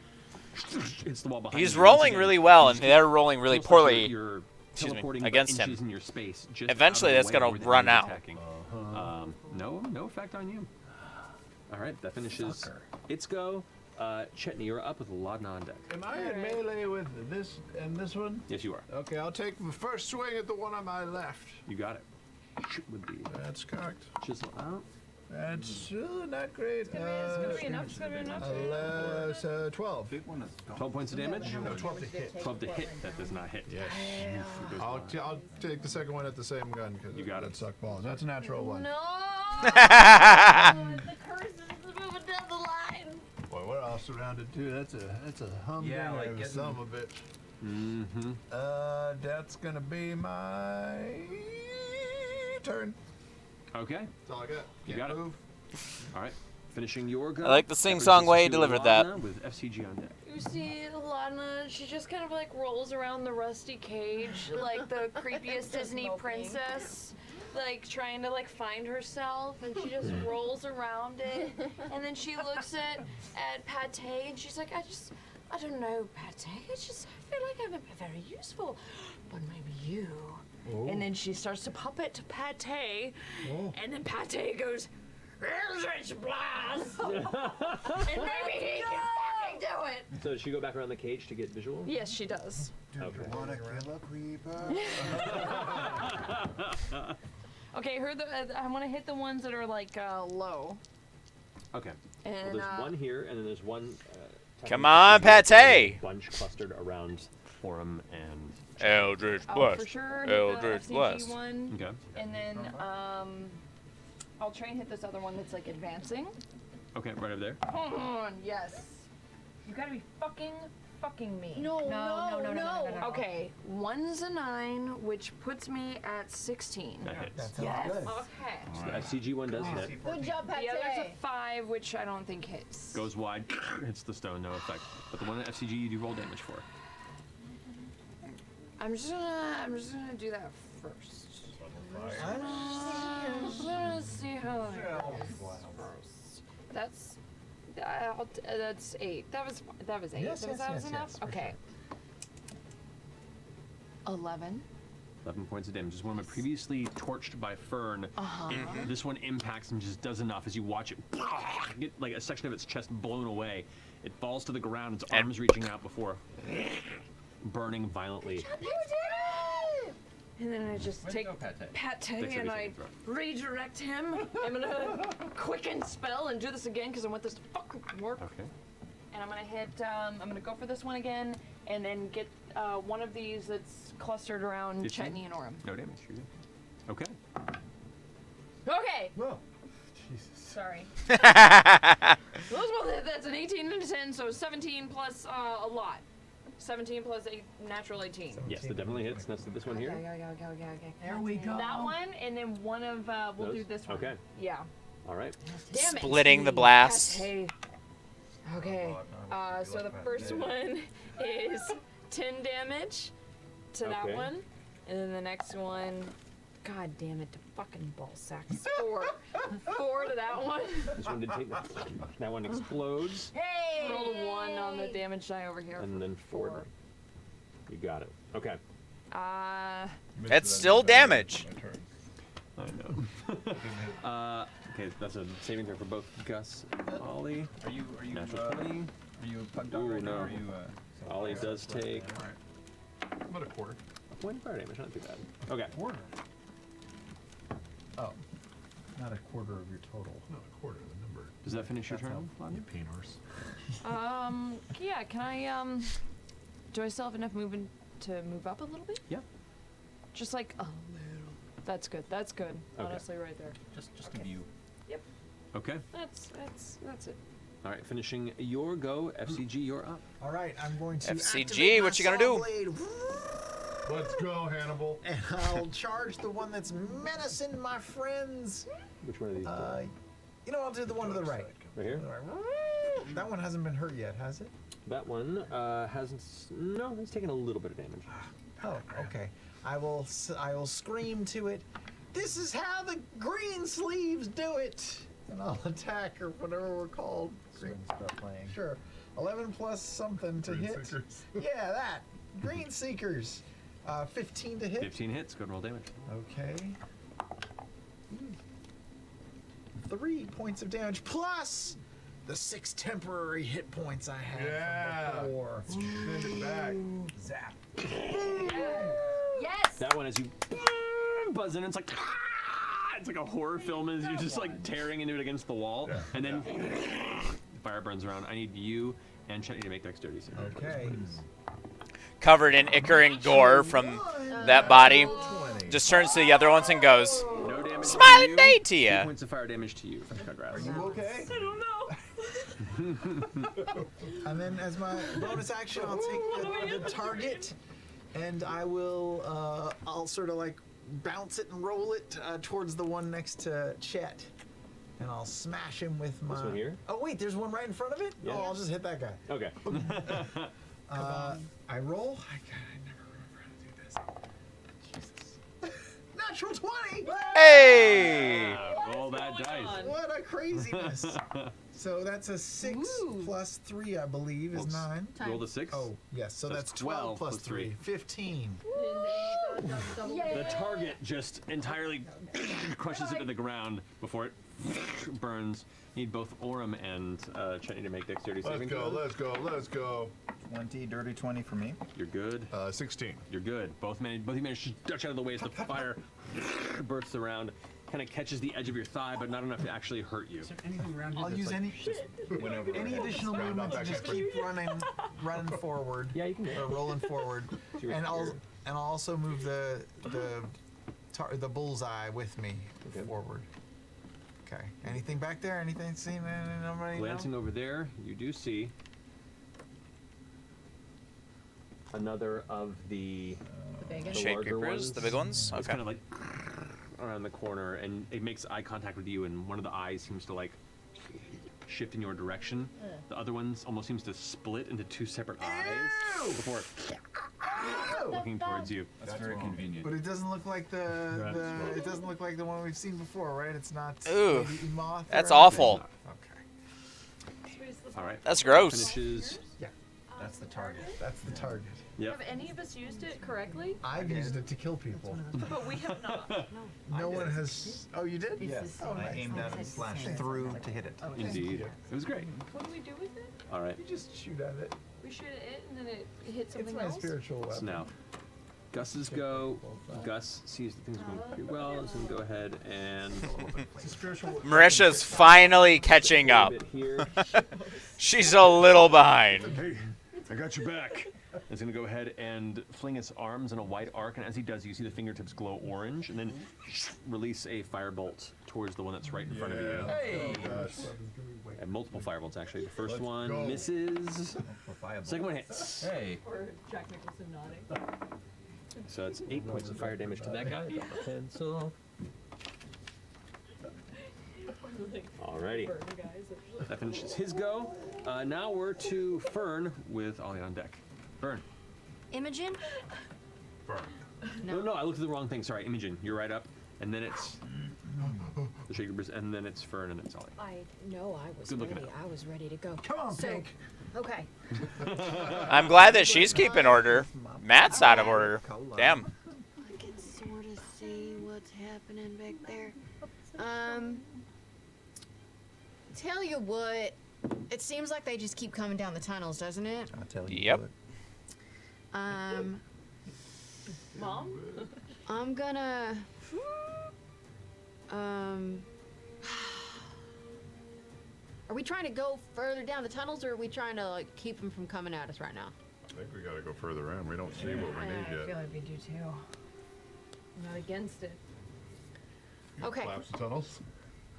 It's the wall behind He's you. rolling Once again, really well, you and just they're rolling really almost like poorly. You're Excuse me, teleporting against inches him. in your space, just Eventually, out of that's the way gonna where the run enemy's out. attacking. No effect on you. All right, that finishes its go. Chetney, you're up with Laudna on deck. Am I in melee with this and this one? Yes, you are. Okay, I'll take the first swing at the one on my left. You got it. With the That's cocked. chisel out. That's not great. It's gonna be enough. It's gonna be enough. 12. 12 points of damage? No, 12 to hit. 12 to hit. That does not hit. Yes. I'll take the second one at the same gun because You got it. that suck balls. That's a natural one. No. The curse is moving down the line. Boy, we're all surrounded too. That's a humdinger Yeah, like of a getting- son of a bitch. Mm-hmm. That's gonna be my turn. Okay. That's all I got. You Can't got it. move. All right. Finishing your go. I like the That sing-song brings us way he to delivered that. Laudna with FCG on deck. You see Lana, she just kind of like rolls around the rusty cage like the creepiest Disney princess, like trying to like find herself, and she just rolls around it, and then she looks at Pate, and she's like, I don't know, Pate, I feel like I'm very useful, but maybe you. And then she starts to puppet Pate, and then Pate goes, Eldritch Blast! And maybe he can fucking do it! So does she go back around the cage to get visual? Yes, she does. Okay. Wanna kill a creeper? Okay, I want to hit the ones that are like low. Okay. And Well, there's one here, and then there's one. Come on, Pate! Bunch clustered around Forum and. Eldritch I'll Blast. for sure hit Eldritch the FCG Blast. one. Okay. And then I'll try and hit this other one that's like advancing. Okay, right over there. Come on, yes. You gotta be fucking me. No. Okay, one's a 9, which puts me at 16. That hits. Yes. good. Okay. So the FCG one does hit. Good job, The other's Pate. a 5, which I don't think hits. Goes wide, hits the stone, no effect. But the one at FCG you do roll damage for. I'm just gonna do that first. I'm gonna see how that goes first. That's 8. That was 8. Yes, that was yes, enough. yes, for Okay. 11. 11 points of damage. This one previously torched by Fern. This one impacts and just does enough as you watch it get like a section of its chest blown away. It falls to the ground, its arms reaching out before burning violently. You did it! And then I just take Pate and I redirect him. I'm gonna quicken spell and do this again because I want this to fucking work. Okay. And I'm gonna hit, I'm gonna go for this one again and then get one of these that's clustered around 15? Chetney and Orem. No damage. You're good. Okay. Okay! Well, Jesus. Sorry. Those both hit. That's an 18 and a 10, so 17 plus a lot. 17 plus a natural 18. Yes, that definitely hits. That's this one here. Okay. There we go. That one, and then one of, we'll do this one. Okay. Yeah. All right. Damn it. Splitting the blast. Pate. Okay. So the first one is 10 damage to that Okay. one, and then the next one, god damn it, to fucking ball sacks. 4. 4 to that one. This one did take that one explodes. Hey! Rolled a 1 on the damage die over here. And then 4. You got it. Okay. That's still damage. I know. Okay, that's a saving throw for both Gus and Ollie. Are you Natural 20. are you a pug dog Ooh, right now? no. Or are you Ollie does take About a quarter. a point of fire damage. Not too bad. Okay. Quarter. Oh, not a quarter of your total. No, a quarter of the number. Does that finish your turn? You pain horse. Yeah, can I, do I still have enough movement to move up a little bit? Yeah. Just like a little. That's good. That's good. Okay. Honestly, right there. just a view? Yep. Okay. That's it. All right. Finishing your go. FCG, you're up. All right, I'm going to FCG, activate what my you gonna saw do? blade, Let's go, Hannibal. and I'll charge the one that's menacing my friends. Which one of these? You know, I'll do the one to the right. Right here. That one hasn't been hurt yet, has it? That one hasn't. No, it's taken a little bit of damage. Oh, okay. I will scream to it. This is how the green sleeves do it, and I'll attack or whatever we're called. Start playing. Sure. 11 plus something to Green hit. Seekers. Yeah, that. Green Seekers. 15 to hit. 15 hits. Go and roll damage. Okay. 3 points of damage plus the 6 temporary hit points I had Yeah. from before. Send it back. Zap. Yes. That one, as you buzz in, it's like it's like a horror film as you're just like tearing into it against the wall, and then fire burns around. I need you and Chetney to make dexterity saving throws, Okay. please. Covered in ichor and gore from that body. Just turns to the other ones and goes, No damage. Smiling to you, day to 2 ya. points of fire damage to you. Congrats. You okay? I don't know. And then as my bonus action, I'll take the target, and I will, I'll sort of like bounce it and roll it towards the one next to Chet. And I'll smash him with my... This one here? Oh, wait, there's one right in front of it? Yeah. Oh, I'll just hit that guy. Okay. I roll. I never remember how to do this. Jesus. Natural 20! hey! Roll that dice. What a craziness. So that's a 6 plus 3, I believe, is 9. Roll the 6. Oh, yes. So that's 12 plus 3. 15. The target just entirely crushes it to the ground before it burns. Need both Orem and Chetney to make dexterity saving throws. Let's go. 20, dirty 20 for me. You're good. 16. You're good. Both you managed to dutch out of the way as the fire bursts around, kind of catches the edge of your thigh, but not enough to actually hurt you. I'll use any additional movement to just keep running forward. Yeah, you can do it. Or rolling forward. And I'll also move the bullseye with me forward. Okay. Anything back there? Anything seen? Nobody? Glancing over there, you do see another of the Shade larger creepers, ones. the big ones? It's Okay. kind of like around the corner, and it makes eye contact with you, and one of the eyes seems to like shift in your direction. The other one almost seems to split into 2 separate eyes before looking towards you. That's very convenient. But it doesn't look like it doesn't look like the one we've seen before, right? It's not. Ooh, maybe moth. that's or awful. Okay. All right. That's gross. Finishes. Yeah. That's the target. That's the target. Have any of us used it correctly? I've used it to kill people. But we have not. No one has. Oh, you did? Yes. Oh, I nice. aimed at and slashed through to hit it. Indeed. It was great. What do we do with it? All right. You just shoot at it. We shoot at it and then it hits It's something my else? spiritual weapon. So now, Gus's go. Gus sees that things are going pretty well. He's going to go ahead and. It's a spiritual weapon. Marisha's finally catching up. bit here. She's a little behind. Hey, I got your back. He's going to go ahead and fling his arms in a wide arc, and as he does, you see the fingertips glow orange, and then release a firebolt towards the one that's right in front of you. Hey! And multiple firebolts, actually. The first one misses. Second one hits. Hey. Or Jack Nicholson nodding. So that's 8 points of fire damage to that guy. Drop a pencil. Alrighty. That finishes his go. Now we're to Fern with Ollie on deck. Fern. Imogen? No, I looked at the wrong thing. Sorry, Imogen. You're right up. And then it's the Shaker Breeze, and then it's Fern, and it's Ollie. I know I was Good looking ready. at I was ready to go. Come on, so, Pink. Okay. I'm glad that she's keeping order. Matt's out of order. Damn. I can sort of see what's happening back there. Tell you what, it seems like they just keep coming down the tunnels, doesn't it? I'll tell you. Yep. Mom? I'm gonna. Are we trying to go further down the tunnels, or are we trying to like keep them from coming at us right now? I think we gotta go further in. We don't see what we need I feel yet. like we do too. I'm not against it. Okay. Collapse the tunnels.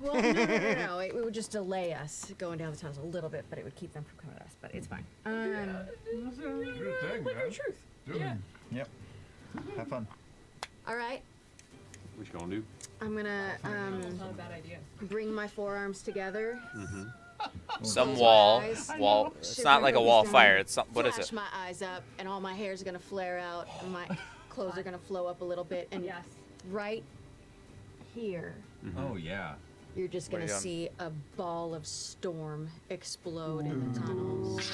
Well, no. It would just delay us going down the tunnels a little bit, but it would keep them from coming at us. But it's fine. Good thing, man. Truth. Do it. Yeah. Yep. Have fun. All right. What you gonna do? I'm gonna Not a bad idea. bring my forearms together. Some Close wall. my eyes. Wall. It's Shiver not like a goes wall down, fire. It's some. What is Flash it? my eyes up, and all my hair's gonna flare out, and my clothes are gonna flow up a little bit, and Yes. right here, Oh yeah. you're just What are gonna you see a ball of storm explode in the tunnels.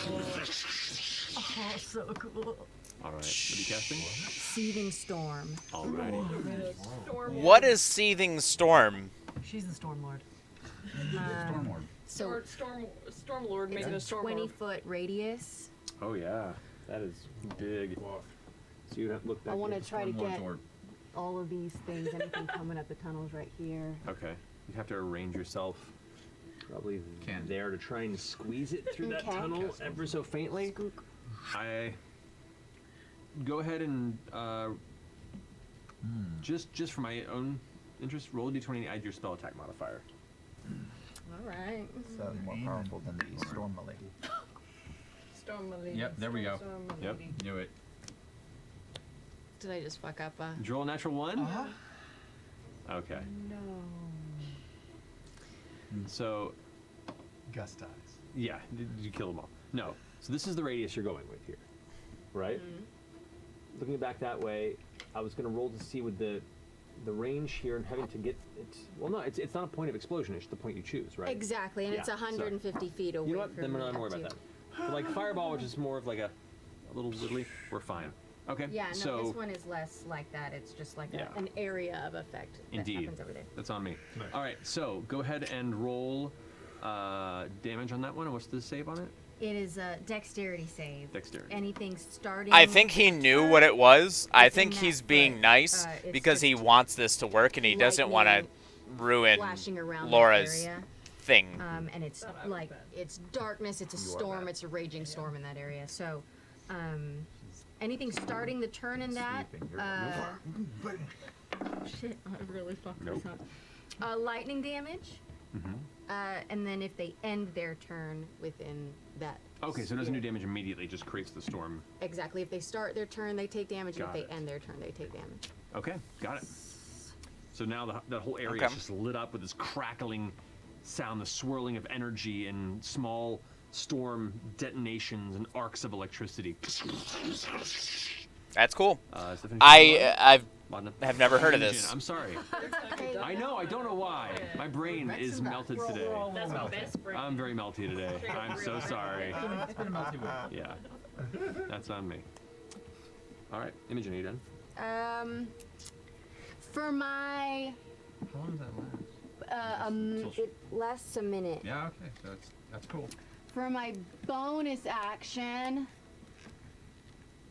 Oh, so cool. All right. What are you casting? Seething storm. Alrighty. What is seething storm? She's the Storm Lord. Stormlord. So Storm Lord making a it's a storm. 20-foot radius. Oh yeah, that is big. So you have to look back. I want to here. try to Stormlord's get orb. all of these things, anything coming up the tunnels right here. Okay. You have to arrange yourself probably there to try and squeeze it through that Okay. tunnel ever so faintly. I go ahead and just for my own interest, roll a d20 and add your spell attack modifier. All right. So more powerful than the storm lady. Storm Lady. Yep, there we go. Storm Yep. Lady. Knew it. Did I just fuck up? Did you roll a natural 1? Okay. No. So Gus dies. yeah, did you kill them all? No. So this is the radius you're going with here, right? Looking back that way, I was going to roll to see with the range here and having to get it. Well, no, it's not a point of explosion. It's the point you choose, right? Exactly, and it's Yeah, so- 150 feet away You know what? from Then we're me not worried too. about that. But like fireball, which is more of like a little wiggly, we're fine. Okay. Yeah, no, so this one is less like that. It's just like Yeah. an area of effect that indeed, happens over there. that's on me. All right, so go ahead and roll damage on that one. And what's the save on it? It is a dexterity save. Dexterity. Anything starting. I think he knew what it was. I Within think that he's being foot, nice it's because he wants this to work and he doesn't want to lightning ruin flashing around that Laura's area. thing. And it's like it's darkness. It's a storm. It's a raging storm in that area. So, anything starting the turn in that. Shit, I really fucked this up. Lightning damage. And then if they end their turn within that. Okay, so it doesn't do sphere. damage immediately, just creates the storm. Exactly. If they start their turn, they take damage. Got And if it. they end their turn, they take damage. Okay, got it. So now that whole area Okay. is just lit up with this crackling sound, the swirling of energy and small storm detonations and arcs of electricity. That's cool. Is the finish line? I've have never heard of Imogen, this. I'm sorry. I know. I don't know why. My brain is melted today. That's my best friend. I'm very melty today. I'm so sorry. It's been a melty week. Yeah, that's on me. All right, Imogen, are you done? For my How long does that last? it lasts a minute. Yeah, okay, so that's cool. For my bonus action,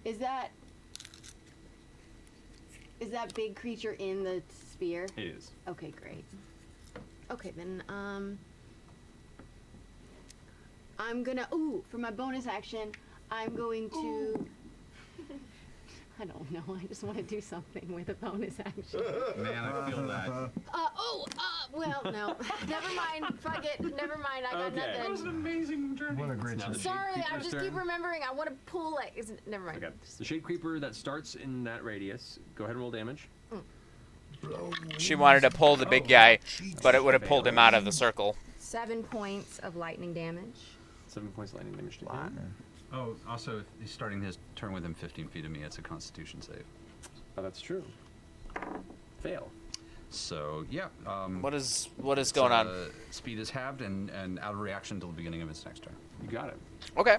is that big creature in the sphere? It is. Okay, great. Okay, then I'm gonna for my bonus action, I'm going to I don't know, I just want to do something with a bonus action. Man, I feel that. Well, no. Never mind. Fuck it. Never mind. I got Okay. nothing. That was an amazing journey. What a great Now the journey. Shade Sorry, I Creeper's just turn. keep remembering. I want to pull it. Never mind. Okay. The Shade Creeper that starts in that radius. Go ahead and roll damage. She wanted to pull the big guy, but it would have pulled him out of the circle. 7 points of lightning damage. 7 points of lightning damage to him. Oh, also, if he's starting his turn within 15 feet of me, it's a Constitution save. Oh, that's true. Fail. So yeah. What is going on? Speed is halved and out of reaction until the beginning of its next turn. You got it. Okay.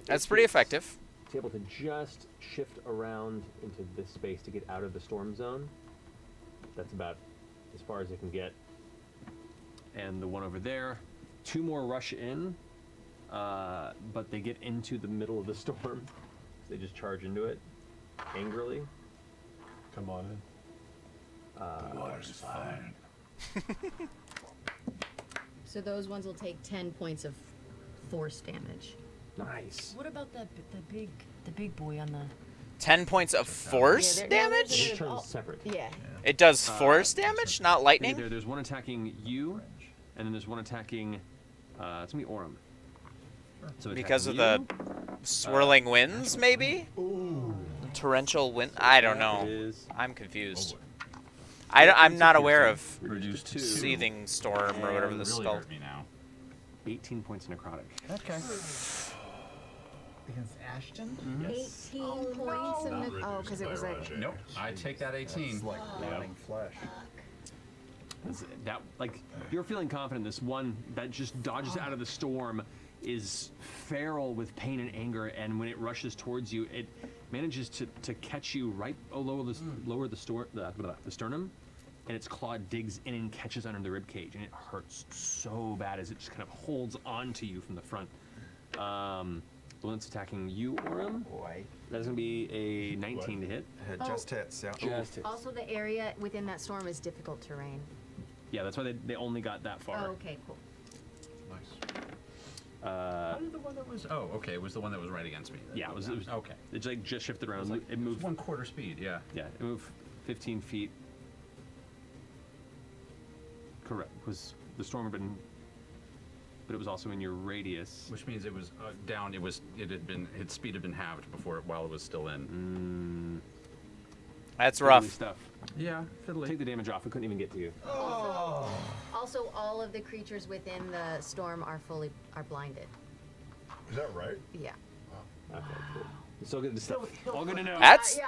That's pretty effective. It's able to just shift around into this space to get out of the storm zone. That's about as far as it can get. And the one over there, 2 more rush in, but they get into the middle of the storm. So they just charge into it angrily. Come on in. The water's fine. So those ones will take 10 points of force damage. Nice. What about the big boy on the? 10 points of force damage? Each turn's separate. Yeah. It does force damage, not lightning? There's one attacking you, and then there's one attacking. It's gonna be Orem. So Because of attacking the swirling winds, maybe? Torrential wind? I don't know. I'm confused. I'm not aware of Reduced to seething storm or whatever this is really called. hurt me now. 18 points necrotic. Okay. Against Ashton? 18 points of because it was a. Nope. I take that 18. It's like rotting flesh. That you're feeling confident. This one that just dodges out of the storm is feral with pain and anger, and when it rushes towards you, it manages to catch you right below the sternum, and its claw digs in and catches under the rib cage, and it hurts so bad as it just kind of holds on to you from the front. The one that's attacking you, Orem, that's gonna be a 19 to hit. It just hits, yeah. Just hits. Also, the area within that storm is difficult terrain. Yeah, that's why they only got that far. Oh, okay, cool. How did the one that was? Oh, okay. It was the one that was right against me. Yeah, it was okay. It like just shifted around. It moved 1/4 speed. Yeah. Yeah, it moved 15 feet. Correct. Was the storm had been? But it was also in your radius. Which means it was down. Its speed had been halved before while it was still in. That's Fiddly rough. stuff. Yeah, fiddly. Take the damage off. It couldn't even get to you. Also, all of the creatures within the storm are blinded. Is that right? Yeah. Okay, cool. So good to stuff. All good to know. That's This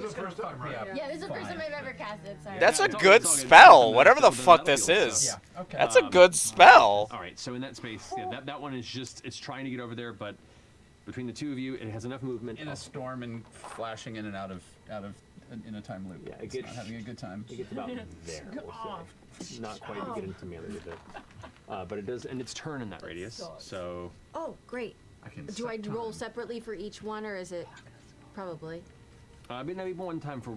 is the first time, right? Yeah, this is the first time I've ever cast it. Sorry. that's a it's all good good. spell. Whatever the fuck this Battlefield is. stuff. Yeah, okay. That's a good spell. All right, so in that space, yeah, that one is just it's trying to get over there, but between the two of you, it has enough movement. In a storm and flashing in and out of in a time loop. Yeah, it It's gets not having a good time. It gets about there, we'll say. Not quite to get into melee with it, but it does, and it's turn in that radius. So Oh, great. I can Do I set roll time. separately for each one, or is it probably? but maybe one time for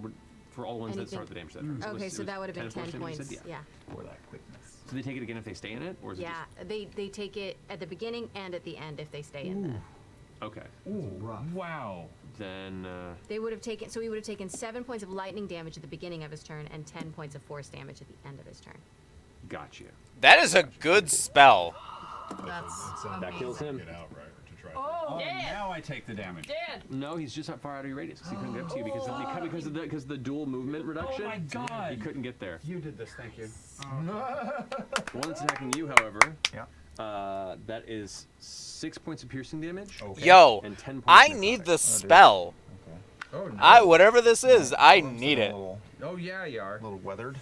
all the ones that Anything- start the damage. That turn. So Okay, it so was that would have been 10 10 force damage, you points. said? Yeah. For that quickness. So they take it again if they stay in it, or is it Yeah, they take it at the beginning and at the end if they stay in the. just okay? Ooh, rough. Wow. Then They would have taken. So he would have taken 7 points of lightning damage at the beginning of his turn and 10 points of force damage at the end of his turn. got you. That is a good spell. That's That kills him. Get out, right? To try. Oh, Dead. now I take the damage. Dead. No, he's just not far out of your radius because he couldn't get to you because of the dual movement reduction. Oh my God. He couldn't get there. You did this. Thank you. The one that's attacking you, however, Yeah. that is 6 points of piercing damage. Yo, And 10 points I necrotic. need the spell. Oh, no. Whatever this is, I need it. Oh, yeah, you are. A little weathered.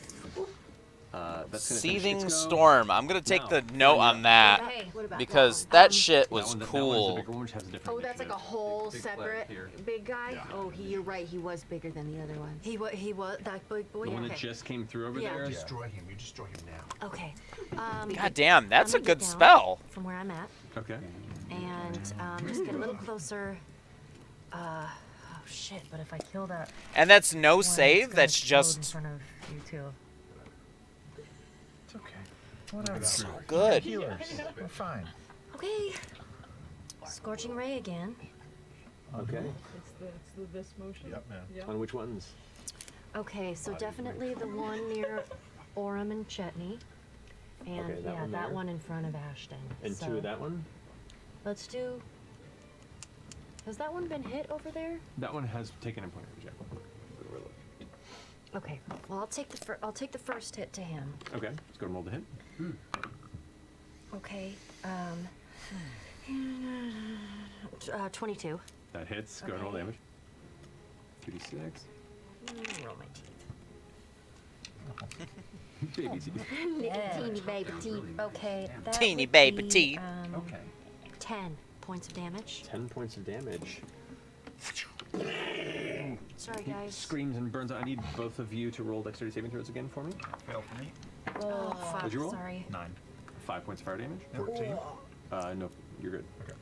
That's gonna finish Seething its go. Storm. I'm gonna take Now, the note on that Hey, what about because that that one? shit That was one, that one's the cool. bigger one, which has a different Oh, that's like a initiative. whole Big separate flag here. big guy. Yeah. Oh, you're right. He was bigger than the other one. He was that big boy. The one okay. that just came through over Yeah. there. Yeah. Destroy him. You destroy him now. Okay. God damn, that's I'm a gonna good get down spell. From where I'm at, Okay. and just get a little closer. Oh shit! But if I kill that, And that's no one, it's save. gonna That's explode in just front of you two. It's okay. Whatever. so good. Healers. We're fine. Okay. Scorching ray again. Okay. It's the this motion. Yep, man. Yeah. On which ones? Okay, so definitely the one near Orem and Chetney. And Okay, that yeah, one that there. one in front of Ashton. And so two of that one? Let's do. Has that one been hit over there? That one has taken a point of reject. Okay. Well, I'll take the first hit to him. Okay, let's go and roll the hit. Okay. 22. That hits. Go and roll Okay. damage. 2d6. Roll my teeth. Baby teeth. Teeny baby teeth. Okay. That Teeny would baby be, teeth. Okay. 10 points of damage. 10 points of damage. Sorry, guys. Screams and burns out. I need both of you to roll dexterity saving throws again for me. Fail for me. Oh, fuck. What'd you roll? Sorry. 9. 5 points of fire damage. 14. No, you're good. Okay.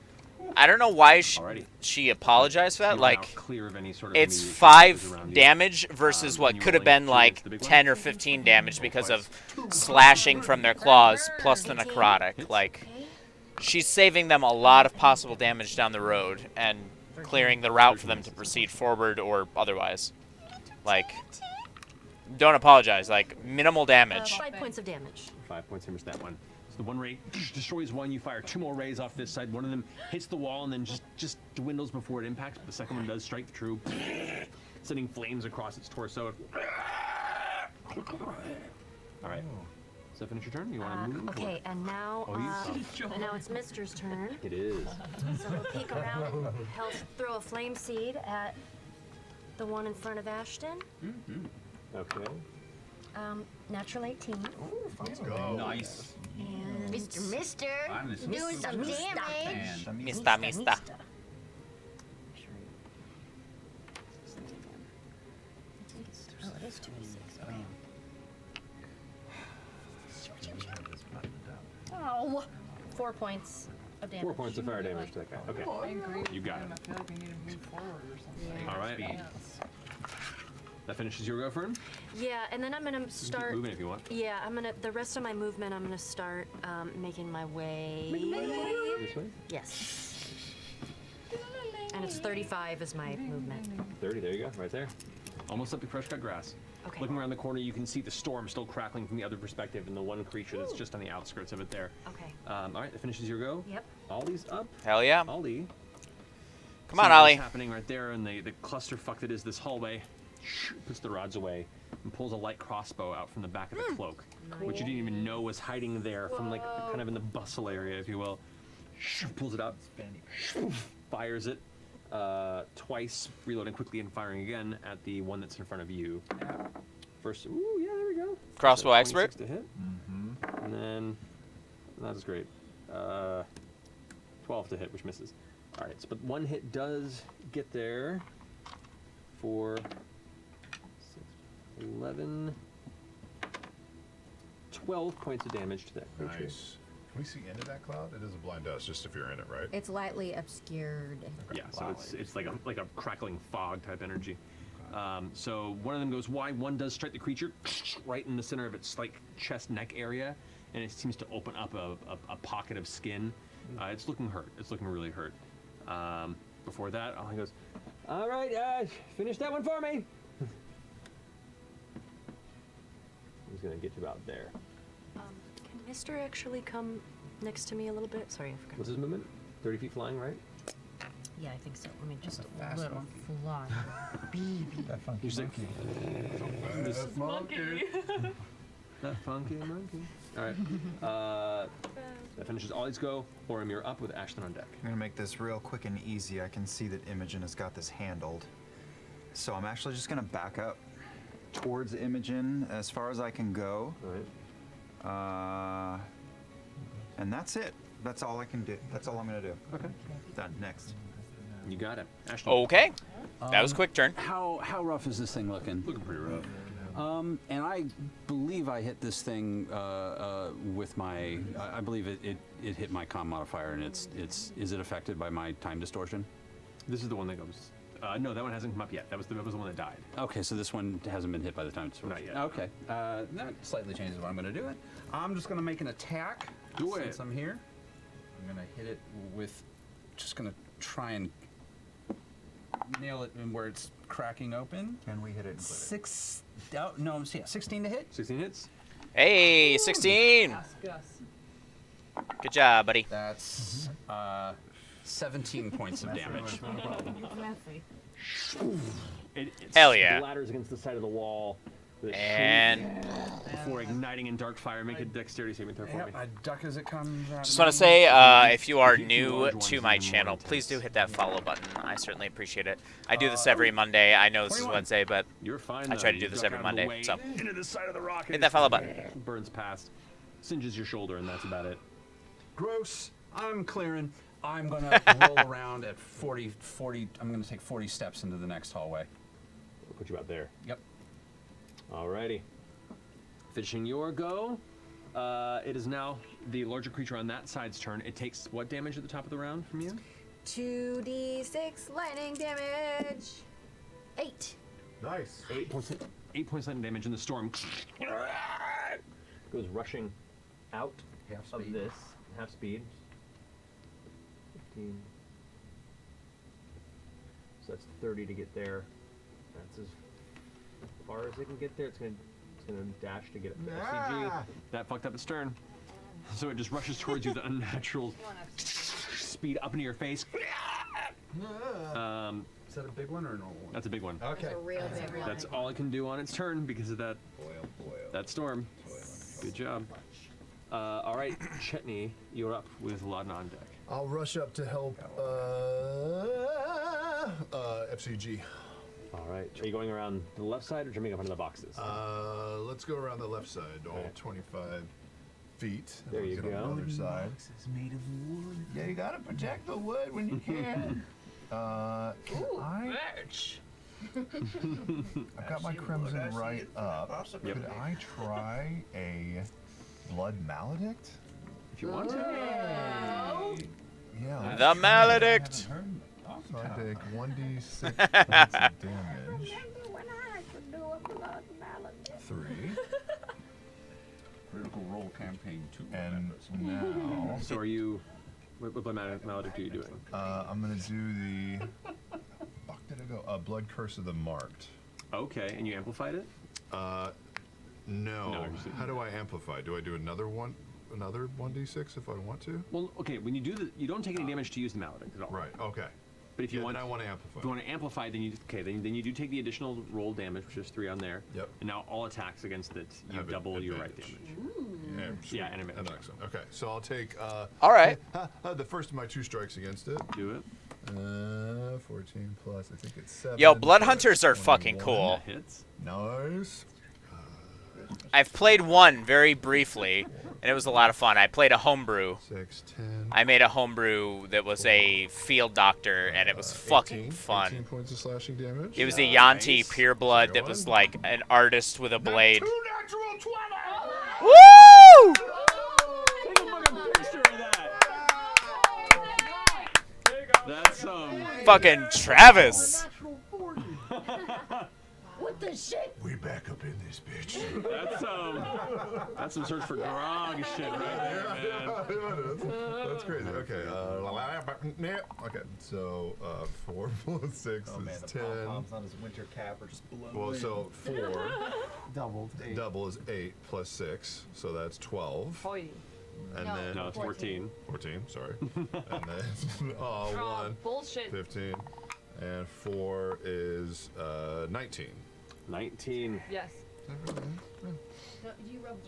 I don't know why Alrighty. she apologized for that. You're now Like, clear of any sort of it's immediate 5 creatures around you. damage versus what you could have rolling been two like against the big one? 10 or 15 damage because of slashing from their claws plus the necrotic. Hits. Like, she's saving them a lot of possible damage down the road and clearing the route for them to proceed forward or otherwise. Like, don't apologize. Like, minimal damage. 5 points of damage. 5 points damage to that one. So the one ray destroys one. You fire 2 more rays off this side. One of them hits the wall and then just dwindles before it impacts. But the second one does strike true, sending flames across its torso. All right. Does that finish your turn? You want to move? Okay, and now Oh, you now it's Mister's turn. It is. So we'll peek around and help throw a flame seed at the one in front of Ashton. Okay. Natural 18. Let's go. Nice. And Mister, I'm this doing some damage. man. Mista. Oh, it is 2d6. Okay. Oh, 4 points of damage. 4 points of fire damage to that guy. Okay. I agree. You got it. I feel like we need to move forward or something. Yeah. All right. Yes. That finishes your go, Fern. Yeah, and then I'm gonna Keep start. moving if you want. Yeah, the rest of my movement, I'm gonna start making my way. This way. Yes. And it's 35 is my movement. 30. There you go. Right there. Almost up to fresh cut grass. Okay. Looking around the corner, you can see the storm still crackling from the other perspective, and the one creature that's just on the outskirts of it there. Okay. All right, that finishes your go. Yep. Ollie's up. Hell yeah. Ollie. Come on, See what's Ollie. happening right there in the clusterfuck that is this hallway. Puts the rods away and pulls a light crossbow out from the back of the cloak, which you didn't even know was hiding there from like kind of in the bustle area, if you will. Pulls it out, fires it twice, reloading quickly and firing again at the one that's in front of you. First, ooh, yeah, there we go. Crossbow So expert. 26 to hit. And then, that is great. 12 to hit, which misses. All right, so, but one hit does get there for 6, 11, 12 points of damage to that creature. Nice. Can we see into that cloud? It doesn't blind us, just if you're in it, right? It's lightly obscured. Yeah, so it's like a crackling fog type energy. So one of them goes wide, one does strike the creature right in the center of its like chest neck area, and it seems to open up a pocket of skin. It's looking hurt. It's looking really hurt. Before that, he goes, all right, finish that one for me. He's gonna get you about there. Can Mister actually come next to me a little bit? Sorry, I forgot. What's his movement? 30 feet flying, right? Yeah, I think so. I mean, just a fast little monkey. fly. Baby. That funky He's like, monkey. This Monkey. that funky monkey. All right. That finishes Ollie's go. Orem, you're up with Ashton on deck. I'm gonna make this real quick and easy. I can see that Imogen has got this handled. So I'm actually just gonna back up towards Imogen as far as I can go. And that's it. That's all I can do. That's all I'm gonna do. Okay. Done. Next. You got it. Ashley. Okay. That was a quick turn. How rough is this thing looking? Looking pretty rough. And I believe I hit this thing with my. I believe it hit my comm modifier, and is it affected by my time distortion? This is the one that goes. No, that one hasn't come up yet. That was the one that died. Okay, so this one hasn't been hit by the time distortion. Not yet. Okay. That slightly changes what I'm going to do. I'm just going to make an attack. Do it. Since I'm here, I'm going to hit it with. Just going to try and nail it in where it's cracking open. Can we hit it? 16 to hit. 16 hits. Hey, 16. Good job, buddy. That's 17 points of damage. Hell yeah. Splatters against the side of the wall. And before igniting in dark fire, make a dexterity saving throw for me. I duck as it comes out. just want to say, if you are new to my channel, please do hit that follow button. I certainly appreciate it. I do this every Monday. I know this is Wednesday, but You're fine. I try to do this every Monday. So into the side of the rock. hit that follow button. Burns past, singes your shoulder, and that's about it. Gross. I'm clearing. I'm going to roll around at 40. I'm going to take 40 steps into the next hallway. We'll put you about there. Yep. Alrighty. Finishing your go. It is now the larger creature on that side's turn. It takes what damage at the top of the round from you? 2d6 lightning damage. 8. Nice. 8 points lightning damage, and the storm goes rushing out of this. Half speed. 15. So that's 30 to get there. That's as far as it can get there. It's gonna dash to get up to SCG. That fucked up its turn. So it just rushes towards you, the unnatural speed up into your face. Is that a big one or a normal one? That's a big one. Okay. That's a real big one. That's all it can do on its turn because of that that storm. Good job. All right, Chetney, you're up with Laudna on deck. I'll rush up to help FCG. All right. Are you going around the left side or jumping up into the boxes? Let's go around the left side, all 25 feet. There you Get on go. the other side. It's made of wood. Yeah, you gotta protect the wood when you can. Can I? I've got my crimson right up. Could I try a blood maledict? If you want to. Yeah. The maledict. So I take 1d6 points of damage. 3. Critical Role campaign 2. And now. So are you? What blood maledict are you doing? I'm gonna do the. Fuck did I go? Blood Curse of the Marked. Okay, and you amplified it? No. No, How do I amplify? Do I do another 1d6 if I want to? Well, okay. When you do you don't take any damage to use the maledict at all. Right. Okay. But if you want, I want to amplify. If you want to amplify, then you you do take the additional roll damage, which is 3 on there. Yep. And now all attacks against it, you Have double your right advantage. damage. Yeah, and advantage. excellent. Okay, so I'll take. All right. The first of my 2 strikes against it. Do it. 14 plus. I think it's 7. Yo, blood so hunters that's are fucking 21. cool. Hits. Nice. I've played one very briefly, and it was a lot of fun. I played a homebrew. 6, 10. I made a homebrew that was a field doctor, and it was fucking 18 fun. points of slashing damage. It was a Yanti pureblood that was like an artist with a blade. Natural 20! Woo! Take a fucking picture of that. That's Fucking Travis. What the shit? We back up in this bitch. That's some search for grog shit right there, man. That's crazy. Okay. Okay. So 4 plus 6 is 10. Pom-poms on his winter cap are just blowing. Well, so 4 doubled. double is 8 plus 6, so that's 12. And then No, it's 14. 14. Sorry. And then 1. Bullshit. 15. And 4 is 19. 19. Yes.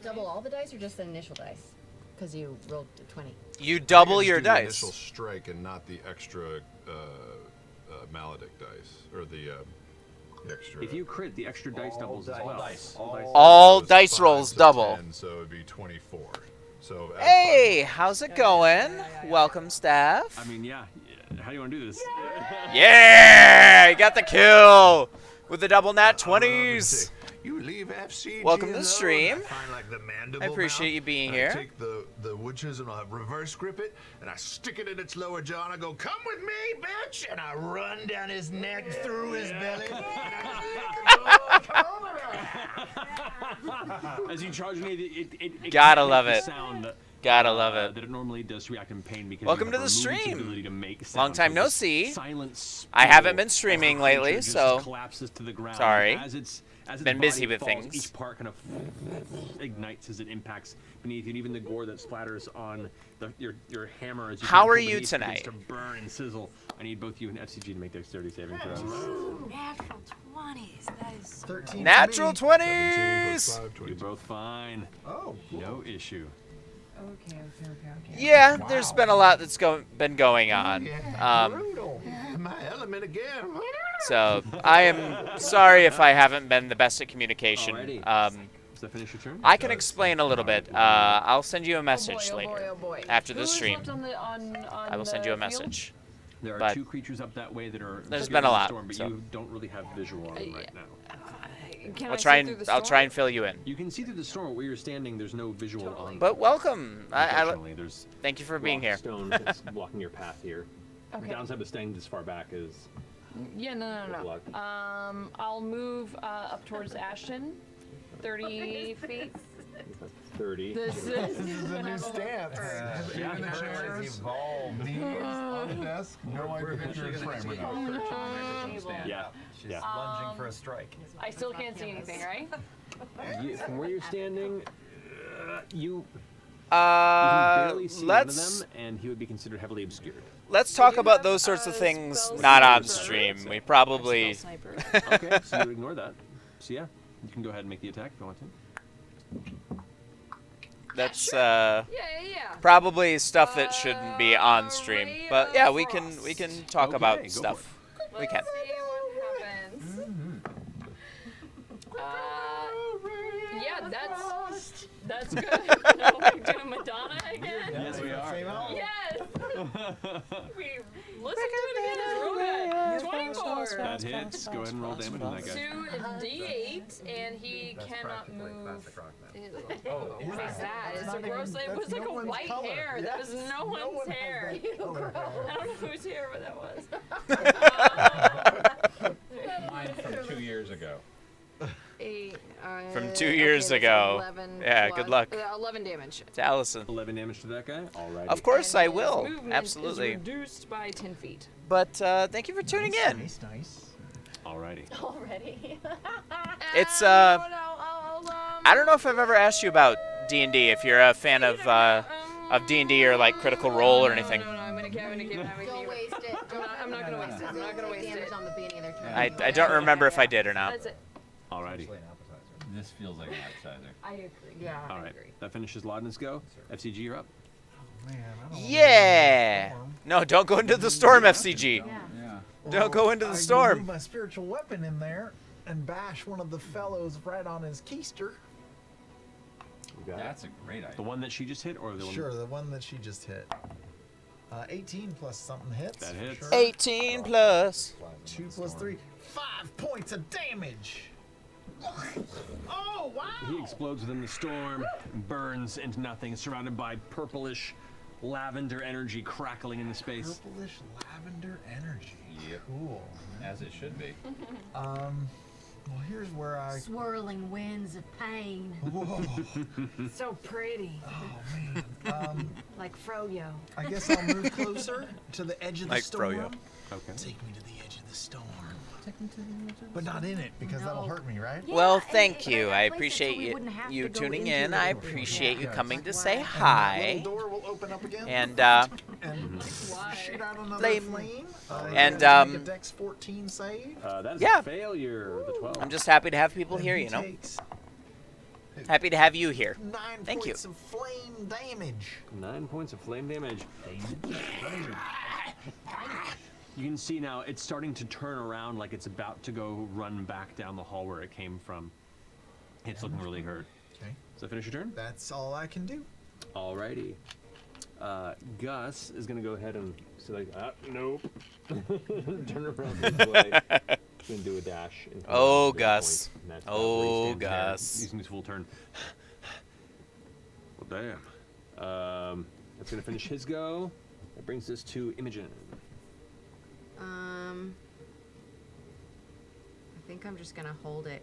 Double all the dice or just the initial dice? Because you rolled a 20. You double I just your do the dice. initial strike and not the extra maledict dice or the The extra. If you crit, the extra dice doubles as well. All dice rolls double. 10, so it'd be 24. So Hey, how's it going? Welcome, staff. I mean, yeah. How do you want to do this? Yeah, you got the kill with the double nat 20s. You leave FCG Welcome to the alone. stream. I find, like, the mandible I appreciate mouth, you being and here. I take the wood chisel and I reverse grip it, and I stick it in its lower jaw, and I go, "Come with me, bitch!" And I run down his neck, through his belly, and I come over. As you charge me, it Gotta can't love make it. the sound Gotta love it. that it normally does to react in pain because Welcome you to have the removed its stream. ability to make sound. Long time So no this see. silent I haven't been spiral streaming as the lately, creature just so collapses to the ground. sorry. As its Been busy body with falls, things. Each part kind of ignites as it impacts beneath you, and even the gore that splatters on your hammer as you How pull are you beneath begins tonight? to burn and sizzle. I need both you and FCG to make dexterity saving throws. Natural 20s. That is so 13 Natural to me. 20s. You're both fine. Oh, cool. No issue. Okay. Yeah, there's been a lot that's been going on. Brutal. My element again. So I am sorry if I haven't been the best at communication. Alrighty. Does that finish your turn? I can explain a little bit. I'll send you a message oh boy, later oh boy. after Who the is stream. left on I will send the you a field? message. There are But 2 creatures up that way that are there's obscured been a in the lot, storm, but so. you don't really have visual on them right now. Can I'll I try see and through the I'll storm? try and fill you in. You can see through the storm where you're standing. There's no visual on. But welcome. Unfortunately, there's thank you for being block here. of stone that's blocking your path here. Okay. The downside of staying this far back is Yeah, no. Good luck. I'll move up towards Ashton, 30 feet. 30. This is a new stance. Even the chairs, knees on the desk, no idea if you're in frame or not. Yeah. She's Yeah. lunging for a strike. I still can't see anything, right? From where you're standing, you can barely see one of Let's them, and he would be considered heavily obscured. let's talk about those sorts of things not on stream. We probably Okay, so you ignore that. So yeah, you can go ahead and make the attack if you want to. that's Yeah. probably stuff that shouldn't be on stream. But yeah, we can talk Okay, about go stuff. We can. See what happens. Yeah, that's good. Are we doing Madonna again? Yes, we are. Yes. We listen to it again. It's real good. 24. That hits. Go ahead and roll damage on that guy. 2d8, and he cannot move. What is that? It's a gross. It was like a white hair. That was no one's hair. I don't know whose hair, but that was. Mine from 2 years ago. 8. From 2 years ago. 11 Yeah, plus- good luck. 11 damage. To Allison. 11 damage to that guy. Alrighty. Of course I And his will. movement Absolutely. Is reduced by 10 feet. But thank you for tuning in. Nice. Alrighty. Already. It's I don't know if I've ever asked you about D&D. If you're a fan of D&D or like Critical Role or anything. No, I'm gonna keep that with Don't you. waste it. I'm not gonna waste it. I'm not gonna waste damage it. on the beginning of their turn. I don't remember if I did or not. That's it. Alrighty. This feels like an appetizer. I agree. Yeah. All right. That finishes Laudin's go. FCG, you're up. Man, I don't Yeah. No, don't go into the storm, FCG. Yeah. Don't go into the I storm. move my spiritual weapon in there and bash one of the fellows right on his keister. You got it. That's a great idea. The one that she just hit, or the one? Sure, the one that she just hit. 18 plus something hits. That for hits. Sure. 18 plus. 2 plus 3. 5 points of damage. Oh, wow. He explodes within the storm, burns into nothing, surrounded by purplish lavender energy crackling in the space. Purplish lavender energy. Yep. Cool. As it should be. Well, here's where I. Swirling winds of pain. Whoa. So pretty. Oh, man. Like Froyo. I guess I'll move closer to the edge of the Like storm. Froyo. Okay. Take me to the edge of the storm. But not in it, because that'll hurt me, right? Well, thank you. and I place it so appreciate we you, wouldn't have you to go tuning into in. it. I appreciate you Yeah. coming to say And that hi. little door will open up again. And and shoot out another Flame. flame. And, you gotta make a Dex 14 save. That is Yeah. a failure. The 12. I'm just happy to have people And here, he you know. takes Happy to have you here. 9 Thank you. points of flame damage. 9 points of flame damage. You can see now it's starting to turn around like it's about to go run back down the hall where it came from. It's looking really hurt. Okay. Does that finish your turn? That's all I can do. Alrighty. Gus is gonna go ahead and select. Nope. Turn around this way. He's gonna do a dash. And come Oh, around to this Gus. point, and that's Oh, where he stands there, Gus. using his full turn. Well, damn. That's gonna finish his go. That brings us to Imogen. I think I'm just gonna hold it.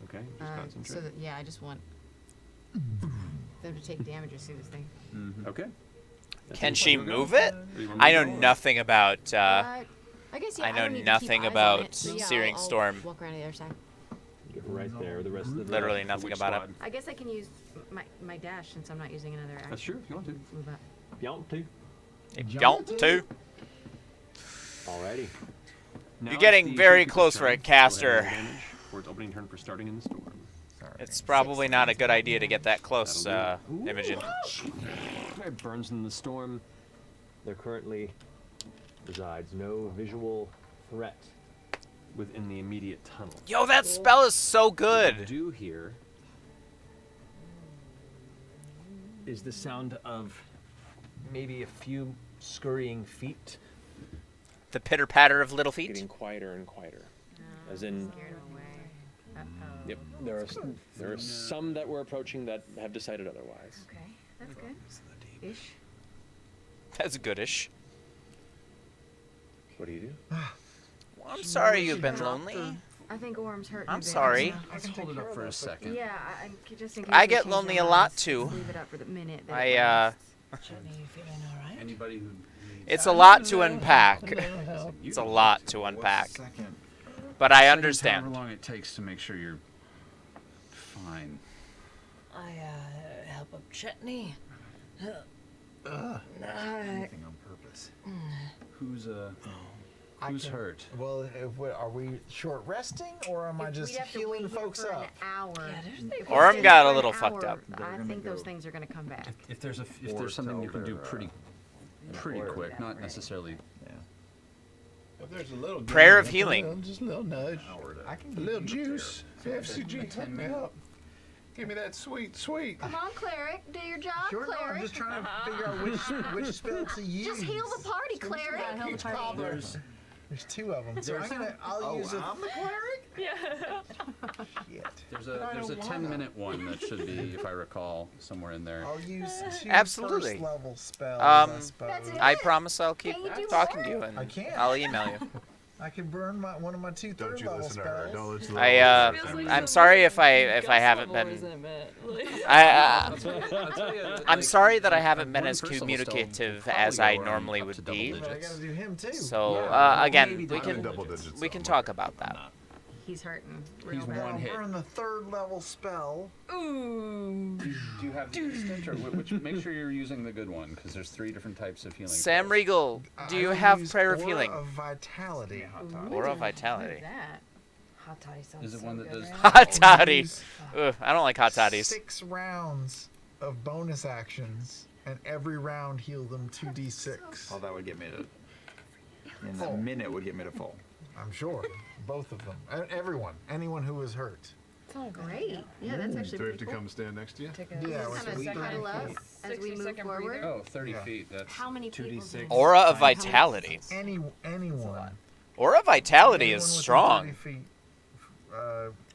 Okay. Just concentrate. So that, yeah, I just want them to take damage as soon as they. Okay. Can she move it? I know nothing about. I guess yeah. I know don't need to keep nothing eyes on about it, so yeah, Searing I'll Storm. Walk around to the other side. Get right there. The rest of the Literally nothing about it. I guess I can use my dash since I'm not using another action. That's true. If you want to. Move up. If you want to. If you want to. Alrighty. Now You're it's getting the very Showkeeper's close for turn. a Go ahead and caster. roll damage for its opening turn for starting in the storm. It's probably not a good idea to get that close, Imogen. It burns in the storm. There currently resides no visual threat within the immediate tunnel. Yo, that spell is so What good. you do here is the sound of maybe a few scurrying feet. The pitter patter of little feet. Getting quieter and quieter. As in. Yep. There are some that we're approaching that have decided otherwise. Okay, that's good. Ish. That's goodish. What do you do? Well, I'm sorry you've been lonely. I think Orm's hurt. I'm sorry. Let's hold it up for a second. Yeah, just in case I we get change lonely our a lot minds, too. Leave it up for the minute. that I it lasts. Jenny, you feeling all right? Anybody who It's a lot to unpack. It's a lot to unpack. But I understand. However long it takes to make sure you're fine. I help up Chetney. Anything on purpose. Who's hurt? Well, are we short resting, or am I just We'd have to healing wait here folks for up? an hour. If we Orm stay got for a an little fucked hour, up. I think those things are gonna come back. If there's something you can do pretty quick, not necessarily. If there's a little Prayer of game, healing. just a little nudge. I can A little juice. FCG, hook me up. Give me that sweet. Come on, cleric, do your job, Sure, no, cleric. I'm just trying to figure out which spell to use. Just heal the party, cleric. Huge problems. There's two of them. So I'll use it. I'm the cleric? Yeah. Shit. There's a 10-minute one that should be, if I recall, somewhere in there. I'll use two Absolutely. first level spells, I suppose. That's it. I promise I'll keep Can you do talking more? to you, and I can't. I'll email you. I can burn one of my two Don't third you level listen to her. spells. Don't listen to I Feels like I'm some sorry if I Gus haven't level, been. isn't it, Matt? I I'll tell you, I'm like, sorry that I haven't one been as first level communicative spell will as probably I go normally up would to double be. But I digits. gotta do him too. So Yeah, again, maybe we I'm in can double digits, we can so talk about that. He's hurting. Real He's bad. one hit. Burn the third level spell. Ooh. Do you have the instant, or which? Make sure you're using the good one, because there's 3 different types of healing. Sam spells. Regal, do you I have use prayer of Aura healing? of Vitality. Aura of What is Vitality. that? Hot toddy sounds Is it so one that good, does- right? Hot toddy. Ugh, I don't like hot toddies. 6 rounds of bonus actions, and every round heal them 2d6. Well, that would get me to. In a minute would get me to full. I'm sure. Both of them. Everyone. Anyone who was hurt. Oh, great. Yeah, that's actually Do we have pretty to cool. come stand next to you? Yeah, Kind of cuddle up as we move 60-second forward. breather. Oh, 30 Yeah. feet. That's How many people? 2d6. Aura of Vitality. Anyone. Aura of Vitality Anyone is within strong. 30 feet.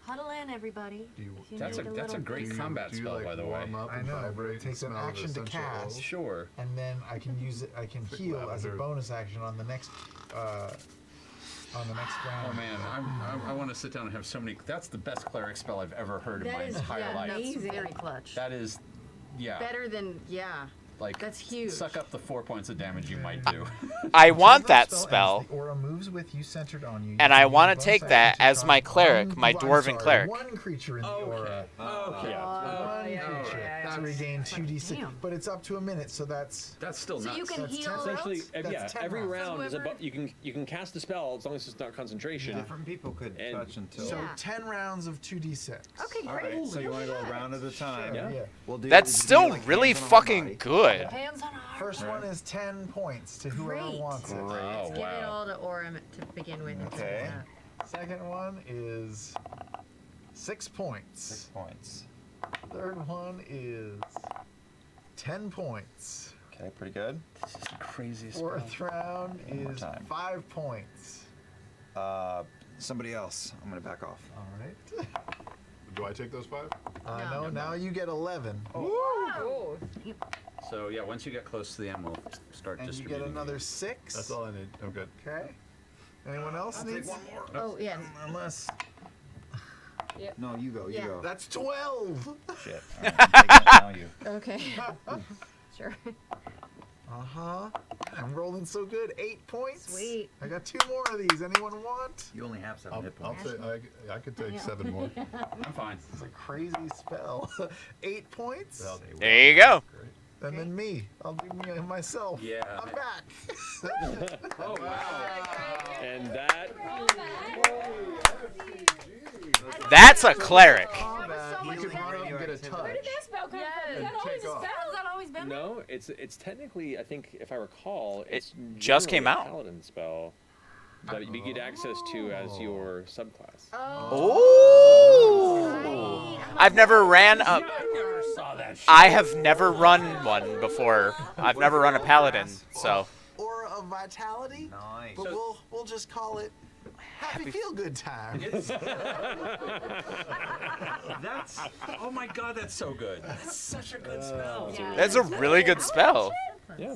Huddle in, everybody. Do you- If you that's need a little- great combat Do you spell, like by the way. warm up I and know, but vibrate it and takes an smell the action to essential cast. oils? Sure. And then I can use it. I can Thick heal as a lavender. bonus action on the next. On the next round. Oh man, I want to sit down and have so many. That's the best cleric spell I've ever heard in my That is entire life. amazing. Very clutch. That is, yeah. Better than, yeah. Like That's huge. Suck up the 4 points of damage you might do. I want Until that ends, spell, the aura moves with you, centered on you. and You I can want use to a take bonus that action to as my target cleric, my I'm dwarven sorry, cleric. One creature in the aura. Okay. One creature to regain 2d6, Damn. but it's up to a minute, so that's. That's still So nuts. you can That's heal. Essentially, That's yeah. 10 Every rounds. round is Whoever- about you can cast a spell as long as it's not concentration. Different people could And- touch until. So Yeah. 10 rounds of 2d6. Okay, All great. right. So you want to go a round at a time? Yeah. Yeah. We'll do. That's do still like really hands on our fucking body. good. Hands on our First one is 10 points to whoever Great. wants it. Let's give it all to Orem to begin with. Okay. Second one is 6 points. 6 points. Third one is 10 points. Okay, pretty good. This is the craziest. Fourth round One more is time. 5 points. Somebody else. I'm gonna back off. All right. Do I take those 5? No, now you get 11. Oh. So yeah, once you get close to the end, we'll start And you distributing. get another 6. That's all I need. I'm good. Okay. Anyone else needs? one more. Oh, yeah. Unless. Yep. No, you go. You Yeah. go. That's 12. Shit. All right, take it, now you. Okay. Sure. Uh-huh. I'm rolling so good. 8 points. Sweet. I got 2 more of these. Anyone want? You only have 7 hit I'll points. I could take 7 more. I'm fine. It's a crazy spell. 8 points. There you go. And then me. I'll do me myself. Yeah. I'm back. Oh wow! And that That's a cleric. We can run up and get a touch. Where did that spell come from? And Is that always take a off. spell? Has that always been there? no, it's technically I think if I recall, it's just came generally a out. paladin spell that you get access to as your subclass. Oh. I've never ran a. I never saw that shit. I have never run one before. I've never run a paladin, so. Aura of Vitality. Nice. But we'll just call it Happy Feel Good Time. That's. Oh my god, that's so good. That's such a good spell. That's a really good spell. Yeah.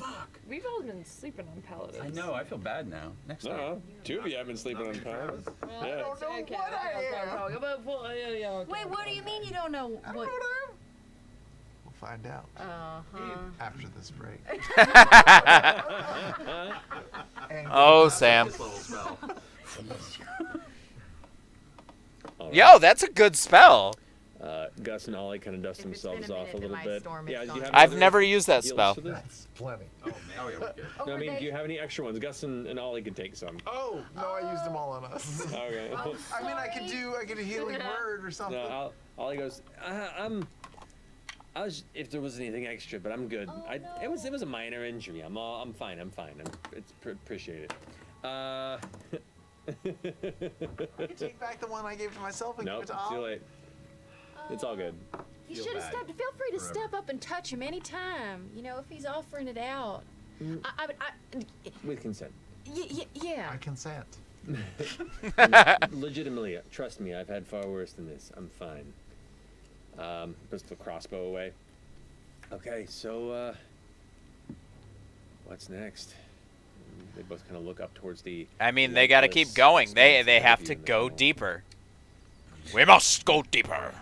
We've all been sleeping on paladins. I know. I feel bad now. Next time. No, 2 of you have been sleeping on paladins. I Yeah. don't know Okay, what I am. okay. Wait, what do you mean you don't know what? We'll find out after this break. And Oh, Sam. This level spell. Yo, that's a good spell. Gus and Ollie kind of dust If it's themselves been a off minute, a then little my bit. storm is Yeah, do you gone. have I've other never used that heals spell. for this? That's plenty. Oh, now we're good. No, I mean, do you have any extra ones? Gus and Ollie could take some. Oh, no, I used them all on us. Okay. I mean, I could a healing word or something. No, Ollie goes. I was if there was anything extra, but I'm good. It was a minor injury. I'm fine. It's appreciate it. I could take back the one I gave to myself and Nope, give it to too Ollie. late. It's all good. You Feel should have bad. stepped. Feel free to Forever. step up and touch him anytime. You know, if he's offering it out. With consent. Yeah. I consent. Legitimately, trust me, I've had far worse than this. I'm fine. Puts the crossbow away. Okay, so what's next? They both kind of look up towards the. I mean, they got to keep going. They have to go deeper. We must go deeper.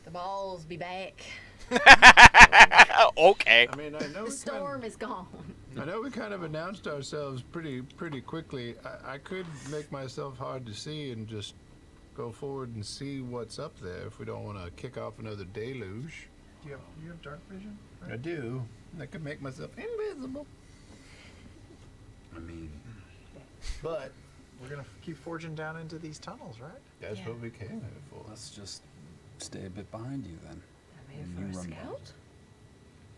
The balls be back. Okay. I mean, I know The storm is gone. I know we kind of announced ourselves pretty quickly. I could make myself hard to see and just go forward and see what's up there if we don't want to kick off another deluge. Do you have dark vision? I do. I could make myself invisible. I mean, But we're gonna keep forging down into these tunnels, right? That's what we came here for. let's just stay a bit behind you then. I'm And here you for a run scout.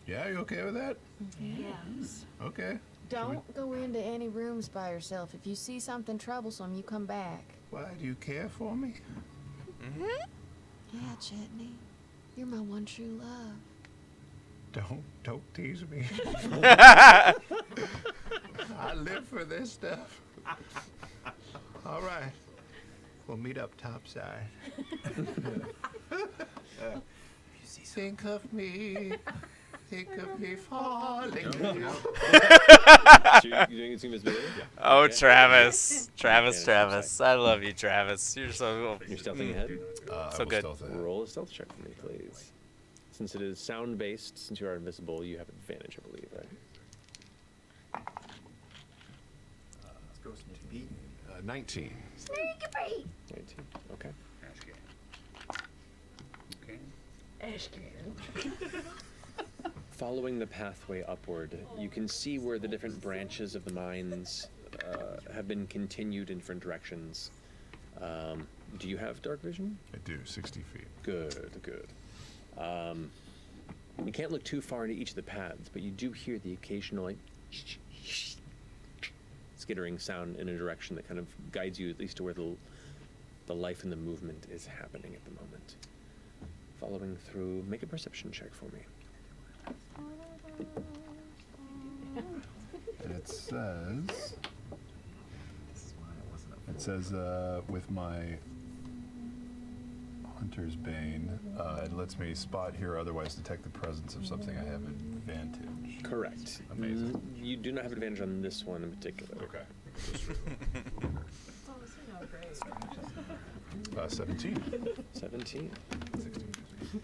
Yeah, you okay with that? Yes. Okay. Don't go into any rooms by yourself. If you see something troublesome, you come back. Why do you care for me? Yeah, Chetney. You're my one true love. Don't tease me. I live for this stuff. All right. We'll meet up topside. Think of me. Think of me falling. You doing invisibility? Yeah. Oh, Okay. Travis. Yeah, Travis. I love you, Travis. You're so. You're stealthing ahead. So good. Roll a stealth check for me, please. Since it is sound based, since you are invisible, you have advantage, I believe, right? Let's go sneaky Pete. 19. Sneaky Pete. 19. Okay. Following the pathway upward, you can see where the different branches of the mines have been continued in different directions. Do you have dark vision? I do, 60 feet. Good, good. You can't look too far into each of the paths, but you do hear the occasional like skittering sound in a direction that kind of guides you at least to where the life and the movement is happening at the moment. Following through, make a perception check for me. It says with my Hunter's Bane, it lets me spot, hear, or otherwise detect the presence of something I have advantage. Correct. Amazing. You do not have advantage on this one in particular. Okay. 17. 17. 16.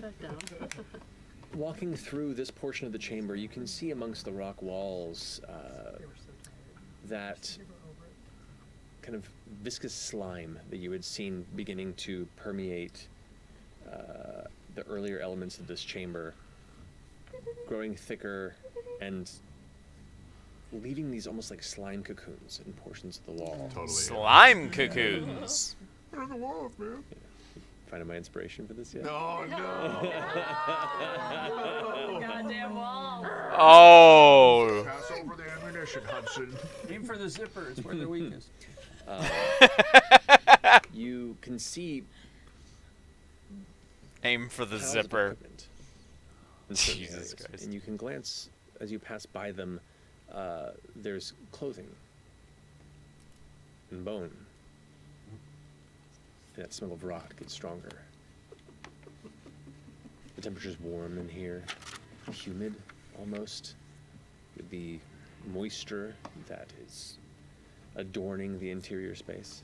Back down. Walking through this portion of the chamber, you can see amongst the rock walls that kind of viscous slime that you had seen beginning to permeate the earlier elements of this chamber, growing thicker and leaving these almost like slime cocoons in portions of the wall. Totally. Slime cocoons. They're the walls, man. Finding my inspiration for this yet? No, no. Goddamn wall. Oh. Pass over the ammunition, Hudson. Aim for the zipper. It's where they're weakest. You can see Aim for the piles of zipper. equipment in certain Jesus areas. Christ. And you can glance as you pass by them. There's clothing and bone. And that smell of rot gets stronger. The temperature's warm in here, humid almost, with the moisture that is adorning the interior space.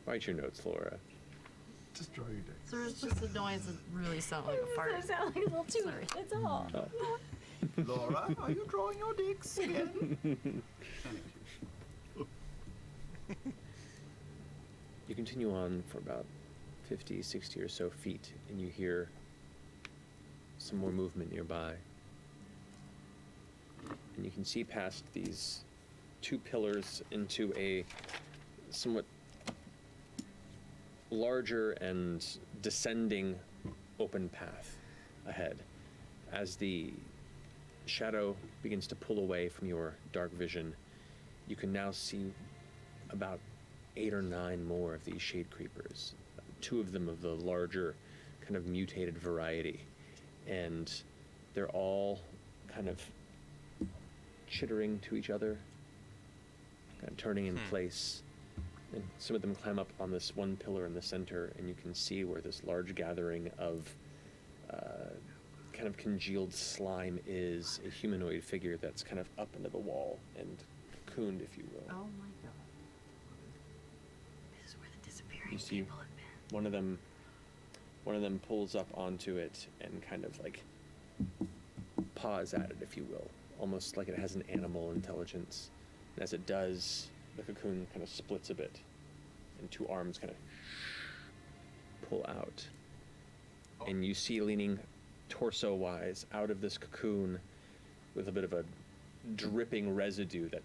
Write your notes, Laura. Just draw your dick. So it's just a noise that really sounds like a fart. It sounds like a little too. That's all. Laura, are you drawing your dicks again? You continue on for about 50, 60 or so feet, and you hear some more movement nearby. And you can see past these two pillars into a somewhat larger and descending open path ahead. As the shadow begins to pull away from your dark vision, you can now see about 8 or 9 more of these shade creepers, 2 of them of the larger kind of mutated variety, and they're all kind of chittering to each other, kind of turning in place, and some of them climb up on this one pillar in the center, and you can see where this large gathering of kind of congealed slime is a humanoid figure that's kind of up into the wall and cocooned, if you will. Oh my god. This is where the disappearing You see people have been. one of them pulls up onto it and kind of like paws at it, if you will, almost like it has an animal intelligence. And as it does, the cocoon kind of splits a bit, and 2 arms kind of pull out. And you see leaning torso-wise out of this cocoon with a bit of a dripping residue that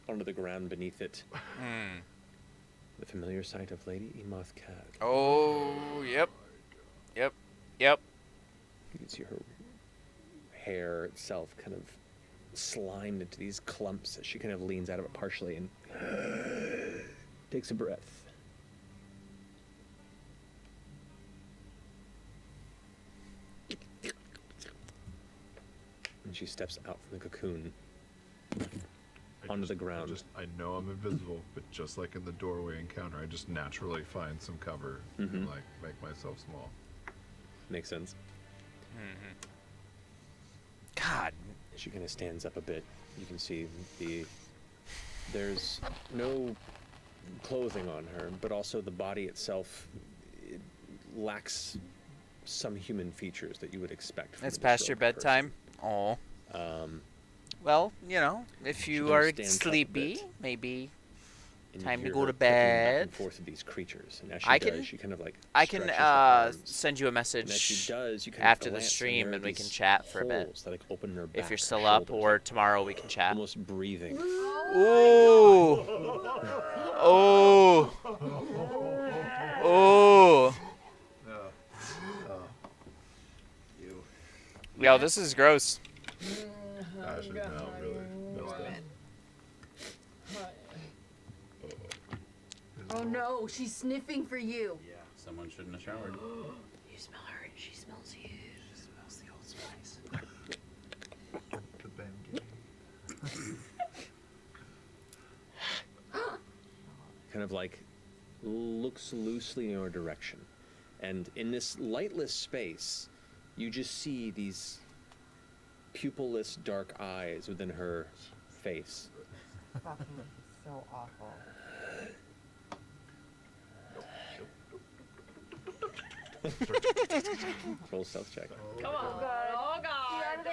onto the ground beneath it. The familiar sight of Lady Emoth Cat. Oh, yep. Yep. Yep. You can see her hair itself kind of slimed into these clumps as she kind of leans out of it partially and takes a breath. And she steps out from the cocoon onto the ground. I know I'm invisible, but just like in the doorway encounter, I just naturally find some cover and like make myself small. Makes sense. God. She kind of stands up a bit. You can see there's no clothing on her, but also the body itself, it lacks some human features that you would expect from It's a past your disrobed bedtime. Oh. Well, you know, if she you kind of are stands up a sleepy, bit, maybe and you time to hear go her to clicking back bed. and forth with these creatures, and as she I does, can, she kind of like I can stretches her arms. send you a And as message she does, you kind after of the glance, and stream, there are and we can these chat for a bit. holes that like open in her If back, you're her still up, shoulders, or tomorrow we can chat. almost breathing. Ooh. Oh. Oh. Yo, this is gross. Ash's mouth really messed up. Oh no, she's sniffing for you. Yeah, someone shouldn't have showered. You smell her and she smells you. She smells the Old Spice. The Ben Kind of like looks loosely in your direction. And in this lightless space, you just see these pupilless dark eyes within her face. Fucking so awful. Roll a stealth check. Come on. Oh God.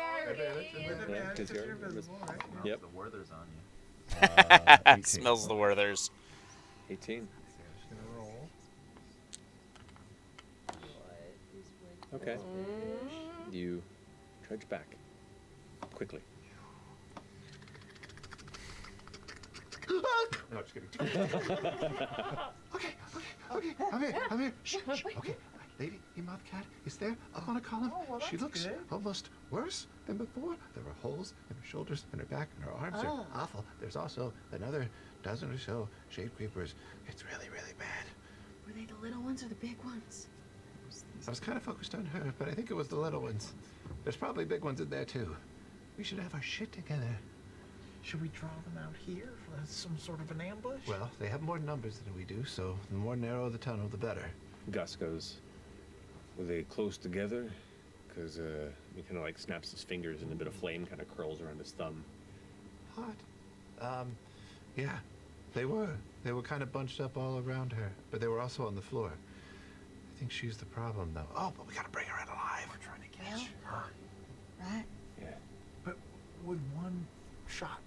Yeah, 'cause you're Yep. The Werther's on you. Smells the Werthers. 18. Okay. You trudge back quickly. No, just kidding. Okay, I'm here. Shh. Okay, Lady Emoth Cat is there up on a column. She looks almost worse than before. There are holes in her shoulders and her back, and her arms are awful. There's also another dozen or so shade creepers. It's really, really bad. Were they the little ones or the big ones? I was kind of focused on her, but I think it was the little ones. There's probably big ones in there too. We should have our shit together. Should we draw them out here for some sort of an ambush? Well, they have more numbers than we do, so the more narrow the tunnel, the better. Gus goes, were they close together? Because he kind of like snaps his fingers and a bit of flame kind of curls around his thumb. Hot. Yeah, they were. They were kind of bunched up all around her, but they were also on the floor. I think she's the problem, though. Oh, but we gotta bring her in alive. We're trying to catch her. Right? Yeah. But would one shot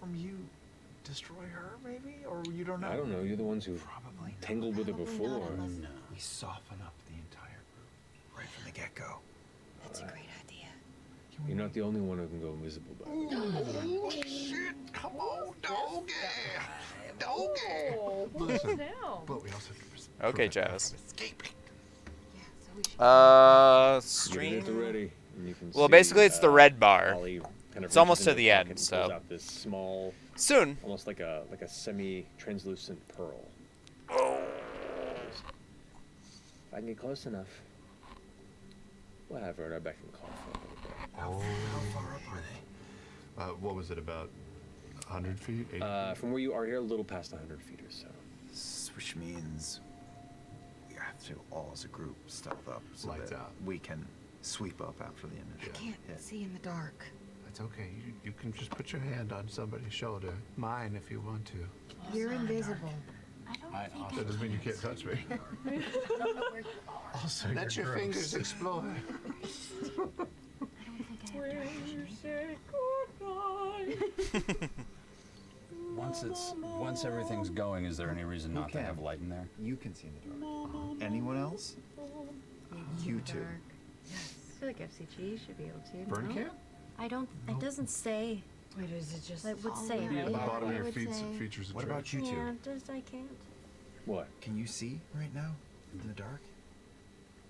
from you destroy her, maybe? Or you don't know? I don't know. You're the ones who Probably not. tangled with her before. No. We soften up the entire group right from the get-go. That's a great idea. You're not the only one who can go invisible, by the way. Oh, shit! Come on, doggy! Doggy! Listen, down. but we also have to Okay, prevent her Travis. from escaping. Yeah, so we should. Get it Stream. at the ready, and you can Well, see, basically, it's the red bar. Ollie kind of It's almost reaches to into the her end, pocket and so- pulls out this small, Soon. almost like a semi-translucent pearl. If I can get close enough, we'll have her at our beck and call for a little bit. How far up are they? What was it, about 100 feet? 80 From where you are here, a little past 100 feet or so. Which means we have to all as a group stealth up so Lights that out. we can sweep up after the I initial can't hit. see in the dark. That's okay. You can just put your hand on somebody's shoulder. Mine, if you want to. You're invisible. That doesn't mean you can't touch me. Also, Let your fingers explore. Once everything's going, is there any reason not to can? have light in there? You can see in the dark. Anyone else? You two. I feel like FCG should be able to. Burn no? can? I don't. It doesn't say. Wait, is it just It would all say, the way Maybe at the right? bottom of It your would feet, say- features of What about you two? Yeah, just I can't. What? Can you see right now in the dark?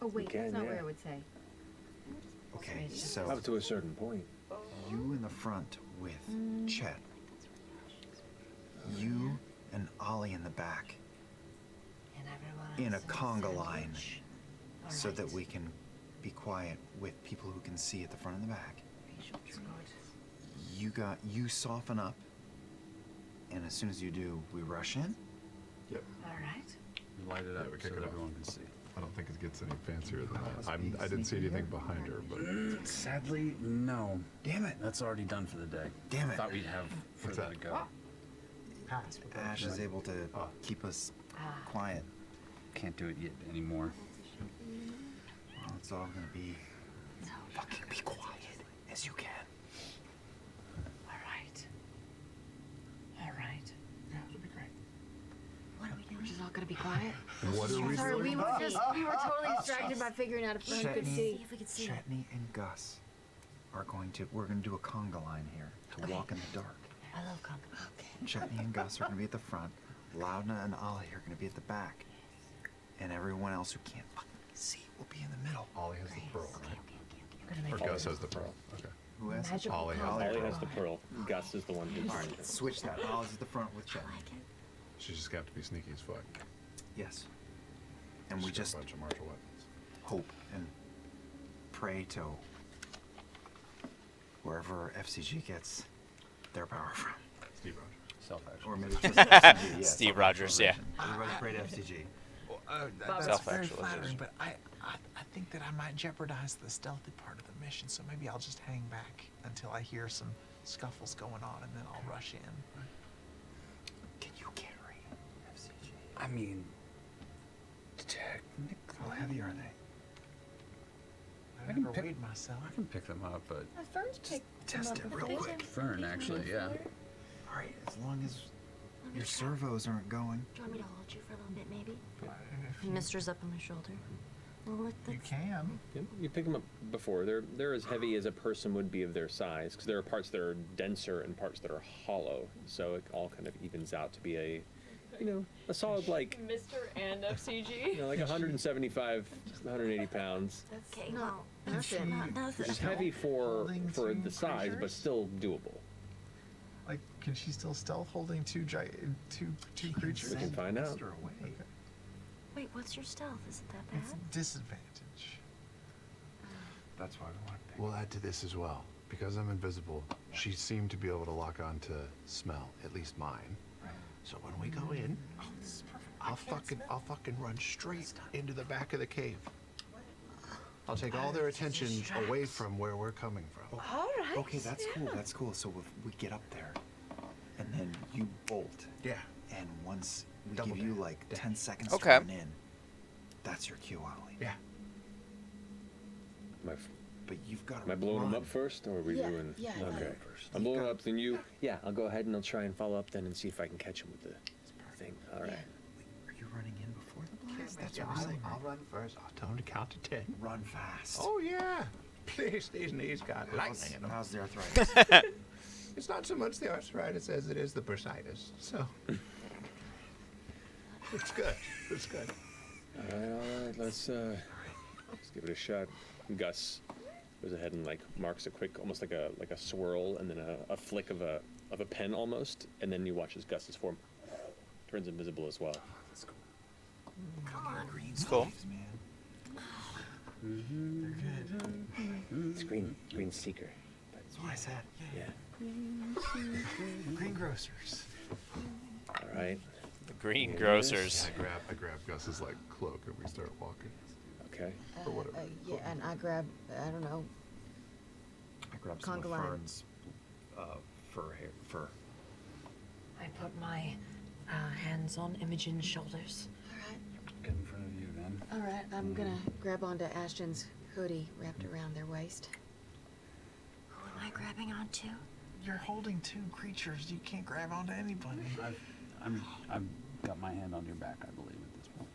Oh wait, can, that's not yeah. what I would say. Okay, so Up to a certain point. you in the front with Chet. You and Ollie in the back And everyone in a else conga the line sandwich. All so that right. we can be quiet with people who can see at the front and the back. You soften up, and as soon as you do, we rush in. Yep. All right. Light it Yeah, up we so kick that it off. everyone can see. I don't think it gets any fancier than that. I didn't see anything behind her, but Sadly, no. Damn it! That's already done for the day. Damn it! Thought we'd have What's further that? to go. pass. Ash is able to keep us quiet. Can't do it yet anymore. Well, it's all gonna be fucking be quiet as you can. All right. All right. Yeah, it'll be great. What are we doing? We're just all gonna be quiet. what are we Sorry, doing? we were totally distracted by figuring out if Fern could Chetney, see. If we could see. Chetney and Gus are we're going to do a conga line here to walk in the dark. I love conga. Okay. Chetney and Gus are going to be at the front. Loudna and Ollie are going to be at the back. And everyone else who can't fucking see will be in the middle. Ollie has the pearl, right? Or Gus has the pearl. Okay. Who has it? Magical Ollie pearl. has Ollie the has the pearl. Gus is the one who's All right, switch that. Ollie's at the front with Chet. She's just got to be sneaky as fuck. Yes. And we She's got just a bunch of martial weapons. hope and pray to wherever FCG gets their power from. Steve Rogers. Self-actualization. Or maybe it's just FCG, yeah, Steve Rogers, yeah. Everybody pray to FCG. That's very Self-actualization. flattering, but I think that I might jeopardize the stealthy part of the mission, so maybe I'll just hang back until I hear some scuffles going on, and then I'll rush in. Can you carry FCG? I mean, technically, How heavy are they? I've I can never pick- weighed myself. I can pick them up, but Fern's picked Test it real quick. Fern actually, yeah. All right, as long as your servos aren't going. Do you want me to hold you for a little bit, maybe? If you, Mister's up on my shoulder. Well, you can. Yep, you pick them up before. They're as heavy as a person would be of their size, because there are parts that are denser and parts that are hollow. So it all kind of evens out to be a, a solid like, Mister and FCG. like 175, 180 pounds, Okay, Not well, nothing. not nothing. which is heavy for Holding for two the size, but creatures? still doable. Like, can she still stealth holding two creatures? We can find out. Mister away. Wait, what's your stealth? Is it that It's bad? disadvantage. That's why we want to pick. We'll add to this as well. Because I'm invisible, she seemed to be able to lock on to smell, at least mine. So when we go in, I'll fucking run straight into the back of the cave. I'll take all their attention away from where we're coming from. All right. Okay, that's cool. That's cool. So if we get up there, and then you bolt. Yeah. And once we Double give you tap. like Yeah. 10 seconds Okay. to run in, that's your cue, Ollie. Yeah. But you've got to Am I blowing run. them up first, or are we Yeah, doing? yeah, Okay. yeah. I'm blowing them up, then you. Yeah, I'll go ahead and I'll try and follow up then and see if I can catch him with the thing. All right. Are you running in before the blast? That's Yeah, what we're saying. I'll run first. I'll tell him to count to 10. Run fast. Oh, yeah. Please, these knees got lightning in them. How's the arthritis? It's not so much the arthritis as it is the bursitis. So it's good. It's good. All right. Let's give it a shot. Gus goes ahead and like marks a quick, almost like a swirl, and then a flick of a pen almost, and then you watch as Gus's form turns invisible as well. Come on. Green cool. sleeves, man. It's green seeker. That's what I said. Yeah. Greengrocers. All right. The greengrocers. I grab Gus's like cloak and we start walking. Okay. Or whatever. Yeah, and I grab, I don't know. I grabbed some of Conga line. Fern's fur. I put my hands on Imogen's shoulders. Get in front of you then. All right, I'm gonna grab onto Ashton's hoodie wrapped around their waist. Who am I grabbing onto? You're holding two creatures. You can't grab onto anybody. I've got my hand on your back, I believe, at this point.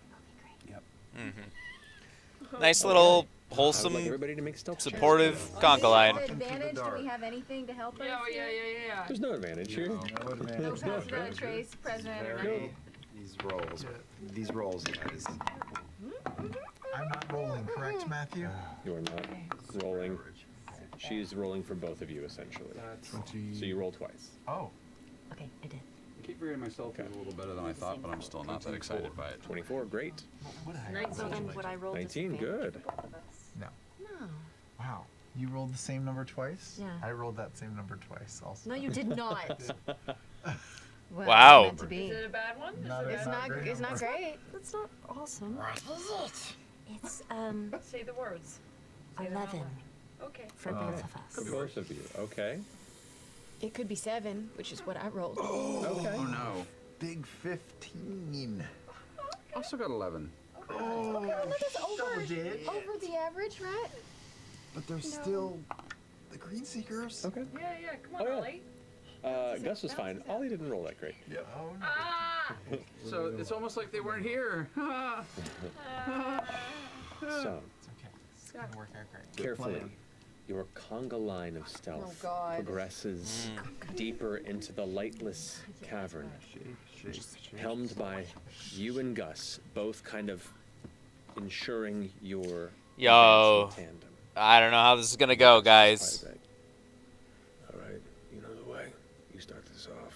Yep. Nice little I'd wholesome, like everybody to make stealth checks. supportive conga line. Advantage? Do we have anything to help us? Yeah. There's no advantage here. No No advantage. pass without a trace, present or Very, these rolls, guys. I'm not rolling, correct, Matthew? You are not rolling. She's rolling for both of you essentially. 20. So you roll twice. Oh. Okay, I did. I keep forgetting myself is a little better than I thought, but I'm still not that excited by it. 24, great. What did I So then what I rolled is 19, good. No. No. Wow. You rolled the same number twice? Yeah. I rolled that same number twice also. No, you did not. Well, Wow. Meant to be. Is it a bad one? Not It's not. great It's not number. great. That's not awesome. It's, Say the words. Say them out 11 loud. Okay. for both of us. Both of you, okay. It could be 7, which is what I rolled. Okay. Oh no. Big 15. Also got 11. Oh, that's over, did. over the average, right? But they're still the Green Seekers. Okay. Yeah. Come on, Oh, yeah. Ollie. Gus was fine. Ollie didn't roll that great. Yeah. Oh, no. Ah! So it's almost like they weren't here. So, It's okay. It's going to work out great. carefully, your conga line of stealth Oh, God. progresses deeper into the lightless cavern, helmed by you and Gus, both kind of ensuring your Yo. advance in tandem. I don't know how this is gonna go, guys. All right, you know the way. You start this off.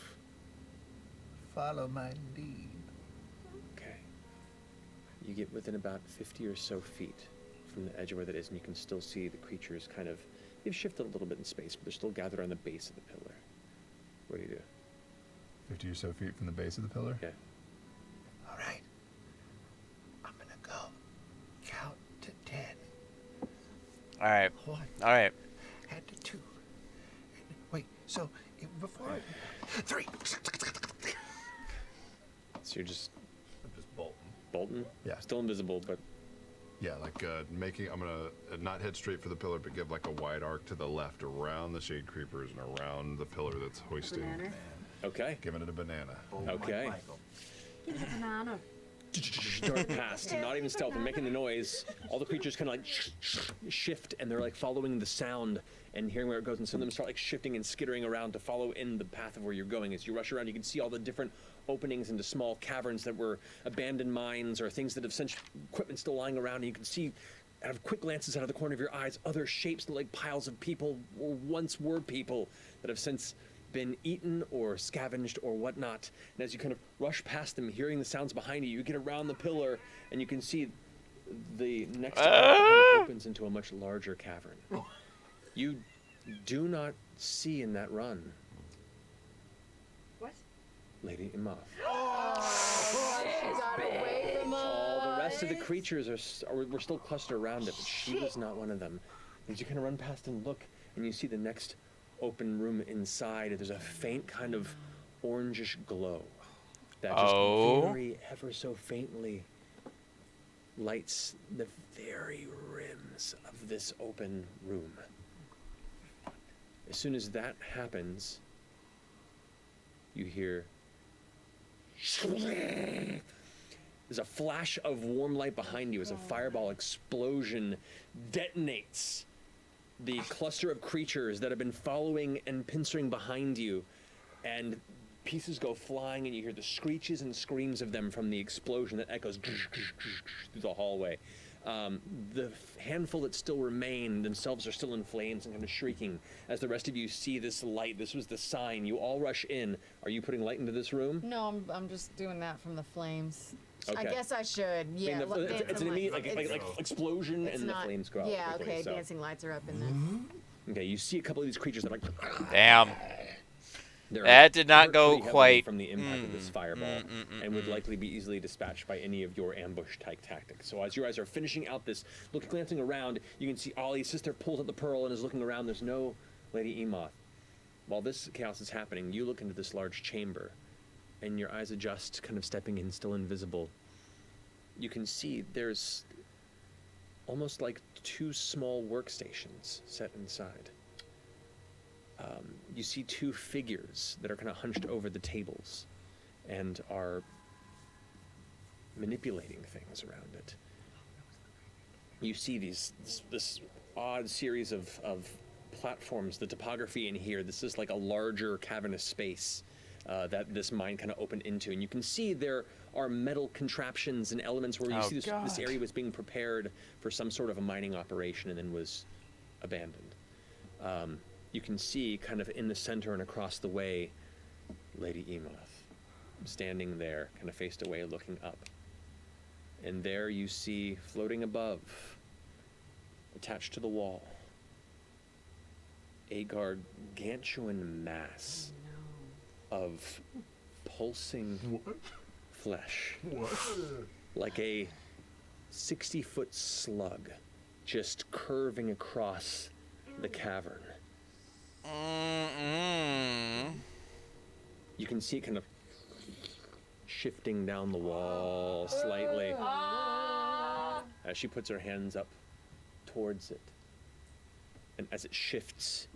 Follow my lead. Okay. You get within about 50 or so feet from the edge of where that is, and you can still see the creatures kind of. They've shifted a little bit in space, but they're still gathered on the base of the pillar. What do you do? 50 or so feet from the base of the pillar? Yeah. All right. I'm gonna go count to 10. All right. 1. All right. And to 2. Wait. So before 3. So you're just bolting. Bolton? Yeah. Still invisible, but. Yeah, like I'm gonna not head straight for the pillar, but give like a wide arc to the left around the shade creepers and around the pillar that's hoisting. Banana? Okay. Giving it a banana. Okay. Give it a banana. Dart past, and not even stealth, and making the noise. All the creatures kind of like shift, and they're like following the sound and hearing where it goes, and some of them start like shifting and skittering around to follow in the path of where you're going. As you rush around, you can see all the different openings into small caverns that were abandoned mines or things that have since equipment still lying around, and you can see out of quick glances out of the corner of your eyes other shapes like piles of people or once were people that have since been eaten or scavenged or whatnot. And as you kind of rush past them, hearing the sounds behind you, you get around the pillar and you can see the next opens into a much larger cavern. You do not see in that run What? Lady Imath. She got away from us. All the rest of the creatures were still clustered around it, but she was not one of them. As you kind of run past and look, and you see the next open room inside, there's a faint kind of orangish glow that just very ever so faintly lights the very rims of this open room. As soon as that happens, you hear there's a flash of warm light behind you as a fireball explosion detonates the cluster of creatures that have been following and pincering behind you, and pieces go flying, and you hear the screeches and screams of them from the explosion that echoes through the hallway. The handful that still remain themselves are still in flames and kind of shrieking as the rest of you see this light. This was the sign. You all rush in. Are you putting light into this room? No, I'm just doing that from the flames. Okay. I guess I should. Yeah, I mean, it's an immediate like explosion, and not, the flames go out. Yeah, quickly, okay. so. Dancing lights are up in there. Okay, you see a couple of these creatures that are like. Damn. They're That did not go pretty heavily quite. from the impact of this fireball, and would likely be easily dispatched by any of your ambush-type tactics. So as you guys are finishing out this, glancing around, you can see Ollie's sister pulls up the pearl and is looking around. There's no Lady Emoth. While this chaos is happening, you look into this large chamber, and your eyes adjust, kind of stepping in, still invisible. You can see there's almost like 2 small workstations set inside. You see 2 figures that are kind of hunched over the tables and are manipulating things around it. You see this odd series of platforms, the topography in here. This is like a larger cavernous space that this mine kind of opened into. And you can see there are metal contraptions and elements where you see this area was being prepared for some sort of a mining operation and then was abandoned. You can see kind of in the center and across the way, Lady Emoth standing there, kind of faced away, looking up. And there you see, floating above, attached to the wall, a gargantuan mass of pulsing flesh. Like a 60-foot slug just curving across the cavern. You can see it kind of shifting down the wall slightly as she puts her hands up towards it. And as it shifts,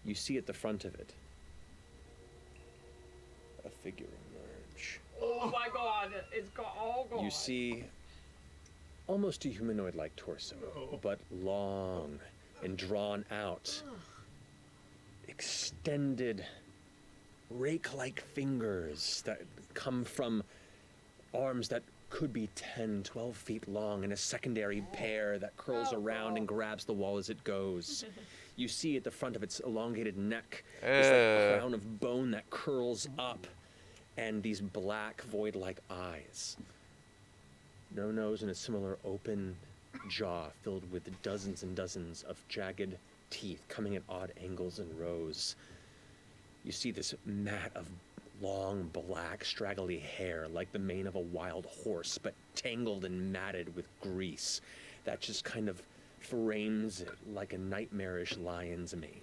you see at the front of it a figure emerge. Oh my god, it's all gone. You see almost a humanoid-like torso, but long and drawn out. Extended rake-like fingers that come from arms that could be 10, 12 feet long, and a secondary pair that curls around and grabs the wall as it goes. You see at the front of its elongated neck this like crown of bone that curls up, and these black void-like eyes. No nose and a similar open jaw filled with dozens and dozens of jagged teeth coming at odd angles and rows. You see this mat of long, black, straggly hair like the mane of a wild horse, but tangled and matted with grease that just kind of frames it like a nightmarish lion's mane.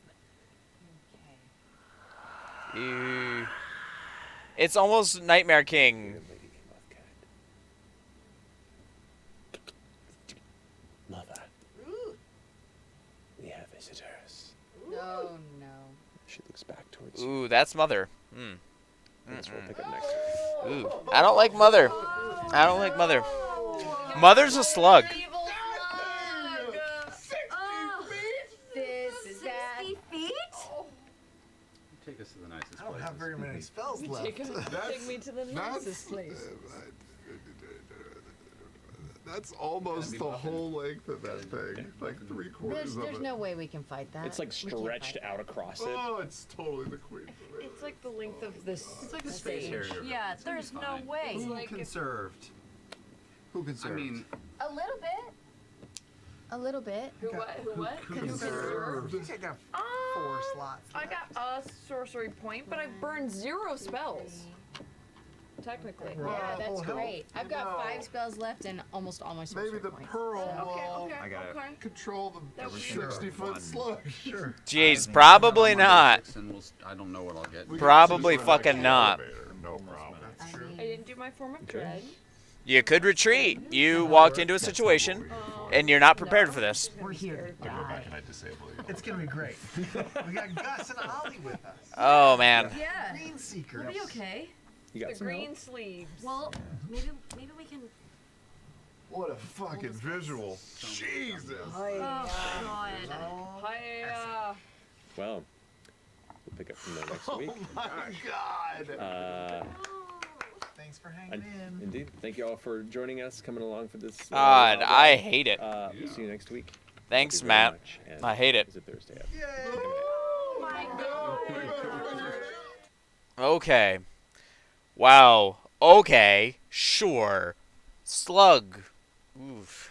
Ew. It's almost Nightmare King. Mother, we have visitors. No, no. She looks back towards you. Ooh, that's Mother. That's what we'll pick up next. Ooh, I don't like Mother. I don't like Mother. Mother's a slug. This is that. 60 feet? Take us to the nicest I don't places. have very many spells left. Take me to the nicest place. That's almost the whole length of that thing. Like 3/4 of There's it. no way we can fight that. It's like We can't stretched fight out across it. Oh, it's totally the queen. It's like the length of this. It's like a space harrier. Yeah, It's gonna be there's no fine. way. Who Like, conserved? Who I conserved? mean, A little bit. A little bit. who what? Who what? Who conserved? I think I got 4 slots. I got a sorcery point, but I burned 0 spells. Technically. Yeah, that's Oh, hell great. I've got no. 5 spells left and almost all my sorcery Maybe the points. pearl Okay, will okay, I got it. okay. control the Everything 60-foot fun. slug. Sure. Jeez, probably not. and I don't know what I'll get. We Probably can just run fucking the not. elevator, No problem. I mean, I didn't do my form of dread. You could retreat. You walked into a situation, and you're not prepared for this. We're here to I'll go die. back and I disable you. It's gonna be great. We got Gus and Ollie with us. Oh, man. Yeah. Green Seeker. We'll be okay. You got The some green help? sleeves. Well, maybe we can. What a fucking visual. Jesus. Oh, God. Hiya. Well, we'll pick up from there next week. Oh my God. Thanks for hanging in. Indeed. Thank you all for joining us, coming along for this. God, I hate it. We'll see you next week. Thanks, Thank you very Matt. much, and I hate it. Is it Thursday? Oh my Okay. Wow. Okay. Sure. Slug. Oof.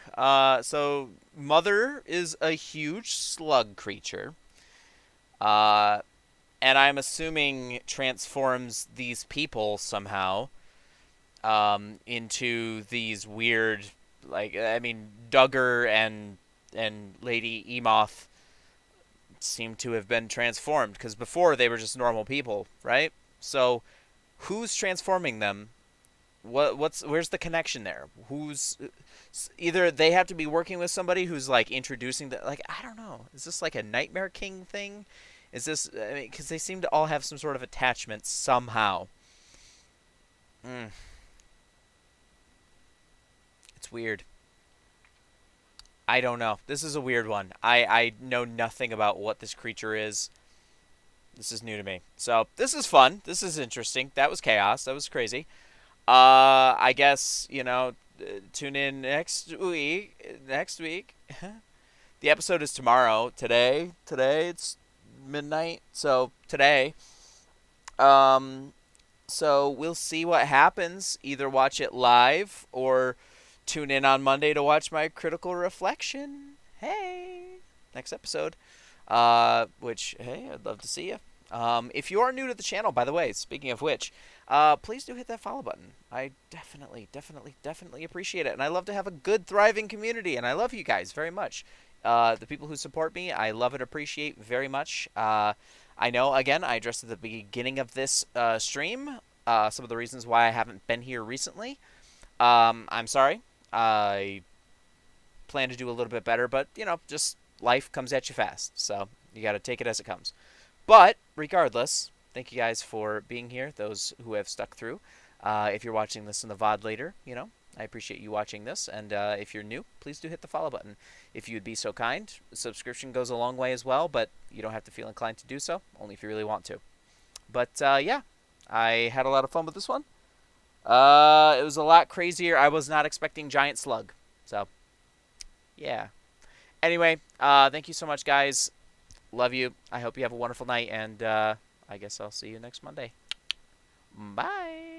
So Mother is a huge slug creature. And I'm assuming transforms these people somehow into these weird, like, I mean, Duggar and Lady Emoth seem to have been transformed, because before they were just normal people, right? So who's transforming them? Where's the connection there? Who's either they have to be working with somebody who's like introducing the, like, I don't know. Is this like a Nightmare King thing? Is this, I mean, because they seem to all have some sort of attachment somehow. It's weird. I don't know. This is a weird one. I know nothing about what this creature is. This is new to me. So this is fun. This is interesting. That was chaos. That was crazy. I guess, you know, tune in next week. The episode is tomorrow. Today it's midnight. So today. So we'll see what happens. Either watch it live or tune in on Monday to watch my critical reflection. Hey, next episode. Which, hey, I'd love to see you. If you are new to the channel, by the way, speaking of which, please do hit that follow button. I definitely appreciate it. And I love to have a good, thriving community, and I love you guys very much. The people who support me, I love and appreciate very much. I know, again, I addressed at the beginning of this stream some of the reasons why I haven't been here recently. I'm sorry. I plan to do a little bit better, but, you know, just life comes at you fast, so you got to take it as it comes. But regardless, thank you guys for being here, those who have stuck through. If you're watching this in the VOD later, you know, I appreciate you watching this. And if you're new, please do hit the follow button. If you'd be so kind, subscription goes a long way as well, but you don't have to feel inclined to do so, only if you really want to. But yeah, I had a lot of fun with this one. It was a lot crazier. I was not expecting giant slug. So, yeah. Anyway, thank you so much, guys. Love you. I hope you have a wonderful night, and I guess I'll see you next Monday. Bye.